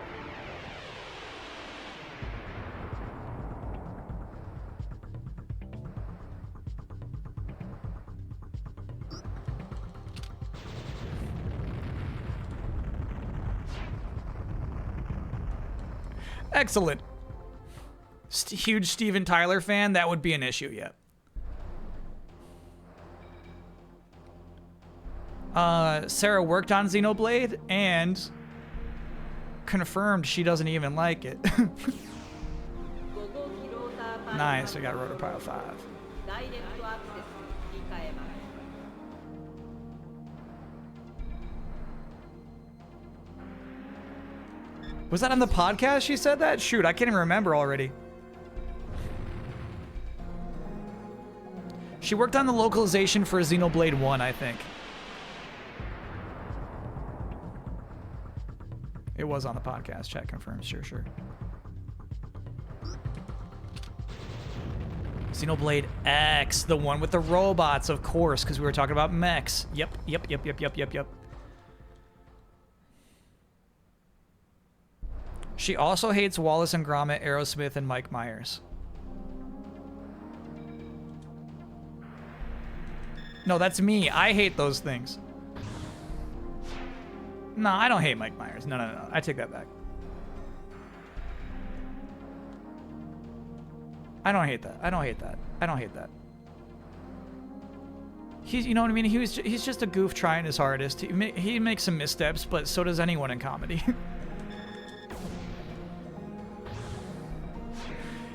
[SPEAKER 1] Excellent. Huge Steven Tyler fan, that would be an issue, yeah. Sarah worked on Xenoblade and confirmed she doesn't even like it. Nice, we got Rotopile 5. Was that on the podcast she said that? Shoot, I can't even remember already. She worked on the localization for Xenoblade 1, I think. It was on the podcast. Chat confirms. Sure, sure. Xenoblade X, the one with the robots, of course, because we were talking about mechs. Yep. She also hates Wallace and Gromit, Aerosmith, and Mike Myers. No, that's me. I hate those things. No, I don't hate Mike Myers. No. I take that back. I don't hate that. He's, you know what I mean? He's just a goof trying his hardest. He makes some missteps, but so does anyone in comedy.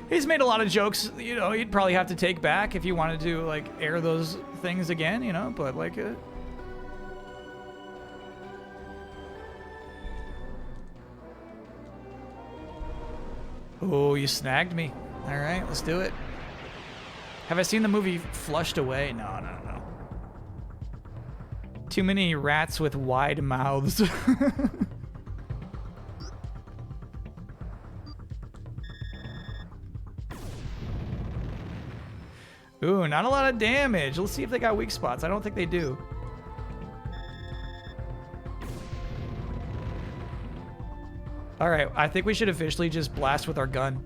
[SPEAKER 1] He's made a lot of jokes, you know, he'd probably have to take back if you wanted to, like, air those things again, you know, but, like, oh, you snagged me. All right, let's do it. Have I seen the movie Flushed Away? No. Too many rats with wide mouths. Ooh, not a lot of damage. Let's see if they got weak spots. I don't think they do. All right, I think we should officially just blast with our gun.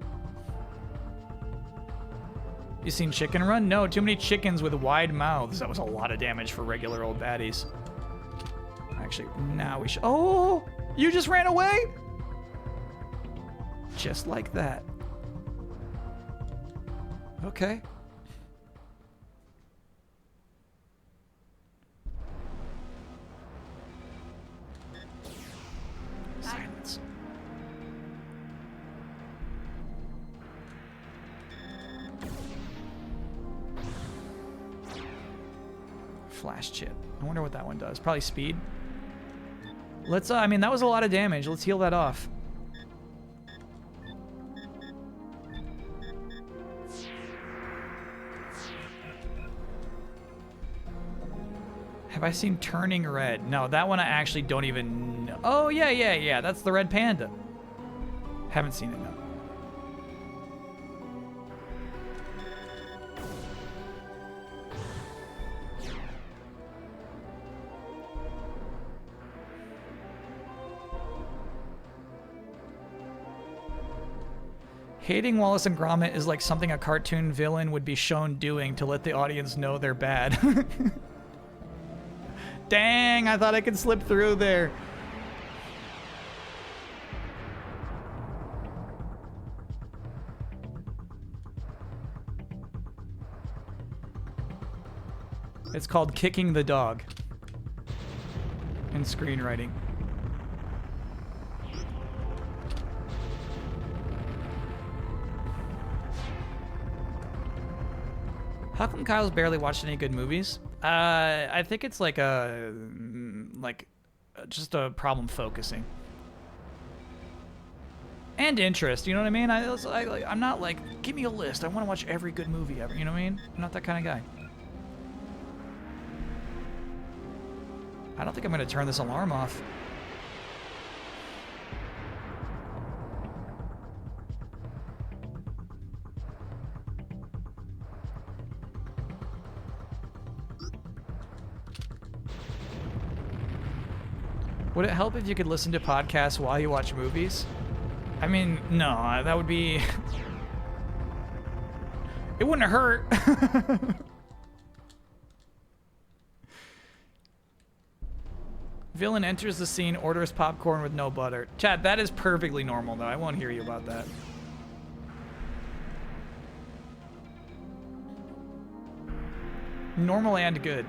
[SPEAKER 1] You seen Chicken Run? No, too many chickens with wide mouths. That was a lot of damage for regular old baddies. Actually, now we should... Oh, you just ran away? Just like that. Okay. Silence. Flash chip. I wonder what that one does. Probably speed. Let's, I mean, that was a lot of damage. Let's heal that off. Have I seen Turning Red? No, that one I actually don't even know. Oh, yeah. That's the red panda. Haven't seen it, no. Hating Wallace and Gromit is like something a cartoon villain would be shown doing to let the audience know they're bad. Dang, I thought I could slip through there. It's called kicking the dog in screenwriting. How come Kyle's barely watched any good movies? I think it's like just a problem focusing. And interest, you know what I mean? I'm not like, give me a list. I want to watch every good movie ever, you know what I mean? I'm not that kind of guy. I don't think I'm going to turn this alarm off. Would it help if you could listen to podcasts while you watch movies? I mean, no, that would be... It wouldn't hurt. Villain enters the scene, orders popcorn with no butter. Chat, that is perfectly normal, though. I won't hear you about that. Normal and good.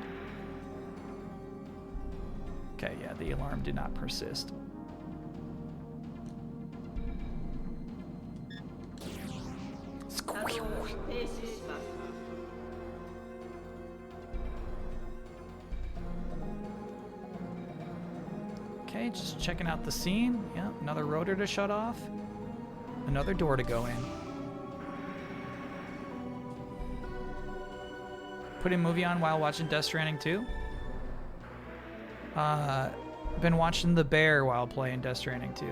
[SPEAKER 1] Okay, yeah, the alarm did not persist. Okay, just checking out the scene. Yeah, another rotor to shut off. Another door to go in. Putting a movie on while watching Death Stranding 2. Been watching The Bear while playing Death Stranding 2.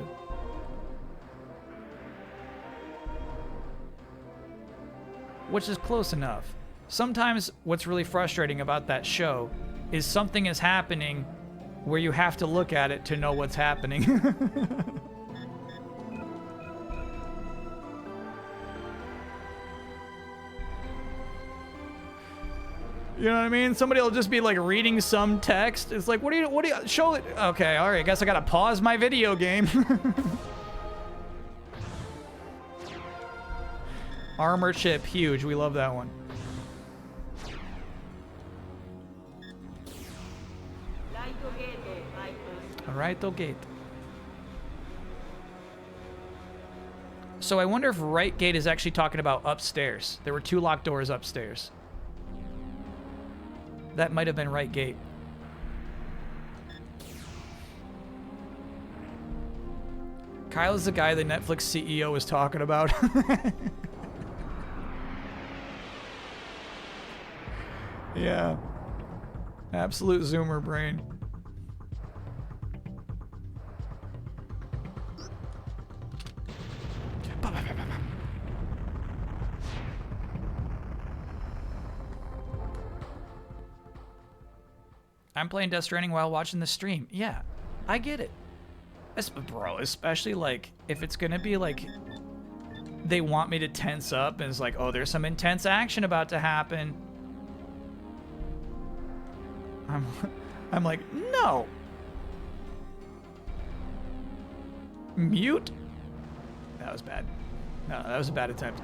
[SPEAKER 1] which is close enough. Sometimes what's really frustrating about that show is something is happening where you have to look at it to know what's happening. You know what I mean? Somebody will just be like reading some text. It's like, what do you, show it. Okay, all right, guess I gotta pause my video game. Armor chip, huge. We love that one. Right gate. So I wonder if right gate is actually talking about upstairs. There were 2 locked doors upstairs. That might have been right gate. Kyle is the guy the Netflix CEO was talking about. Yeah. Absolute zoomer brain. I'm playing Death Stranding while watching the stream. Yeah, I get it. Bro, especially like if it's gonna be like they want me to tense up and it's like, oh, there's some intense action about to happen. I'm like, no. Mute? That was bad. No, that was a bad attempt.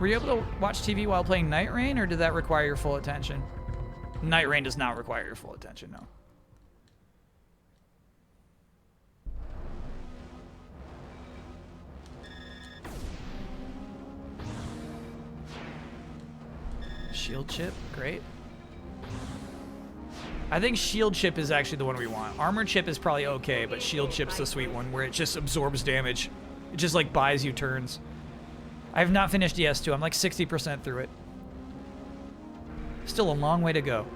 [SPEAKER 1] Were you able to watch TV while playing Night Rain, or did that require your full attention? Night Rain does not require your full attention, no. Shield chip, great. I think shield chip is actually the one we want. Armor chip is probably okay, but shield chip's the sweet one where it just absorbs damage. It just like buys you turns. I have not finished ES2. I'm like 60% through it. Still a long way to go.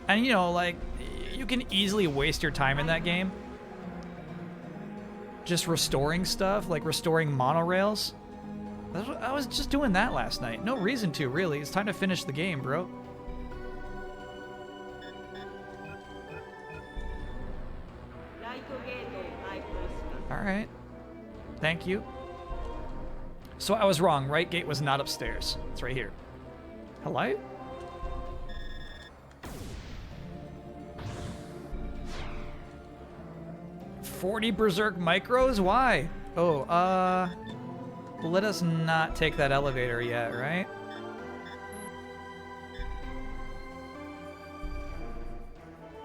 [SPEAKER 1] And you know, like, you can easily waste your time in that game. Just restoring stuff, like restoring monorails. I was just doing that last night. No reason to, really. It's time to finish the game, bro. Alright. Thank you. So I was wrong. Right gate was not upstairs. It's right here. Hello? $40 Berserk micros? Why? Oh, let us not take that elevator yet, right?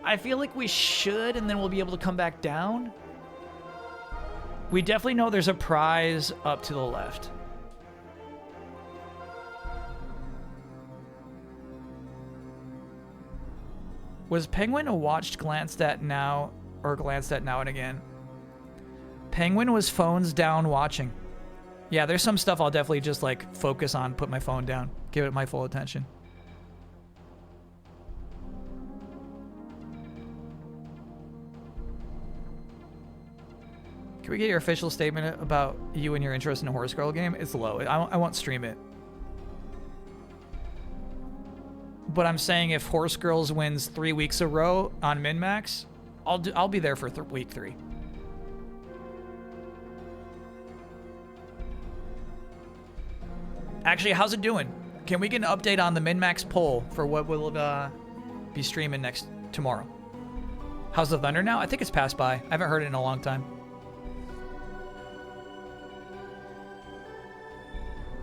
[SPEAKER 1] I feel like we should, and then we'll be able to come back down. We definitely know there's a prize up to the left. Was Penguin a watched, glanced at now, or glanced at now and again? Penguin was phones down watching. Yeah, there's some stuff I'll definitely just like focus on, put my phone down, give it my full attention. Can we get your official statement about you and your interest in a Horse Girl game? It's low. I won't stream it. But I'm saying if Horse Girls wins 3 weeks a row on min-max, I'll be there for week 3. Actually, how's it doing? Can we get an update on the min-max poll for what will be streaming tomorrow? How's the Thunder now? I think it's passed by. I haven't heard it in a long time.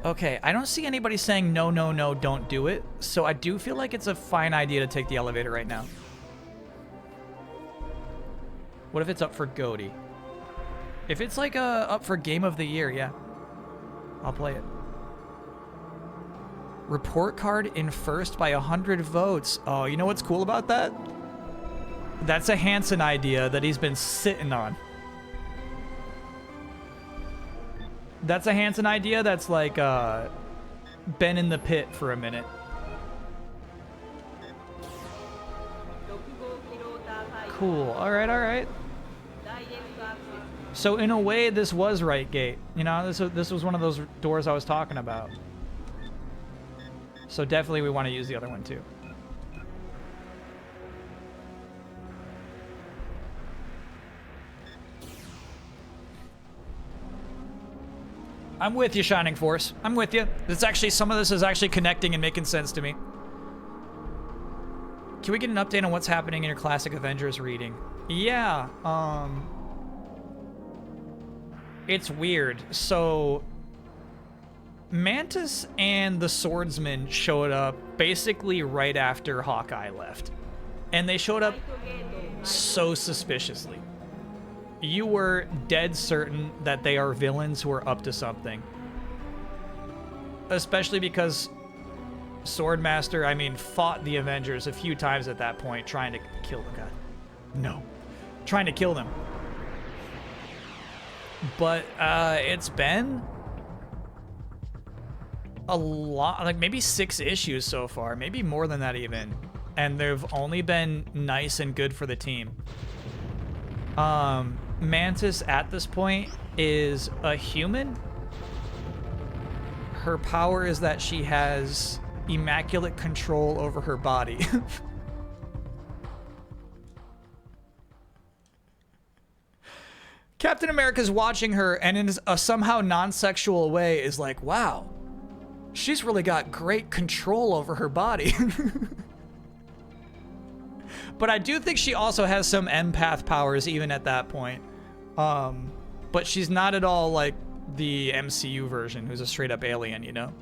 [SPEAKER 1] Okay, I don't see anybody saying no, no, no, don't do it. So I do feel like it's a fine idea to take the elevator right now. What if it's up for GOTY? If it's like up for Game of the Year, yeah. I'll play it. Report card in first by 100 votes. Oh, you know what's cool about that? That's a Hansen idea that he's been sitting on. That's a Hansen idea that's like been in the pit for a minute. Cool. All right, all right. So in a way, this was right gate. You know, this was one of those doors I was talking about. So definitely we want to use the other one too. I'm with you, Shining Force. I'm with you. It's actually, some of this is actually connecting and making sense to me. Can we get an update on what's happening in your Classic Avengers reading? Yeah, it's weird. So, Mantis and the Swordsman showed up basically right after Hawkeye left. And they showed up so suspiciously. You were dead certain that they are villains who are up to something. Especially because Swordmaster, I mean, fought the Avengers a few times at that point, trying to kill the guy. No. Trying to kill them. But it's been a lot, like maybe 6 issues so far, maybe more than that even. And they've only been nice and good for the team. Mantis at this point is a human. Her power is that she has immaculate control over her body. Captain America's watching her and in a somehow non-sexual way is like, wow, she's really got great control over her body. But I do think she also has some empath powers even at that point. But she's not at all like the MCU version, who's a straight up alien, you know?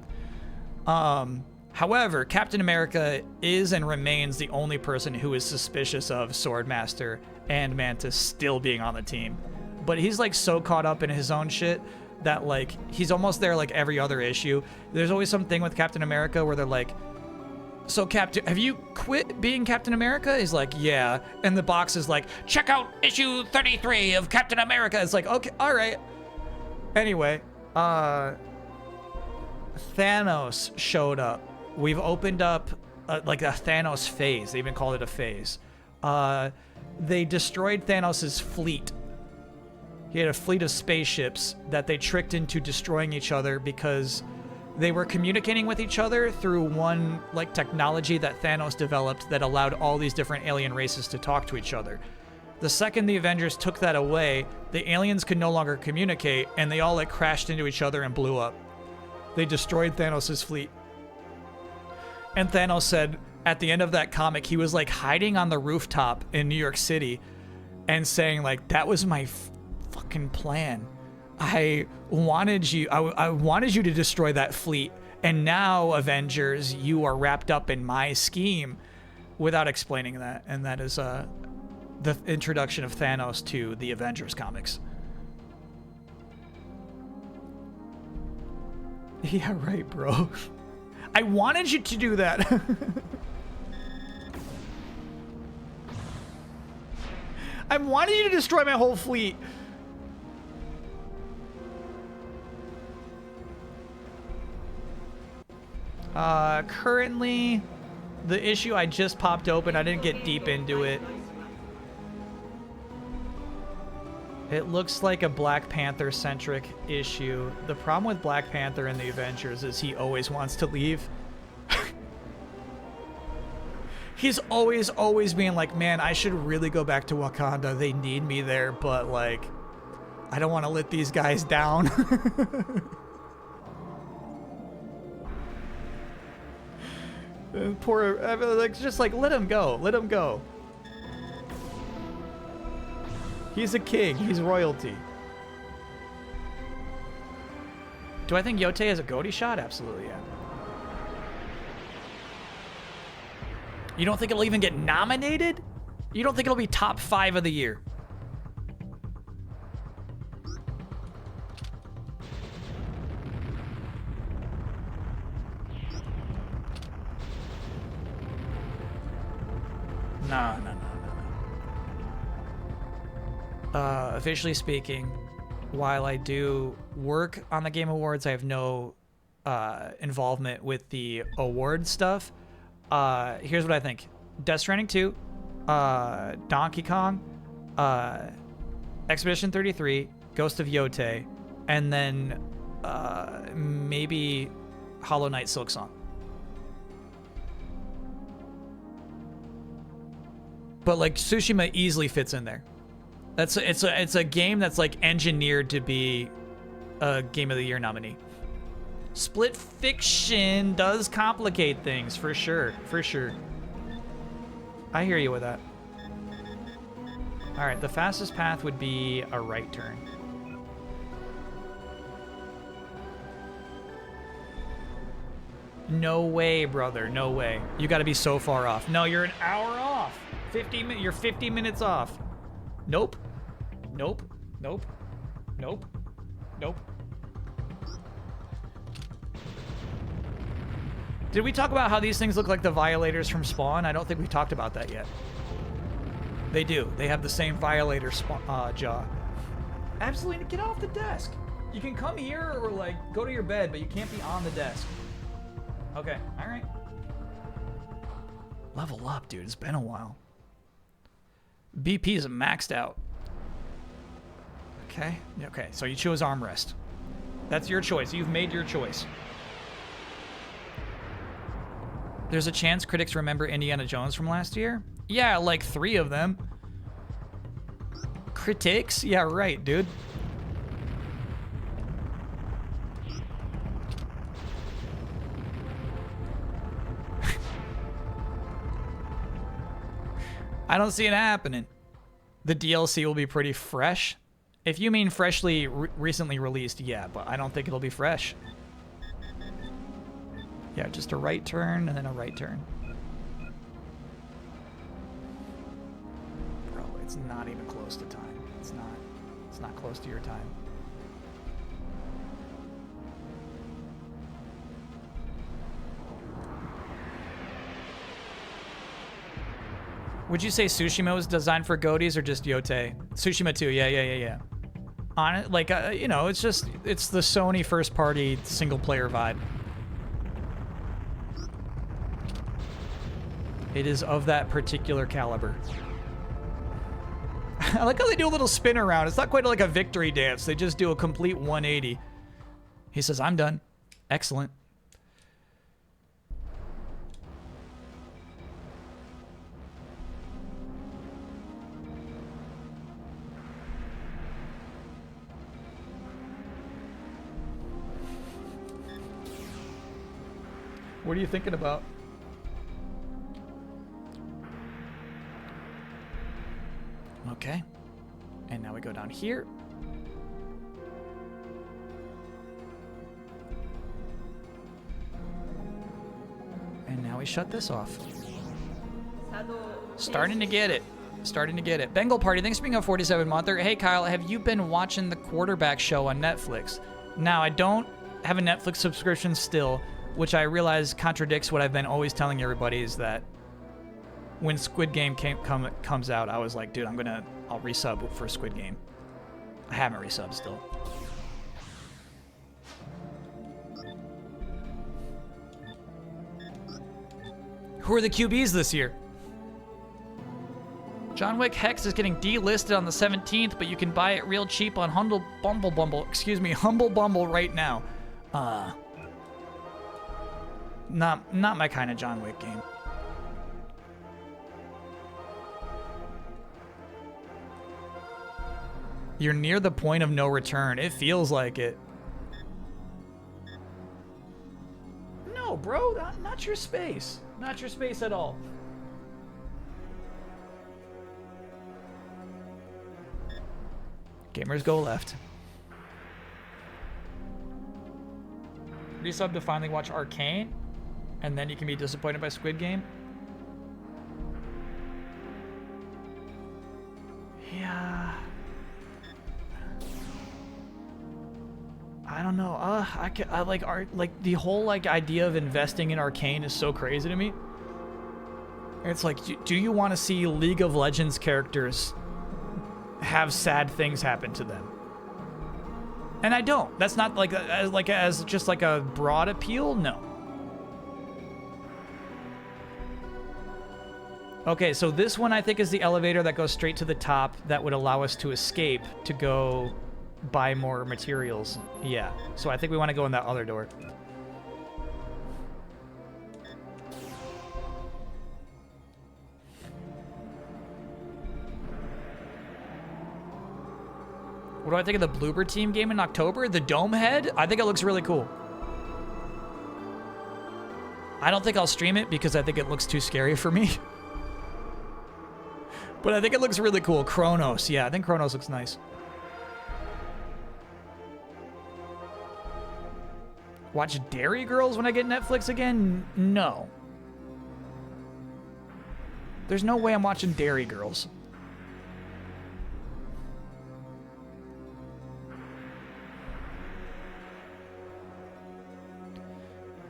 [SPEAKER 1] However, Captain America is and remains the only person who is suspicious of Swordmaster and Mantis still being on the team. But he's like so caught up in his own shit that like he's almost there like every other issue. There's always something with Captain America where they're like, so Captain, have you quit being Captain America? He's like, yeah. And the box is like, check out issue 33 of Captain America. It's like, okay, all right. Anyway, Thanos showed up. We've opened up like a Thanos phase. They even called it a phase. They destroyed Thanos' fleet. He had a fleet of spaceships that they tricked into destroying each other because they were communicating with each other through one like technology that Thanos developed that allowed all these different alien races to talk to each other. The second the Avengers took that away, the aliens could no longer communicate and they all like crashed into each other and blew up. They destroyed Thanos' fleet. And Thanos said at the end of that comic, he was like hiding on the rooftop in New York City and saying like, that was my fucking plan. I wanted you to destroy that fleet, and now Avengers, you are wrapped up in my scheme, without explaining that. And that is the introduction of Thanos to the Avengers comics. Yeah, right, bro. I wanted you to do that. I wanted you to destroy my whole fleet. Currently, the issue I just popped open, I didn't get deep into it. It looks like a Black Panther-centric issue. The problem with Black Panther and the Avengers is he always wants to leave. He's always being like, man, I should really go back to Wakanda. They need me there, but like, I don't want to let these guys down. Poor, like, just like, let him go. Let him go. He's a king. He's royalty. Do I think Yote has a goatee shot? Absolutely, yeah. You don't think it'll even get nominated? You don't think it'll be top 5 of the year? No. Officially speaking, while I do work on the Game Awards, I have no involvement with the award stuff. Here's what I think. Death Stranding 2, Donkey Kong, Expedition 33, Ghost of Yotei, and then maybe Hollow Knight Silksong. But like Tsushima easily fits in there. It's a game that's like engineered to be a Game of the Year nominee. Split Fiction does complicate things for sure, for sure. I hear you with that. All right, the fastest path would be a right turn. No way, brother. No way. You got to be so far off. No, you're an hour off. You're 50 minutes off. Nope. Nope. Nope. Nope. Nope. Did we talk about how these things look like the Violators from Spawn? I don't think we talked about that yet. They do. They have the same Violator jaw. Absolutely. Get off the desk. You can come here or like go to your bed, but you can't be on the desk. Okay. All right. Level up, dude. It's been a while. BP is maxed out. Okay. Okay. So you chose armrest. That's your choice. You've made your choice. There's a chance critics remember Indiana Jones from last year? Yeah, like 3 of them. Critics? Yeah, right, dude. I don't see it happening. The DLC will be pretty fresh. If you mean freshly, recently released, yeah, but I don't think it'll be fresh. Yeah, just a right turn and then a right turn. Bro, it's not even close to time. It's not close to your time. Would you say Tsushima was designed for goatees or just Yotei? Tsushima 2, yeah. On it, like, you know, it's the Sony first party single player vibe. It is of that particular caliber. I like how they do a little spin around. It's not quite like a victory dance. They just do a complete 180. He says, I'm done. Excellent. What are you thinking about? Okay. And now we go down here. And now we shut this off. Starting to get it. Starting to get it. Bengal Party, thanks for being a 47-monther. Hey, Kyle, have you been watching the Quarterback Show on Netflix? Now, I don't have a Netflix subscription still, which I realize contradicts what I've been always telling everybody, is that when Squid Game comes out, I was like, dude, I'll resub for Squid Game. I haven't resubbed still. Who are the QBs this year? John Wick Hex is getting delisted on the 17th, but you can buy it real cheap on Humble Bumble right now. Not my kind of John Wick game. You're near the point of no return. It feels like it. No, bro, not your space. Not your space at all. Gamers go left. Resub to finally watch Arcane, and then you can be disappointed by Squid Game. Yeah. I don't know. I like art. Like the whole like idea of investing in Arcane is so crazy to me. It's like, do you want to see League of Legends characters have sad things happen to them? And I don't. That's not like as just like a broad appeal. No. Okay, so this one I think is the elevator that goes straight to the top that would allow us to escape to go buy more materials. Yeah. So I think we want to go in that other door. What do I think of the Bloober Team game in October? The Dome Head? I think it looks really cool. I don't think I'll stream it because I think it looks too scary for me. But I think it looks really cool. Kronos. Yeah, I think Kronos looks nice. Watch Dairy Girls when I get Netflix again? No. There's no way I'm watching Dairy Girls.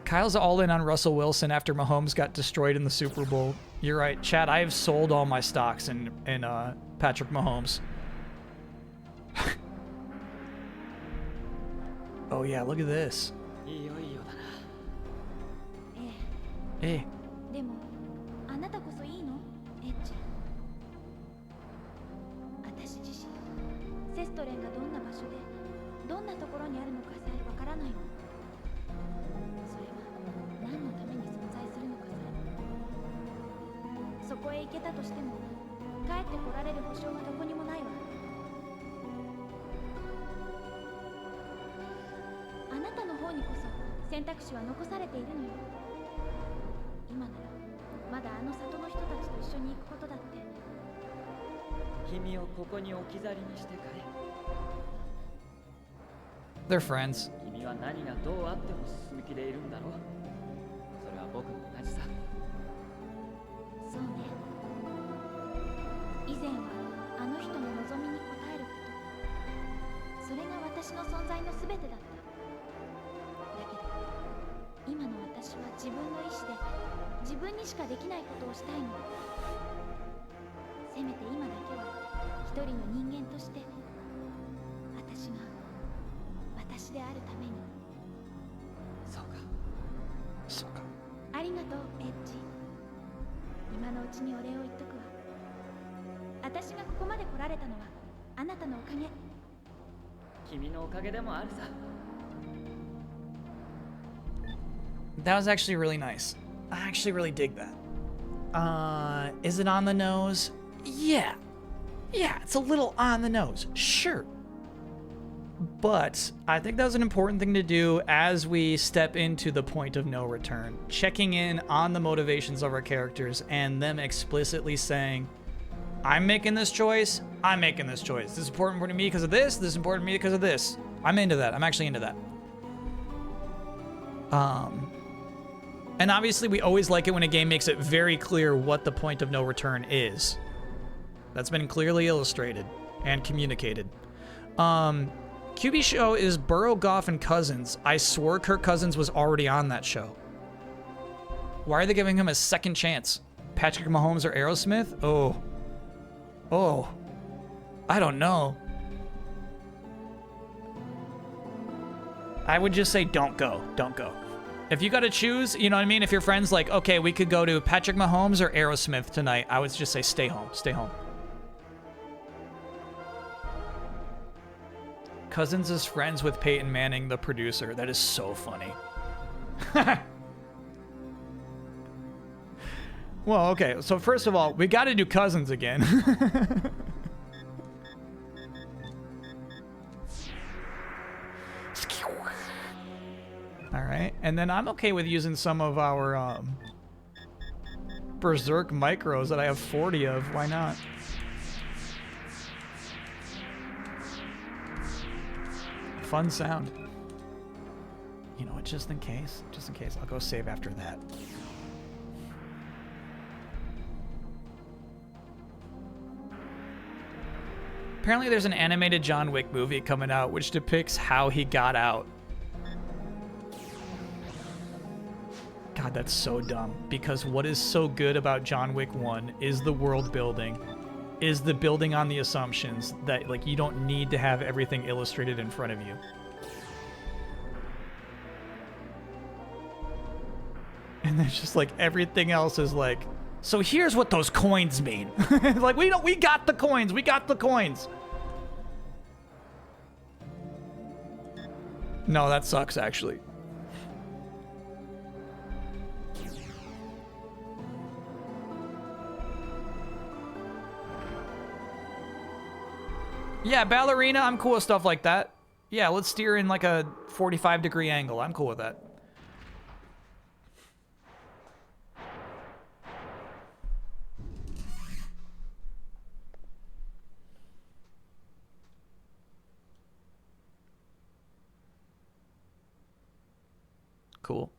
[SPEAKER 1] Kyle's all in on Russell Wilson after Mahomes got destroyed in the Super Bowl. You're right, Chad. I have sold all my stocks in Patrick Mahomes. Oh yeah, look at this. Hey.
[SPEAKER 10] でもあなたこそいいのエッジ私自身セストレンがどんな場所でどんなところにあるのかさえわからないのそれは何のために存在するのかさそこへ行けたとしても帰ってこられる保証はどこにもないわあなたの方にこそ選択肢は残されているのよ今ならまだあの里の人たちと一緒に行くことだって
[SPEAKER 9] 君をここに置き去りにしてくれ
[SPEAKER 1] They're friends.
[SPEAKER 9] 君は何がどうあっても進む気でいるんだろうそれは僕も同じさ
[SPEAKER 10] そうね以前はあの人の望みに応えることそれが私の存在の全てだっただけど今の私は自分の意志で自分にしかできないことをしたいのせめて今だけは一人の人間として私が私であるために
[SPEAKER 1] そうか
[SPEAKER 10] ありがとうエッジ今のうちにお礼を言っとくわ私がここまで来られたのはあなたのおかげ
[SPEAKER 9] 君のおかげでもあるさ
[SPEAKER 1] That was actually really nice. I actually really dig that. Is it on the nose? Yeah. Yeah, it's a little on the nose. Sure. But I think that was an important thing to do as we step into the point of no return. Checking in on the motivations of our characters and them explicitly saying, I'm making this choice. I'm making this choice. This is important to me because of this. This is important to me because of this. I'm into that. I'm actually into that. And obviously we always like it when a game makes it very clear what the point of no return is. That's been clearly illustrated and communicated. QB show is Burrow, Goff, and Cousins. I swore Kirk Cousins was already on that show. Why are they giving him a second chance? Patrick Mahomes or Aerosmith? Oh. I don't know. I would just say don't go. Don't go. If you got to choose, you know what I mean? If your friend's like, okay, we could go to Patrick Mahomes or Aerosmith tonight, I would just say stay home. Stay home. Cousins is friends with Peyton Manning, the producer. That is so funny. Well, okay. So first of all, we got to do Cousins again. All right. And then I'm okay with using some of our Berserk micros that I have 40 of. Why not? Fun sound. You know what, just in case, I'll go save after that. Apparently there's an animated John Wick movie coming out which depicts how he got out. God, that's so dumb. Because what is so good about John Wick 1 is the world building, is the building on the assumptions that, like, you don't need to have everything illustrated in front of you. And then just like everything else is like, so here's what those coins mean. Like we got the coins. We got the coins. No, that sucks actually. Yeah, ballerina, I'm cool with stuff like that. Yeah, let's steer in like a 45-degree angle. I'm cool with that. Cool.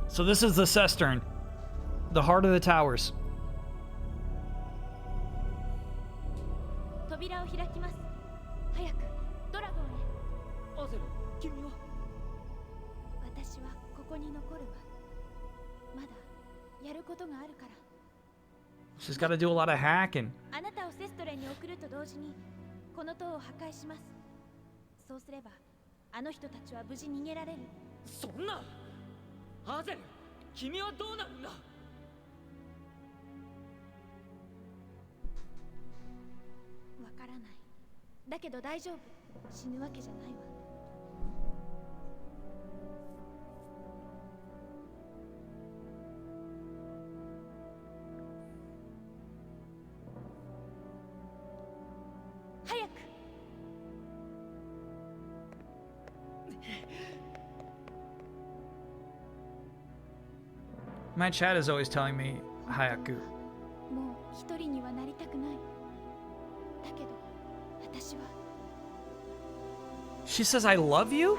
[SPEAKER 1] So this is the cistern, the heart of the towers.
[SPEAKER 10] 扉を開きます。早くドラゴンへ。
[SPEAKER 9] アゼル、君は。
[SPEAKER 10] 私はここに残るわ。まだやることがあるから。
[SPEAKER 1] She's got to do a lot of hacking.
[SPEAKER 10] あなたをセストレンに送ると同時にこの塔を破壊します。そうすればあの人たちは無事逃げられる。
[SPEAKER 9] そんな。アゼル、君はどうなるんだ。わ
[SPEAKER 10] からない。だけど大丈夫。死ぬわけじゃないわ。早く。
[SPEAKER 1] My chat is always telling me hayaku.
[SPEAKER 10] もう一人にはなりたくない。だけど私は。
[SPEAKER 1] She says I love you?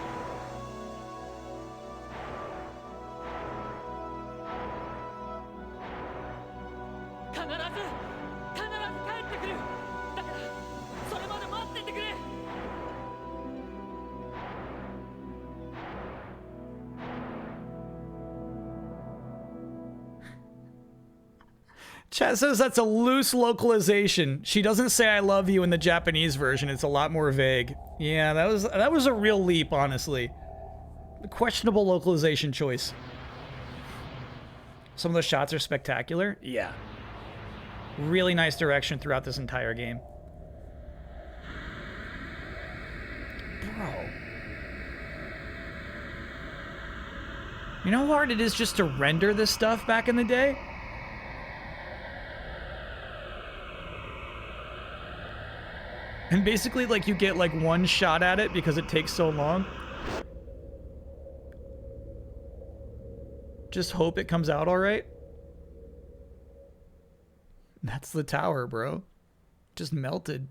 [SPEAKER 9] 必ず帰ってくる。だからそれまで待っててくれ。
[SPEAKER 1] Chat says that's a loose localization. She doesn't say I love you in the Japanese version. It's a lot more vague. Yeah, that was a real leap, honestly. A questionable localization choice. Some of the shots are spectacular. Yeah. Really nice direction throughout this entire game. Bro. You know how hard it is just to render this stuff back in the day? And basically, like, you get, like, one shot at it because it takes so long. Just hope it comes out all right. That's the tower, bro. Just melted.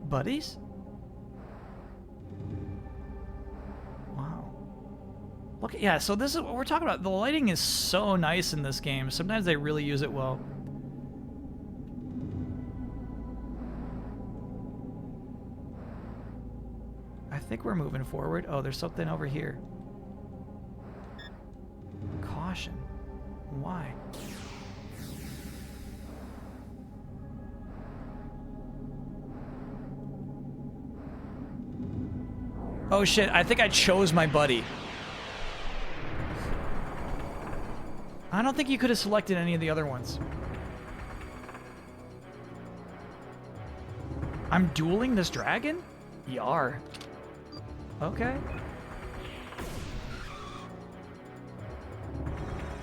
[SPEAKER 1] Buddies? Wow. Look, yeah, so this is what we're talking about. The lighting is so nice in this game. Sometimes they really use it well. I think we're moving forward. Oh, there's something over here. Caution. Why? Oh shit, I think I chose my buddy. I don't think you could have selected any of the other ones. I'm dueling this dragon? Yar. Okay.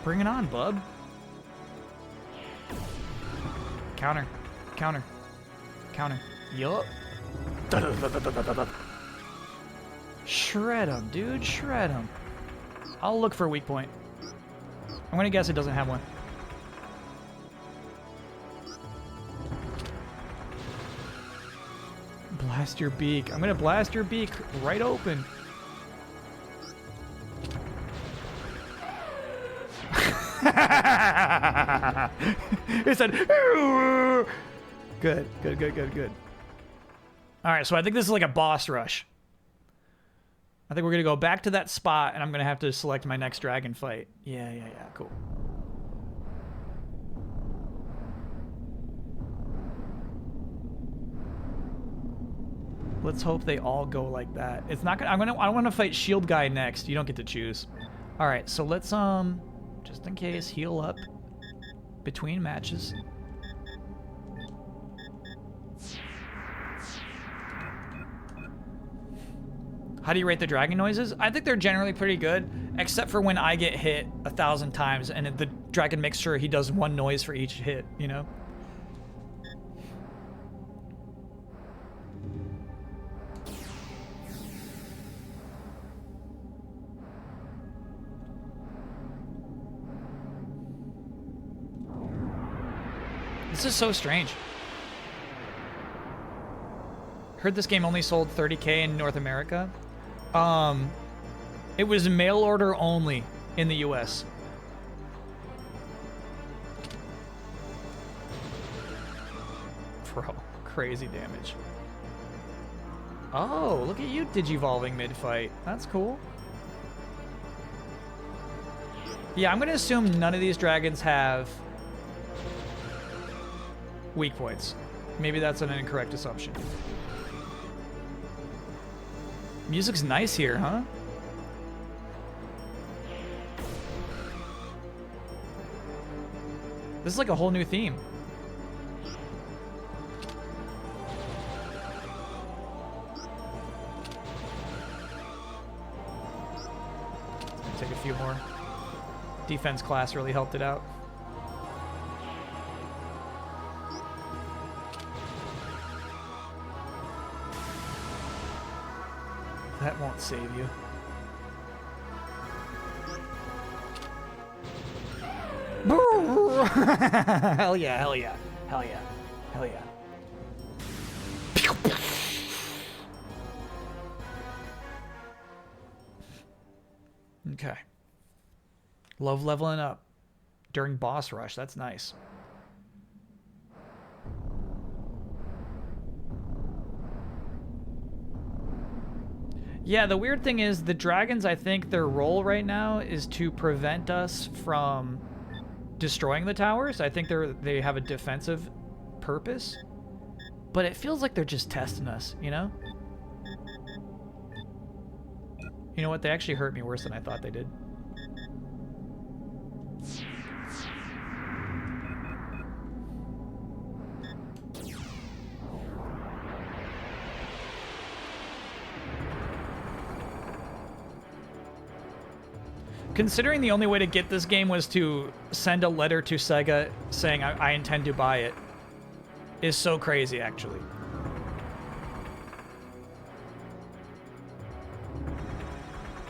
[SPEAKER 1] Bring it on, bub. Counter. Counter. Counter. Yup. Shred him, dude. Shred him. I'll look for a weak point. I'm gonna guess it doesn't have one. Blast your beak. I'm gonna blast your beak right open. It said, good, good, good, good, good. All right, so I think this is like a boss rush. I think we're gonna go back to that spot, and I'm gonna have to select my next dragon fight. Yeah, cool. Let's hope they all go like that. It's not gonna. I want to fight Shield Guy next. You don't get to choose. All right, so let's just in case, heal up between matches. How do you rate the dragon noises? I think they're generally pretty good, except for when I get hit 1,000 times and the dragon makes sure he does one noise for each hit, you know? This is so strange. Heard this game only sold 30K in North America. It was mail order only in the US. Bro, crazy damage. Oh, look at you digivolving mid-fight. That's cool. Yeah, I'm gonna assume none of these dragons have weak points. Maybe that's an incorrect assumption. Music's nice here, huh? This is like a whole new theme. Take a few more. Defense class really helped it out. That won't save you. Hell yeah, hell yeah, hell yeah, hell yeah. Okay. Love leveling up during boss rush. That's nice. Yeah, the weird thing is the dragons, I think their role right now is to prevent us from destroying the towers. I think they have a defensive purpose. But it feels like they're just testing us, you know? You know what? They actually hurt me worse than I thought they did. Considering the only way to get this game was to send a letter to Sega saying I intend to buy it, is so crazy, actually.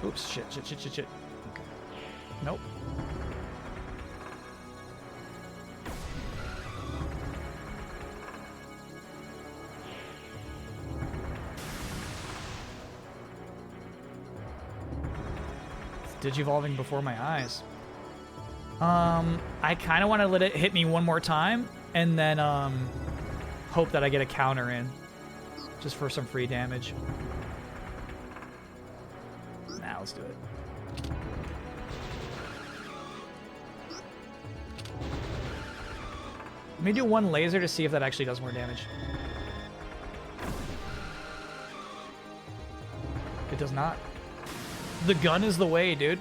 [SPEAKER 1] Oops, shit. Okay. Nope. Digivolving before my eyes. I kind of want to let it hit me one more time and then hope that I get a counter in just for some free damage. Nah, let's do it. Let me do one laser to see if that actually does more damage. It does not. The gun is the way, dude.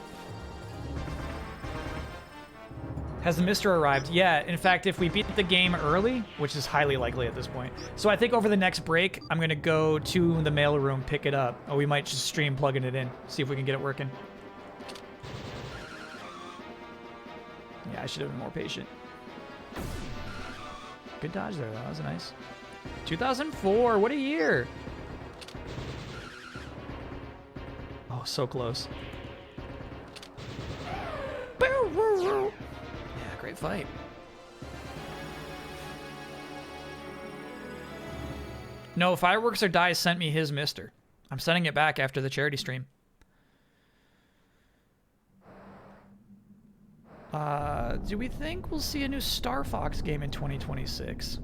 [SPEAKER 1] Has the Mister arrived? Yeah, in fact, if we beat the game early, which is highly likely at this point. So I think over the next break, I'm going to go to the mailroom, pick it up. Or we might just stream plugging it in, see if we can get it working. Yeah, I should have been more patient. Good dodge there, though. That was nice. 2004, what a year. Oh, so close. Yeah, great fight. No, Fireworks or Die sent me his Mister. I'm sending it back after the charity stream. Do we think we'll see a new Star Fox game in 2026?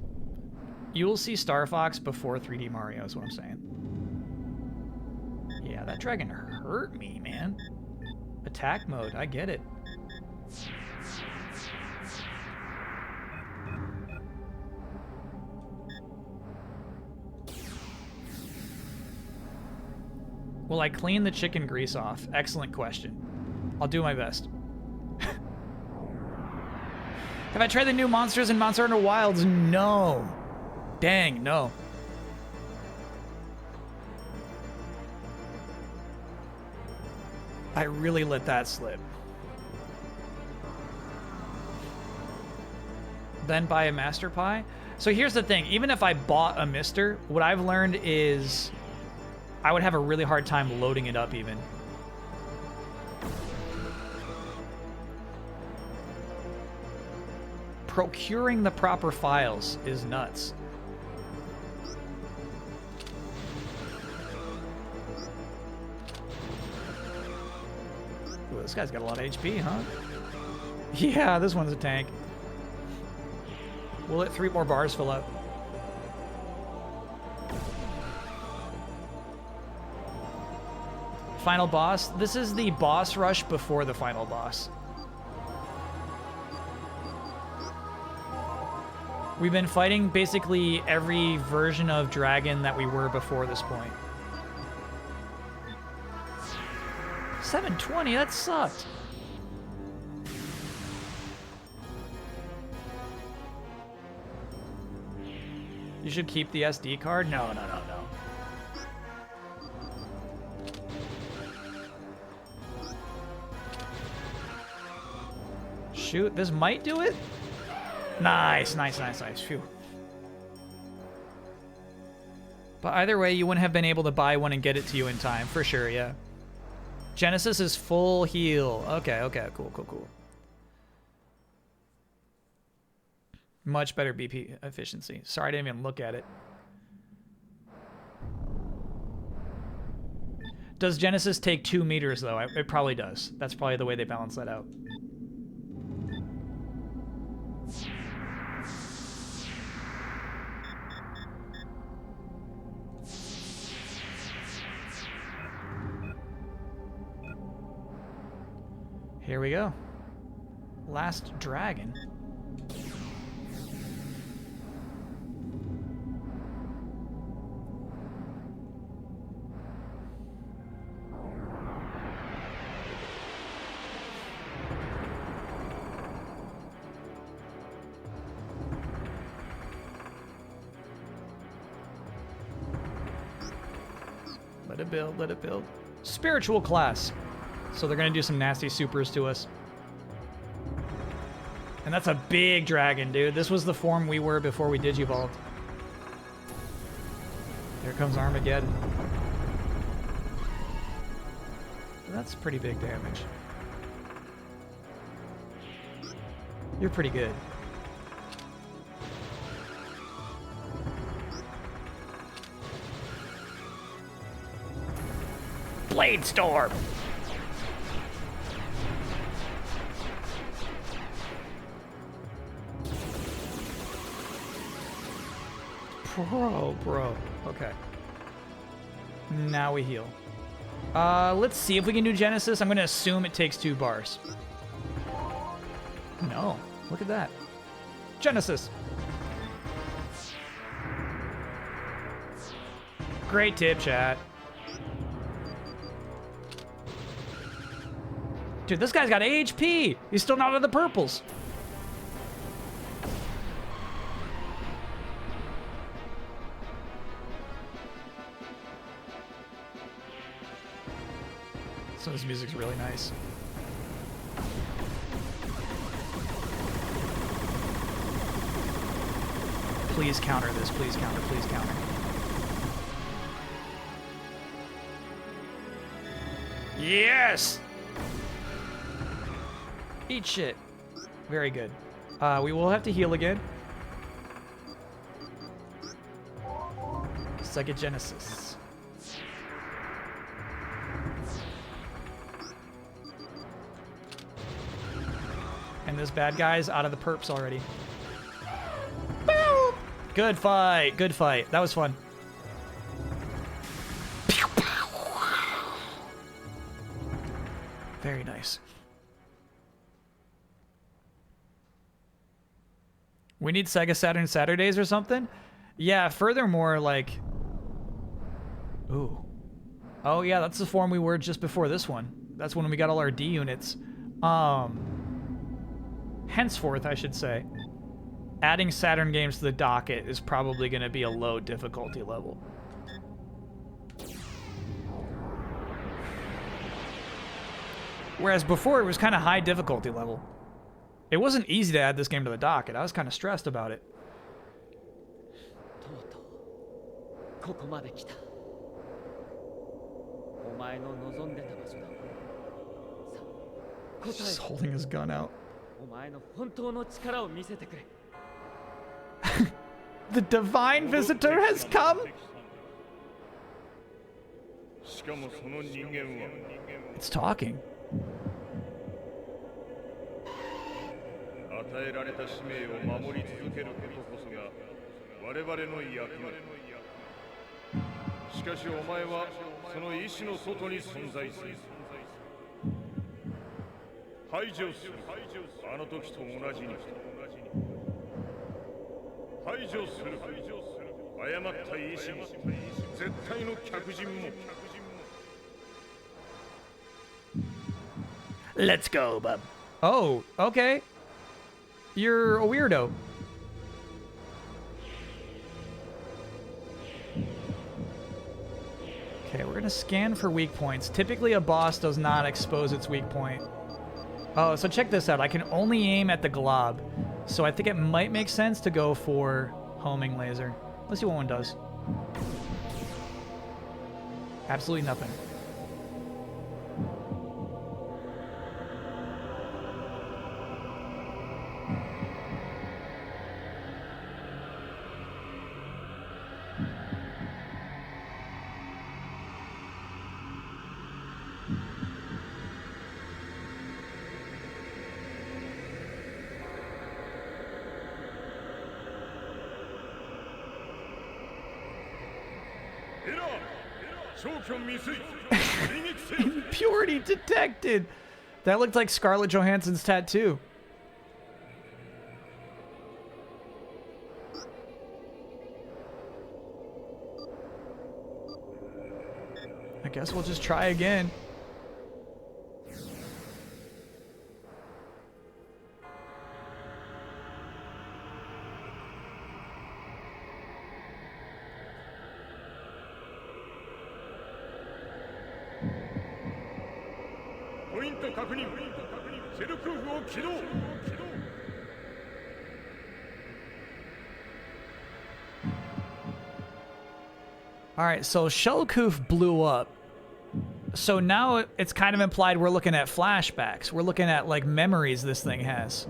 [SPEAKER 1] You will see Star Fox before 3D Mario is what I'm saying. Yeah, that dragon hurt me, man. Attack mode, I get it. Will I clean the chicken grease off? Excellent question. I'll do my best. Have I tried the new monsters in Monster Hunter Wilds? No. Dang, no. I really let that slip. Then buy a Master Pie? So here's the thing. Even if I bought a Mister, what I've learned is I would have a really hard time loading it up even. Procuring the proper files is nuts. Ooh, this guy's got a lot of HP, huh? Yeah, this one's a tank. We'll let 3 more bars fill up. Final boss. This is the boss rush before the final boss. We've been fighting basically every version of dragon that we were before this point. 720, that sucked. You should keep the SD card? No. Shoot, this might do it? Nice. Phew. But either way, you wouldn't have been able to buy one and get it to you in time, for sure, yeah. Genesis is full heal. Okay, cool. Much better BP efficiency. Sorry, I didn't even look at it. Does Genesis take 2 meters, though? It probably does. That's probably the way they balance that out. Here we go. Last dragon. Let it build. Spiritual class. So they're going to do some nasty supers to us. And that's a big dragon, dude. This was the form we were before we digivolved. Here comes Armageddon. That's pretty big damage. You're pretty good. Blade Storm! Bro. Okay. Now we heal. Let's see if we can do Genesis. I'm going to assume it takes 2 bars. No. Look at that. Genesis. Great tip, chat. Dude, this guy's got HP. He's still not out of the purples. So this music's really nice. Please counter this. Please counter. Please counter. Yes! Eat shit. Very good. We will have to heal again. Psychogenesis. And this bad guy's out of the perps already. Boom! Good fight. Good fight. That was fun. Very nice. We need Sega Saturn Saturdays or something? Yeah, furthermore, like... Ooh. Oh, yeah, that's the form we were just before this one. That's when we got all our D units. Henceforth, I should say, adding Saturn games to the docket is probably going to be a low difficulty level. Whereas before, it was kind of high difficulty level. It wasn't easy to add this game to the docket. I was kind of stressed about it. He's just holding his gun out. The divine visitor has come? It's talking. Let's go, bub. Oh, okay. You're a weirdo. Okay, we're gonna scan for weak points. Typically, a boss does not expose its weak point. Oh, so check this out. I can only aim at the glob. So I think it might make sense to go for homing laser. Let's see what one does. Absolutely nothing. Impurity detected. That looked like Scarlett Johansson's tattoo. I guess we'll just try again. Alright, so Shellcoof blew up. So now it's kind of implied we're looking at flashbacks. We're looking at, like, memories this thing has.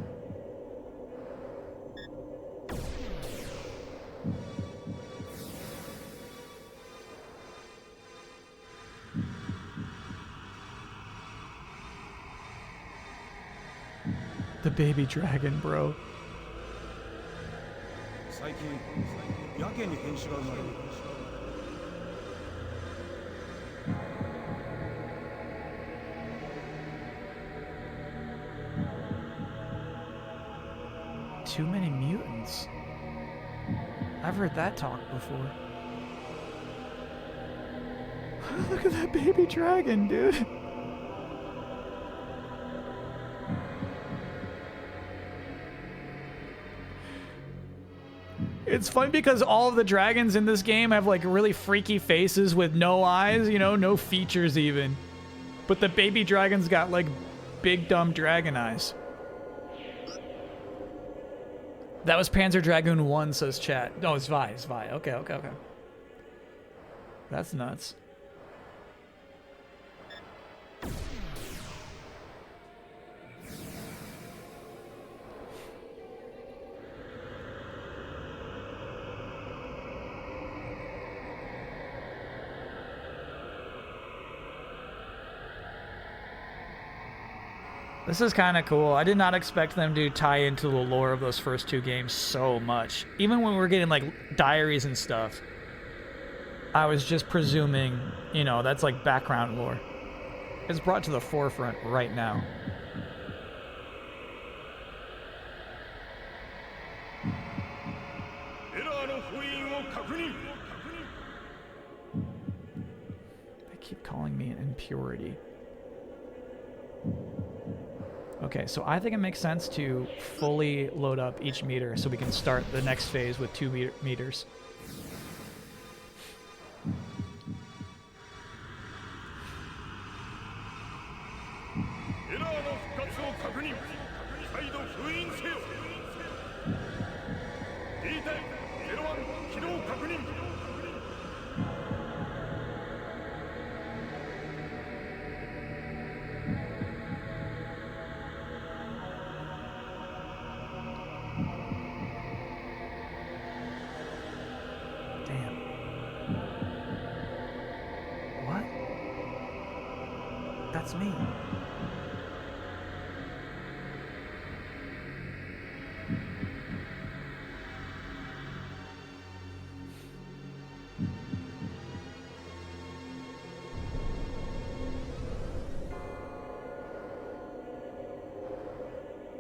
[SPEAKER 1] The baby dragon, bro. Too many mutants. I've heard that talk before. Look at that baby dragon, dude. It's fun because all of the dragons in this game have like really freaky faces with no eyes, you know, no features even. But the baby dragon's got, like, big dumb dragon eyes. That was Panzer Dragoon 1, says chat. No, it's Vi. It's Vi. Okay, okay, okay. That's nuts. This is kind of cool. I did not expect them to tie into the lore of those first two games so much. Even when we were getting, like, diaries and stuff, I was just presuming, you know, that's, like, background lore. It's brought to the forefront right now. They keep calling me an impurity. Okay, so I think it makes sense to fully load up each meter so we can start the next phase with 2 meters. That's me.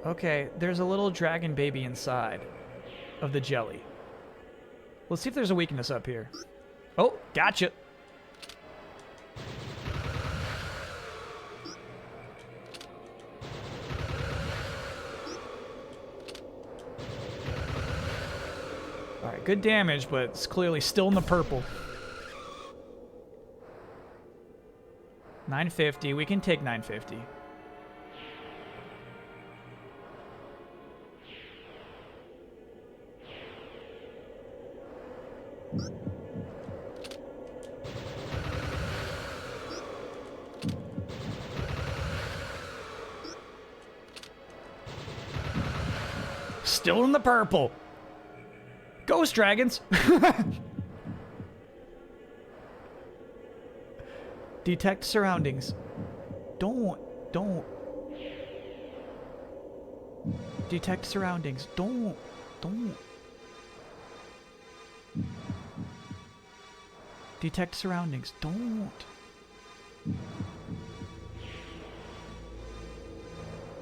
[SPEAKER 1] Okay, there's a little dragon baby inside of the jelly. Let's see if there's a weakness up here. Oh, gotcha. Alright, good damage, but it's clearly still in the purple. 950. We can take 950. Still in the purple. Ghost dragons. Detect surroundings. Don't. Detect surroundings. Don't. Detect surroundings. Don't.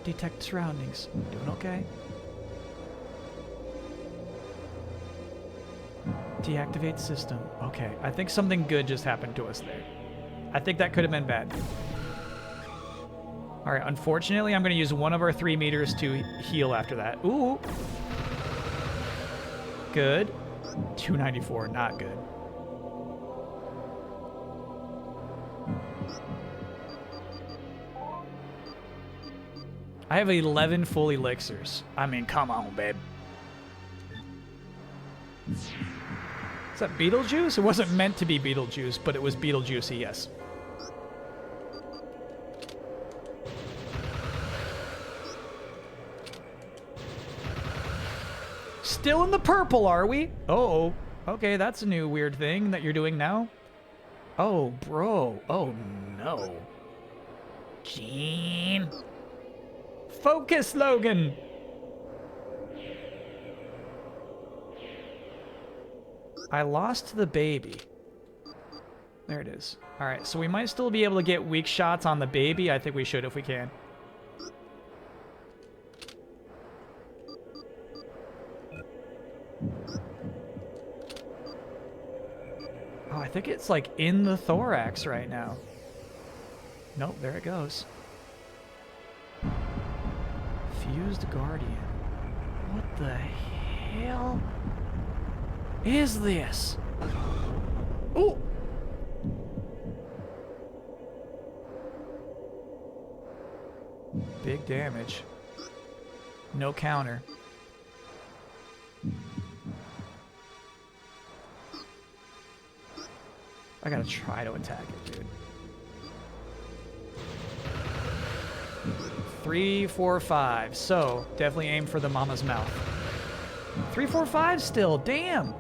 [SPEAKER 1] Detect surroundings. Doing okay? Deactivate system. Okay, I think something good just happened to us there. I think that could have been bad. Alright, unfortunately, I'm going to use one of our 3 meters to heal after that. Ooh! Good. 294, not good. I have 11 full elixirs. I mean, come on, babe. Is that Beetlejuice? It wasn't meant to be Beetlejuice, but it was Beetlejuicy, yes. Still in the purple, are we? Oh, okay, that's a new weird thing that you're doing now. Oh, bro. Oh, no. Gene. Focus, Logan. I lost the baby. There it is. All right, so we might still be able to get weak shots on the baby. I think we should if we can. Oh, I think it's like in the thorax right now. Nope, there it goes. Fused Guardian. What the hell is this? Ooh! big damage. No counter. I gotta try to attack it, dude. 3, 4, 5. So, definitely aim for the mama's mouth. 3, 4, 5 still. Damn.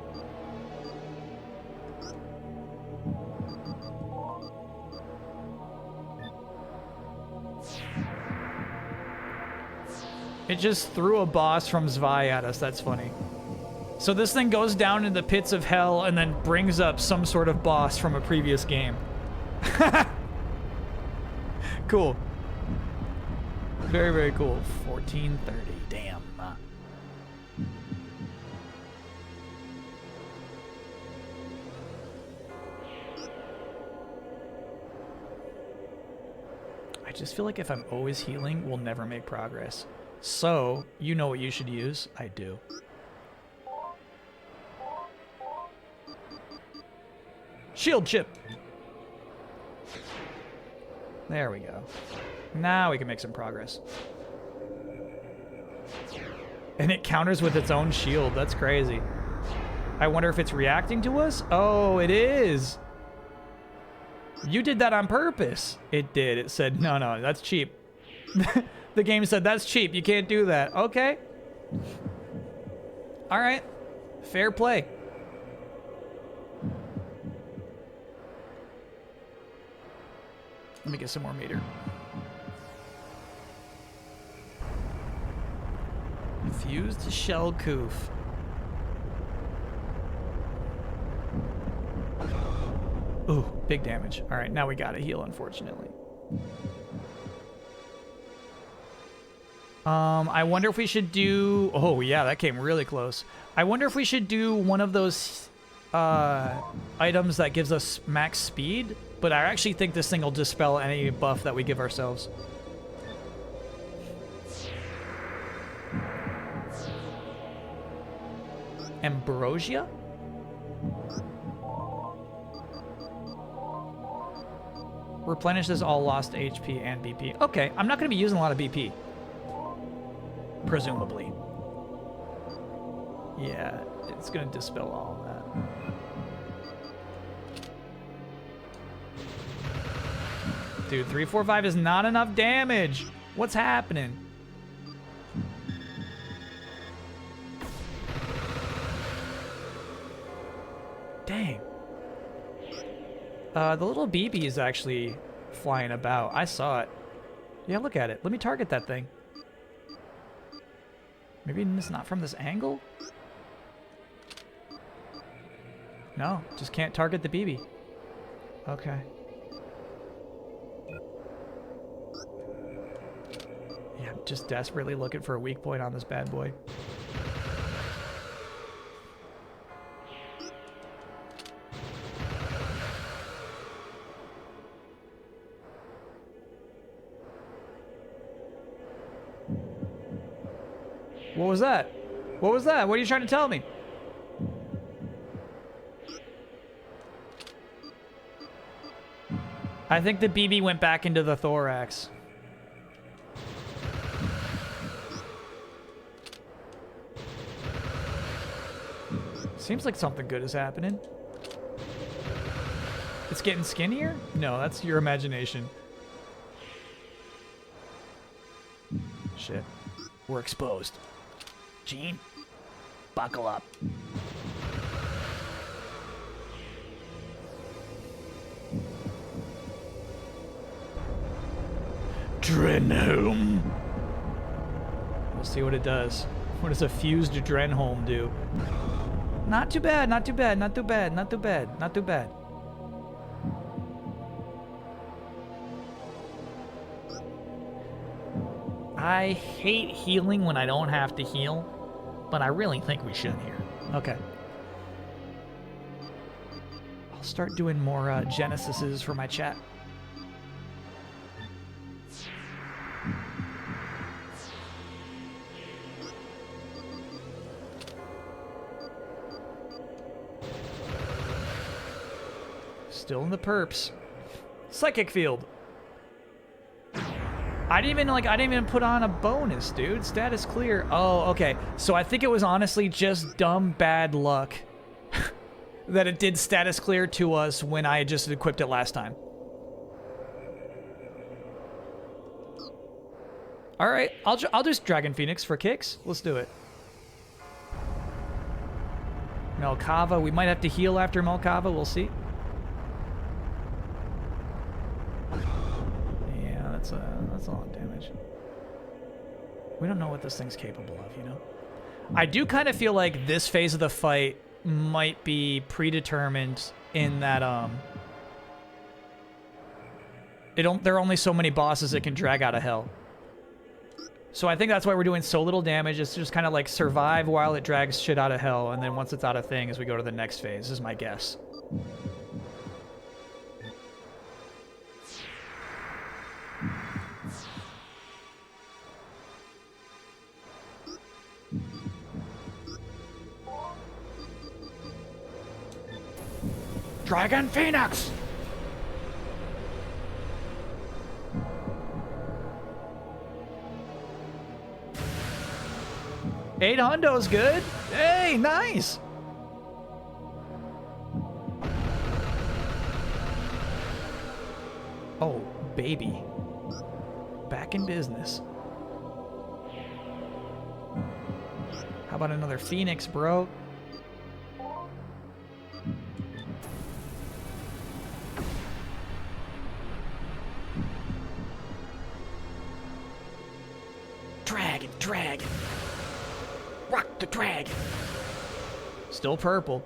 [SPEAKER 1] It just threw a boss from Zwei at us. That's funny. So this thing goes down in the pits of hell and then brings up some sort of boss from a previous game. Cool. Very, very cool. 1430. Damn. I just feel like if I'm always healing, we'll never make progress. So, you know what you should use? I do. Shield chip. There we go. Now we can make some progress. And it counters with its own shield. That's crazy. I wonder if it's reacting to us? Oh, it is. You did that on purpose. It did. It said, no, that's cheap. The game said, that's cheap. You can't do that. Okay. All right. Fair play. Let me get some more meter. Fused shell coof. Ooh, big damage. All right, now we gotta heal, unfortunately. I wonder if we should do... Oh, yeah, that came really close. I wonder if we should do one of those items that gives us max speed, but I actually think this thing will dispel any buff that we give ourselves. Ambrosia? Replenishes all lost HP and BP. Okay, I'm not going to be using a lot of BP. Presumably. Yeah, it's going to dispel all of that. Dude, 3, 4, 5 is not enough damage. What's happening? Dang. The little BB is actually flying about. I saw it. Yeah, look at it. Let me target that thing. Maybe it's not from this angle? No, just can't target the BB. Okay. Yeah, I'm just desperately looking for a weak point on this bad boy. What was that? What was that? What are you trying to tell me? I think the BB went back into the thorax. Seems like something good is happening. It's getting skinnier? No, that's your imagination. Shit. We're exposed. Gene, buckle up. Drenholm. We'll see what it does. What does a fused Drenholm do? Not too bad, not too bad, not too bad, not too bad, not too bad. I hate healing when I don't have to heal, but I really think we should here. Okay. I'll start doing more Genesises for my chat. Still in the perps. Psychic field. I didn't even put on a bonus, dude. Status clear. Oh, okay. So I think it was honestly just dumb bad luck that it did status clear to us when I just equipped it last time. All right, I'll just Dragon Phoenix for kicks. Let's do it. Melkava, we might have to heal after Melkava. We'll see. Yeah, that's a lot of damage. We don't know what this thing's capable of, you know? I do kind of feel like this phase of the fight might be predetermined in that, there are only so many bosses it can drag out of hell. So I think that's why we're doing so little damage. It's just kind of like survive while it drags shit out of hell, and then once it's out of things, we go to the next phase, is my guess. Dragon Phoenix! $800's good. Hey, nice. Oh, baby. Back in business. How about another Phoenix, bro? Dragon. Rock the dragon. Still purple.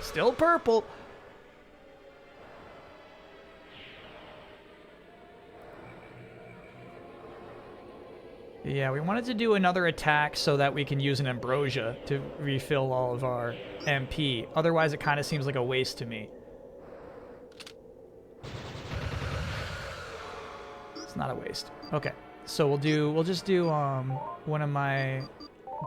[SPEAKER 1] Still purple. Yeah, we wanted to do another attack so that we can use an ambrosia to refill all of our MP. Otherwise, it kind of seems like a waste to me. It's not a waste. Okay, so we'll just do one of my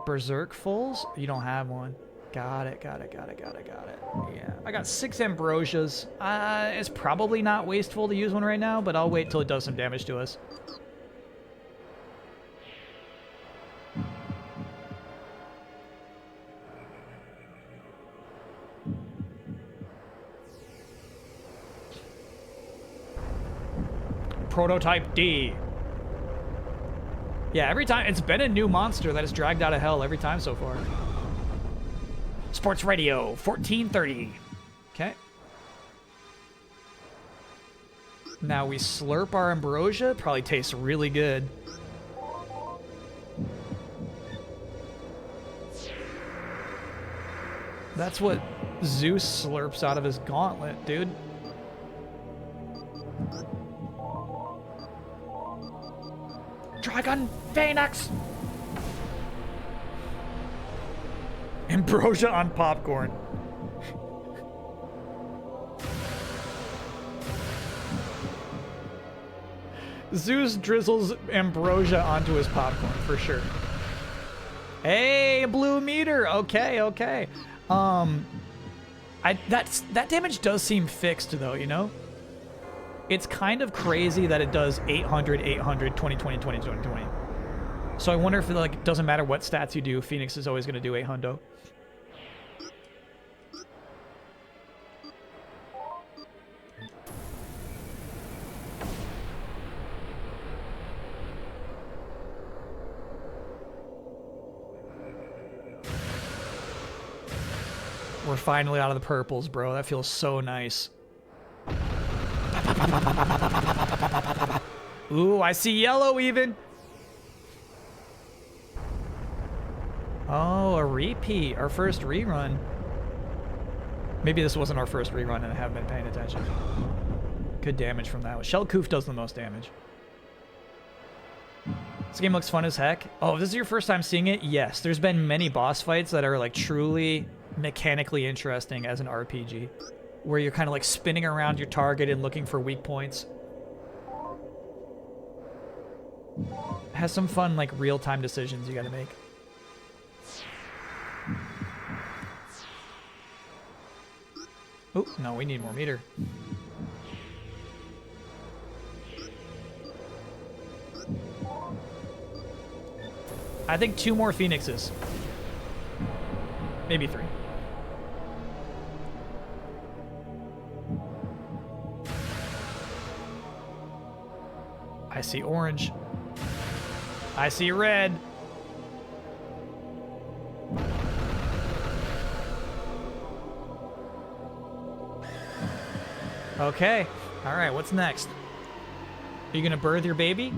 [SPEAKER 1] berserk fulls. You don't have one. Got it. Yeah, I got 6 ambrosias. It's probably not wasteful to use one right now, but I'll wait till it does some damage to us. Prototype D. Yeah, every time, it's been a new monster that has dragged out of hell every time so far. Sports Radio, 1430. Okay. Now we slurp our ambrosia. Probably tastes really good. That's what Zeus slurps out of his gauntlet, dude. Dragon Phoenix! Ambrosia on popcorn. Zeus drizzles ambrosia onto his popcorn for sure. Hey, blue meter. Okay. That damage does seem fixed though, you know? It's kind of crazy that it does 800, 20, 20, 20, 20, 20. So I wonder if it doesn't matter what stats you do, Phoenix is always going to do 800. We're finally out of the purples, bro. That feels so nice. Ooh, I see yellow even. Oh, a repeat. Our first rerun. Maybe this wasn't our first rerun and I haven't been paying attention. Good damage from that. Shellcoof does the most damage. This game looks fun as heck. Oh, this is your first time seeing it? Yes. There's been many boss fights that are like truly mechanically interesting as an RPG. Where you're kind of like spinning around your target and looking for weak points. It has some fun, like, real-time decisions you gotta make. Oh, no, we need more meter. I think 2 more phoenixes. Maybe 3. I see orange. I see red. Okay. All right, what's next? Are you gonna birth your baby?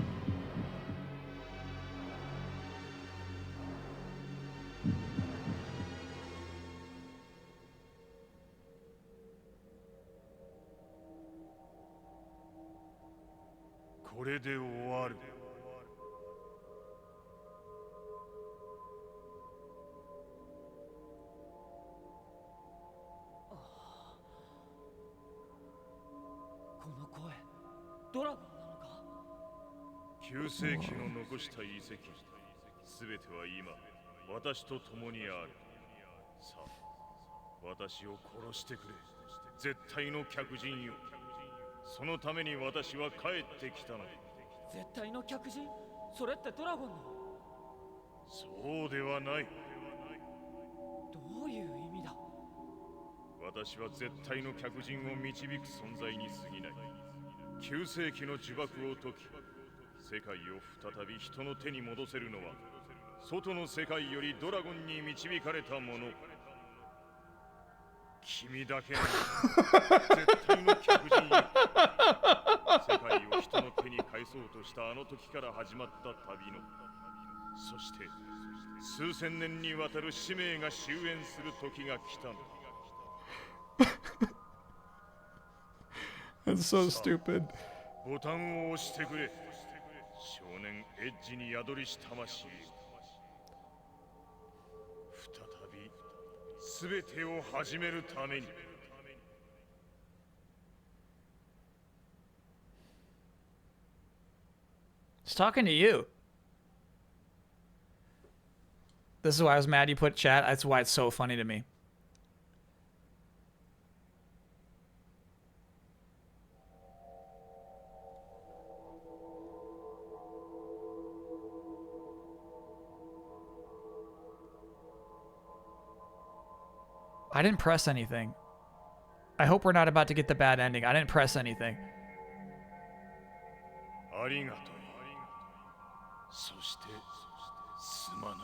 [SPEAKER 1] That's so stupid.
[SPEAKER 14] ボタンを押してくれ。少年エッジに宿りし魂。再び全てを始めるために。
[SPEAKER 1] He's talking to you. This is why I was mad you put chat. That's why it's so funny to me. I didn't press anything. I hope we're not about to get the bad ending. I didn't press anything.
[SPEAKER 14] ありがとう。そしてすまない。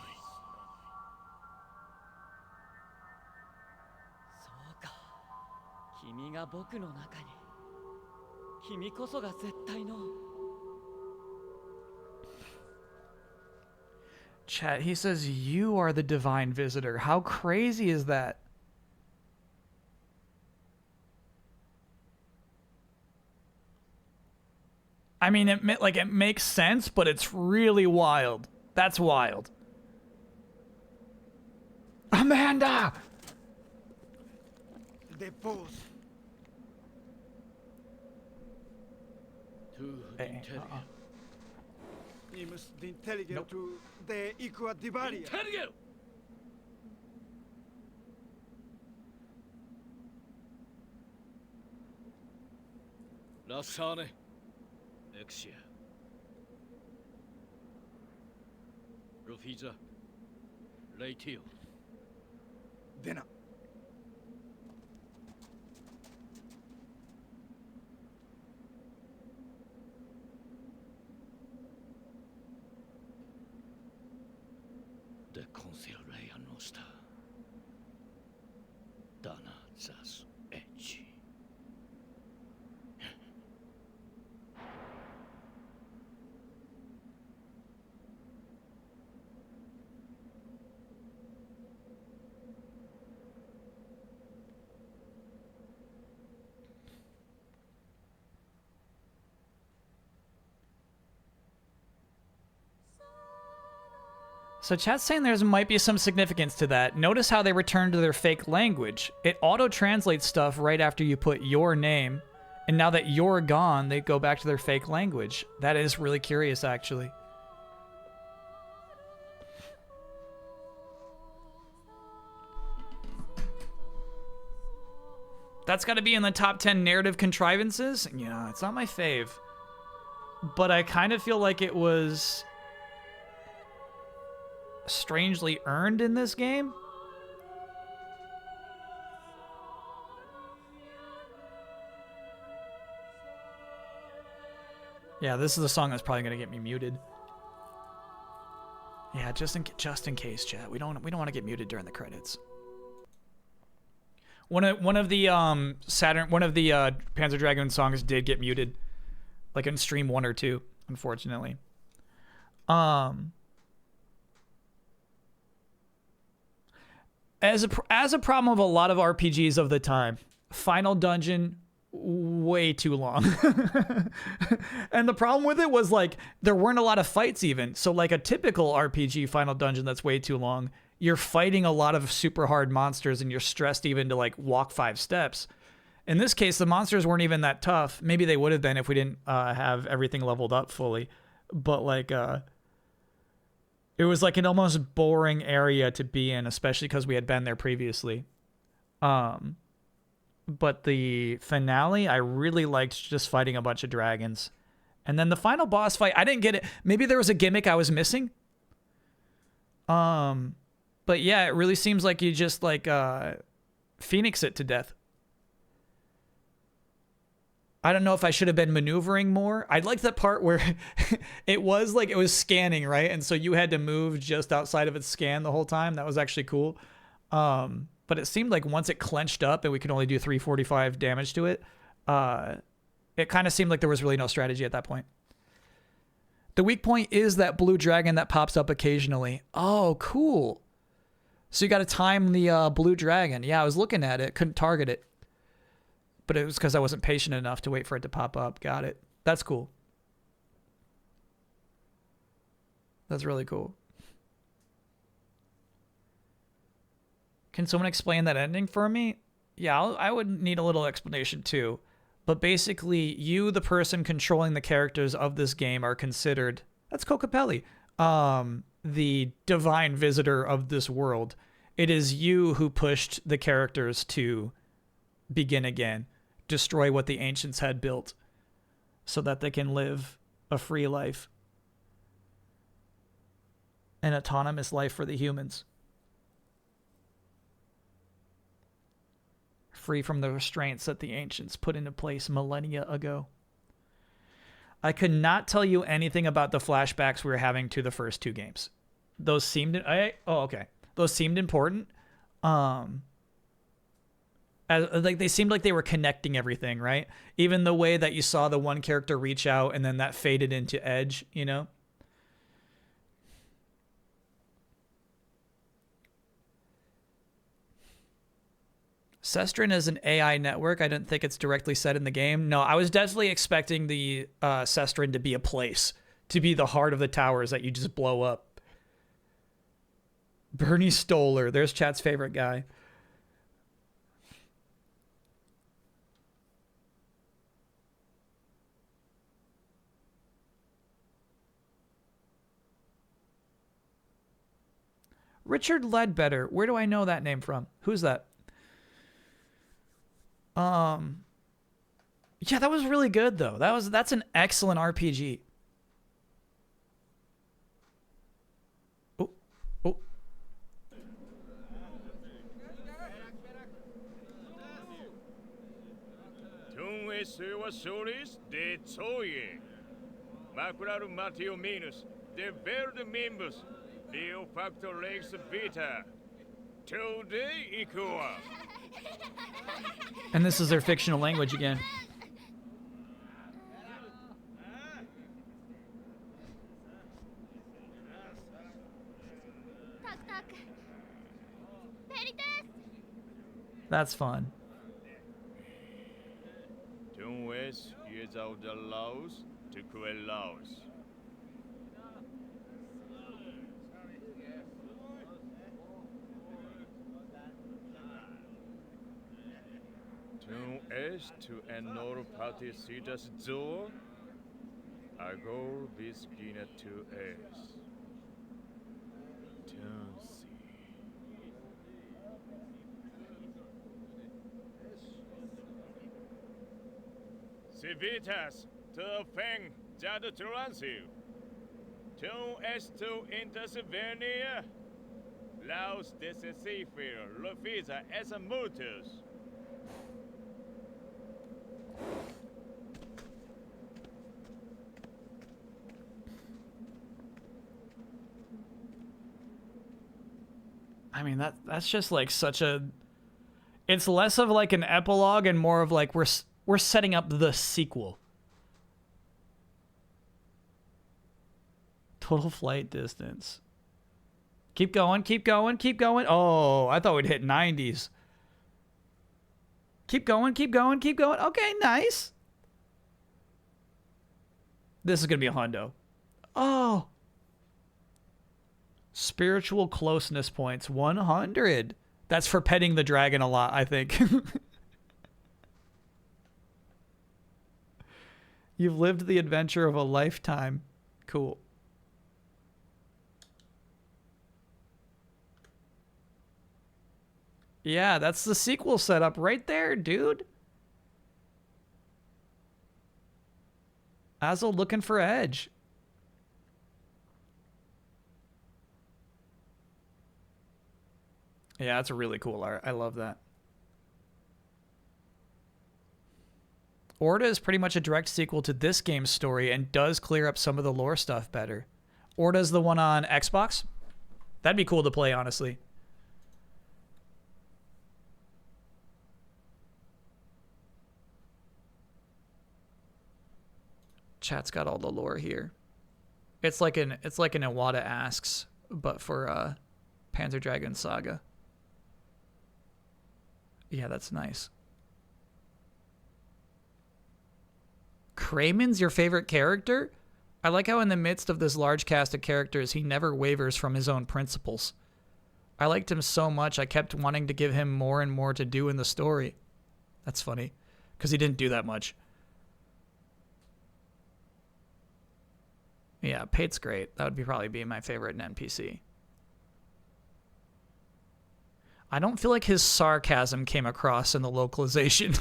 [SPEAKER 9] そうか。君が僕の中に。君こそが絶対の。
[SPEAKER 1] Chat, he says you are the divine visitor. How crazy is that? I mean, it makes sense, but it's really wild. That's wild. Amanda!
[SPEAKER 6] The boss. He must be intelligent to the Equa Divaria.
[SPEAKER 2] Intelligent! Lasane. Exia. Rufiza. Leitio.
[SPEAKER 6] Dena.
[SPEAKER 2] De consiglea nostra. Dana zas ecci.
[SPEAKER 1] So chat's saying there might be some significance to that. Notice how they return to their fake language. It auto-translates stuff right after you put your name. And now that you're gone, they go back to their fake language. That is really curious, actually. That's got to be in the top 10 narrative contrivances? Yeah, it's not my fave. But I kind of feel like it was... strangely earned in this game. Yeah, this is the song that's probably gonna get me muted. Yeah, just in case, chat. We don't want to get muted during the credits. One of the Panzer Dragoon songs did get muted, like in stream 1 or 2, unfortunately. As a problem of a lot of RPGs of the time, final dungeon way too long. And the problem with it was like there weren't a lot of fights even. So like a typical RPG final dungeon that's way too long, you're fighting a lot of super hard monsters and you're stressed even to like walk 5 steps. In this case, the monsters weren't even that tough. Maybe they would have been if we didn't have everything leveled up fully. But like it was like an almost boring area to be in, especially because we had been there previously. But the finale, I really liked just fighting a bunch of dragons. And then the final boss fight, I didn't get it. Maybe there was a gimmick I was missing. But yeah, it really seems like you just like Phoenix it to death. I don't know if I should have been maneuvering more. I liked that part where it was scanning, right? And so you had to move just outside of its scan the whole time. That was actually cool. But it seemed like once it clenched up and we could only do 345 damage to it, it kind of seemed like there was really no strategy at that point. The weak point is that blue dragon that pops up occasionally. Oh, cool. So you got to time the blue dragon. Yeah, I was looking at it. Couldn't target it. But it was because I wasn't patient enough to wait for it to pop up. Got it. That's cool. That's really cool. Can someone explain that ending for me? Yeah, I would need a little explanation too. But basically, you, the person controlling the characters of this game, are considered... That's Kokapelli. The divine visitor of this world. It is you who pushed the characters to begin again. Destroy what the ancients had built. So that they can live a free life. An autonomous life for the humans. Free from the restraints that the ancients put into place millennia ago. I could not tell you anything about the flashbacks we were having to the first 2 games. Those seemed... okay. Those seemed important. They seemed like they were connecting everything, right? Even the way that you saw the one character reach out and then that faded into Edge, you know? Sestrin is an AI network. I didn't think it's directly said in the game. No, I was definitely expecting the Sestrin to be a place, to be the heart of the towers that you just blow up. Bernie Stoller, there's chat's favorite guy. Richard Ledbetter, where do I know that name from? Who's that? Yeah, that was really good though. That's an excellent RPG. Oh.
[SPEAKER 14] de Zoe. Macularum Mateo Minus, de Verde Mimbus, Leo Factor Lex Vita. Today Ikua.
[SPEAKER 1] And this is their fictional language again. That's fun.
[SPEAKER 14] Tunwes is out the laws to quell laws. Tun es to enor party citas zo. Agor visgina to es. Tun si. Civitas to feng jada turansu. Tu esto intervenir. Laus descifrir lefisa essa mutus.
[SPEAKER 1] I mean, that's just like such a... It's less of like an epilogue and more of like we're setting up the sequel. Total flight distance. Keep going, keep going, keep going. Oh, I thought we'd hit 90s. Keep going, keep going, keep going. Okay, nice. This is going to be a hundo. Oh. Spiritual closeness points, 100. That's for petting the dragon a lot, I think. You've lived the adventure of a lifetime. Cool. Yeah, that's the sequel setup right there, dude. Azel looking for Edge. Yeah, that's a really cool art. I love that. Orta is pretty much a direct sequel to this game's story and does clear up some of the lore stuff better. Orta's the one on Xbox? That'd be cool to play, honestly. Chat's got all the lore here. It's like an Iwata Asks, but for Panzer Dragoon Saga. Yeah, that's nice. Crayman's your favorite character? I like how in the midst of this large cast of characters, he never wavers from his own principles. I liked him so much, I kept wanting to give him more and more to do in the story. That's funny, because he didn't do that much. Yeah, Pate's great. That would probably be my favorite in NPC. I don't feel like his sarcasm came across in the localization.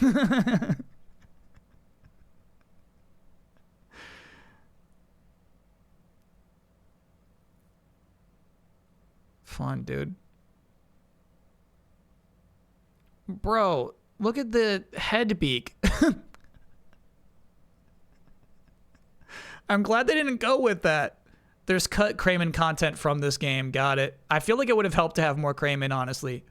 [SPEAKER 1] Fun, dude. Bro, look at the head beak. I'm glad they didn't go with that. There's cut Crayman content from this game. Got it. I feel like it would have helped to have more Crayman, honestly.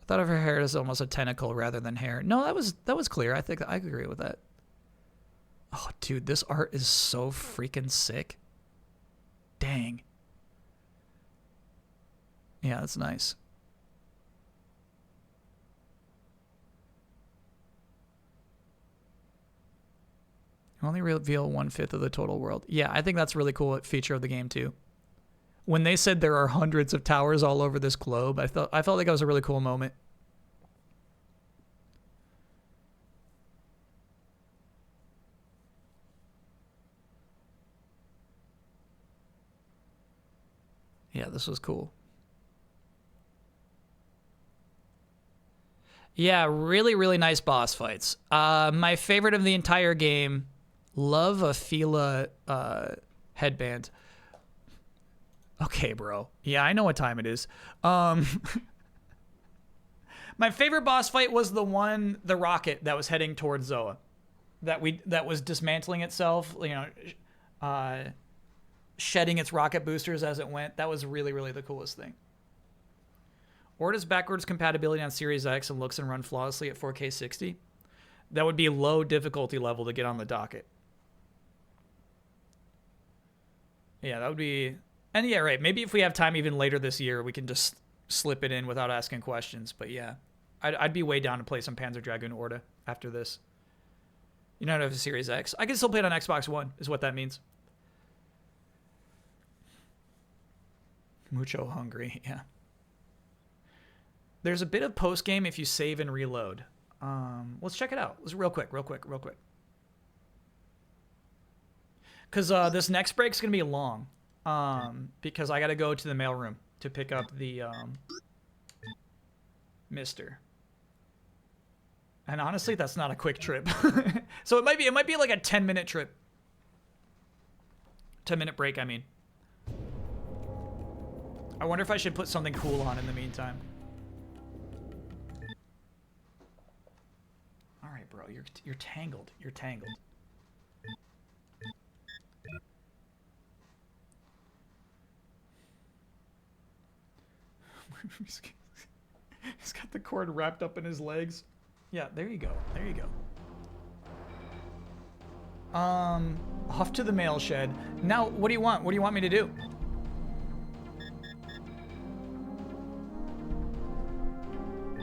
[SPEAKER 1] I thought of her hair as almost a tentacle rather than hair. No, that was clear. I think I agree with that. Oh, dude, this art is so freaking sick. Dang. Yeah, that's nice. You only reveal 1/5 of the total world. Yeah, I think that's a really cool feature of the game too. When they said there are hundreds of towers all over this globe, I felt like that was a really cool moment. Yeah, this was cool. Yeah, really, really nice boss fights. My favorite of the entire game, love a Fila headband. Okay, bro. Yeah, I know what time it is. My favorite boss fight was the rocket that was heading towards Zoa. That was dismantling itself, you know, shedding its rocket boosters as it went. That was really, really the coolest thing. Orta's backwards compatibility on Series X and looks and run flawlessly at 4K 60. That would be low difficulty level to get on the docket. Yeah, that would be... And yeah, right, maybe if we have time even later this year, we can just slip it in without asking questions. But yeah, I'd be way down to play some Panzer Dragoon Orta after this. You don't have a Series X. I can still play it on Xbox One, is what that means. Mucho hungry, yeah. There's a bit of post-game if you save and reload. Let's check it out. Let's real quick. Because this next break's going to be long. Because I got to go to the mailroom to pick up the Mister. And honestly, that's not a quick trip. So it might be like a 10-minute trip. 10-minute break, I mean. I wonder if I should put something cool on in the meantime. All right, bro, you're tangled. You're tangled. He's got the cord wrapped up in his legs. Yeah, there you go. There you go. Off to the mail shed. Now, what do you want? What do you want me to do?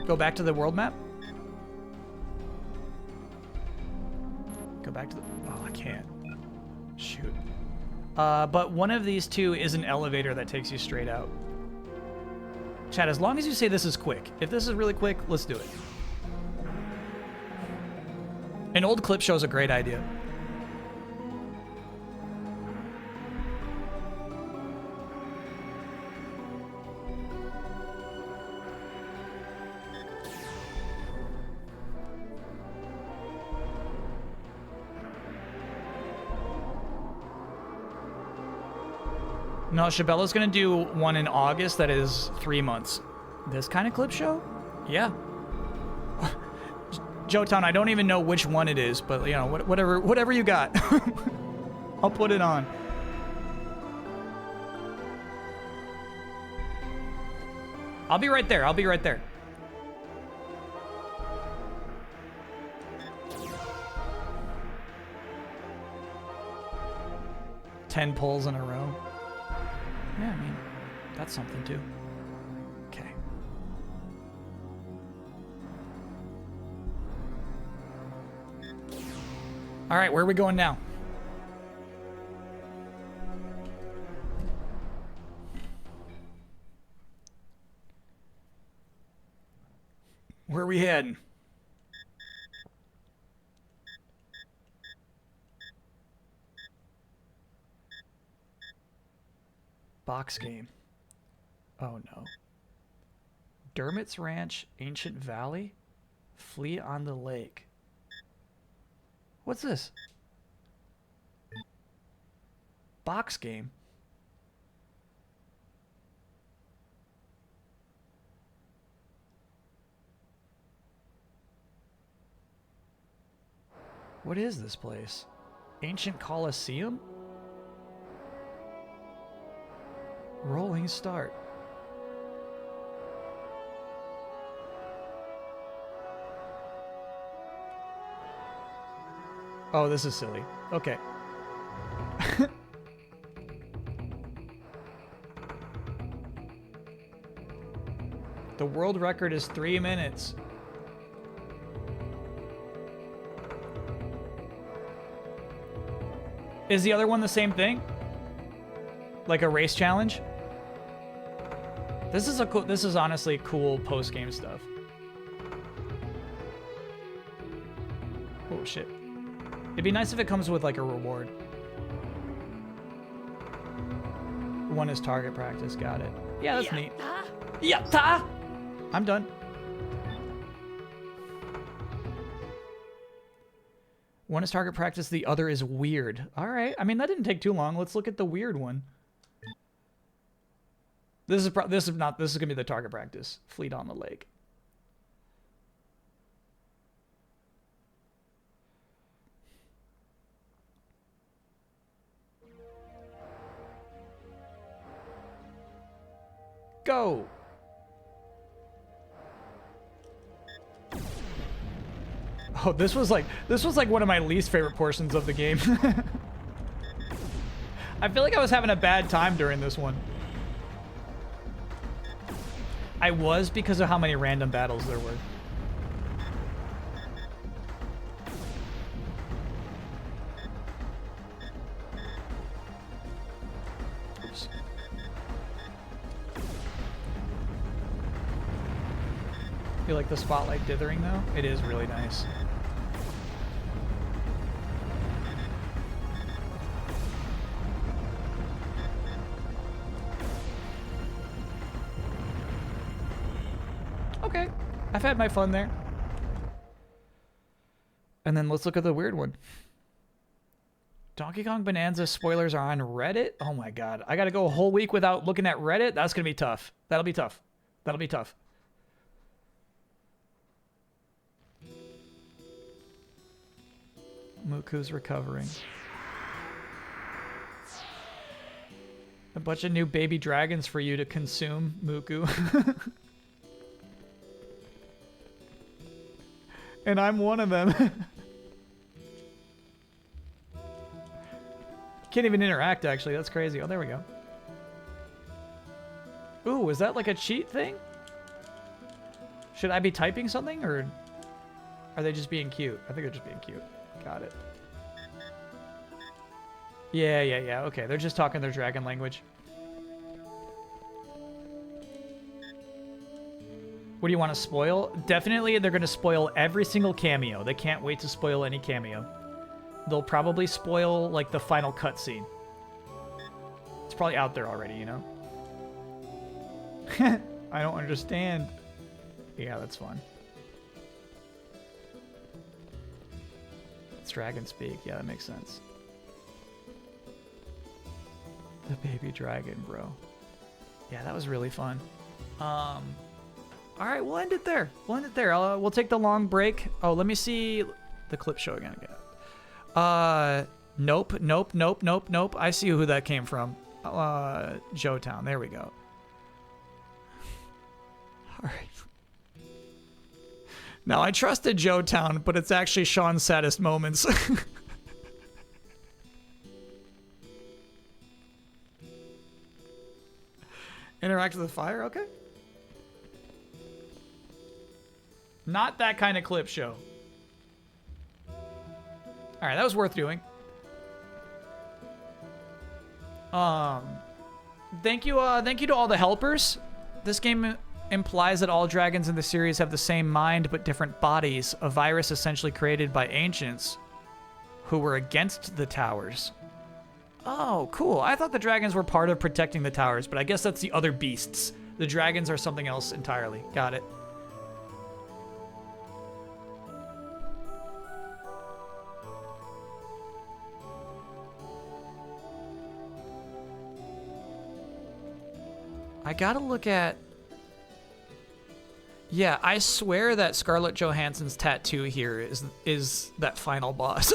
[SPEAKER 1] Go back to the world map? Go back to the... Oh, I can't. Shoot. But one of these two is an elevator that takes you straight out. Chat, as long as you say this is quick. If this is really quick, let's do it. An old clip shows a great idea. No, Shabella's gonna do one in August that is 3 months. This kind of clip show? Yeah. Jotown, I don't even know which one it is, but you know, whatever you got. I'll put it on. I'll be right there. I'll be right there. Ten pulls in a row. Yeah, I mean, that's something too. Okay. All right, where are we going now? Where are we heading? Box game. Oh no. Dermot's Ranch, Ancient Valley, Fleet on the Lake. What's this? Box game. What is this place? Ancient Colosseum? Rolling start. Oh, this is silly. Okay. The world record is 3 minutes. Is the other one the same thing? Like a race challenge? This is honestly cool post-game stuff. Oh shit. It'd be nice if it comes with like a reward. One is target practice, got it. Yeah, that's neat. Yatta! I'm done. One is target practice, the other is weird. All right, I mean that didn't take too long. Let's look at the weird one. This is gonna be the target practice. Fleet on the Lake. Go. Oh, this was like one of my least favorite portions of the game. I feel like I was having a bad time during this one. I was, because of how many random battles there were. Oops. You like the spotlight dithering though? It is really nice. Okay, I've had my fun there. And then let's look at the weird one. Donkey Kong Bonanza spoilers are on Reddit? Oh my god. I gotta go a whole week without looking at Reddit? That's gonna be tough. That'll be tough. That'll be tough. Muku's recovering. A bunch of new baby dragons for you to consume, Muku. And I'm one of them. Can't even interact, actually. That's crazy. Oh, there we go. Ooh, is that like a cheat thing? Should I be typing something, or are they just being cute? I think they're just being cute. Got it. Yeah. Okay, they're just talking their dragon language. What do you want to spoil? Definitely, they're going to spoil every single cameo. They can't wait to spoil any cameo. They'll probably spoil, like, the final cutscene. It's probably out there already, you know? I don't understand. Yeah, that's fun. It's dragon speak. Yeah, that makes sense. The baby dragon, bro. Yeah, that was really fun. All right, we'll end it there. We'll take the long break. Oh, let me see the clip show again. Nope. I see who that came from. Joetown. There we go. All right. Now, I trusted Joetown, but it's actually Sean's saddest moments. Interact with the fire? Okay. Not that kind of clip show. All right, that was worth doing. Thank you to all the helpers. This game implies that all dragons in the series have the same mind but different bodies, a virus essentially created by ancients who were against the towers. Oh, cool. I thought the dragons were part of protecting the towers, but I guess that's the other beasts. The dragons are something else entirely. Got it. I gotta look at... Yeah, I swear that Scarlett Johansson's tattoo here is that final boss.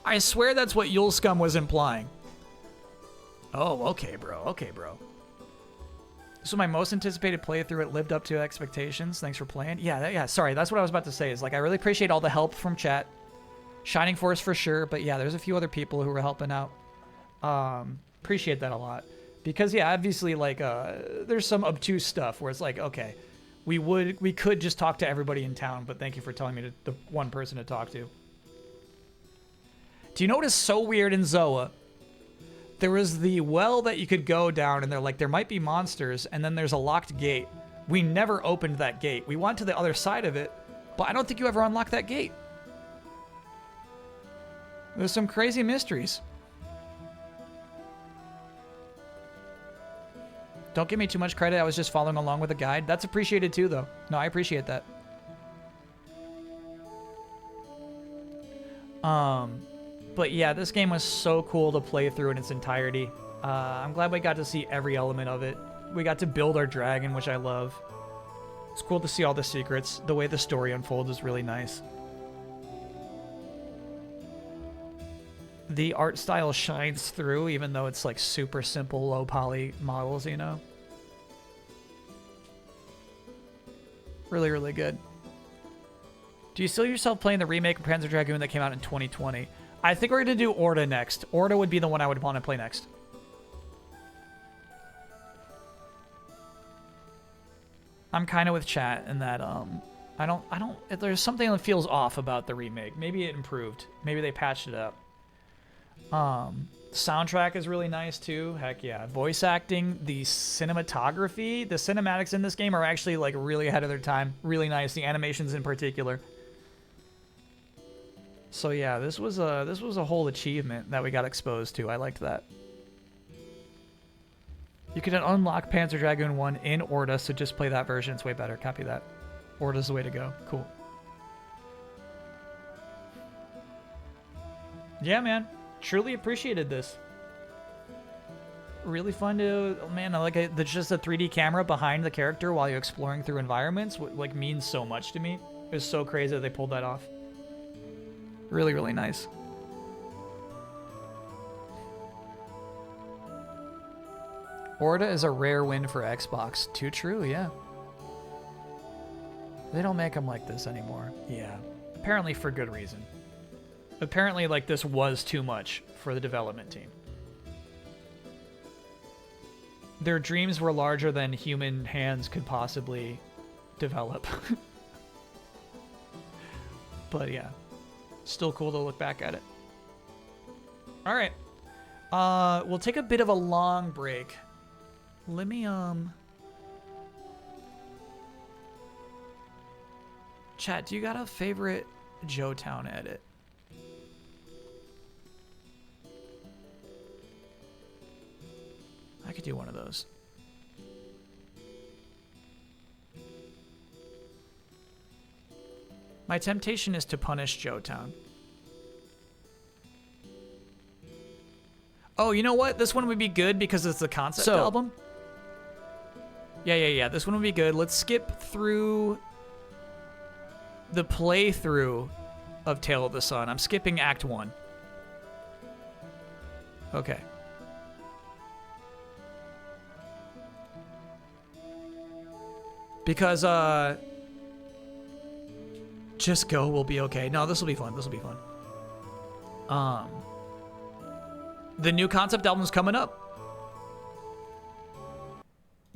[SPEAKER 1] I swear that's what Yule Scum was implying. Oh, okay, bro. This was my most anticipated playthrough. It lived up to expectations. Thanks for playing. Yeah, sorry. That's what I was about to say. Is like, I really appreciate all the help from chat. Shining Force for sure. But yeah, there's a few other people who were helping out. Appreciate that a lot. Because yeah, obviously, like, there's some obtuse stuff where it's like, okay, we could just talk to everybody in town, but thank you for telling me the one person to talk to. Do you know what is so weird in Zoa? There was the well that you could go down, and they're like, there might be monsters, and then there's a locked gate. We never opened that gate. We went to the other side of it, but I don't think you ever unlocked that gate. There's some crazy mysteries. Don't give me too much credit. I was just following along with a guide. That's appreciated too, though. No, I appreciate that. But yeah, this game was so cool to play through in its entirety. I'm glad we got to see every element of it. We got to build our dragon, which I love. It's cool to see all the secrets. The way the story unfolds is really nice. The art style shines through, even though it's like super simple, low poly models, you know? Really, really good. Do you still yourself playing the remake of Panzer Dragoon that came out in 2020? I think we're going to do Orda next. Orda would be the one I would want to play next. I'm kind of with chat in that, there's something that feels off about the remake. Maybe it improved. Maybe they patched it up. Soundtrack is really nice too. Heck yeah. Voice acting, the cinematography, the cinematics in this game are actually like really ahead of their time. Really nice. The animations in particular. So yeah, this was a whole achievement that we got exposed to. I liked that. You can unlock Panzer Dragoon 1 in Orda, so just play that version. It's way better. Copy that. Orta's the way to go. Cool. Yeah, man. Truly appreciated this. Really fun to... Oh, man, I like it. There's just a 3D camera behind the character while you're exploring through environments. Like, means so much to me. It was so crazy that they pulled that off. Really, really nice. Orta is a rare win for Xbox. Too true, yeah. They don't make them like this anymore. Yeah. Apparently for good reason. Apparently, like, this was too much for the development team. Their dreams were larger than human hands could possibly develop. But yeah. Still cool to look back at it. Alright. We'll take a bit of a long break. Let me, Chat, do you got a favorite Joetown edit? I could do one of those. My temptation is to punish Joetown. Oh, you know what? This one would be good because it's the concept album. Yeah. This one would be good. Let's skip through the playthrough of Tale of the Sun. I'm skipping Act 1. Okay. Because, just go, we'll be okay. No, this will be fun. This will be fun. The new concept album's coming up.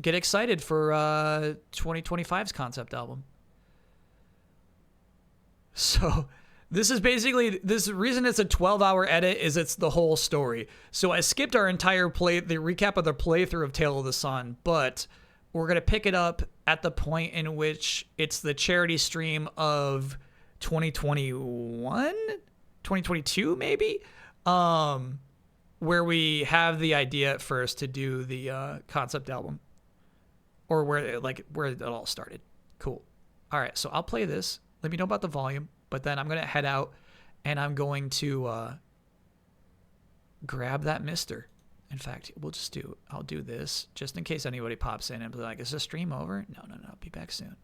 [SPEAKER 1] Get excited for 2025's concept album. So, this is basically, this reason it's a 12-hour edit is it's the whole story. So I skipped our entire the recap of the playthrough of Tale of the Sun, but we're going to pick it up at the point in which it's the charity stream of 2021? 2022, maybe? Where we have the idea at first to do the concept album. Or where it all started. Cool. All right, so I'll play this. Let me know about the volume. But then I'm going to head out and I'm going to grab that mister. In fact, I'll do this just in case anybody pops in and be like, is the stream over? No. Be back soon.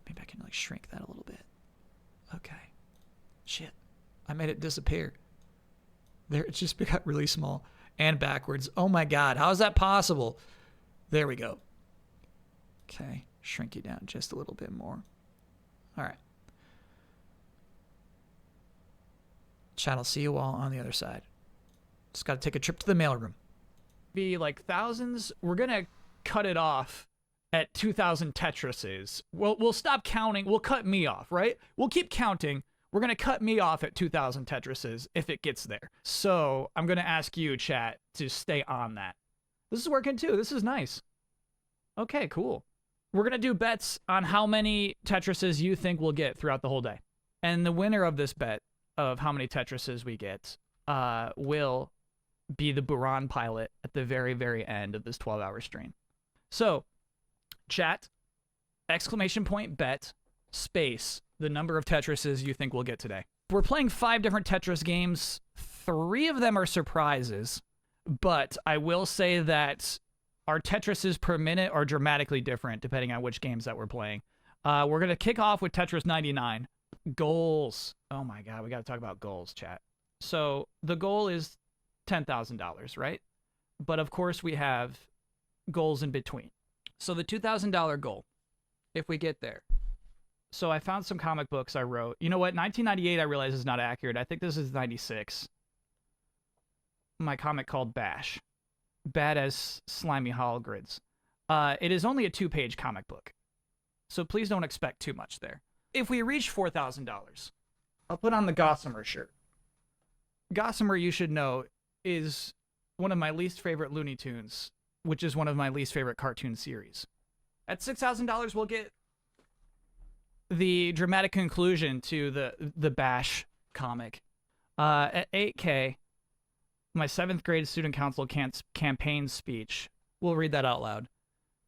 [SPEAKER 1] Maybe I can like shrink that a little bit. Okay. Shit. I made it disappear. There, it just got really small and backwards. Oh my God. How is that possible? There we go. Okay. Shrink you down just a little bit more. All right. Chat, I'll see you all on the other side. Just got to take a trip to the mailroom. Be like thousands. We're going to cut it off at 2,000 Tetrises. We'll stop counting. We'll cut me off, right? We'll keep counting. We're going to cut me off at 2,000 Tetrises if it gets there. So I'm going to ask you, chat, to stay on that. This is working too. This is nice. Okay, cool. We're going to do bets on how many Tetrises you think we'll get throughout the whole day. And the winner of this bet of how many Tetrises we get will be the Buran pilot at the very, very end of this 12-hour stream. So, chat, exclamation point bet, space, the number of Tetrises you think we'll get today. We're playing 5 different Tetris games. 3 of them are surprises, but I will say that our Tetrises per minute are dramatically different depending on which games that we're playing. We're going to kick off with Tetris 99. Goals. Oh my God, we got to talk about goals, chat. So the goal is $10,000, right? But of course we have goals in between. So the $2,000 goal, if we get there. So I found some comic books I wrote. You know what? 1998 I realize is not accurate. I think this is 96. My comic called Bash. Bad as slimy hologrids. It is only a 2-page comic book. So please don't expect too much there. If we reach $4,000, I'll put on the Gossamer shirt. Gossamer, you should know, is one of my least favorite Looney Tunes, which is one of my least favorite cartoon series. At $6,000, we'll get the dramatic conclusion to the Bash comic. At $8K, my 7th grade student council campaign speech. We'll read that out loud,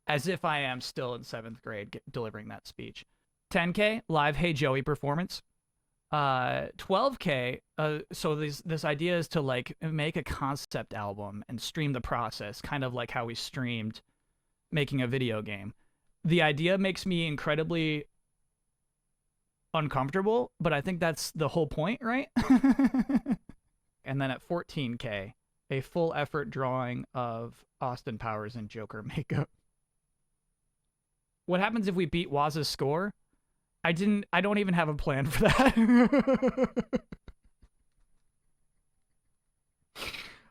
[SPEAKER 1] as if I am still in 7th grade delivering that speech. 10K live Hey Joey performance. 12K. So this idea is to like make a concept album and stream the process, kind of like how we streamed making a video game. The idea makes me incredibly uncomfortable, but I think that's the whole point, right? And then at 14K, a full effort drawing of Austin Powers in Joker makeup. What happens if we beat Waz's score? I don't even have a plan for that.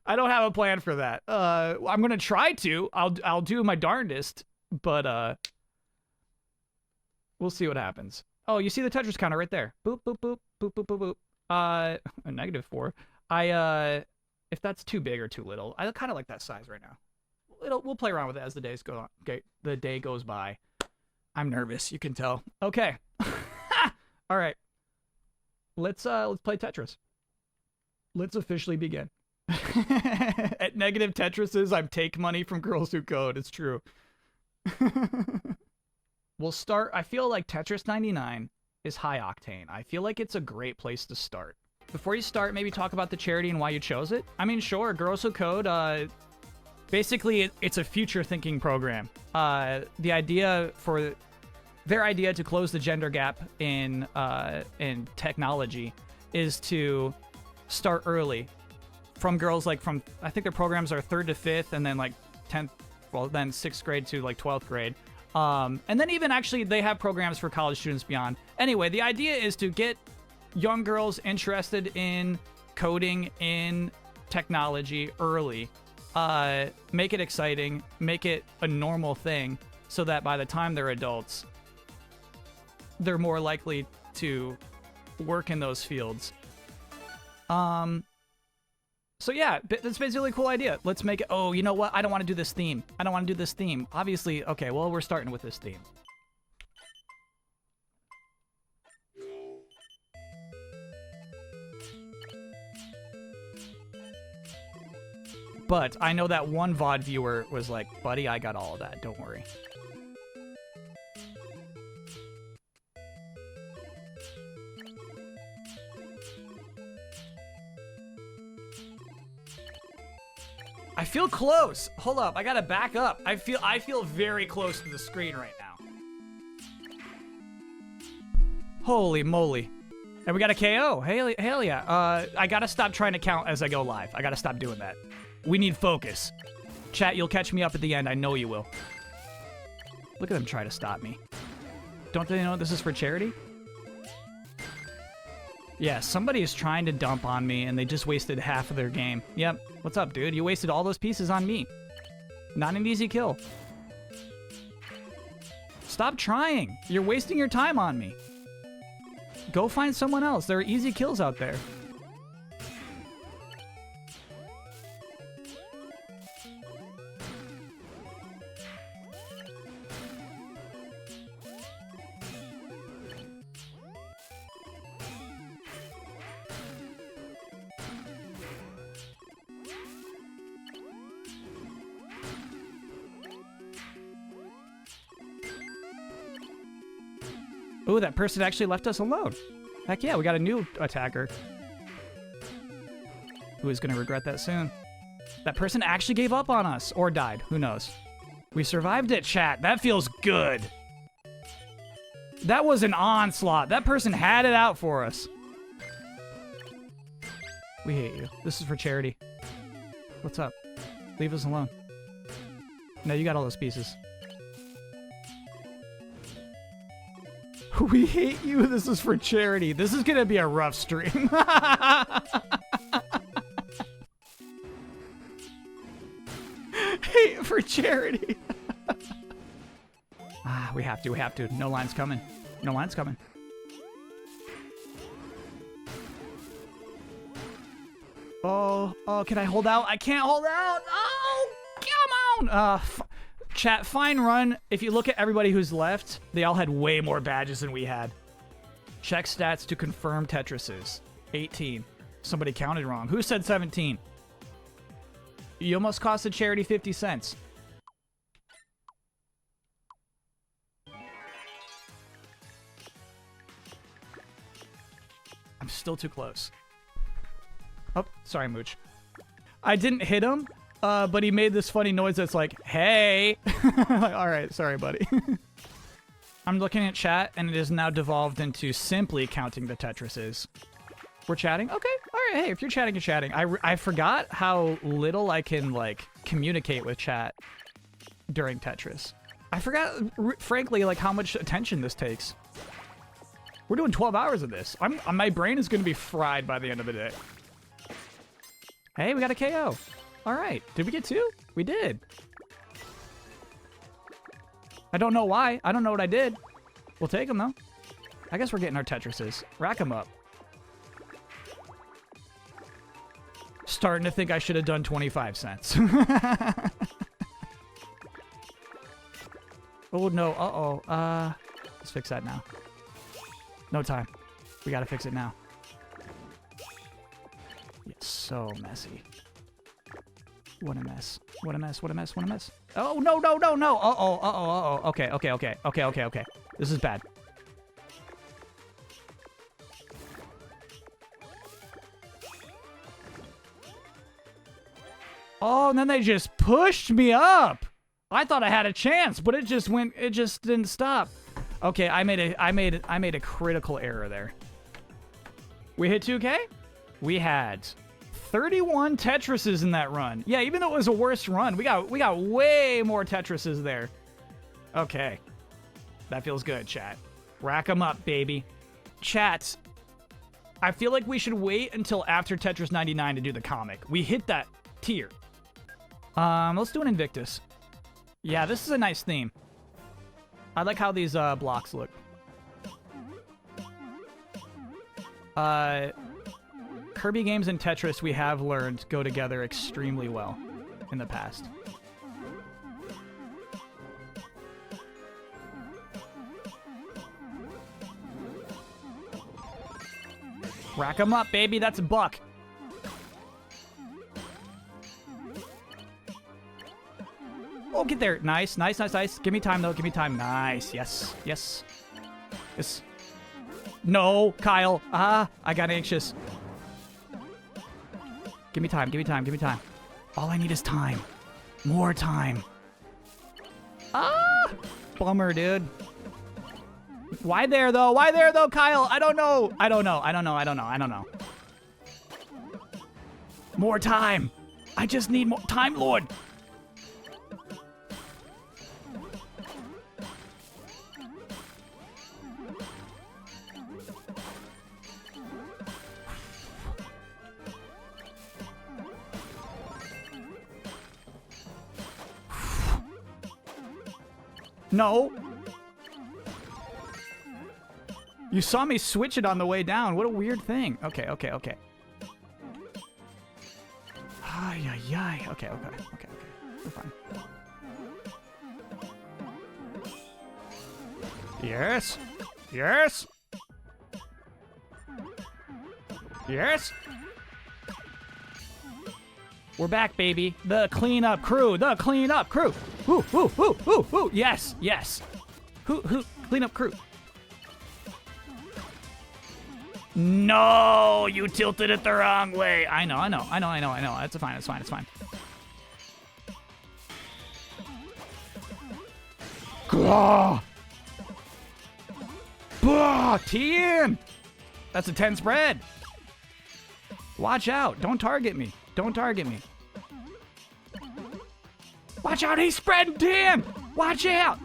[SPEAKER 1] I don't have a plan for that. I'm gonna try to. I'll do my darndest, but we'll see what happens. Oh, you see the Tetris counter right there. Boop boop boop boop boop boop boop. A -4. If that's too big or too little, I kind of like that size right now. We'll play around with it as the days go on. Okay, the day goes by. I'm nervous, you can tell. Okay. All right. Let's play Tetris. Let's officially begin. At negative Tetrises, I'm take money from girls who code. It's true. We'll start. I feel like Tetris 99 is high octane. I feel like it's a great place to start. Before you start, maybe talk about the charity and why you chose it. I mean, sure, Girls Who Code, basically, it's a future-thinking program. The idea for their idea to close the gender gap in technology is to start early. From girls, like I think their programs are 3rd to 5th, and then like 10th, well, then 6th grade to like 12th grade. And then even actually they have programs for college students beyond. Anyway, the idea is to get young girls interested in coding, in technology early. Make it exciting, make it a normal thing, so that by the time they're adults, they're more likely to work in those fields. So yeah, that's basically a cool idea. Let's make it. Oh, you know what? I don't want to do this theme. I don't want to do this theme. Obviously, okay, well, we're starting with this theme. But I know that one VOD viewer was like, buddy, I got all of that. Don't worry. I feel close. Hold up. I gotta back up. I feel very close to the screen right now. Holy moly. And we got a KO. Hell yeah. I gotta stop trying to count as I go live. I gotta stop doing that. We need focus. Chat, you'll catch me up at the end. I know you will. Look at them try to stop me. Don't they know this is for charity? Yeah, somebody is trying to dump on me, and they just wasted half of their game. Yep. What's up, dude? You wasted all those pieces on me. Not an easy kill. Stop trying. You're wasting your time on me. Go find someone else. There are easy kills out there. Ooh, that person actually left us alone. Heck yeah, we got a new attacker. Who is going to regret that soon. That person actually gave up on us. Or died. Who knows? We survived it, chat. That feels good. That was an onslaught. That person had it out for us. We hate you. This is for charity. What's up? Leave us alone. No, you got all those pieces. We hate you. This is for charity. This is gonna be a rough stream. Hate for charity. We have to. No line's coming. No line's coming. Oh, can I hold out? I can't hold out. Oh, come on. Chat, fine run. If you look at everybody who's left, they all had way more badges than we had. Check stats to confirm Tetrises. 18. Somebody counted wrong. Who said 17? You almost cost the charity 50 cents. still too close. Oh, sorry, Mooch. I didn't hit him, but he made this funny noise that's like, hey. All right, sorry, buddy. I'm looking at chat, and it is now devolved into simply counting the Tetrises. We're chatting? Okay, all right, hey, if you're chatting, you're chatting. I forgot how little I can, like, communicate with chat during Tetris. I forgot, frankly, like, how much attention this takes. We're doing 12 hours of this. My brain is going to be fried by the end of the day. Hey, we got a KO. All right. Did we get 2? We did. I don't know why. I don't know what I did. We'll take them, though. I guess we're getting our Tetrises. Rack them up. Starting to think I should have done 25 cents. Oh, no. Uh-oh. Let's fix that now. No time. We gotta fix it now. It's so messy. What a mess. What a mess. What a mess. What a mess. Oh, no, no, no, no. Uh-oh. Uh-oh. Uh-oh. Okay, okay, okay. Okay, okay, okay. This is bad. Oh, and then they just pushed me up. I thought I had a chance, but it just didn't stop. Okay, I made a critical error there. We hit 2K? We had 31 Tetrises in that run. Yeah, even though it was a worse run, we got way more Tetrises there. Okay. That feels good, chat. Rack them up, baby. Chat, I feel like we should wait until after Tetris 99 to do the comic. We hit that tier. Let's do an Invictus. Yeah, this is a nice theme. I like how these blocks look. Kirby games and Tetris, we have learned, go together extremely well in the past. Rack them up, baby. That's a buck. Oh, get there. Nice, nice, nice, nice. Give me time, though. Give me time. Nice. Yes, yes. Yes. No, Kyle. I got anxious. Give me time, give me time, give me time. All I need is time. More time. Bummer, dude. Why there, though? Why there, though, Kyle? I don't know. I don't know. I don't know. I don't know. I don't know. More time. I just need more time, Lord. No. You saw me switch it on the way down. What a weird thing. Okay, okay, okay. Ay, ay, ay. Okay, okay, okay, okay. We're fine. Yes. Yes. Yes. We're back, baby. The cleanup crew. The cleanup crew. Woo, woo, woo, woo, woo. Yes, yes. Who, cleanup crew. No, you tilted it the wrong way. I know, I know, I know, I know, I know. It's fine, it's fine, it's fine. Gah! Bah! TN! That's a 10 spread. Watch out. Don't target me. Don't target me. Watch out, he's spreading 10! Watch out!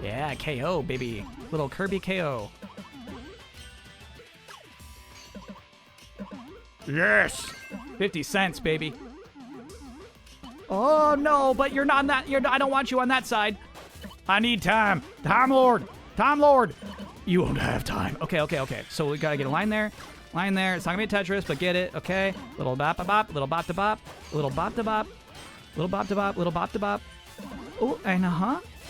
[SPEAKER 1] Yeah, KO, baby. Little Kirby KO. Yes! 50 cents, baby. Oh, no, but you're not on that. I don't want you on that side. I need time. Time Lord. Time Lord. You won't have time. Okay, okay, okay. So we gotta get a line there. Line there. It's not gonna be a Tetris, but get it. Okay. Little bop to bop. Little bop to bop. Little bop to bop. Little bop to bop. Little bop to bop. Oh, and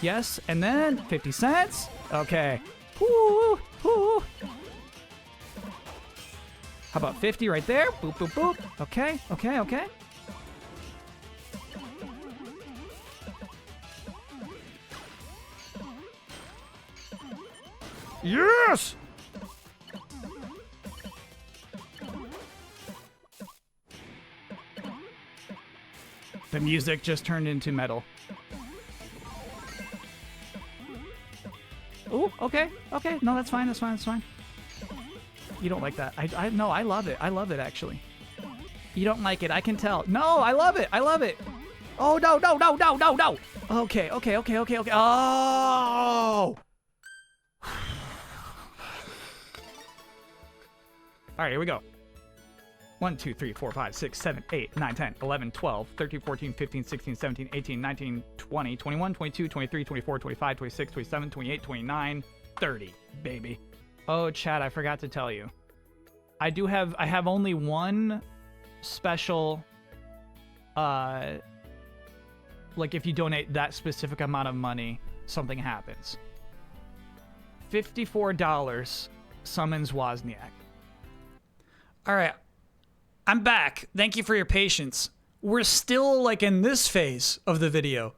[SPEAKER 1] yes. And then 50 cents. Okay. Woo, woo. How about 50 right there? Boop, boop, boop. Okay, okay, okay. Yes! The music just turned into metal. Oh, okay, okay. No, that's fine, that's fine, that's fine. You don't like that. No, I love it. I love it, actually. You don't like it, I can tell. No, I love it, I love it. Oh, no, no, no, no, no, no. Okay, okay, okay, okay, okay. Oh! All right, here we go. 1, 2, 3, 4, 5, 6, 7, 8, 9, 10, 11, 12, 13, 14, 15, 16, 17, 18, 19, 20, 21, 22, 23, 24, 25, 26, 27, 28, 29, 30, baby. Oh, chat, I forgot to tell you. I have only one special, like if you donate that specific amount of money, something happens. $54 summons Wozniak. All right. I'm back. Thank you for your patience. We're still like in this phase of the video.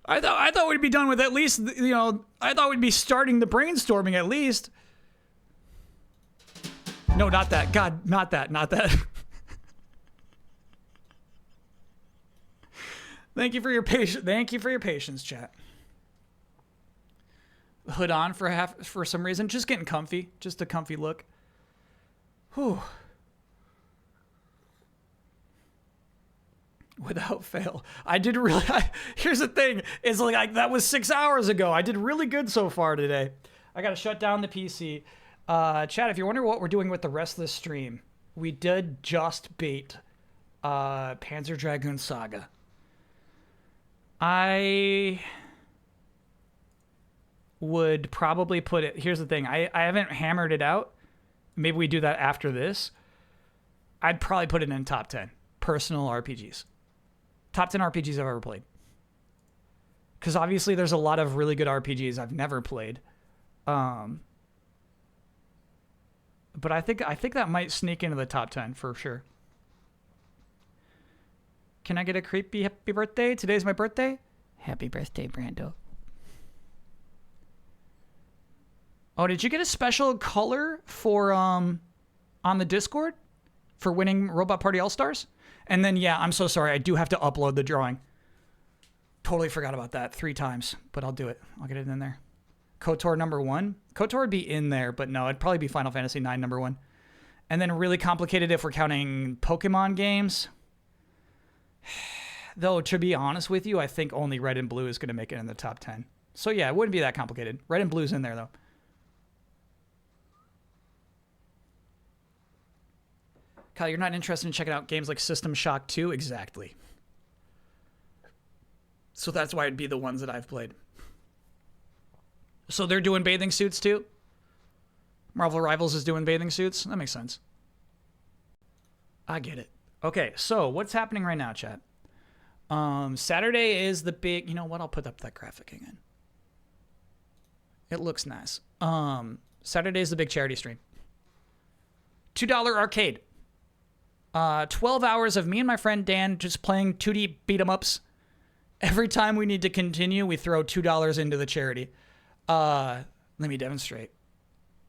[SPEAKER 1] I thought we'd be done with at least, you know, I thought we'd be starting the brainstorming at least. No, not that. God, not that. Not that. Thank you for your patience. Thank you for your patience, chat. Hood on for some reason. Just getting comfy. Just a comfy look. Whew. Without fail. I did really... here's the thing. It's like that was 6 hours ago. I did really good so far today. I got to shut down the PC. Chat, if you're wondering what we're doing with the rest of the stream, we did just beat Panzer Dragoon Saga. I would probably put it... Here's the thing. I haven't hammered it out. Maybe we do that after this. I'd probably put it in top 10 personal RPGs. Top 10 RPGs I've ever played. Because obviously there's a lot of really good RPGs I've never played. But I think that might sneak into the top 10 for sure. Can I get a creepy happy birthday? Today's my birthday. Happy birthday, Brando. Oh, did you get a special color for on the Discord for winning Robot Party All-Stars? And then, yeah, I'm so sorry. I do have to upload the drawing. Totally forgot about that 3 times, but I'll do it. I'll get it in there. KOTOR number 1. KOTOR would be in there, but no, it'd probably be Final Fantasy IX number 1. And then really complicated if we're counting Pokemon games. Though, to be honest with you, I think only Red and Blue is going to make it in the top 10. So yeah, it wouldn't be that complicated. Red and Blue's in there, though. Kyle, you're not interested in checking out games like System Shock 2? Exactly. So that's why it'd be the ones that I've played. So they're doing bathing suits too? Marvel Rivals is doing bathing suits? That makes sense. I get it. Okay, so what's happening right now, chat? Saturday is the big... You know what? I'll put up that graphic again. It looks nice. Saturday is the big charity stream. $2 arcade. 12 hours of me and my friend Dan just playing 2D beat-em-ups. Every time we need to continue, we throw $2 into the charity. Let me demonstrate.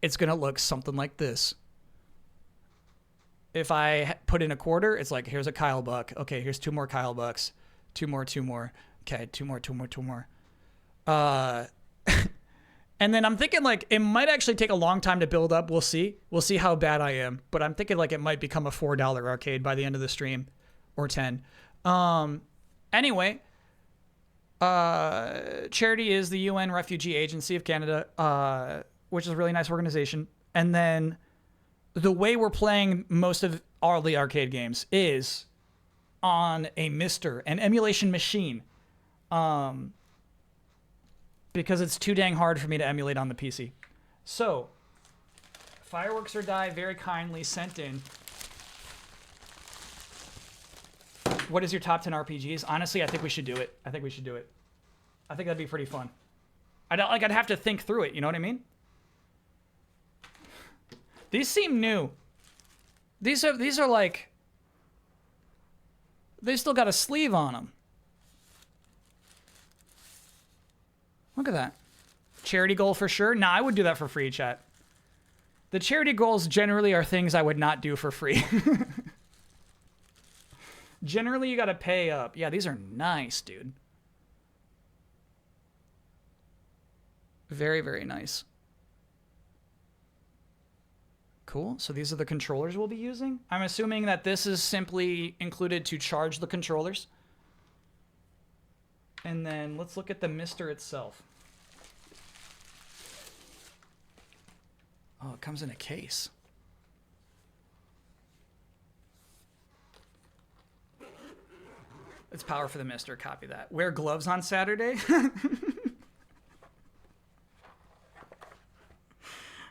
[SPEAKER 1] It's going to look something like this. If I put in a quarter, it's like, here's a Kyle buck. Okay, here's 2 more Kyle bucks. 2 more, 2 more. Okay, 2 more, 2 more, 2 more. And then I'm thinking like it might actually take a long time to build up. We'll see. We'll see how bad I am. But I'm thinking like it might become a $4 arcade by the end of the stream, or 10. Anyway, charity is the UN Refugee Agency of Canada, which is a really nice organization. And then the way we're playing most of all the arcade games is on a Mister, an emulation machine. Because it's too dang hard for me to emulate on the PC. So, Fireworks or Die very kindly sent in. What is your top 10 RPGs? Honestly, I think we should do it. I think that'd be pretty fun. I'd have to think through it, you know what I mean? These seem new. These are like... They still got a sleeve on them. Look at that. Charity goal for sure. Nah, I would do that for free, chat. The charity goals generally are things I would not do for free. Generally, you gotta pay up. Yeah, these are nice, dude. Very, very nice. Cool. So these are the controllers we'll be using. I'm assuming that this is simply included to charge the controllers. And then let's look at the Mister itself. Oh, it comes in a case. It's power for the Mister. Copy that. Wear gloves on Saturday.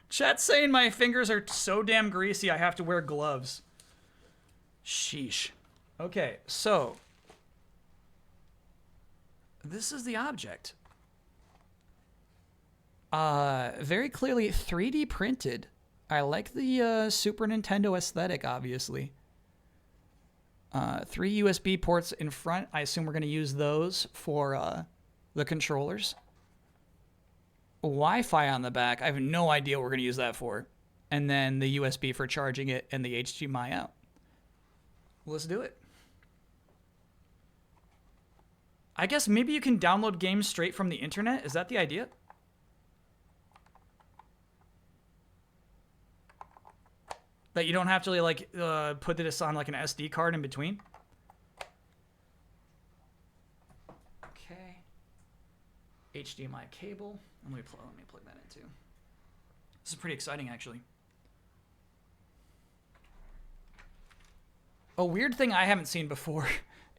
[SPEAKER 1] Chat's saying my fingers are so damn greasy I have to wear gloves. Sheesh. Okay, so this is the object. Very clearly 3D printed. I like the Super Nintendo aesthetic, obviously. 3 USB ports in front. I assume we're going to use those for the controllers. Wi-Fi on the back. I have no idea what we're going to use that for. And then the USB for charging it and the HDMI out. Let's do it. I guess maybe you can download games straight from the internet. Is that the idea? That you don't have to like put this on like an SD card in between? Okay. HDMI cable. Let me plug that in too. This is pretty exciting, actually. A weird thing I haven't seen before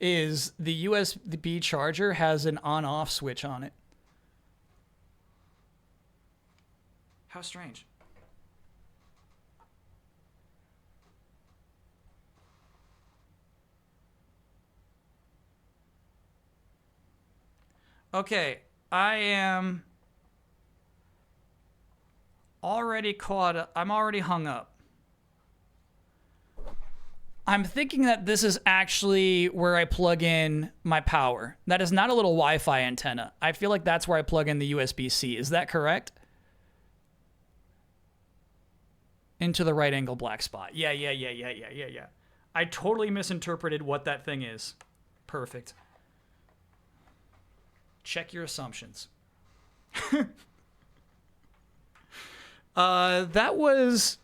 [SPEAKER 1] is the USB charger has an on-off switch on it. How strange. Okay, I am already caught up. I'm already hung up. I'm thinking that this is actually where I plug in my power. That is not a little Wi-Fi antenna. I feel like that's where I plug in the USB-C. Is that correct? Into the right angle black spot. Yeah. I totally misinterpreted what that thing is. Perfect. Check your assumptions. That was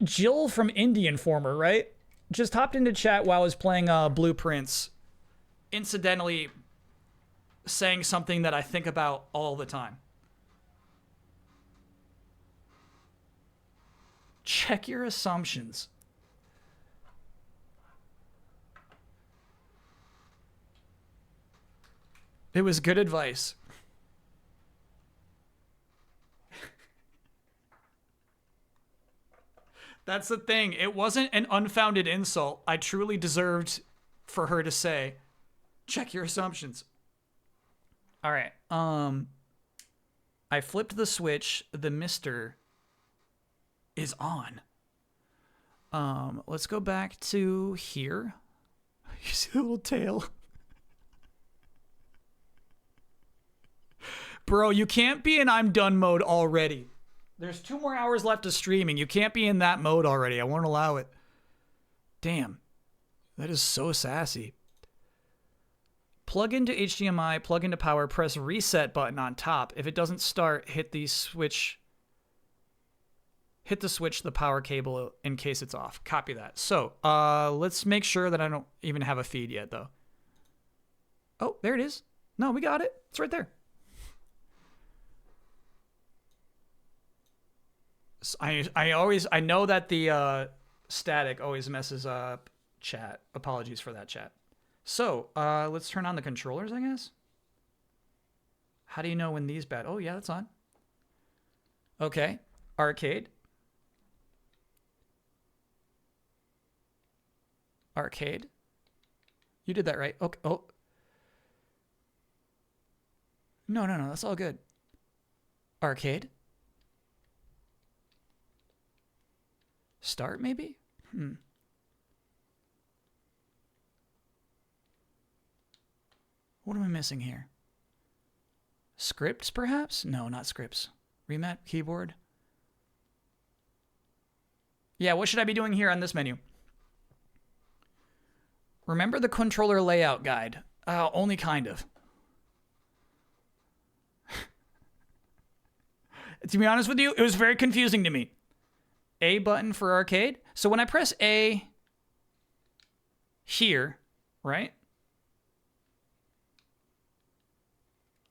[SPEAKER 1] Jill from Indie Informer, right? Just hopped into chat while I was playing Blueprints, incidentally saying something that I think about all the time. Check your assumptions. It was good advice. That's the thing. It wasn't an unfounded insult. I truly deserved for her to say, check your assumptions. All right. I flipped the switch. The Mister is on. Let's go back to here. You see the little tail? Bro, you can't be in I'm done mode already. There's 2 more hours left of streaming. You can't be in that mode already. I won't allow it. Damn. That is so sassy. Plug into HDMI, plug into power, press reset button on top. If it doesn't start, hit the switch. Hit the switch, the power cable, in case it's off. Copy that. So, let's make sure that I don't even have a feed yet, though. Oh, there it is. No, we got it. It's right there. I know that the static always messes up chat. Apologies for that, chat. So, let's turn on the controllers, I guess. How do you know when these bad? Oh, yeah, that's on. Okay. Arcade. Arcade. You did that right. Okay. Oh. No. That's all good. Arcade. Start, maybe? What am I missing here? Scripts, perhaps? No, not scripts. Remap keyboard. Yeah, what should I be doing here on this menu? Remember the controller layout guide. Only kind of. To be honest with you, it was very confusing to me. A button for arcade. So when I press A here, right?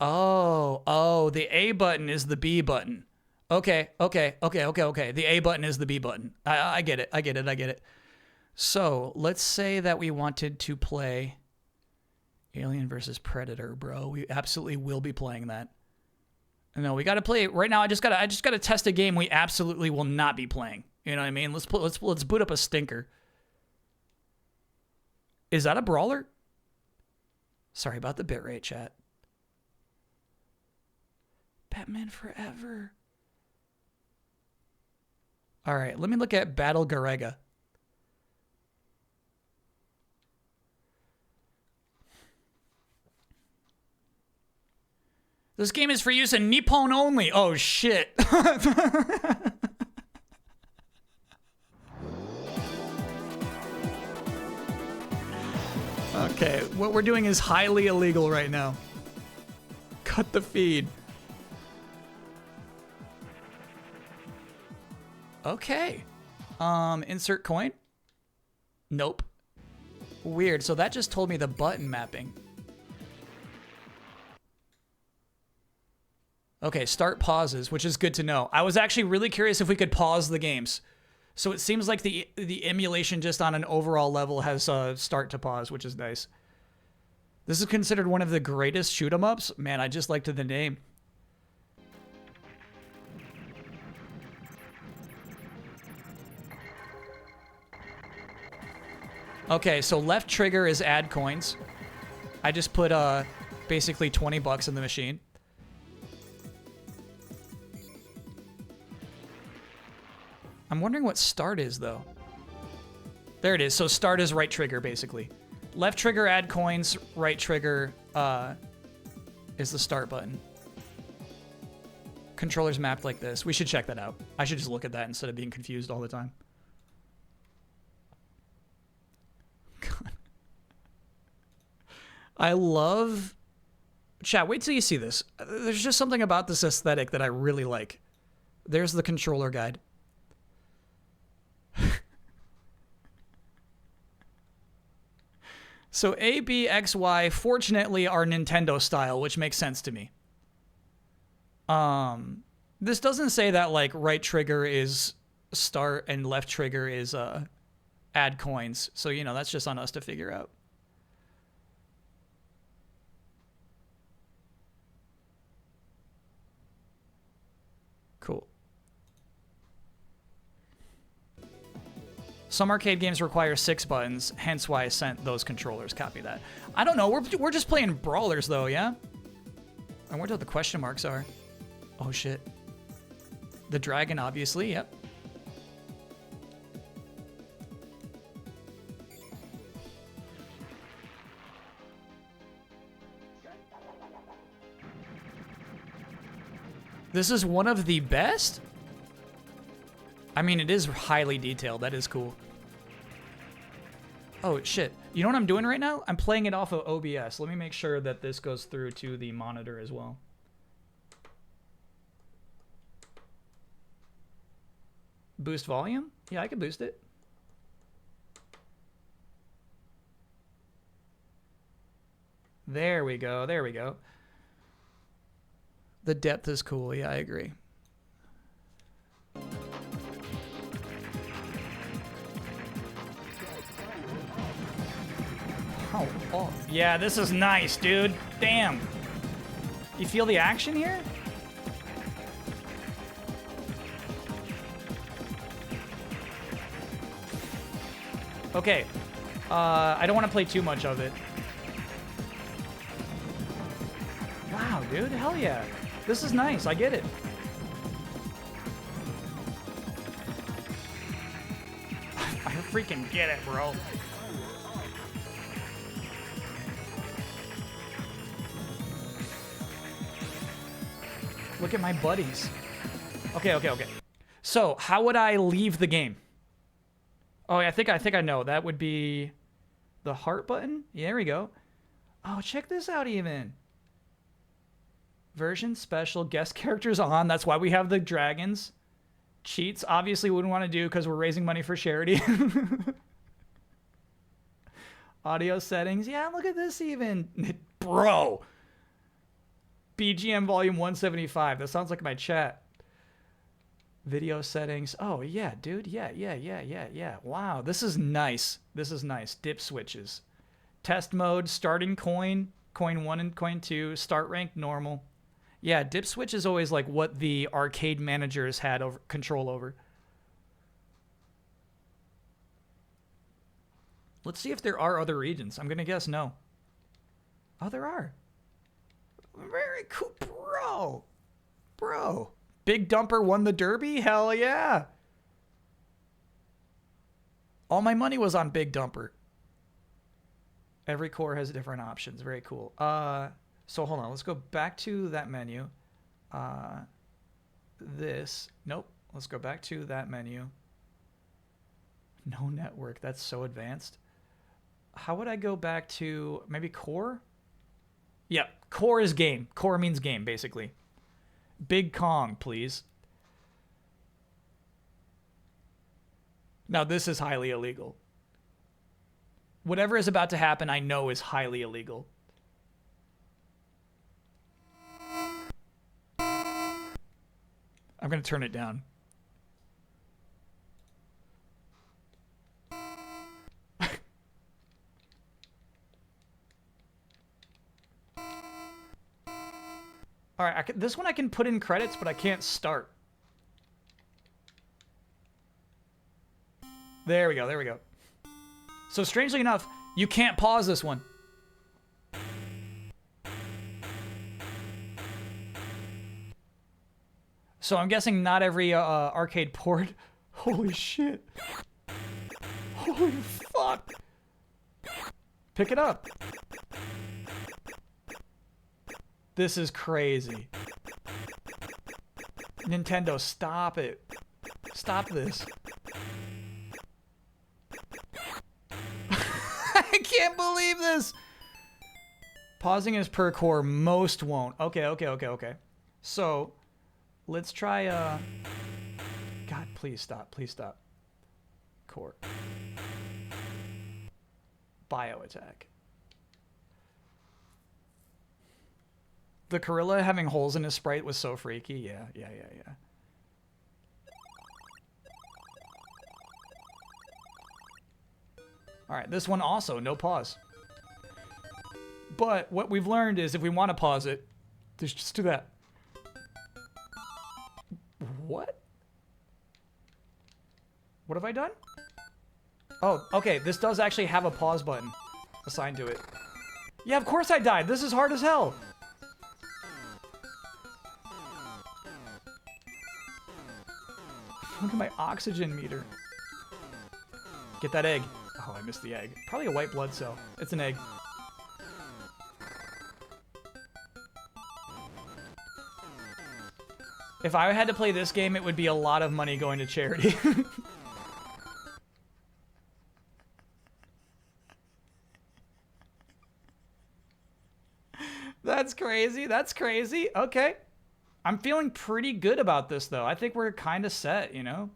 [SPEAKER 1] Oh, the A button is the B button. Okay. The A button is the B button. I get it. So let's say that we wanted to play Alien versus Predator, bro. We absolutely will be playing that. No, we got to play right now. I just gotta test a game we absolutely will not be playing. You know what I mean? Let's boot up a stinker. Is that a brawler? Sorry about the bitrate, chat. Batman Forever. All right, let me look at Battle Garega. This game is for use in Nippon only. Oh, shit. Okay, what we're doing is highly illegal right now. Cut the feed. Okay. Insert coin? Nope. Weird, so that just told me the button mapping. Okay, start pauses, which is good to know. I was actually really curious if we could pause the games. So it seems like the emulation just on an overall level has start to pause, which is nice. This is considered one of the greatest shoot 'em ups. Man, I just liked the name. Okay, so left trigger is add coins. I just put basically 20 bucks in the machine. I'm wondering what start is, though. There it is. So start is right trigger, basically. Left trigger, add coins. Right trigger is the start button. Controller's mapped like this. We should check that out. I should just look at that instead of being confused all the time. God. I love... Chat, wait till you see this. There's just something about this aesthetic that I really like. There's the controller guide. So A, B, X, Y, fortunately, are Nintendo style, which makes sense to me. This doesn't say that, like, right trigger is start and left trigger is add coins. So, you know, that's just on us to figure out. Cool. Some arcade games require 6 buttons, hence why I sent those controllers. Copy that. I don't know. We're just playing brawlers, though, yeah? I wonder what the question marks are. Oh, shit. The dragon, obviously. Yep. This is one of the best? I mean, it is highly detailed. That is cool. Oh, shit. You know what I'm doing right now? I'm playing it off of OBS. Let me make sure that this goes through to the monitor as well. Boost volume? Yeah, I can boost it. There we go. There we go. The depth is cool. Yeah, I agree. Oh, yeah, this is nice, dude. Damn. You feel the action here? Okay. I don't want to play too much of it. Wow, dude. Hell yeah. This is nice. I get it. I freaking get it, bro. Look at my buddies. Okay. So, how would I leave the game? Oh, yeah, I think I know. That would be the heart button. Yeah, there we go. Oh, check this out even. Version special, guest characters on. That's why we have the dragons. Cheats, obviously wouldn't want to do because we're raising money for charity. Audio settings. Yeah, look at this even. Bro. BGM volume 175. That sounds like my chat. Video settings. Oh, yeah, dude. Yeah. Wow, this is nice. This is nice. Dip switches. Test mode, starting coin, coin 1 and coin 2, start rank normal. Yeah, dip switch is always like what the arcade managers had control over. Let's see if there are other regions. I'm going to guess no. Oh, there are. Very cool. Bro. Big Dumper won the Derby? Hell yeah. All my money was on Big Dumper. Every core has different options. Very cool. So hold on. Let's go back to that menu. Nope. Let's go back to that menu. No network. That's so advanced. How would I go back to maybe core? Yeah, core is game. Core means game, basically. Big Kong, please. Now, this is highly illegal. Whatever is about to happen, I know is highly illegal. I'm going to turn it down. All right, this one I can put in credits, but I can't start. There we go. So strangely enough, you can't pause this one. So I'm guessing not every arcade port. Holy shit. Holy fuck. Pick it up. This is crazy. Nintendo, stop it. Stop this. I can't believe this. Pausing is per core. Most won't. Okay. So, let's try, God, please stop. Core. Bio attack. The gorilla having holes in his sprite was so freaky. Yeah. All right, this one also, no pause. But what we've learned is if we want to pause it, just do that. What? What have I done? Oh, okay, this does actually have a pause button assigned to it. Yeah, of course I died. This is hard as hell. Look at my oxygen meter. Get that egg. Oh, I missed the egg. Probably a white blood cell. It's an egg. If I had to play this game, it would be a lot of money going to charity. That's crazy. Okay. I'm feeling pretty good about this, though. I think we're kind of set, you know?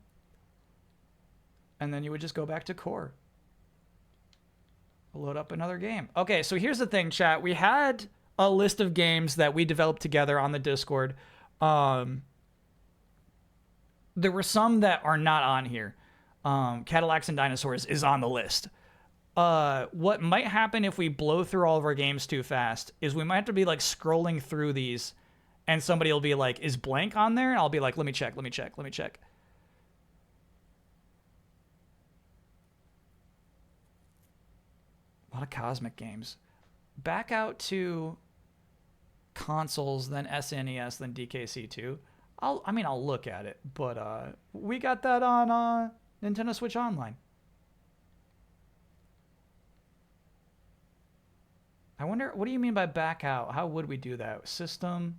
[SPEAKER 1] And then you would just go back to core. Load up another game. Okay, so here's the thing, chat. We had a list of games that we developed together on the Discord. There were some that are not on here. Cadillacs and Dinosaurs is on the list. What might happen if we blow through all of our games too fast is we might have to be, like, scrolling through these, and somebody will be like, is blank on there? And I'll be like, let me check. A lot of Cosmic games. Back out to consoles, then SNES, then DKC2. I'll look at it, but we got that on Nintendo Switch Online. I wonder, what do you mean by back out? How would we do that? System?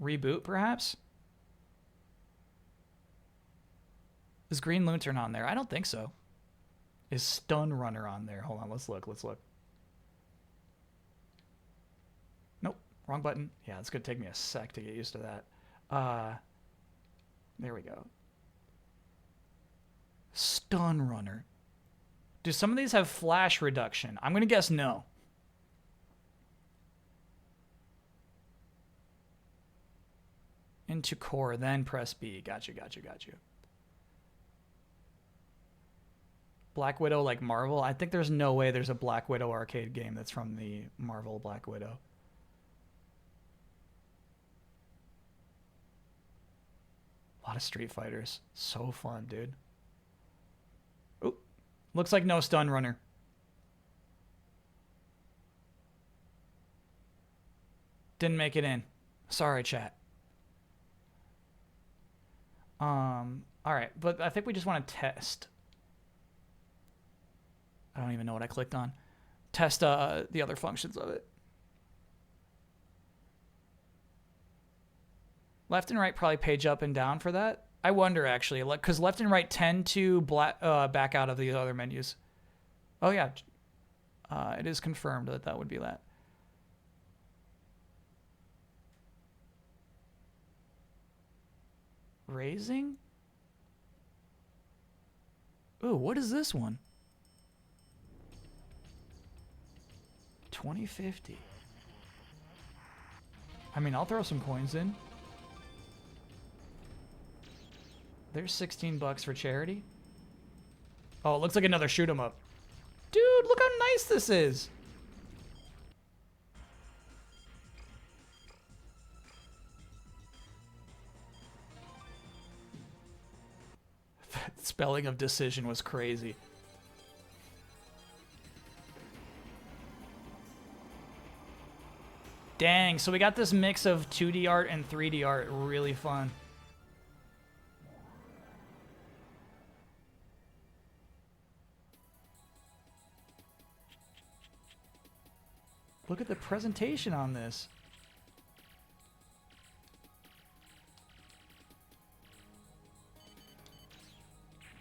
[SPEAKER 1] Reboot, perhaps? Is Green Lantern on there? I don't think so. Is Stun Runner on there? Hold on, let's look. Nope, wrong button. Yeah, it's gonna take me a sec to get used to that. There we go. Stun Runner. Do some of these have flash reduction? I'm gonna guess no. Into core, then press B. Got you. Black Widow like Marvel? I think there's no way there's a Black Widow arcade game that's from the Marvel Black Widow. A lot of Street Fighters. So fun, dude. Ooh. Looks like no Stun Runner. Didn't make it in. Sorry, chat. Alright, but I think we just want to test. I don't even know what I clicked on. Test the other functions of it. Left and right probably page up and down for that. I wonder actually, because left and right tend to back out of the other menus. Oh yeah, it is confirmed that that would be that. Raising? Ooh, what is this one? 2050. I mean, I'll throw some coins in. There's 16 bucks for charity. Oh, it looks like another shoot 'em up. Dude, look how nice this is. Spelling of decision was crazy. Dang, so we got this mix of 2D art and 3D art. Really fun. Look at the presentation on this.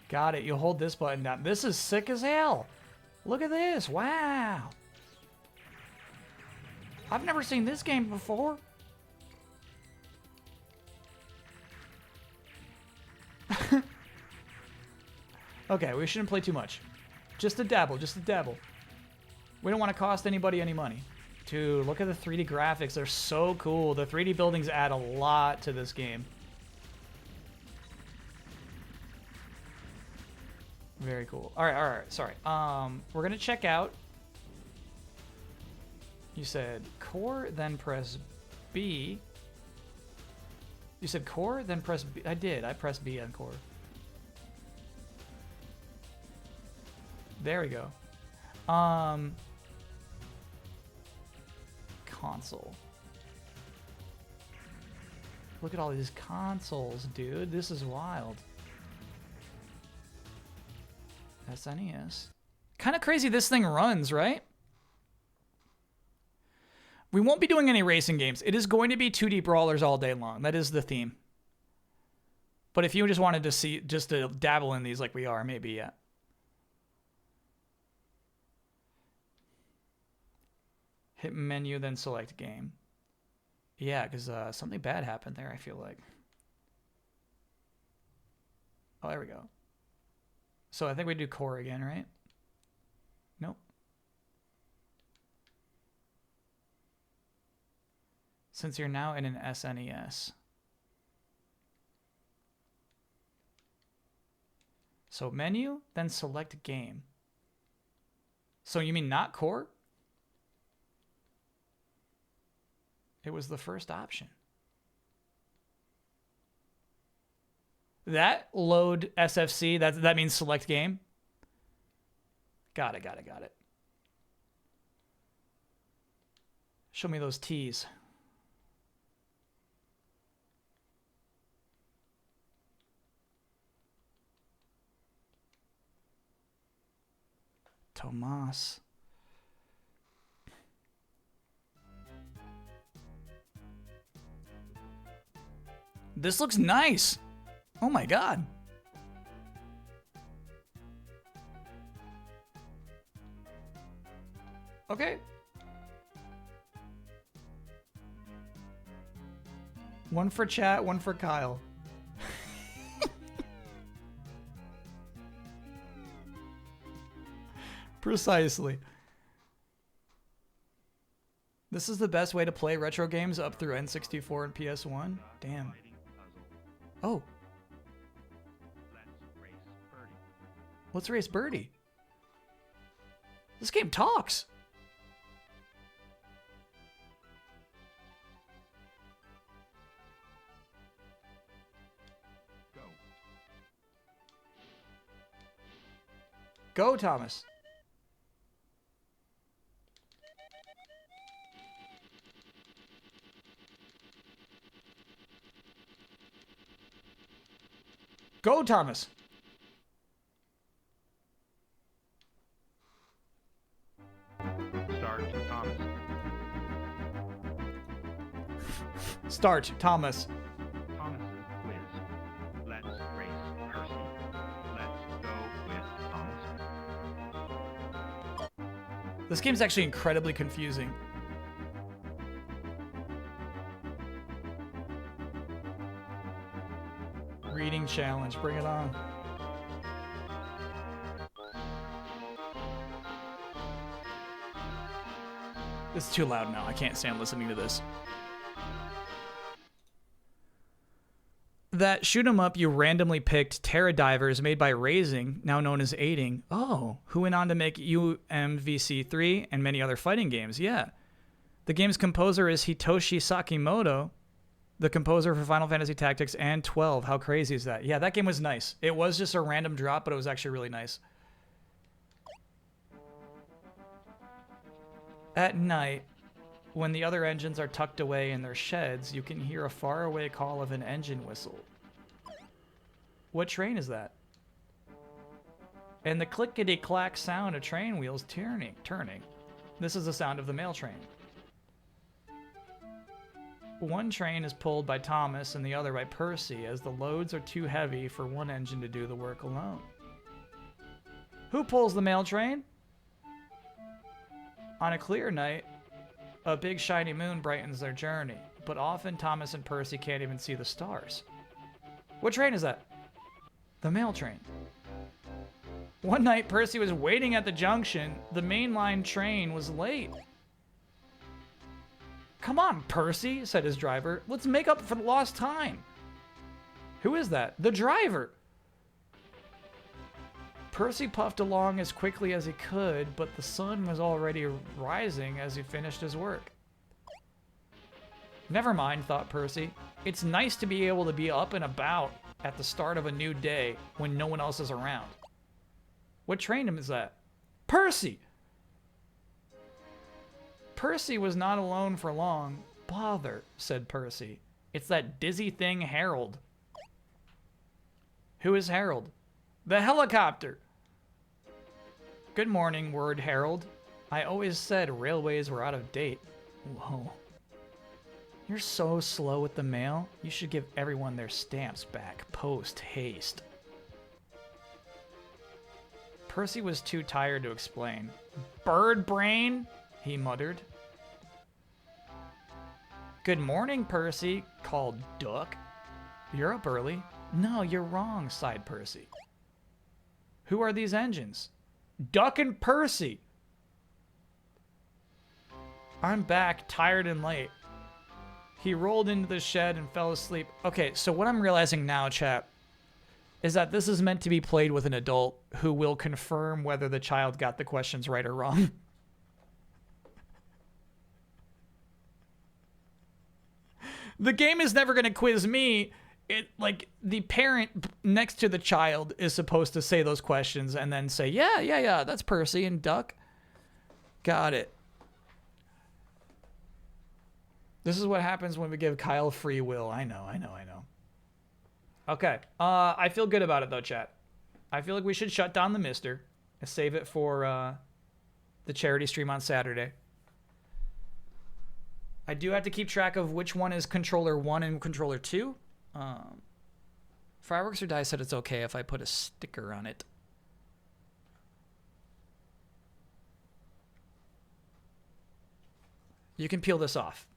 [SPEAKER 1] Got it. You hold this button down. This is sick as hell. Look at this. Wow. I've never seen this game before. Okay, we shouldn't play too much. Just a dabble, just a dabble. We don't want to cost anybody any money. Dude, look at the 3D graphics. They're so cool. The 3D buildings add a lot to this game. Very cool. All right, sorry. We're going to check out. You said core, then press B. You said core, then press B. I did. I pressed B on core. There we go. Console. Look at all these consoles, dude. This is wild. SNES. Kind of crazy this thing runs, right? We won't be doing any racing games. It is going to be 2D brawlers all day long. That is the theme. But if you just wanted to see, just to dabble in these like we are, maybe, yeah. Hit menu, then select game. Yeah, because something bad happened there, I feel like. Oh, there we go. So I think we do core again, right? Nope. Since you're now in an SNES. So menu, then select game. So you mean not core? It was the first option. That load SFC, that means select game. Got it. Show me those T's. Tomas. This looks nice. Oh my god. Okay. One for chat, one for Kyle. Precisely. This is the best way to play retro games up through N64 and PS1? Damn. Oh. Let's race Birdie. This game talks. Go, Thomas. Go, Thomas.
[SPEAKER 8] Start, Thomas.
[SPEAKER 1] Start, Thomas.
[SPEAKER 8] Thomas's quiz. Let's race Percy. Let's go with Thomas.
[SPEAKER 1] This game's actually incredibly confusing. Reading challenge, bring it on. It's too loud now. I can't stand listening to this. That shoot 'em up you randomly picked, Terra Divers, made by Raising, now known as Aiding. Oh, who went on to make UMVC3 and many other fighting games. Yeah. The game's composer is Hitoshi Sakimoto, the composer for Final Fantasy Tactics and 12. How crazy is that? Yeah, that game was nice. It was just a random drop, but it was actually really nice. At night, when the other engines are tucked away in their sheds, you can hear a faraway call of an engine whistle. What train is that? And the clickety-clack sound of train wheels turning. This is the sound of the mail train. One train is pulled by Thomas and the other by Percy, as the loads are too heavy for one engine to do the work alone. Who pulls the mail train? On a clear night, a big shiny moon brightens their journey, but often Thomas and Percy can't even see the stars. What train is that? The mail train. One night, Percy was waiting at the junction. The mainline train was late. Come on, Percy, said his driver. Let's make up for the lost time. Who is that? The driver. Percy puffed along as quickly as he could, but the sun was already rising as he finished his work. Never mind, thought Percy. It's nice to be able to be up and about at the start of a new day when no one else is around. What train is that? Percy! Percy was not alone for long. Bother, said Percy. It's that dizzy thing, Harold. Who is Harold? The helicopter! Good morning, word Harold. I always said railways were out of date. Whoa. You're so slow with the mail. You should give everyone their stamps back post haste. Percy was too tired to explain. Bird brain, he muttered. Good morning, Percy, called Duck. You're up early. No, you're wrong, sighed Percy. Who are these engines? Duck and Percy. I'm back, tired and late. He rolled into the shed and fell asleep. Okay, so what I'm realizing now, chat, is that this is meant to be played with an adult who will confirm whether the child got the questions right or wrong. The game is never going to quiz me. Like, the parent next to the child is supposed to say those questions and then say, yeah, that's Percy and Duck. Got it. This is what happens when we give Kyle free will. I know. Okay. I feel good about it, though, chat. I feel like we should shut down the Mister and save it for the charity stream on Saturday. I do have to keep track of which one is controller 1 and controller 2. Fireworks or Die said it's okay if I put a sticker on it. You can peel this off.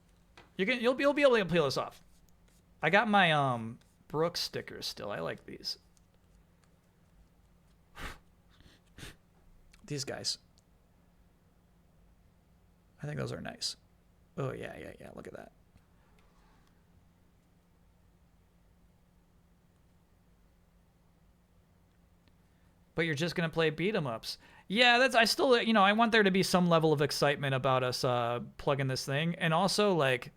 [SPEAKER 1] You'll be able to peel this off. I got my Brooks stickers still. I like these. These guys. I think those are nice. Oh yeah. Look at that. But you're just gonna play beat 'em ups. Yeah, I still, I want there to be some level of excitement about us plugging this thing, and also like,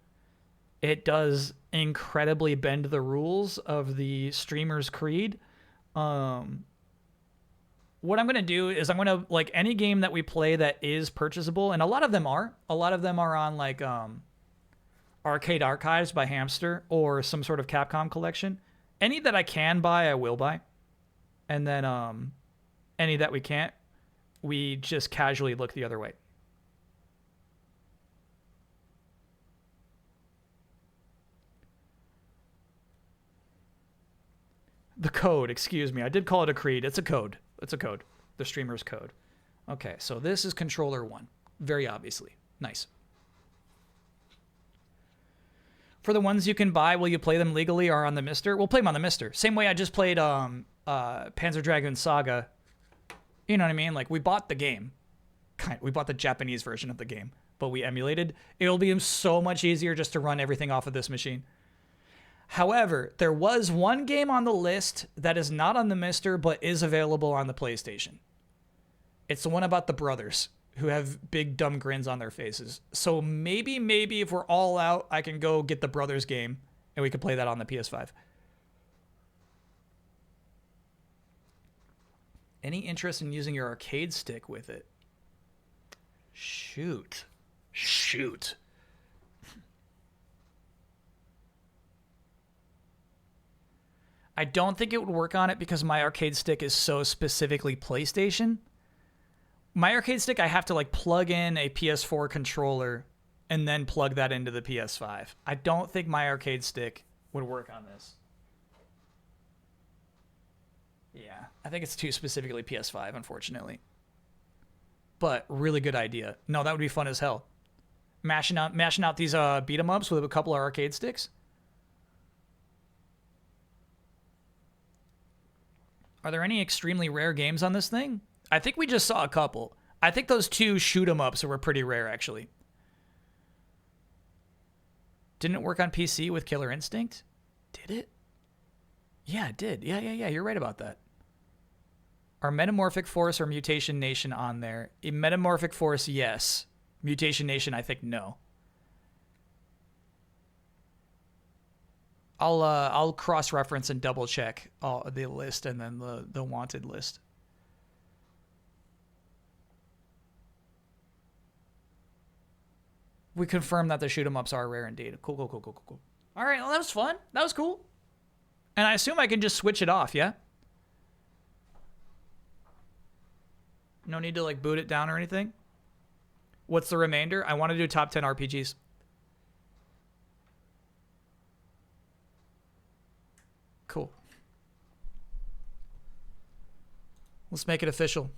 [SPEAKER 1] it does incredibly bend the rules of the streamer's creed. What I'm gonna do is I'm gonna, like, any game that we play that is purchasable, and a lot of them are on like Arcade Archives by Hamster or some sort of Capcom collection. Any that I can buy, I will buy, and then any that we can't, we just casually look the other way. The code, excuse me. I did call it a creed. It's a code. It's a code. The streamer's code. Okay, so this is controller 1. Very obviously. Nice. For the ones you can buy, will you play them legally or on the Mister? We'll play them on the Mister. Same way I just played Panzer Dragoon Saga. You know what I mean? Like, we bought the game. We bought the Japanese version of the game, but we emulated. It'll be so much easier just to run everything off of this machine. However, there was one game on the list that is not on the Mister, but is available on the PlayStation. It's the one about the brothers who have big dumb grins on their faces. So maybe if we're all out, I can go get the brothers game and we can play that on the PS5. Any interest in using your arcade stick with it? Shoot. I don't think it would work on it because my arcade stick is so specifically PlayStation. My arcade stick, I have to like plug in a PS4 controller and then plug that into the PS5. I don't think my arcade stick would work on this. Yeah, I think it's too specifically PS5, unfortunately. But really good idea. No, that would be fun as hell. Mashing out these beat 'em ups with a couple of arcade sticks. Are there any extremely rare games on this thing? I think we just saw a couple. I think those 2 shoot 'em ups were pretty rare, actually. Didn't it work on PC with Killer Instinct? Did it? Yeah, it did. Yeah. You're right about that. Are Metamorphic Force or Mutation Nation on there? In Metamorphic Force, yes. Mutation Nation, I think no. I'll cross-reference and double-check the list and then the wanted list. We confirm that the shoot-em-ups are rare indeed. Cool. All right, well, that was fun. That was cool. And I assume I can just switch it off, yeah? No need to, like, boot it down or anything? What's the remainder? I want to do top 10 RPGs. Cool. Let's make it official.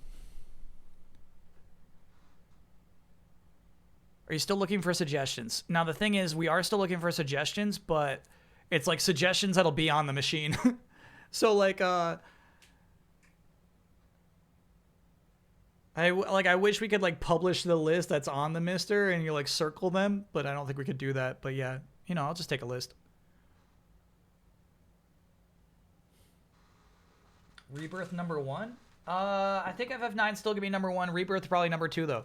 [SPEAKER 1] Are you still looking for suggestions? Now, the thing is, we are still looking for suggestions, but it's like suggestions that'll be on the machine. So, like, I wish we could, like, publish the list that's on the Mister and you, like, circle them, but I don't think we could do that. But, yeah, I'll just take a list. Rebirth number 1? I think FF9 still gonna be number 1. Rebirth probably number 2 though.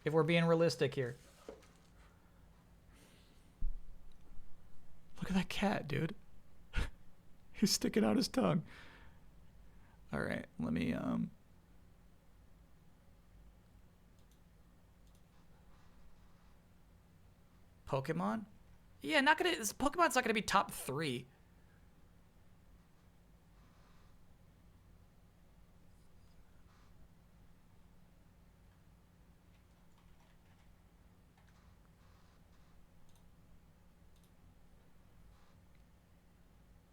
[SPEAKER 1] If we're being realistic here. Look at that cat, dude. He's sticking out his tongue. All right, let me Pokemon? Yeah, Pokemon's not gonna be top 3.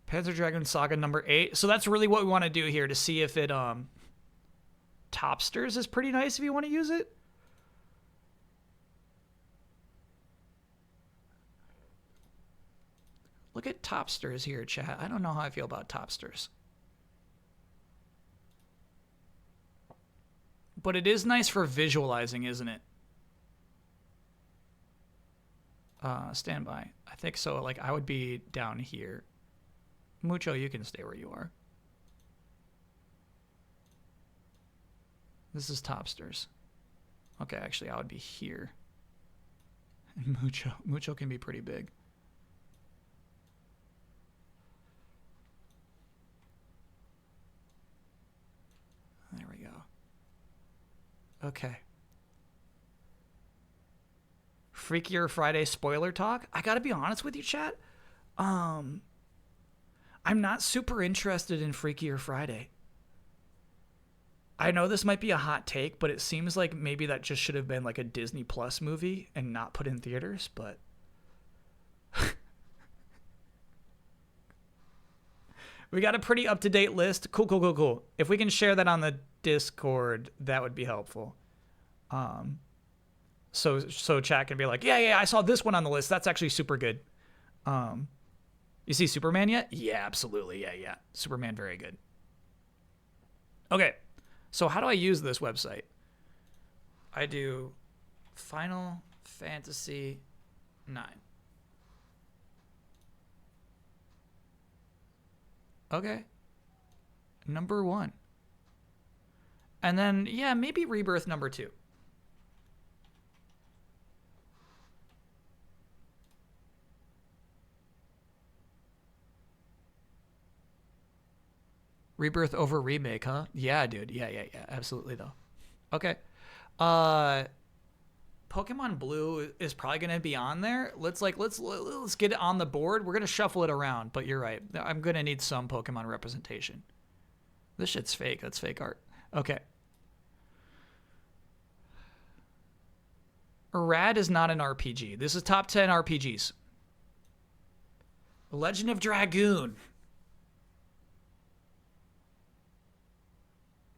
[SPEAKER 1] Panzer Dragoon Saga number 8. So that's really what we want to do here to see if it Topsters is pretty nice if you want to use it. Look at Topsters here, chat. I don't know how I feel about Topsters. But it is nice for visualizing, isn't it? Stand by. I think so. Like, I would be down here. Mucho, you can stay where you are. This is Topsters. Okay, actually, I would be here. And Mucho can be pretty big. There we go. Okay. Freakier Friday spoiler talk. I gotta be honest with you, chat. I'm not super interested in Freakier Friday. I know this might be a hot take, but it seems like maybe that just should have been like a Disney Plus movie and not put in theaters, but we got a pretty up-to-date list. Cool. If we can share that on the Discord, that would be helpful. So chat can be like, yeah, I saw this one on the list. That's actually super good. You see Superman yet? Yeah, absolutely. Yeah. Superman, very good. Okay. So how do I use this website? I do Final Fantasy 9. Okay. Number 1. And then, yeah, maybe Rebirth number 2. Rebirth over remake, huh? Yeah, dude. Yeah. Absolutely, though. Okay. Pokemon Blue is probably gonna be on there. Let's get it on the board. We're gonna shuffle it around, but you're right. I'm gonna need some Pokemon representation. This shit's fake. That's fake art. Okay. Rad is not an RPG. This is top 10 RPGs. Legend of Dragoon.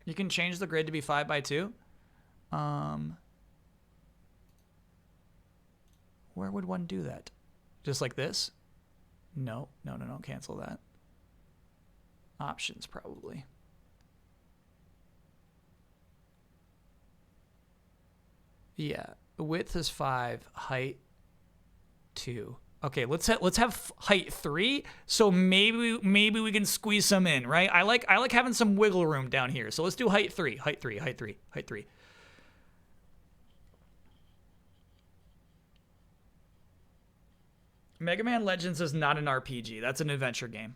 [SPEAKER 1] You can change the grid to be 5x2. Where would one do that? Just like this? No. Cancel that. Options, probably. Yeah. Width is 5. Height 2. Okay, let's have height 3. So maybe we can squeeze some in, right? I like having some wiggle room down here. So let's do height 3. Height 3. Mega Man Legends is not an RPG. That's an adventure game.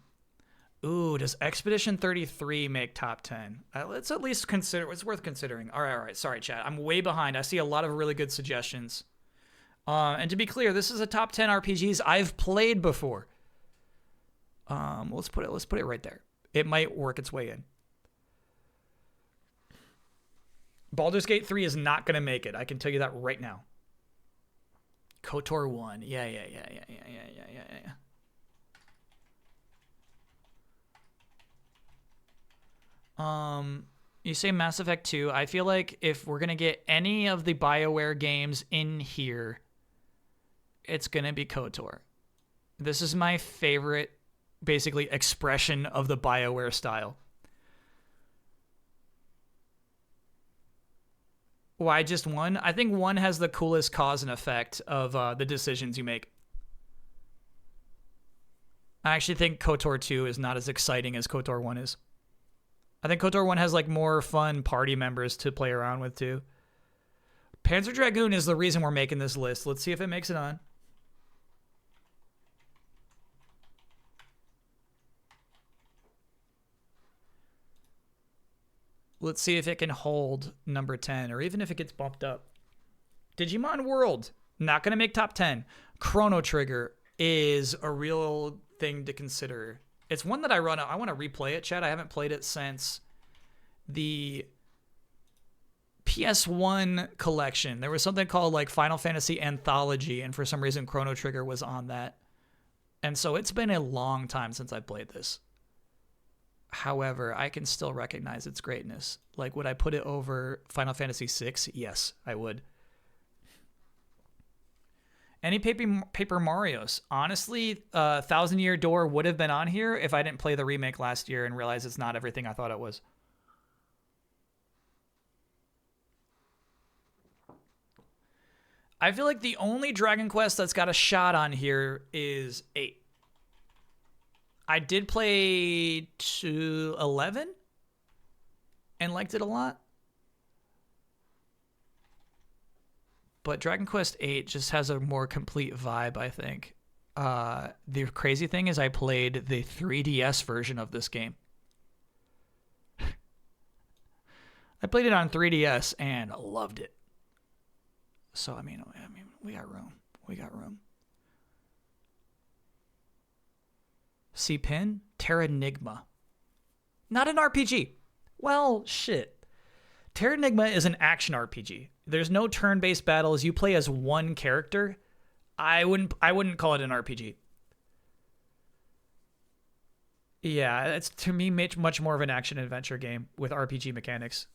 [SPEAKER 1] Ooh, does Expedition 33 make top 10? Let's at least consider. It's worth considering. All right. Sorry, chat. I'm way behind. I see a lot of really good suggestions. And to be clear, this is a top 10 RPGs I've played before. Let's put it right there. It might work its way in. Baldur's Gate 3 is not going to make it. I can tell you that right now. KOTOR 1. Yeah. You say Mass Effect 2. I feel like if we're going to get any of the BioWare games in here, it's going to be KOTOR. This is my favorite, basically, expression of the BioWare style. Why just 1? I think 1 has the coolest cause and effect of the decisions you make. I actually think KOTOR 2 is not as exciting as KOTOR 1 is. I think KOTOR 1 has like more fun party members to play around with too. Panzer Dragoon is the reason we're making this list. Let's see if it makes it on. Let's see if it can hold number 10 or even if it gets bumped up. Digimon World, not going to make top 10. Chrono Trigger is a real thing to consider. It's one that I want to replay it, chat. I haven't played it since the PS1 collection. There was something called like Final Fantasy Anthology, and for some reason Chrono Trigger was on that. And so it's been a long time since I played this. However, I can still recognize its greatness. Like, would I put it over Final Fantasy VI? Yes, I would. Any Paper Marios. Honestly, Thousand Year Door would have been on here if I didn't play the remake last year and realize it's not everything I thought it was. I feel like the only Dragon Quest that's got a shot on here is 8. I did play 11 and liked it a lot. But Dragon Quest 8 just has a more complete vibe, I think. The crazy thing is I played the 3DS version of this game. I played it on 3DS and loved it. So, I mean, we got room. We got room. C-Pin? Terranigma. Not an RPG. Well, shit. Terranigma is an action RPG. There's no turn-based battles. You play as one character. I wouldn't call it an RPG. Yeah, it's to me much more of an action adventure game with RPG mechanics.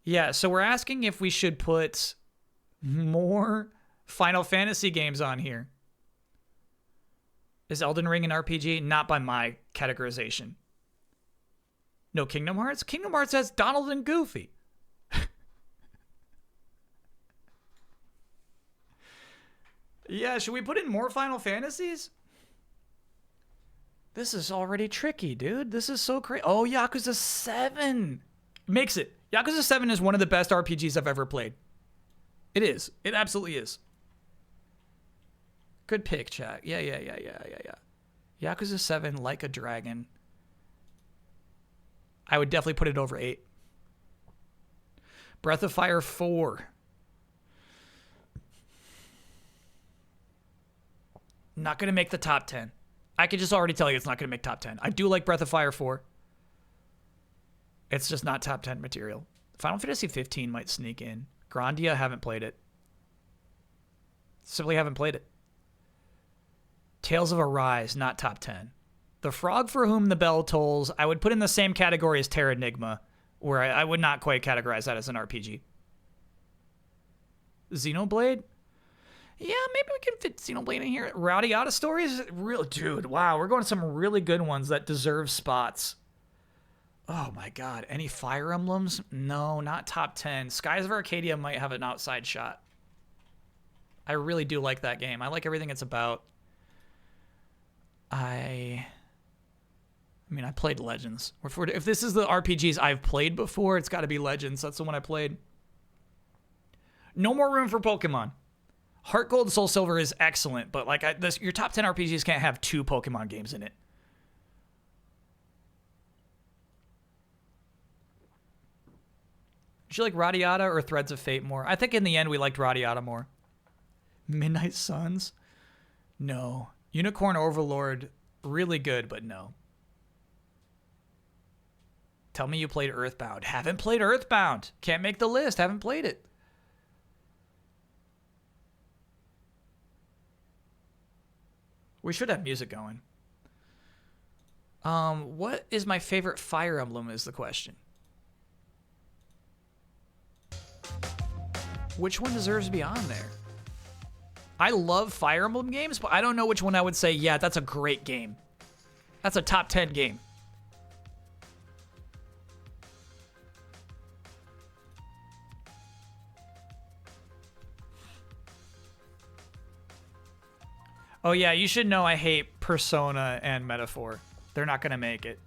[SPEAKER 1] Yeah, so we're asking if we should put more Final Fantasy games on here. Is Elden Ring an RPG? Not by my categorization. No Kingdom Hearts? Kingdom Hearts has Donald and Goofy. Yeah, should we put in more Final Fantasies? This is already tricky, dude. This is so crazy. Oh, Yakuza 7. Makes it. Yakuza 7 is one of the best RPGs I've ever played. It is. It absolutely is. Good pick, chat. Yeah. Yakuza 7, Like a Dragon. I would definitely put it over 8. Breath of Fire 4. Not going to make the top 10. I can just already tell you it's not going to make top 10. I do like Breath of Fire 4. It's just not top 10 material. Final Fantasy 15 might sneak in. Grandia, haven't played it. Simply haven't played it. Tales of Arise, not top 10. The Frog for Whom the Bell Tolls, I would put in the same category as Terranigma, where I would not quite categorize that as an RPG. Xenoblade? Yeah, maybe we can fit Xenoblade in here. Rowdyata Stories? Real dude, wow, we're going to some really good ones that deserve spots. Oh my god, any Fire Emblems? No, not top 10. Skies of Arcadia might have an outside shot. I really do like that game. I like everything it's about. I mean, I played Legends. If this is the RPGs I've played before, it's got to be Legends. That's the one I played. No more room for Pokemon. Heart Gold, Soul Silver is excellent, but like your top 10 RPGs can't have 2 Pokemon games in it. Did you like Radiata or Threads of Fate more? I think in the end we liked Radiata more. Midnight Suns? No. Unicorn Overlord, really good, but no. Tell me you played Earthbound. Haven't played Earthbound. Can't make the list. Haven't played it. We should have music going. What is my favorite Fire Emblem is the question. Which one deserves to be on there? I love Fire Emblem games, but I don't know which one I would say, yeah, that's a great game. That's a top 10 game. Oh yeah, you should know I hate Persona and Metaphor. They're not going to make it.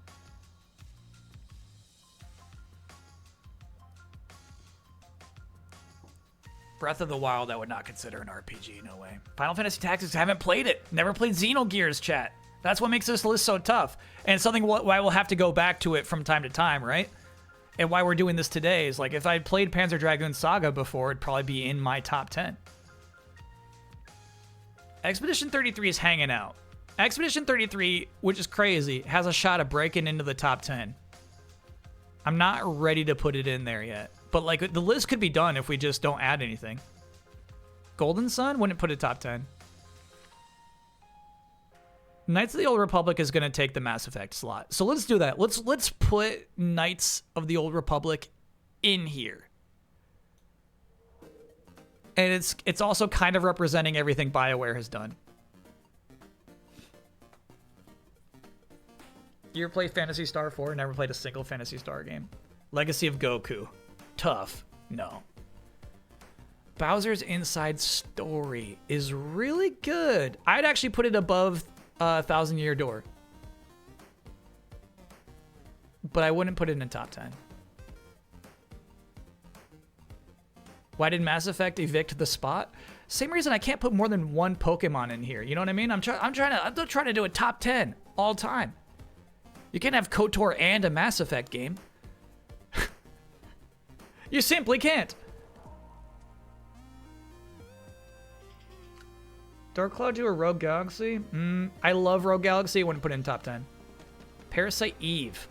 [SPEAKER 1] Breath of the Wild, I would not consider an RPG, no way. Final Fantasy Tactics, I haven't played it. Never played Xenogears, chat. That's what makes this list so tough. And it's something why we'll have to go back to it from time to time, right? And why we're doing this today is like, if I'd played Panzer Dragoon Saga before, it'd probably be in my top 10. Expedition 33 is hanging out. Expedition 33, which is crazy, has a shot of breaking into the top 10. I'm not ready to put it in there yet. But like the list could be done if we just don't add anything. Golden Sun wouldn't put it top 10. Knights of the Old Republic is going to take the Mass Effect slot. So let's do that. Let's put Knights of the Old Republic in here. and it's also kind of representing everything BioWare has done. You ever played Phantasy Star 4? Never played a single Phantasy Star game. Legacy of Goku. Tough. No. Bowser's Inside Story is really good. I'd actually put it above Thousand Year Door. But I wouldn't put it in the top 10. Why did Mass Effect evict the spot? Same reason I can't put more than one Pokemon in here. You know what I mean? I'm trying to do a top 10 all time. You can't have KOTOR and a Mass Effect game. You simply can't. Dark Cloud 2 or Rogue Galaxy? I love Rogue Galaxy. I wouldn't put it in top 10. Parasite Eve.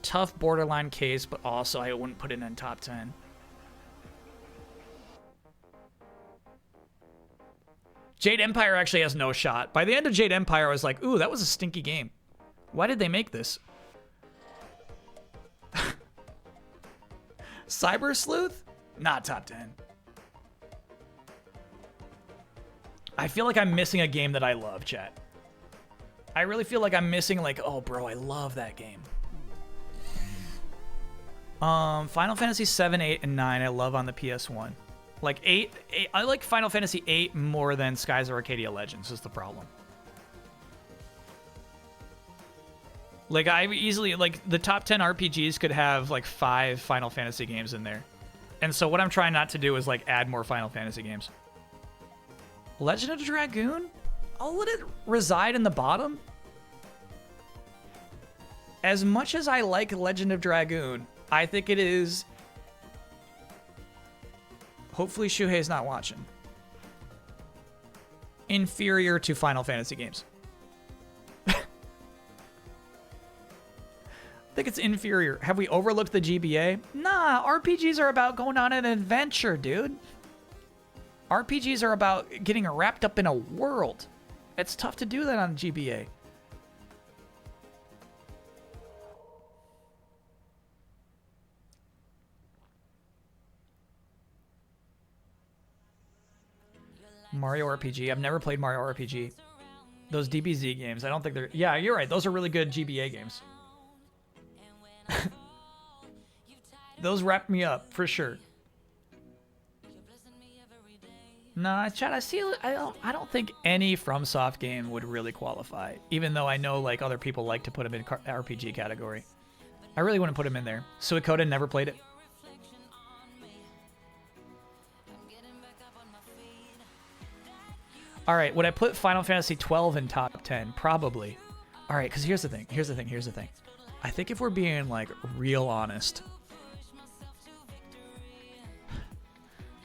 [SPEAKER 1] Tough borderline case, but also I wouldn't put it in top 10. Jade Empire actually has no shot. By the end of Jade Empire, I was like, ooh, that was a stinky game. Why did they make this? Cyber Sleuth? Not top 10. I feel like I'm missing a game that I love, chat. I really feel like I'm missing, like, oh, bro, I love that game. Final Fantasy 7, 8, and 9 I love on the PS1. Like 8, I like Final Fantasy 8 more than Skies of Arcadia Legends is the problem. Like I easily, like the top 10 RPGs could have like 5 Final Fantasy games in there. And so what I'm trying not to do is like add more Final Fantasy games. Legend of Dragoon? I'll let it reside in the bottom. As much as I like Legend of Dragoon, I think it is... Hopefully Shuhei's not watching. Inferior to Final Fantasy games. I think it's inferior. Have we overlooked the GBA? Nah, RPGs are about going on an adventure, dude. RPGs are about getting wrapped up in a world. It's tough to do that on GBA. Mario RPG. I've never played Mario RPG. Those DBZ games, I don't think they're... Yeah, you're right. Those are really good GBA games. Those wrap me up, for sure. Nah, chat, I don't think any FromSoft game would really qualify. Even though I know like other people like to put them in RPG category. I really wouldn't put them in there. Suikoden, never played it. All right, would I put Final Fantasy 12 in top 10? Probably. All right, because here's the thing. I think if we're being like real honest,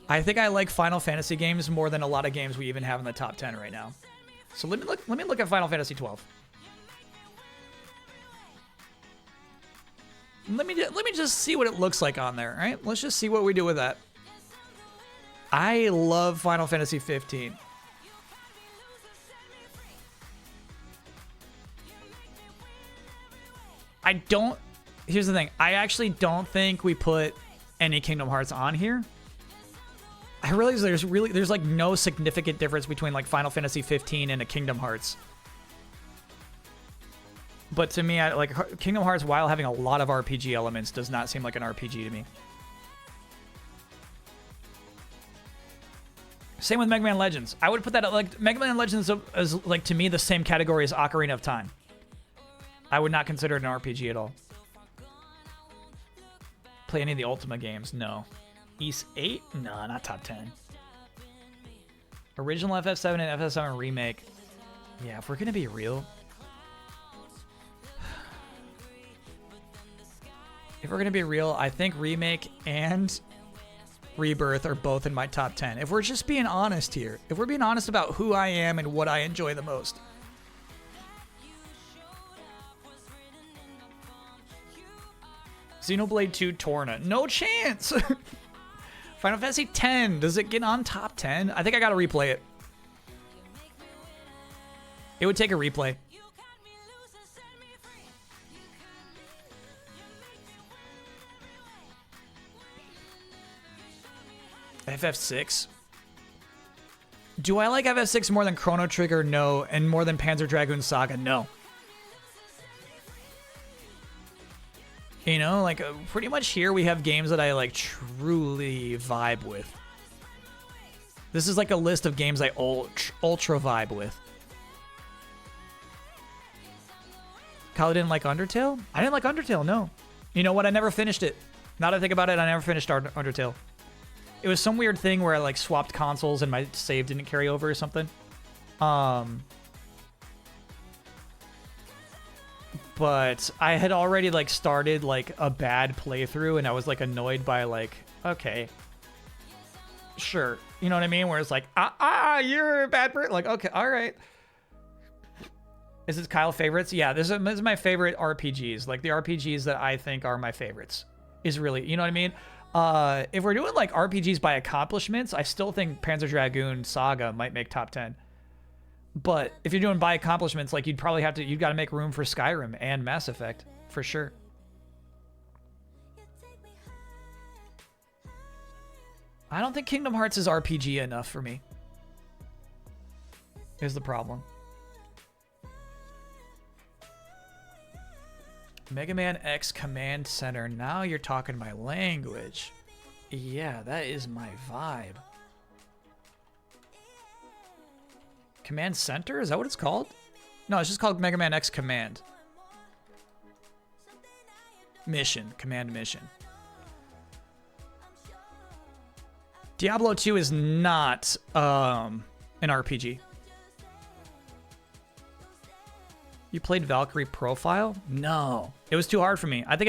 [SPEAKER 1] I think I like Final Fantasy games more than a lot of games we even have in the top 10 right now. So let me look at Final Fantasy 12. Let me just see what it looks like on there, all right? Let's just see what we do with that. I love Final Fantasy 15. Here's the thing. I actually don't think we put any Kingdom Hearts on here. I realize there's like no significant difference between like Final Fantasy 15 and a Kingdom Hearts. But to me, like Kingdom Hearts, while having a lot of RPG elements, does not seem like an RPG to me. Same with Mega Man Legends. I would put that like Mega Man Legends as like to me the same category as Ocarina of Time. I would not consider it an RPG at all. Play any of the Ultima games? No. East 8? No, not top 10. Original FF7 and FF7 remake. Yeah, if we're gonna be real. I think remake and rebirth are both in my top 10. If we're just being honest here, if we're being honest about who I am and what I enjoy the most. Xenoblade 2 Torna. No chance! Final Fantasy 10. Does it get on top 10? I think I gotta replay it. It would take a replay. FF6. Do I like FF6 more than Chrono Trigger? No. And more than Panzer Dragoon Saga? No. You know, like pretty much here we have games that I like truly vibe with. This is like a list of games I ultra vibe with. Kyle didn't like Undertale? I didn't like Undertale, no. You know what? I never finished it. Now that I think about it, I never finished Undertale. It was some weird thing where I like swapped consoles and my save didn't carry over or something. But I had already like started like a bad playthrough and I was like annoyed by like, okay, sure. You know what I mean? Where it's like, you're a bad person. Like, okay, all right. Is this Kyle favorites? Yeah, this is my favorite RPGs. Like the RPGs that I think are my favorites is really, you know what I mean? If we're doing like RPGs by accomplishments, I still think Panzer Dragoon Saga might make top 10. But if you're doing by accomplishments, like you'd got to make room for Skyrim and Mass Effect for sure. I don't think Kingdom Hearts is RPG enough for me. Is the problem. Mega Man X Command Center. Now you're talking my language. Yeah, that is my vibe. Command Center? Is that what it's called? No, it's just called Mega Man X Command. Mission. Command Mission. Diablo 2 is not an RPG. You played Valkyrie Profile? No. It was too hard for me. I think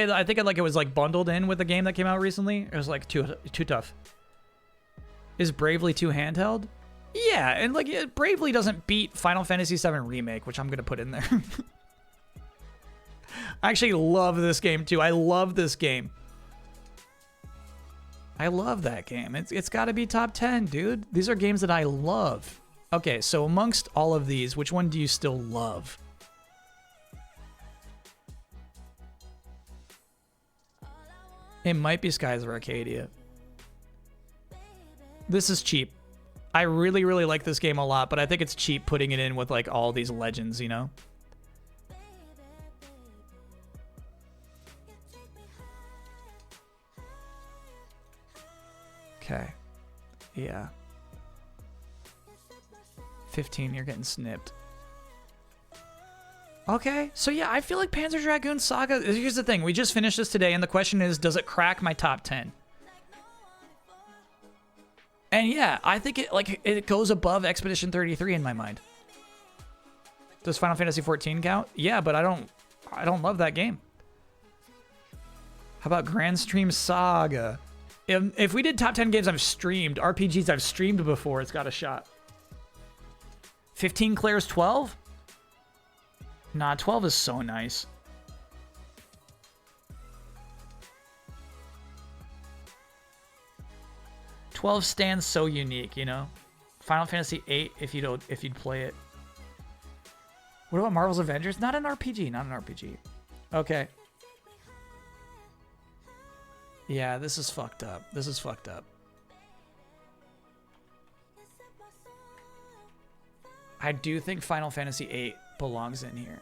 [SPEAKER 1] it was like bundled in with the game that came out recently. It was like too tough. Is Bravely 2 handheld? Yeah, and like Bravely doesn't beat Final Fantasy VII Remake, which I'm going to put in there. I actually love this game too. I love this game. I love that game. It's got to be top 10, dude. These are games that I love. Okay, so amongst all of these, which one do you still love? It might be Skies of Arcadia. This is cheap. I really, really like this game a lot, but I think it's cheap putting it in with like all these legends, you know? Okay. Yeah. 15, you're getting snipped. Okay, so yeah, I feel like Panzer Dragoon Saga... Here's the thing, we just finished this today, and the question is, does it crack my top 10? And yeah, I think it goes above Expedition 33 in my mind. Does Final Fantasy 14 count? Yeah, but I don't love that game. How about Grand Stream Saga? If we did top 10 games I've streamed, RPGs I've streamed before, it's got a shot. 15 clears 12? Nah, 12 is so nice. "12 stands so unique, you know. Final Fantasy VIII, if you'd play it. What about Marvel's Avengers? Not an RPG, not an RPG. Okay. Yeah, this is fucked up. This is fucked up. I do think Final Fantasy VIII belongs in here.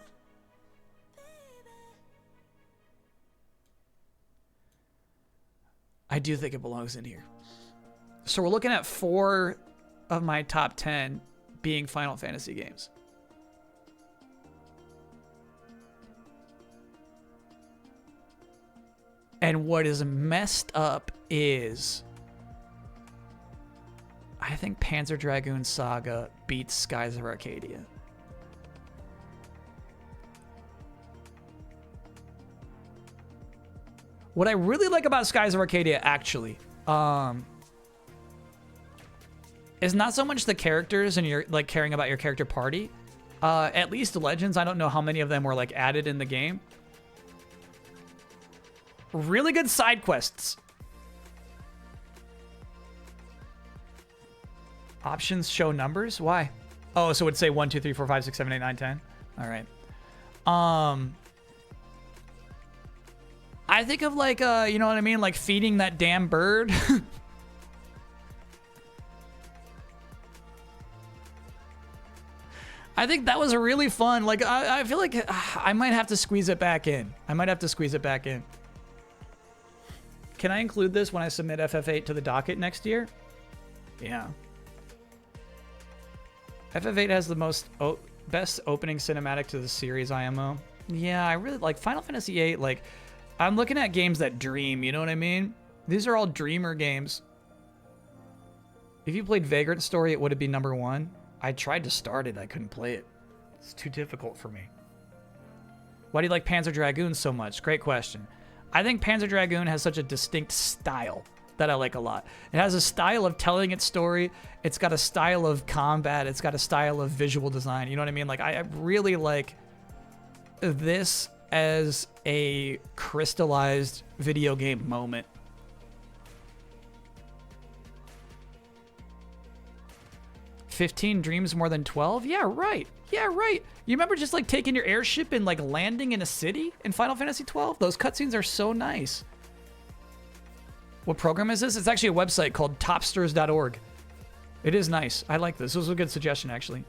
[SPEAKER 1] I do think it belongs in here. So we're looking at 4 of my top 10 being Final Fantasy games. And what is messed up is I think Panzer Dragoon Saga beats Skies of Arcadia. What I really like about Skies of Arcadia, actually, is not so much the characters and you're like caring about your character party. At least Legends, I don't know how many of them were like added in the game. Really good side quests. Options show numbers? Why? Oh, so it would say 1, 2, 3, 4, 5, 6, 7, 8, 9, 10. All right. I think of like, you know what I mean? Like feeding that damn bird. I think that was a really fun. Like, I feel like I might have to squeeze it back in. Can I include this when I submit FF8 to the docket next year? Yeah. FF8 has the best opening cinematic to the series IMO. Yeah, I really like Final Fantasy VIII. Like, I'm looking at games that dream, you know what I mean? These are all dreamer games. If you played Vagrant Story, it would have been #1. I tried to start it, I couldn't play it. It's too difficult for me. Why do you like Panzer Dragoon so much? Great question. I think Panzer Dragoon has such a distinct style that I like a lot. It has a style of telling its story. It's got a style of combat. It's got a style of visual design. You know what I mean? Like, I really like this as a crystallized video game moment. "15 dreams more than 12? Yeah, right. Yeah, right. You remember just like taking your airship and like landing in a city in Final Fantasy 12? Those cutscenes are so nice. What program is this? It's actually a website called topsters.org. It is nice. I like this. This was a good suggestion, actually.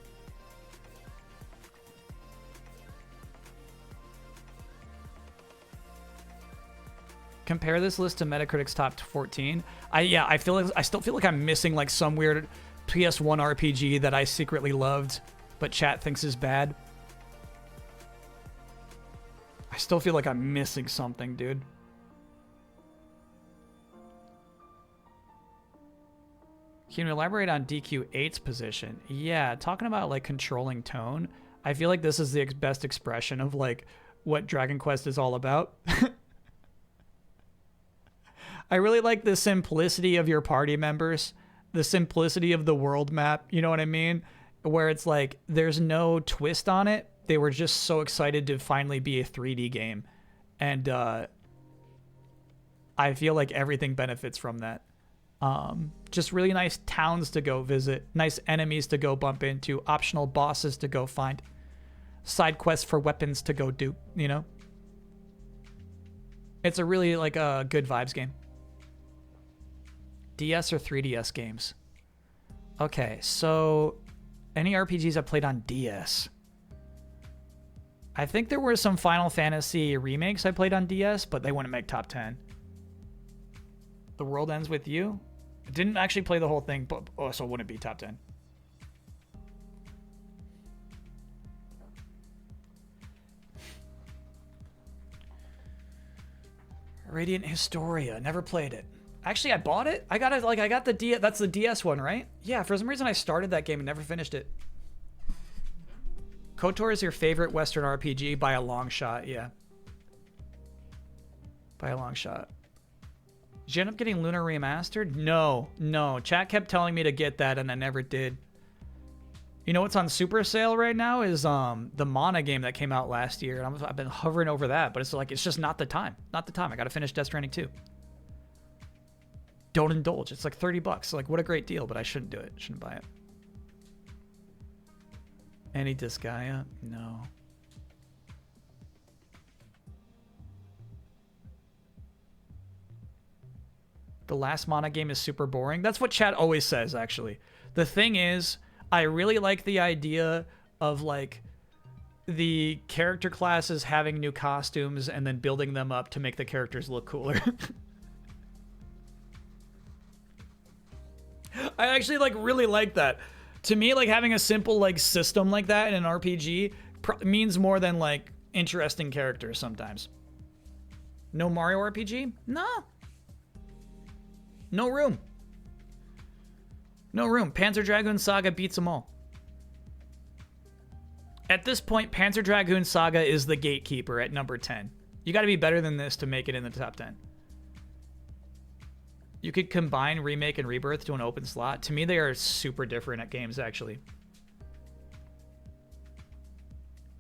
[SPEAKER 1] Compare this list to Metacritic's top 14. I still feel like I'm missing like some weird PS1 RPG that I secretly loved, but chat thinks is bad. I still feel like I'm missing something, dude. Can you elaborate on DQ8's position? Yeah, talking about like controlling tone, I feel like this is the best expression of like what Dragon Quest is all about. I really like the simplicity of your party members. The simplicity of the world map, you know what I mean? Where it's like, there's no twist on it. They were just so excited to finally be a 3D game. And I feel like everything benefits from that. Just really nice towns to go visit, nice enemies to go bump into, optional bosses to go find, side quests for weapons to go do, you know? It's a really like a good vibes game. DS or 3DS games? Okay, so any RPGs I played on DS? I think there were some Final Fantasy remakes I played on DS, but they wouldn't make top 10. The World Ends With You? I didn't actually play the whole thing, but also wouldn't be top 10. Radiant Historia, never played it. Actually, I bought it. I got it. Like, I got the DS. That's the DS one, right? Yeah. For some reason, I started that game and never finished it. KOTOR is your favorite Western RPG by a long shot. Yeah. By a long shot. Did you end up getting Lunar Remastered? No. Chat kept telling me to get that, and I never did. You know what's on super sale right now is the Mana game that came out last year, and I've been hovering over that, but it's like it's just not the time. Not the time. I got to finish Death Stranding 2. Don't indulge. It's like $30. Like, what a great deal, but I shouldn't do it. Shouldn't buy it. Any Disgaea? No. The last Mana game is super boring. That's what chat always says, actually. The thing is, I really like the idea of, like, the character classes having new costumes and then building them up to make the characters look cooler. I actually like really like that. To me, like having a simple like system like that in an RPG means more than like interesting characters sometimes. No Mario RPG? No. No room. No room. Panzer Dragoon Saga beats them all. At this point, Panzer Dragoon Saga is the gatekeeper at number 10. You got to be better than this to make it in the top 10. You could combine Remake and Rebirth to an open slot. To me, they are super different at games, actually.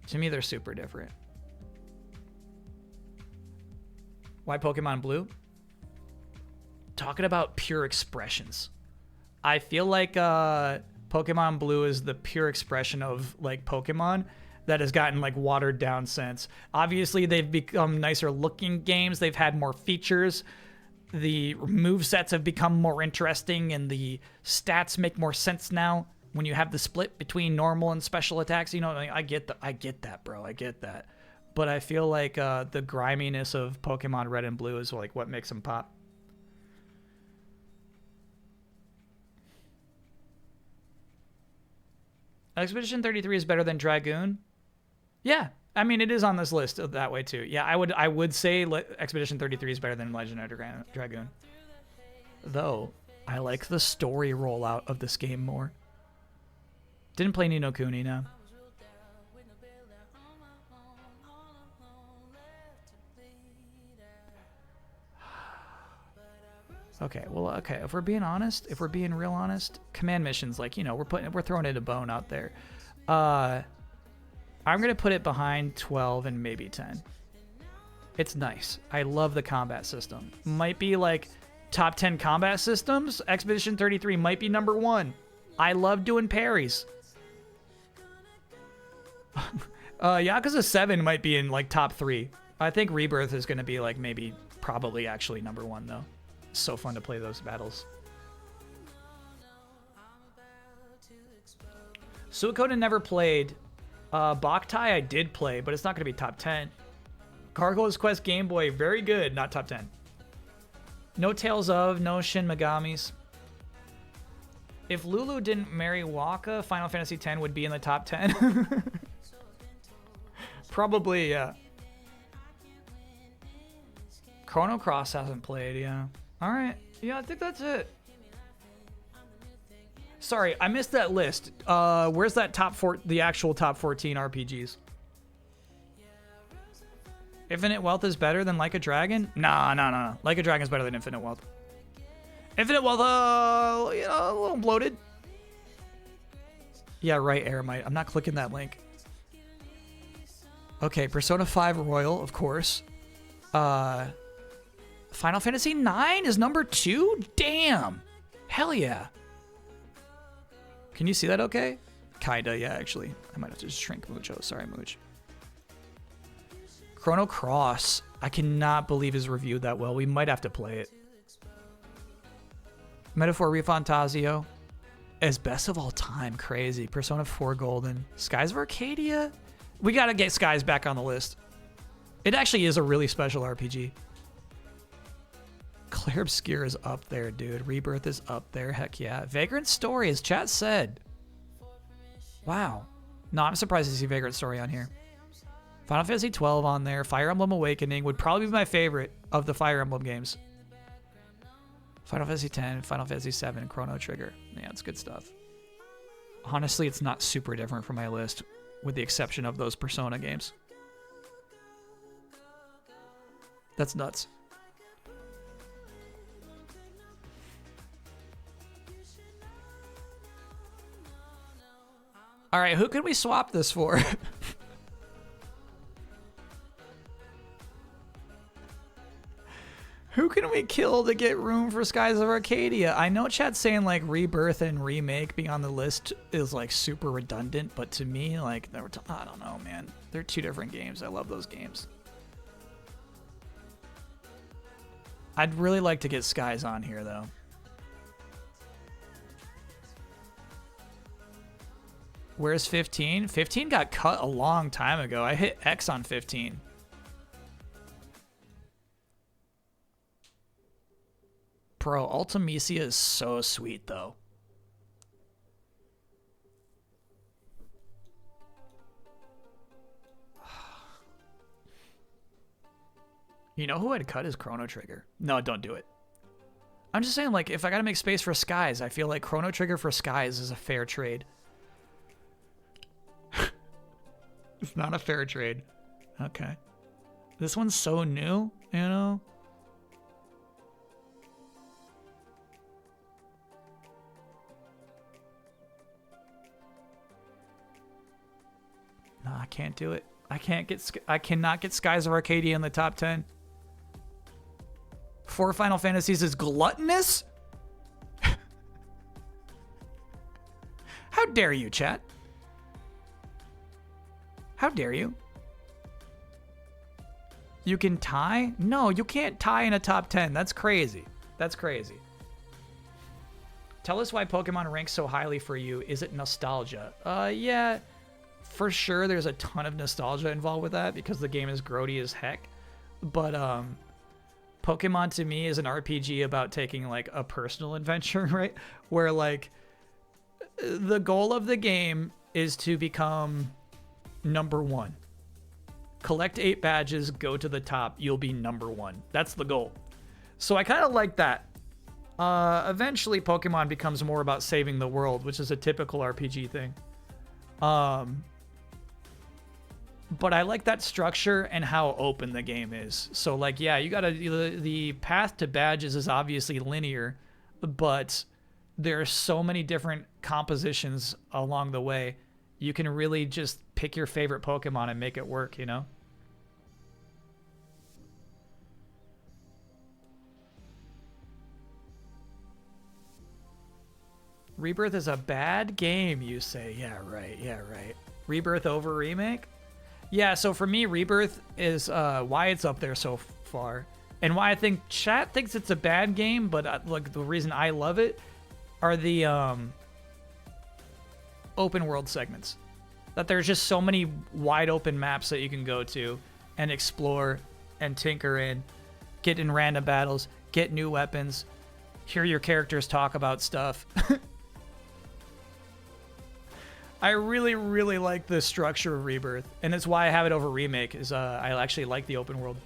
[SPEAKER 1] To me, they're super different. Why Pokemon Blue? Talking about pure expressions. I feel like Pokemon Blue is the pure expression of like Pokemon that has gotten like watered down since. Obviously, they've become nicer looking games. They've had more features. The movesets have become more interesting and the stats make more sense now. when you have the split between normal and special attacks, you know, like, I get that, bro. I get that. But I feel like the griminess of Pokemon Red and Blue is like what makes them pop. Expedition 33 is better than Dragoon? Yeah. I mean, it is on this list that way too. Yeah, I would say Expedition 33 is better than Legend of Dragoon. Though, I like the story rollout of this game more. Didn't play Ni no Kuni, no. Okay, well, okay, if we're being honest, if we're being real honest, command missions, like, you know, we're throwing it a bone out there. I'm going to put it behind 12 and maybe 10. It's nice. I love the combat system. Might be like top 10 combat systems. Expedition 33 might be number 1. I love doing parries. Yakuza 7 might be in like top 3. I think Rebirth is going to be like maybe probably actually number 1 though. It's so fun to play those battles. Suikoden never played. Boktai I did play, but it's not going to be top 10. Gargoyle's Quest Game Boy, very good, not top 10. No Tales of, no Shin Megamis. If Lulu didn't marry Waka, Final Fantasy X would be in the top 10. Probably, yeah. Chrono Cross hasn't played, yeah. Alright, yeah, I think that's it. Sorry, I missed that list. Where's that the actual top 14 RPGs? Infinite Wealth is better than Like a Dragon? Nah. Like a Dragon is better than Infinite Wealth. Infinite Wealth, you know, a little bloated. Yeah, right, Aramite. I'm not clicking that link. Okay, Persona 5 Royal, of course. Final Fantasy IX is number 2? Damn. Hell yeah. Can you see that okay? Kinda, yeah, actually. I might have to just shrink Mucho. Sorry, Mooch. Chrono Cross. I cannot believe is reviewed that well. We might have to play it. Metaphor Refantasio. As best of all time. Crazy. Persona 4 Golden. Skies of Arcadia? We gotta get Skies back on the list. It actually is a really special RPG. Claire Obscure is up there, dude. Rebirth is up there. Heck yeah. Vagrant Story, as chat said. Wow. No, I'm surprised to see Vagrant Story on here. Final Fantasy 12 on there. Fire Emblem Awakening would probably be my favorite of the Fire Emblem games. Final Fantasy 10, Final Fantasy 7, Chrono Trigger. Yeah, it's good stuff. Honestly, it's not super different from my list, with the exception of those Persona games. That's nuts. All right, who can we swap this for? Who can we kill to get room for Skies of Arcadia? I know chat's saying like Rebirth and Remake being on the list is like super redundant, but to me, like, I don't know, man. They're two different games. I love those games. I'd really like to get Skies on here, though. Where's 15? 15 got cut a long time ago. I hit X on 15. Bro, Ultimecia is so sweet, though. You know who I'd cut is Chrono Trigger. No, don't do it. I'm just saying, like, if I gotta make space for Skies, I feel like Chrono Trigger for Skies is a fair trade. It's not a fair trade. Okay. This one's so new, you know? No, I can't do it. I cannot get Skies of Arcadia in the top 10. 4 Final Fantasies is gluttonous? How dare you, chat? How dare you? You can tie? No, you can't tie in a top 10. That's crazy. That's crazy. Tell us why Pokemon ranks so highly for you. Is it nostalgia? Yeah, for sure there's a ton of nostalgia involved with that because the game is grody as heck. But Pokemon to me is an RPG about taking like a personal adventure, right? Where like the goal of the game is to become number 1. Collect 8 badges, go to the top, you'll be number 1. That's the goal. So I kind of like that. Eventually Pokemon becomes more about saving the world, which is a typical RPG thing. But I like that structure and how open the game is. So like, yeah, you gotta, the path to badges is obviously linear, but there are so many different compositions along the way. You can really just pick your favorite Pokemon and make it work, you know? Rebirth is a bad game, you say. Yeah, right. Yeah, right. Rebirth over Remake? Yeah, so for me, Rebirth is why it's up there so far. And why I think chat thinks it's a bad game, but like the reason I love it are the open world segments. That there's just so many wide open maps that you can go to and explore and tinker in, get in random battles, get new weapons, hear your characters talk about stuff. I really, really like the structure of Rebirth, and it's why I have it over Remake, is I actually like the open world.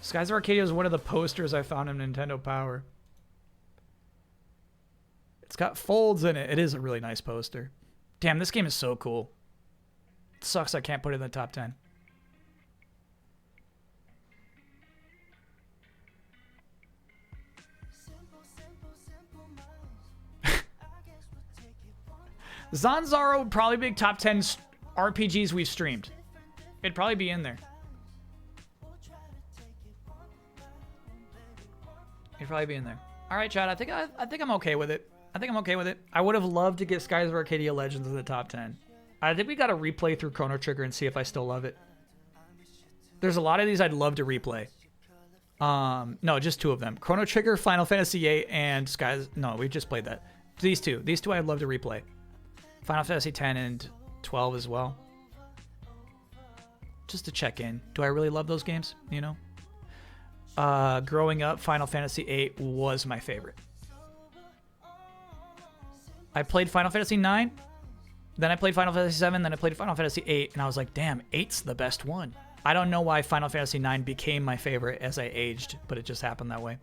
[SPEAKER 1] Skies of Arcadia is one of the posters I found in Nintendo Power. It's got folds in it. It is a really nice poster. Damn, this game is so cool. It sucks I can't put it in the top 10. Zanzaro would probably be top 10 RPGs we've streamed. It'd probably be in there. It'd probably be in there. All right, Chad. I think I'm okay with it. I would have loved to get Skies of Arcadia Legends in the top 10. I think we got to replay through Chrono Trigger and see if I still love it. There's a lot of these I'd love to replay. No, just 2 of them. Chrono Trigger, Final Fantasy VIII, and Skies. No, we just played that. These two I'd love to replay. Final Fantasy X and 12 as well. Just to check in. Do I really love those games? You know? Growing up, Final Fantasy VIII was my favorite. I played Final Fantasy IX, then I played Final Fantasy VII, then I played Final Fantasy VIII, and I was like, damn, 8's the best one. I don't know why Final Fantasy IX became my favorite as I aged, but it just happened that way.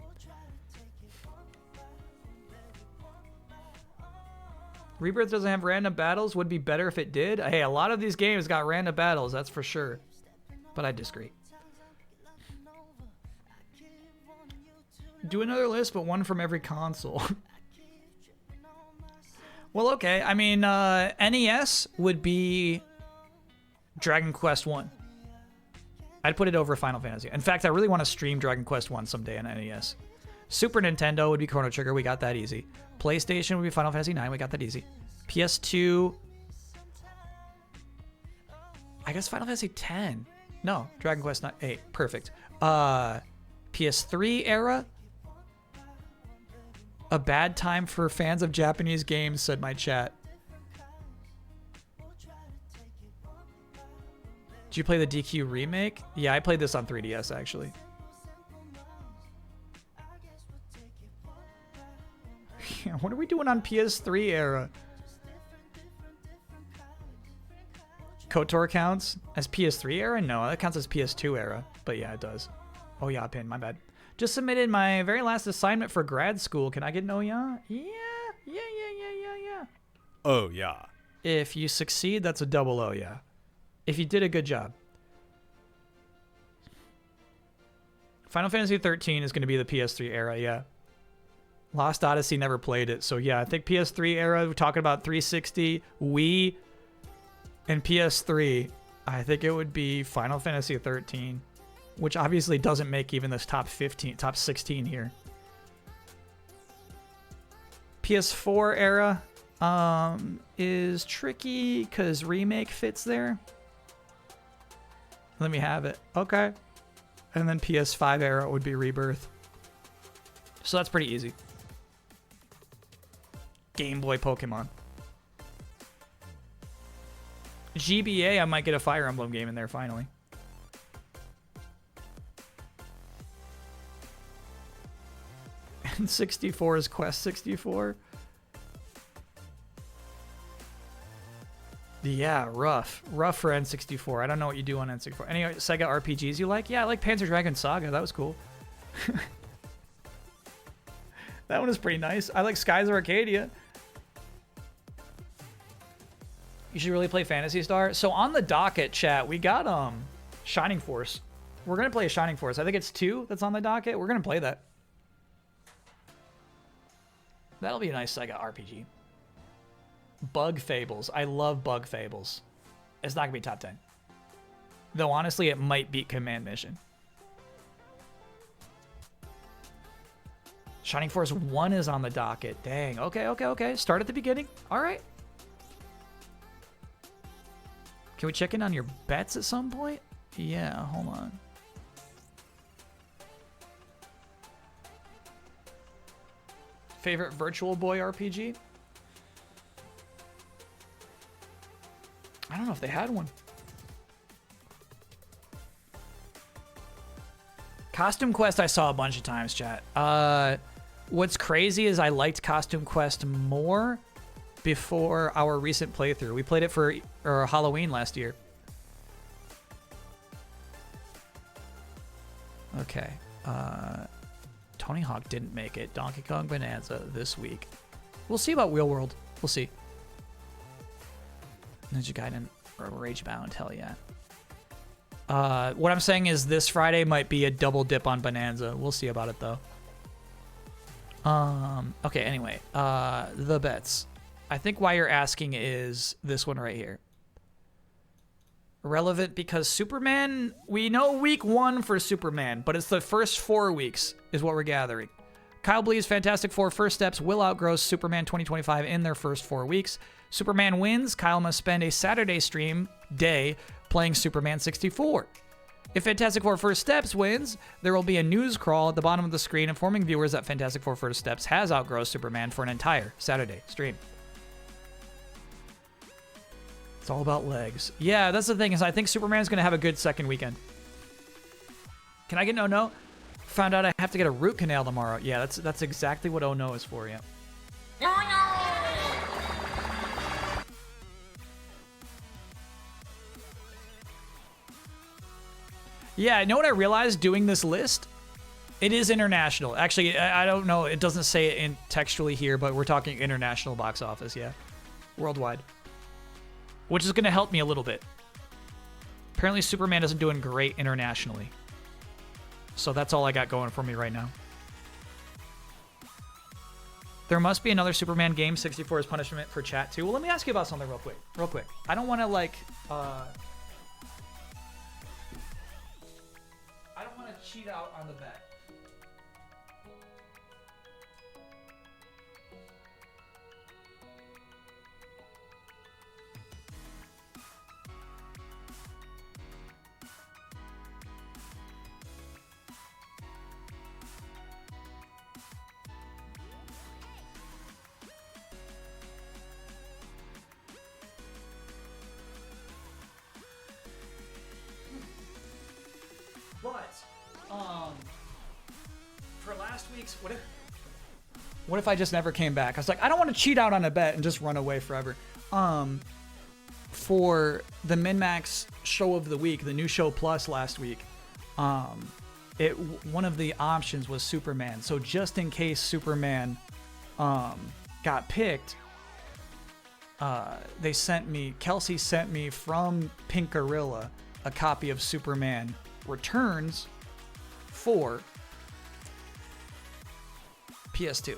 [SPEAKER 1] Rebirth doesn't have random battles. Would be better if it did. Hey, a lot of these games got random battles, that's for sure. But I disagree. Do another list, but one from every console. Well, okay. I mean, NES would be Dragon Quest 1. I'd put it over Final Fantasy. In fact, I really want to stream Dragon Quest 1 someday on NES. Super Nintendo would be Chrono Trigger. We got that easy. PlayStation would be Final Fantasy IX. We got that easy. PS2. I guess Final Fantasy X. No, Dragon Quest 8. Perfect. PS3 era. A bad time for fans of Japanese games, said my chat. Did you play the DQ remake? Yeah, I played this on 3DS actually. Yeah, what are we doing on PS3 era? KOTOR counts as PS3 era? No, that counts as PS2 era. But yeah, it does. Oh yeah, pin, my bad. Just submitted my very last assignment for grad school. Can I get an oh yeah? Yeah.
[SPEAKER 12] Oh yeah.
[SPEAKER 1] If you succeed, that's a double oh yeah. If you did a good job. Final Fantasy 13 is going to be the PS3 era, yeah. Lost Odyssey never played it, so yeah, I think PS3 era, we're talking about 360, Wii, and PS3. I think it would be Final Fantasy 13, which obviously doesn't make even this top 16 here. PS4 era is tricky because Remake fits there. Let me have it. Okay. And then PS5 era would be Rebirth. So that's pretty easy. Game Boy Pokemon. GBA, I might get a Fire Emblem game in there finally. And 64 is Quest 64. Yeah, rough. Rough for N64. I don't know what you do on N64. Any Sega RPGs you like? Yeah, I like Panzer Dragoon Saga. That was cool. That one is pretty nice. I like Skies of Arcadia. You should really play Phantasy Star. So on the docket, chat, we got Shining Force. We're going to play a Shining Force. I think it's 2 that's on the docket. We're going to play that. That'll be a nice Sega RPG. Bug Fables. I love Bug Fables. It's not going to be top 10. Though, honestly, it might beat Command Mission. Shining Force 1 is on the docket. Dang. Okay. Start at the beginning. All right. Can we check in on your bets at some point? Yeah, hold on. Favorite Virtual Boy RPG? I don't know if they had one. Costume Quest I saw a bunch of times, chat. What's crazy is I liked Costume Quest more before our recent playthrough. We played it for Halloween last year. Okay. Tony Hawk didn't make it. Donkey Kong Bonanza this week. We'll see about Wheel World. We'll see. Ninja Gaiden or Ragebound. Hell yeah. What I'm saying is this Friday might be a double dip on Bonanza. We'll see about it though. Okay, anyway. The bets. I think why you're asking is this one right here. Relevant because Superman, we know week 1 for Superman, but it's the first 4 weeks is what we're gathering. Kyle Blee's Fantastic Four First Steps will outgrow Superman 2025 in their first 4 weeks. Superman wins, Kyle must spend a Saturday stream day playing Superman 64. If Fantastic Four First Steps wins, there will be a news crawl at the bottom of the screen informing viewers that Fantastic Four First Steps has outgrown Superman for an entire Saturday stream. It's all about legs. Yeah, that's the thing is I think Superman's going to have a good second weekend. Can I get no? Found out I have to get a root canal tomorrow. Yeah, that's exactly what oh no is for, yeah. Yeah, you know what I realized doing this list? It is international. Actually, I don't know. It doesn't say it in textually here, but we're talking international box office, yeah. Worldwide. Which is going to help me a little bit. Apparently Superman isn't doing great internationally. So that's all I got going for me right now. There must be another Superman game, 64 is punishment for chat too. Well, let me ask you about something real quick. I don't want to like, I don't want to cheat out on the bet. But, for last week's, what if I just never came back? I was like, I don't want to cheat out on a bet and just run away forever. For the Min-Max show of the week, the new show plus last week, one of the options was Superman. So just in case Superman, got picked, Kelsey sent me from Pink Gorilla a copy of Superman Returns for PS2,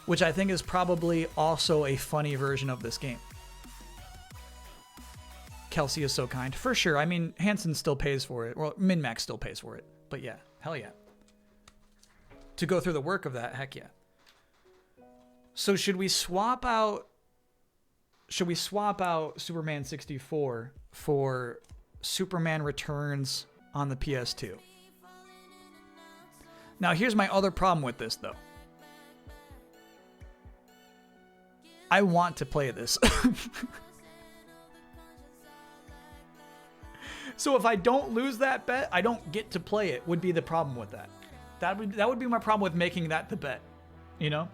[SPEAKER 1] which I think is probably also a funny version of this game. Kelsey is so kind. For sure. I mean, Hanson still pays for it. Well, Min-Max still pays for it. But yeah, hell yeah. To go through the work of that, heck yeah. So should we swap out Superman 64 for Superman Returns on the PS2? Now, here's my other problem with this, though. I want to play this. So if I don't lose that bet, I don't get to play it, would be the problem with that. That would be my problem with making that the bet, you know?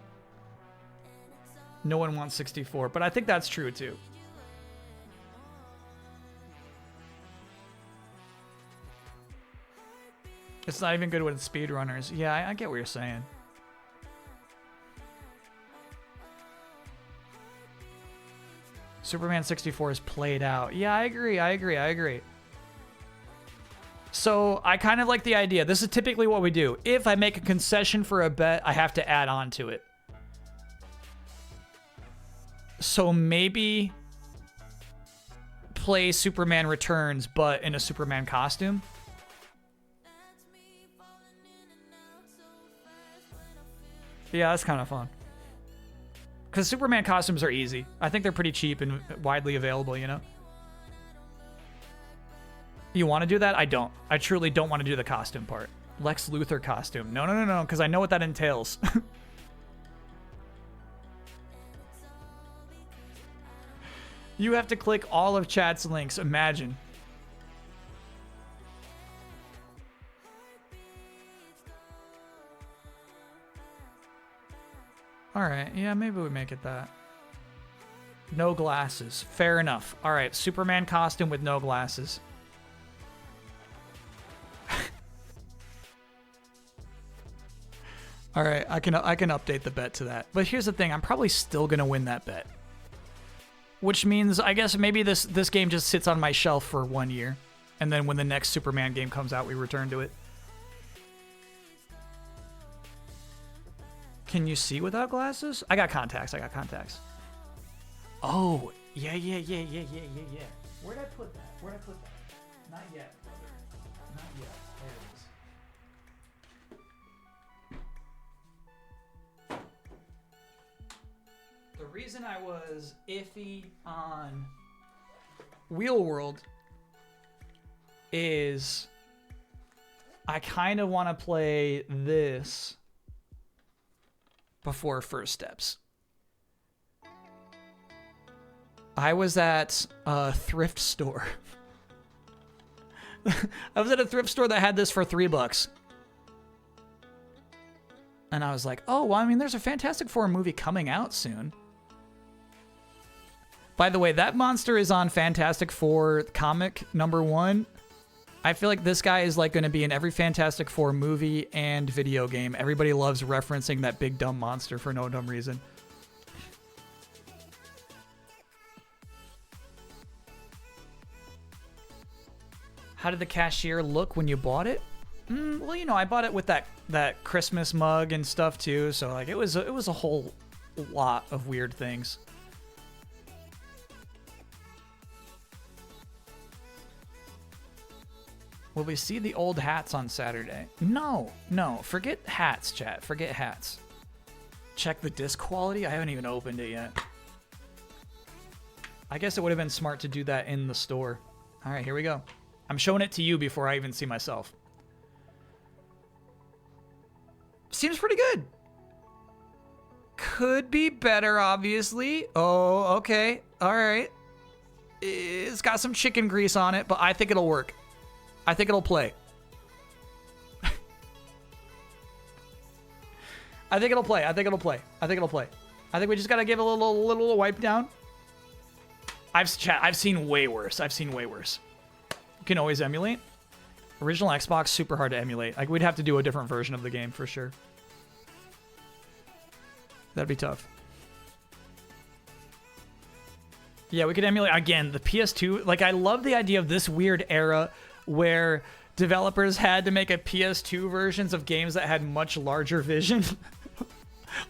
[SPEAKER 1] No one wants 64, but I think that's true too. It's not even good with speedrunners. Yeah, I get what you're saying. Superman 64 is played out. Yeah, I agree. So I kind of like the idea. This is typically what we do. If I make a concession for a bet, I have to add on to it. So maybe play Superman Returns, but in a Superman costume. Yeah, that's kind of fun. Because Superman costumes are easy. I think they're pretty cheap and widely available, you know? You want to do that? I don't. I truly don't want to do the costume part. Lex Luthor costume. No, because I know what that entails. You have to click all of chat's links. Imagine. Alright, yeah, maybe we make it that. No glasses. Fair enough. Alright, Superman costume with no glasses. Alright, I can update the bet to that. But here's the thing, I'm probably still gonna win that bet. Which means, I guess maybe this game just sits on my shelf for 1 year. And then when the next Superman game comes out, we return to it. Can you see without glasses? I got contacts. Oh, yeah. Where'd I put that? Not yet, brother. Not yet. There it is. The reason I was iffy on Wheel World is I kind of want to play this before First Steps. I was at a thrift store. I was at a thrift store that had this for $3. And I was like, oh, well, I mean, there's a Fantastic Four movie coming out soon. By the way, that monster is on Fantastic Four comic #1. I feel like this guy is like going to be in every Fantastic Four movie and video game. Everybody loves referencing that big dumb monster for no dumb reason. How did the cashier look when you bought it? Well, you know, I bought it with that Christmas mug and stuff too, so like it was a whole lot of weird things. Will we see the old hats on Saturday? No. Forget hats, chat. Forget hats. Check the disc quality? I haven't even opened it yet. I guess it would have been smart to do that in the store. All right, here we go. I'm showing it to you before I even see myself. Seems pretty good. Could be better, obviously. Oh, okay. All right. It's got some chicken grease on it, but I think it'll work. I think it'll play. I think we just gotta give it a little wipe down. I've seen way worse. You can always emulate. Original Xbox, super hard to emulate. Like, we'd have to do a different version of the game for sure. That'd be tough. Yeah, we could emulate again the PS2. Like, I love the idea of this weird era where developers had to make a PS2 versions of games that had much larger vision.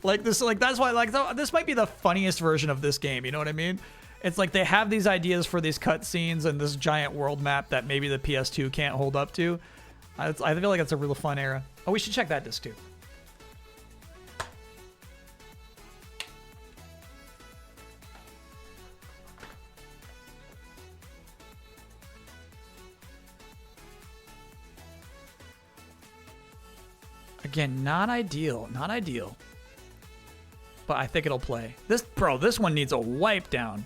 [SPEAKER 1] Like this, like that's why, like this might be the funniest version of this game. You know what I mean? It's like they have these ideas for these cutscenes and this giant world map that maybe the PS2 can't hold up to. I feel like it's a real fun era. Oh, we should check that disc too. Again, not ideal. Not ideal. But I think it'll play. This one needs a wipe down.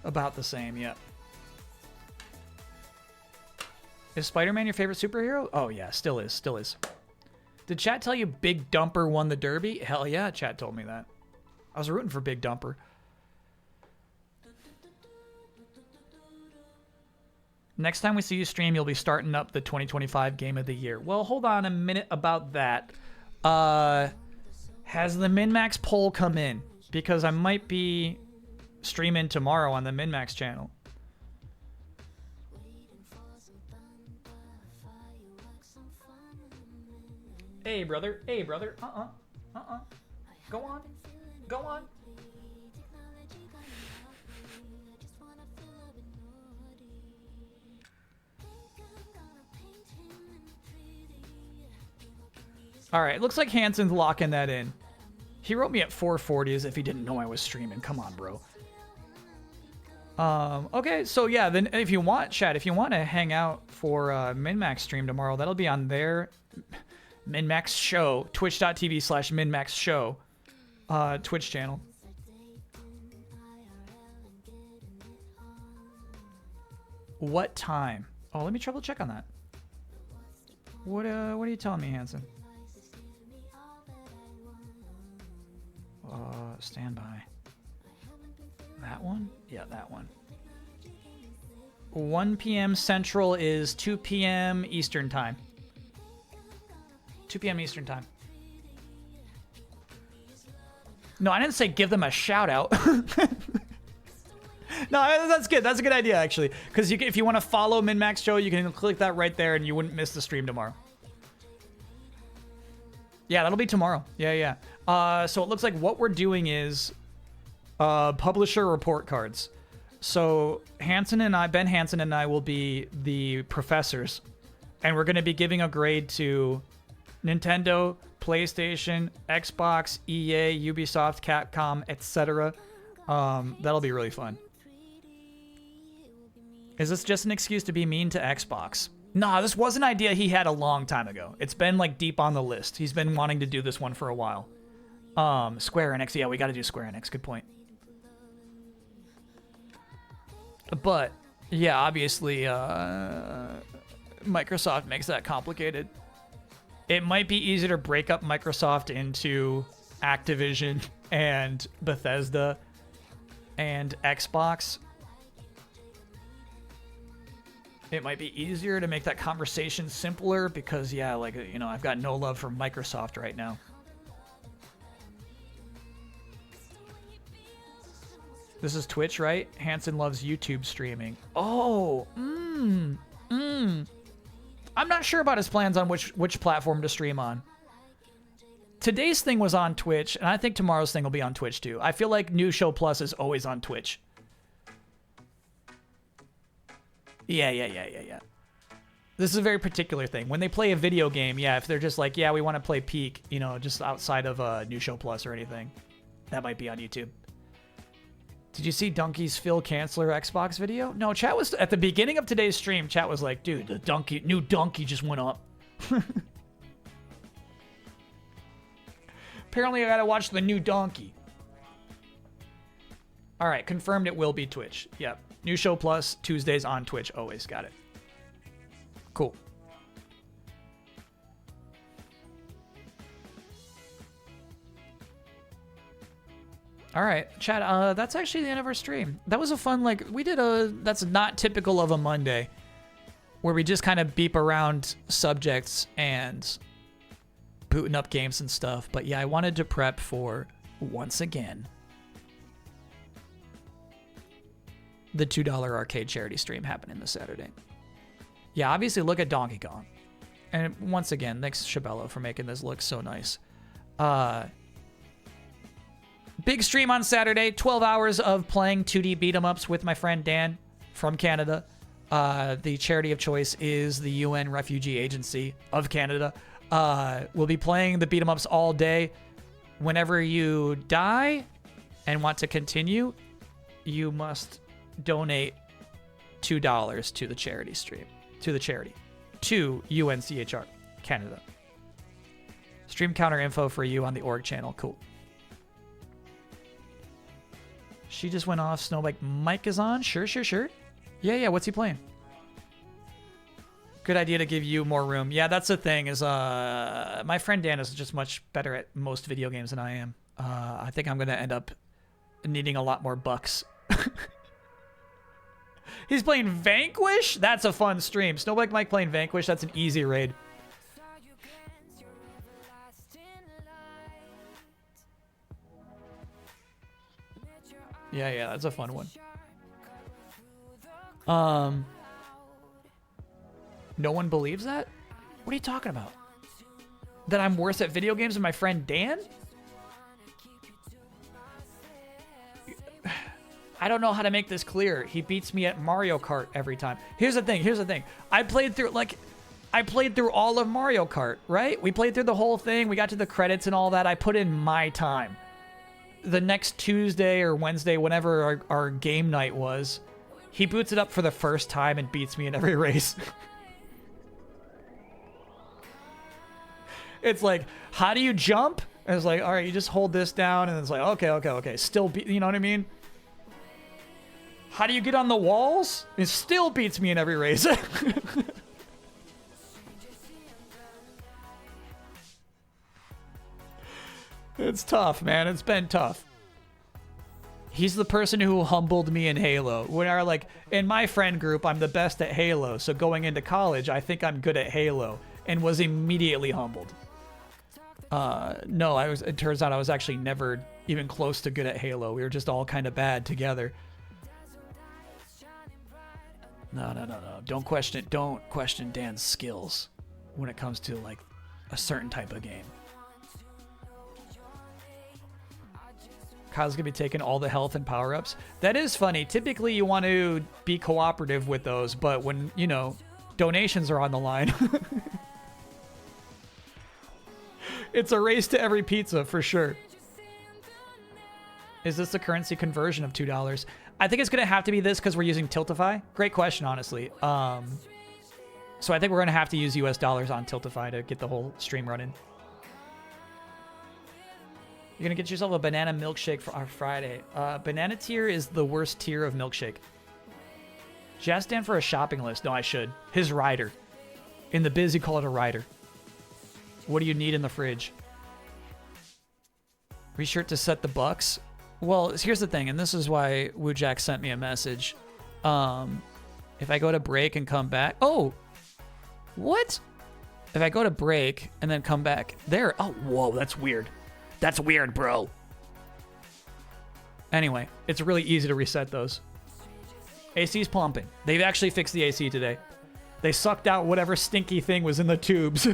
[SPEAKER 1] About the same, yeah. Is Spider-Man your favorite superhero? Oh yeah, still is, still is. Did chat tell you Big Dumper won the Derby? Hell yeah, chat told me that. I was rooting for Big Dumper. Next time we see you stream, you'll be starting up the 2025 Game of the Year. Well, hold on a minute about that. Has the Min-Max poll come in? Because I might be streaming tomorrow on the Min-Max channel. Hey, brother. Hey, brother. Go on. Go on. All right, looks like Hanson's locking that in. He wrote me at 4:40 as if he didn't know I was streaming. Come on, bro. Okay, so yeah, then if you want, chat, if you want to hang out for Min-Max stream tomorrow, that'll be on their Min-Max show, twitch.tv/Min-Max show, Twitch channel. What time? Oh, let me triple check on that. What are you telling me, Hanson? Stand by. That one? Yeah, that one. 1 p.m. Central is 2 p.m. Eastern Time. 2 p.m. Eastern Time. No, I didn't say give them a shout out. No, that's good. That's a good idea, actually. Because if you want to follow Min-Max Show, you can click that right there and you wouldn't miss the stream tomorrow. Yeah, that'll be tomorrow. Yeah. So it looks like what we're doing is publisher report cards. So Ben Hanson and I will be the professors. And we're going to be giving a grade to Nintendo, PlayStation, Xbox, EA, Ubisoft, Capcom, etc. That'll be really fun. Is this just an excuse to be mean to Xbox? Nah, this was an idea he had a long time ago. It's been like deep on the list. He's been wanting to do this one for a while. Square Enix. Yeah, we got to do Square Enix. Good point. But yeah, obviously, Microsoft makes that complicated. It might be easier to break up Microsoft into Activision and Bethesda and Xbox. It might be easier to make that conversation simpler because, yeah, like, you know, I've got no love for Microsoft right now. This is Twitch, right? Hanson loves YouTube streaming. Oh, I'm not sure about his plans on which platform to stream on. Today's thing was on Twitch, and I think tomorrow's thing will be on Twitch too. I feel like New Show Plus is always on Twitch. Yeah. This is a very particular thing. When they play a video game, yeah, if they're just like, yeah, we want to play Peak, you know, just outside of New Show Plus or anything, that might be on YouTube. Did you see Donkey's Phil Canceller Xbox video? No, chat was, at the beginning of today's stream, chat was like, dude, the new Donkey just went up. Apparently I gotta watch the new Donkey. All right, confirmed it will be Twitch. Yep. New Show Plus, Tuesdays on Twitch. Always got it. Cool. All right, chat, that's actually the end of our stream. That was a fun, like, we did that's not typical of a Monday, where we just kind of beep around subjects and booting up games and stuff. But yeah, I wanted to prep for, once again, the $2 arcade charity stream happening this Saturday. Yeah, obviously look at Donkey Kong. And once again, thanks Shabello for making this look so nice. Big stream on Saturday, 12 hours of playing 2D beat-em-ups with my friend Dan from Canada. The charity of choice is the UN Refugee Agency of Canada. We'll be playing the beat-em-ups all day. Whenever you die and want to continue, you must donate $2 to the charity stream. to the charity. To UNCHR, Canada. Stream counter info for you on the org channel. Cool. She just went off. Snowbike Mike is on. Sure. Yeah. What's he playing? Good idea to give you more room. Yeah, that's the thing is my friend Dan is just much better at most video games than I am. I think I'm going to end up needing a lot more bucks. He's playing Vanquish? That's a fun stream. Snowbike Mike playing Vanquish. That's an easy raid. Yeah, that's a fun one. No one believes that? What are you talking about? That I'm worse at video games than my friend Dan? I don't know how to make this clear. He beats me at Mario Kart every time. Here's the thing. I played through all of Mario Kart, right? We played through the whole thing. We got to the credits and all that. I put in my time. The next Tuesday or Wednesday, whenever our game night was, he boots it up for the first time and beats me in every race. It's like, how do you jump? And it's like, all right, you just hold this down. And it's like, okay. Still, you know what I mean? How do you get on the walls? It still beats me in every race. It's tough, man. It's been tough. He's the person who humbled me in Halo. When I like in my friend group, I'm the best at Halo. So going into college, I think I'm good at Halo, and was immediately humbled. No, it turns out I was actually never even close to good at Halo. We were just all kind of bad together. No. Don't question Dan's skills when it comes to like a certain type of game. Kyle's gonna be taking all the health and power-ups. That is funny. Typically you want to be cooperative with those, but when, you know, donations are on the line. It's a race to every pizza for sure. Is this the currency conversion of $2? I think it's gonna have to be this because we're using Tiltify. Great question, honestly. So I think we're gonna have to use US dollars on Tiltify to get the whole stream running. You're gonna get yourself a banana milkshake for our Friday. Banana tier is the worst tier of milkshake. Should I stand for a shopping list? No, I should. His rider. In the biz, you call it a rider. What do you need in the fridge? Be sure to set the bucks. Well, here's the thing, and this is why Woojack sent me a message. If I go to break and come back... Oh! What? If I go to break and then come back... There. Oh, whoa, that's weird. That's weird, bro. Anyway, it's really easy to reset those. AC's pumping. They've actually fixed the AC today. They sucked out whatever stinky thing was in the tubes.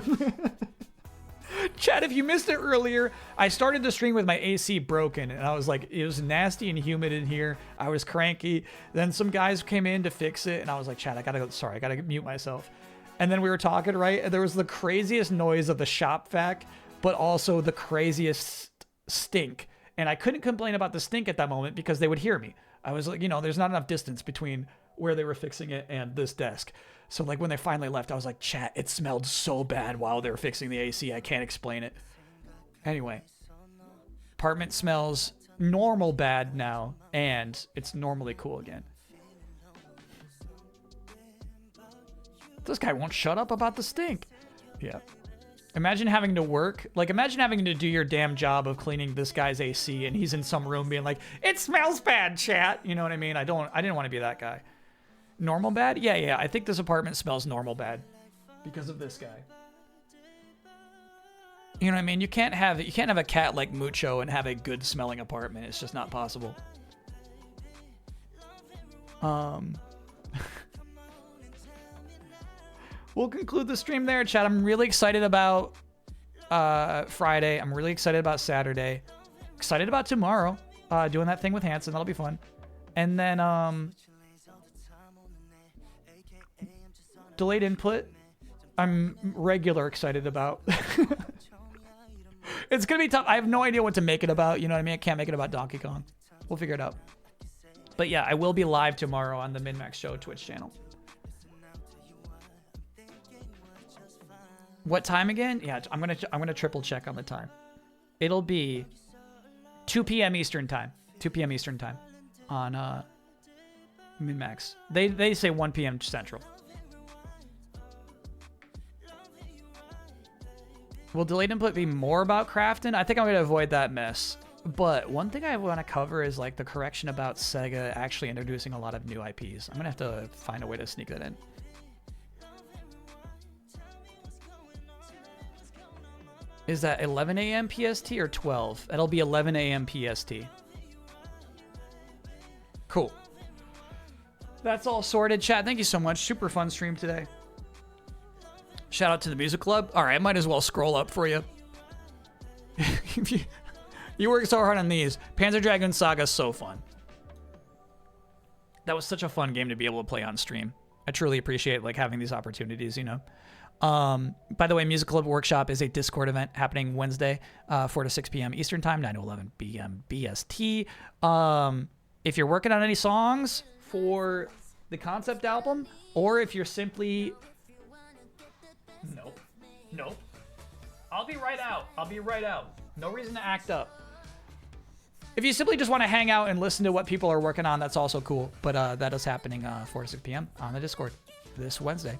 [SPEAKER 1] Chad, if you missed it earlier, I started the stream with my AC broken, and I was like, it was nasty and humid in here. I was cranky. Then some guys came in to fix it, and I was like, Chad, I gotta mute myself. And then we were talking, right? And there was the craziest noise of the shop vac, but also the craziest stink. And I couldn't complain about the stink at that moment because they would hear me. I was like, you know, there's not enough distance between where they were fixing it and this desk. So like when they finally left, I was like, chat, it smelled so bad while they were fixing the AC. I can't explain it. Anyway, apartment smells normal bad now, and it's normally cool again. This guy won't shut up about the stink. Yeah. Imagine having to work. Like, imagine having to do your damn job of cleaning this guy's AC, and he's in some room being like, it smells bad, chat. You know what I mean? I didn't want to be that guy. Normal bad? Yeah. I think this apartment smells normal bad because of this guy. You know what I mean? You can't have a cat like Mucho and have a good smelling apartment. It's just not possible. We'll conclude the stream there, chat. I'm really excited about Friday. I'm really excited about Saturday. Excited about tomorrow. Doing that thing with Hanson. That'll be fun. And then delayed input. I'm regular excited about. It's gonna be tough. I have no idea what to make it about. You know what I mean? I can't make it about Donkey Kong. We'll figure it out. But yeah, I will be live tomorrow on the MinMax Show Twitch channel. What time again? Yeah, I'm gonna triple check on the time. It'll be 2 p.m. Eastern time. 2 p.m. Eastern time on Min-Max. They say 1 p.m. Central. Will delayed input be more about crafting? I think I'm gonna avoid that mess. But one thing I want to cover is like the correction about Sega actually introducing a lot of new IPs. I'm gonna have to find a way to sneak that in. Is that 11 a.m. PST or 12? It'll be 11 a.m. PST. Cool. That's all sorted, chat. Thank you so much. Super fun stream today. Shout out to the music club. All right, I might as well scroll up for you. You work so hard on these. Panzer Dragoon Saga is so fun. That was such a fun game to be able to play on stream. I truly appreciate like having these opportunities, you know. By the way, Music Club Workshop is a Discord event happening Wednesday, 4 to 6 p.m. Eastern Time, 9 to 11 p.m. BST. If you're working on any songs for the concept album, or if you're simply... Nope. I'll be right out. No reason to act up. If you simply just want to hang out and listen to what people are working on, that's also cool. But that is happening 4 to 6 p.m. on the Discord this Wednesday.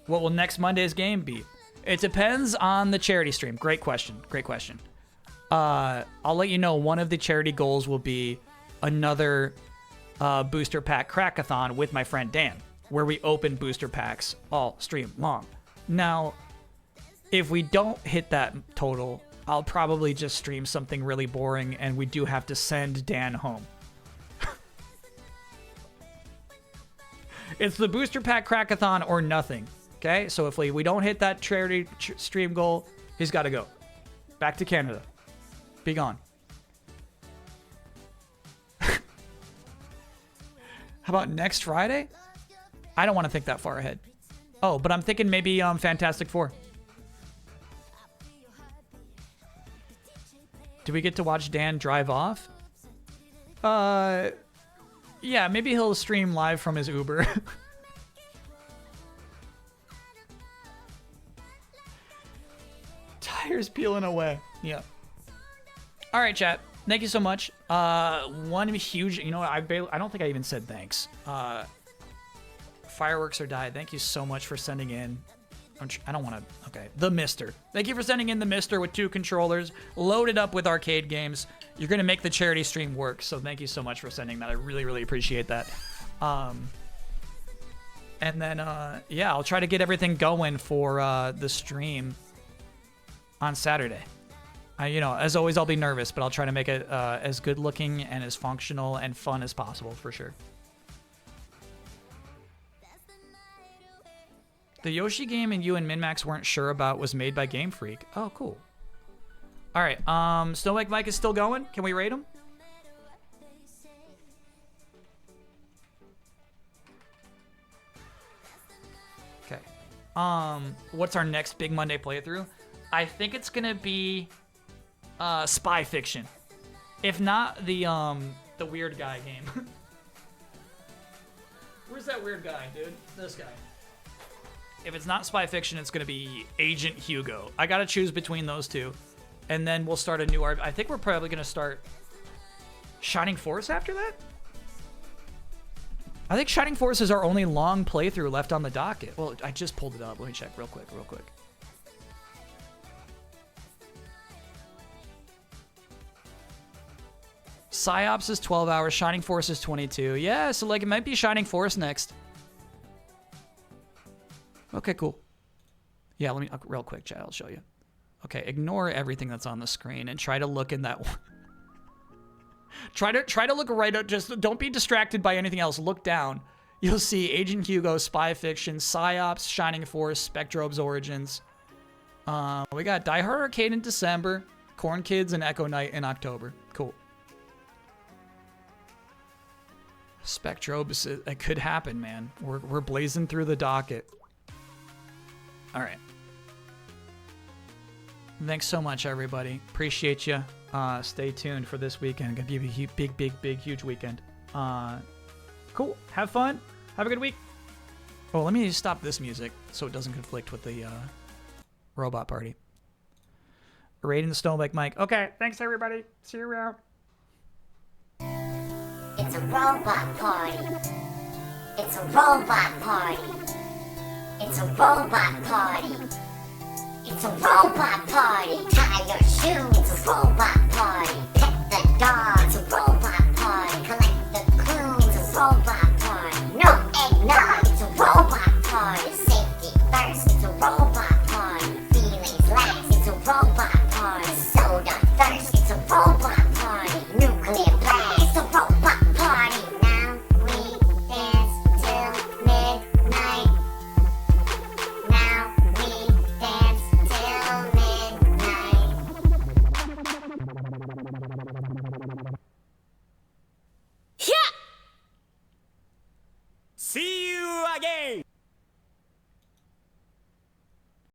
[SPEAKER 1] What will next Monday's game be? It depends on the charity stream. Great question. I'll let you know one of the charity goals will be another booster pack crackathon with my friend Dan, where we open booster packs all stream long. Now, if we don't hit that total, I'll probably just stream something really boring and we do have to send Dan home. It's the booster pack crackathon or nothing. Okay, so if we don't hit that charity stream goal, he's got to go. Back to Canada. Be gone. How about next Friday? I don't want to think that far ahead. Oh, but I'm thinking maybe Fantastic Four. Do we get to watch Dan drive off? Yeah, maybe he'll stream live from his Uber. Tires peeling away. Yeah. All right, chat. Thank you so much. One huge, you know what? I don't think I even said thanks. Fireworks or Die. Thank you so much for sending in. I don't want to. Okay. The Mister. Thank you for sending in the Mister with 2 controllers, loaded up with arcade games. You're going to make the charity stream work. So thank you so much for sending that. I really, really appreciate that. And then, yeah, I'll try to get everything going for the stream on Saturday. You know, as always, I'll be nervous, but I'll try to make it as good looking and as functional and fun as possible for sure. The Yoshi game and you and Min-Max weren't sure about was made by Game Freak. Oh, cool. All right, Snowbike Mike is still going. Can we rate him? Okay. What's our next Big Monday playthrough? I think it's gonna be Spy Fiction. If not, the weird guy game. Where's that weird guy, dude? This guy. If it's not Spy Fiction, it's gonna be Agent Hugo. I gotta choose between those two, and then we'll start a new art. I think we're probably gonna start Shining Force after that. I think Shining Force is our only long playthrough left on the docket. Well, I just pulled it up. Let me check real quick. Psyops is 12 hours. Shining Force is 22. Yeah, so like it might be Shining Force next. Okay, cool. Yeah, let me real quick, chat. I'll show you. Okay, ignore everything that's on the screen and try to look in that one. try to look right up. Just don't be distracted by anything else. Look down. You'll see Agent Hugo, Spy Fiction, Psyops, Shining Force, Spectrobe's Origins. We got Die Hard Arcade in December, Corn Kids, and Echo Knight in October. Cool. Spectrobes, it could happen, man. We're blazing through the docket. All right. Thanks so much, everybody. Appreciate you. Stay tuned for this weekend. Gonna be a big, huge weekend. Cool. Have fun. Have a good week. Oh, let me stop this music so it doesn't conflict with the robot party. Raiding the Snowbike Mike. Okay, thanks everybody. See you around.
[SPEAKER 15] It's a robot party. It's a robot party. It's a robot party. It's a robot party. Tie your shoe. It's a robot party. Pet the dog. It's a robot party. Collect the clue. It's a robot party. No eggnog. It's a robot party. Safety first. It's a robot party. Feelings last. It's a robot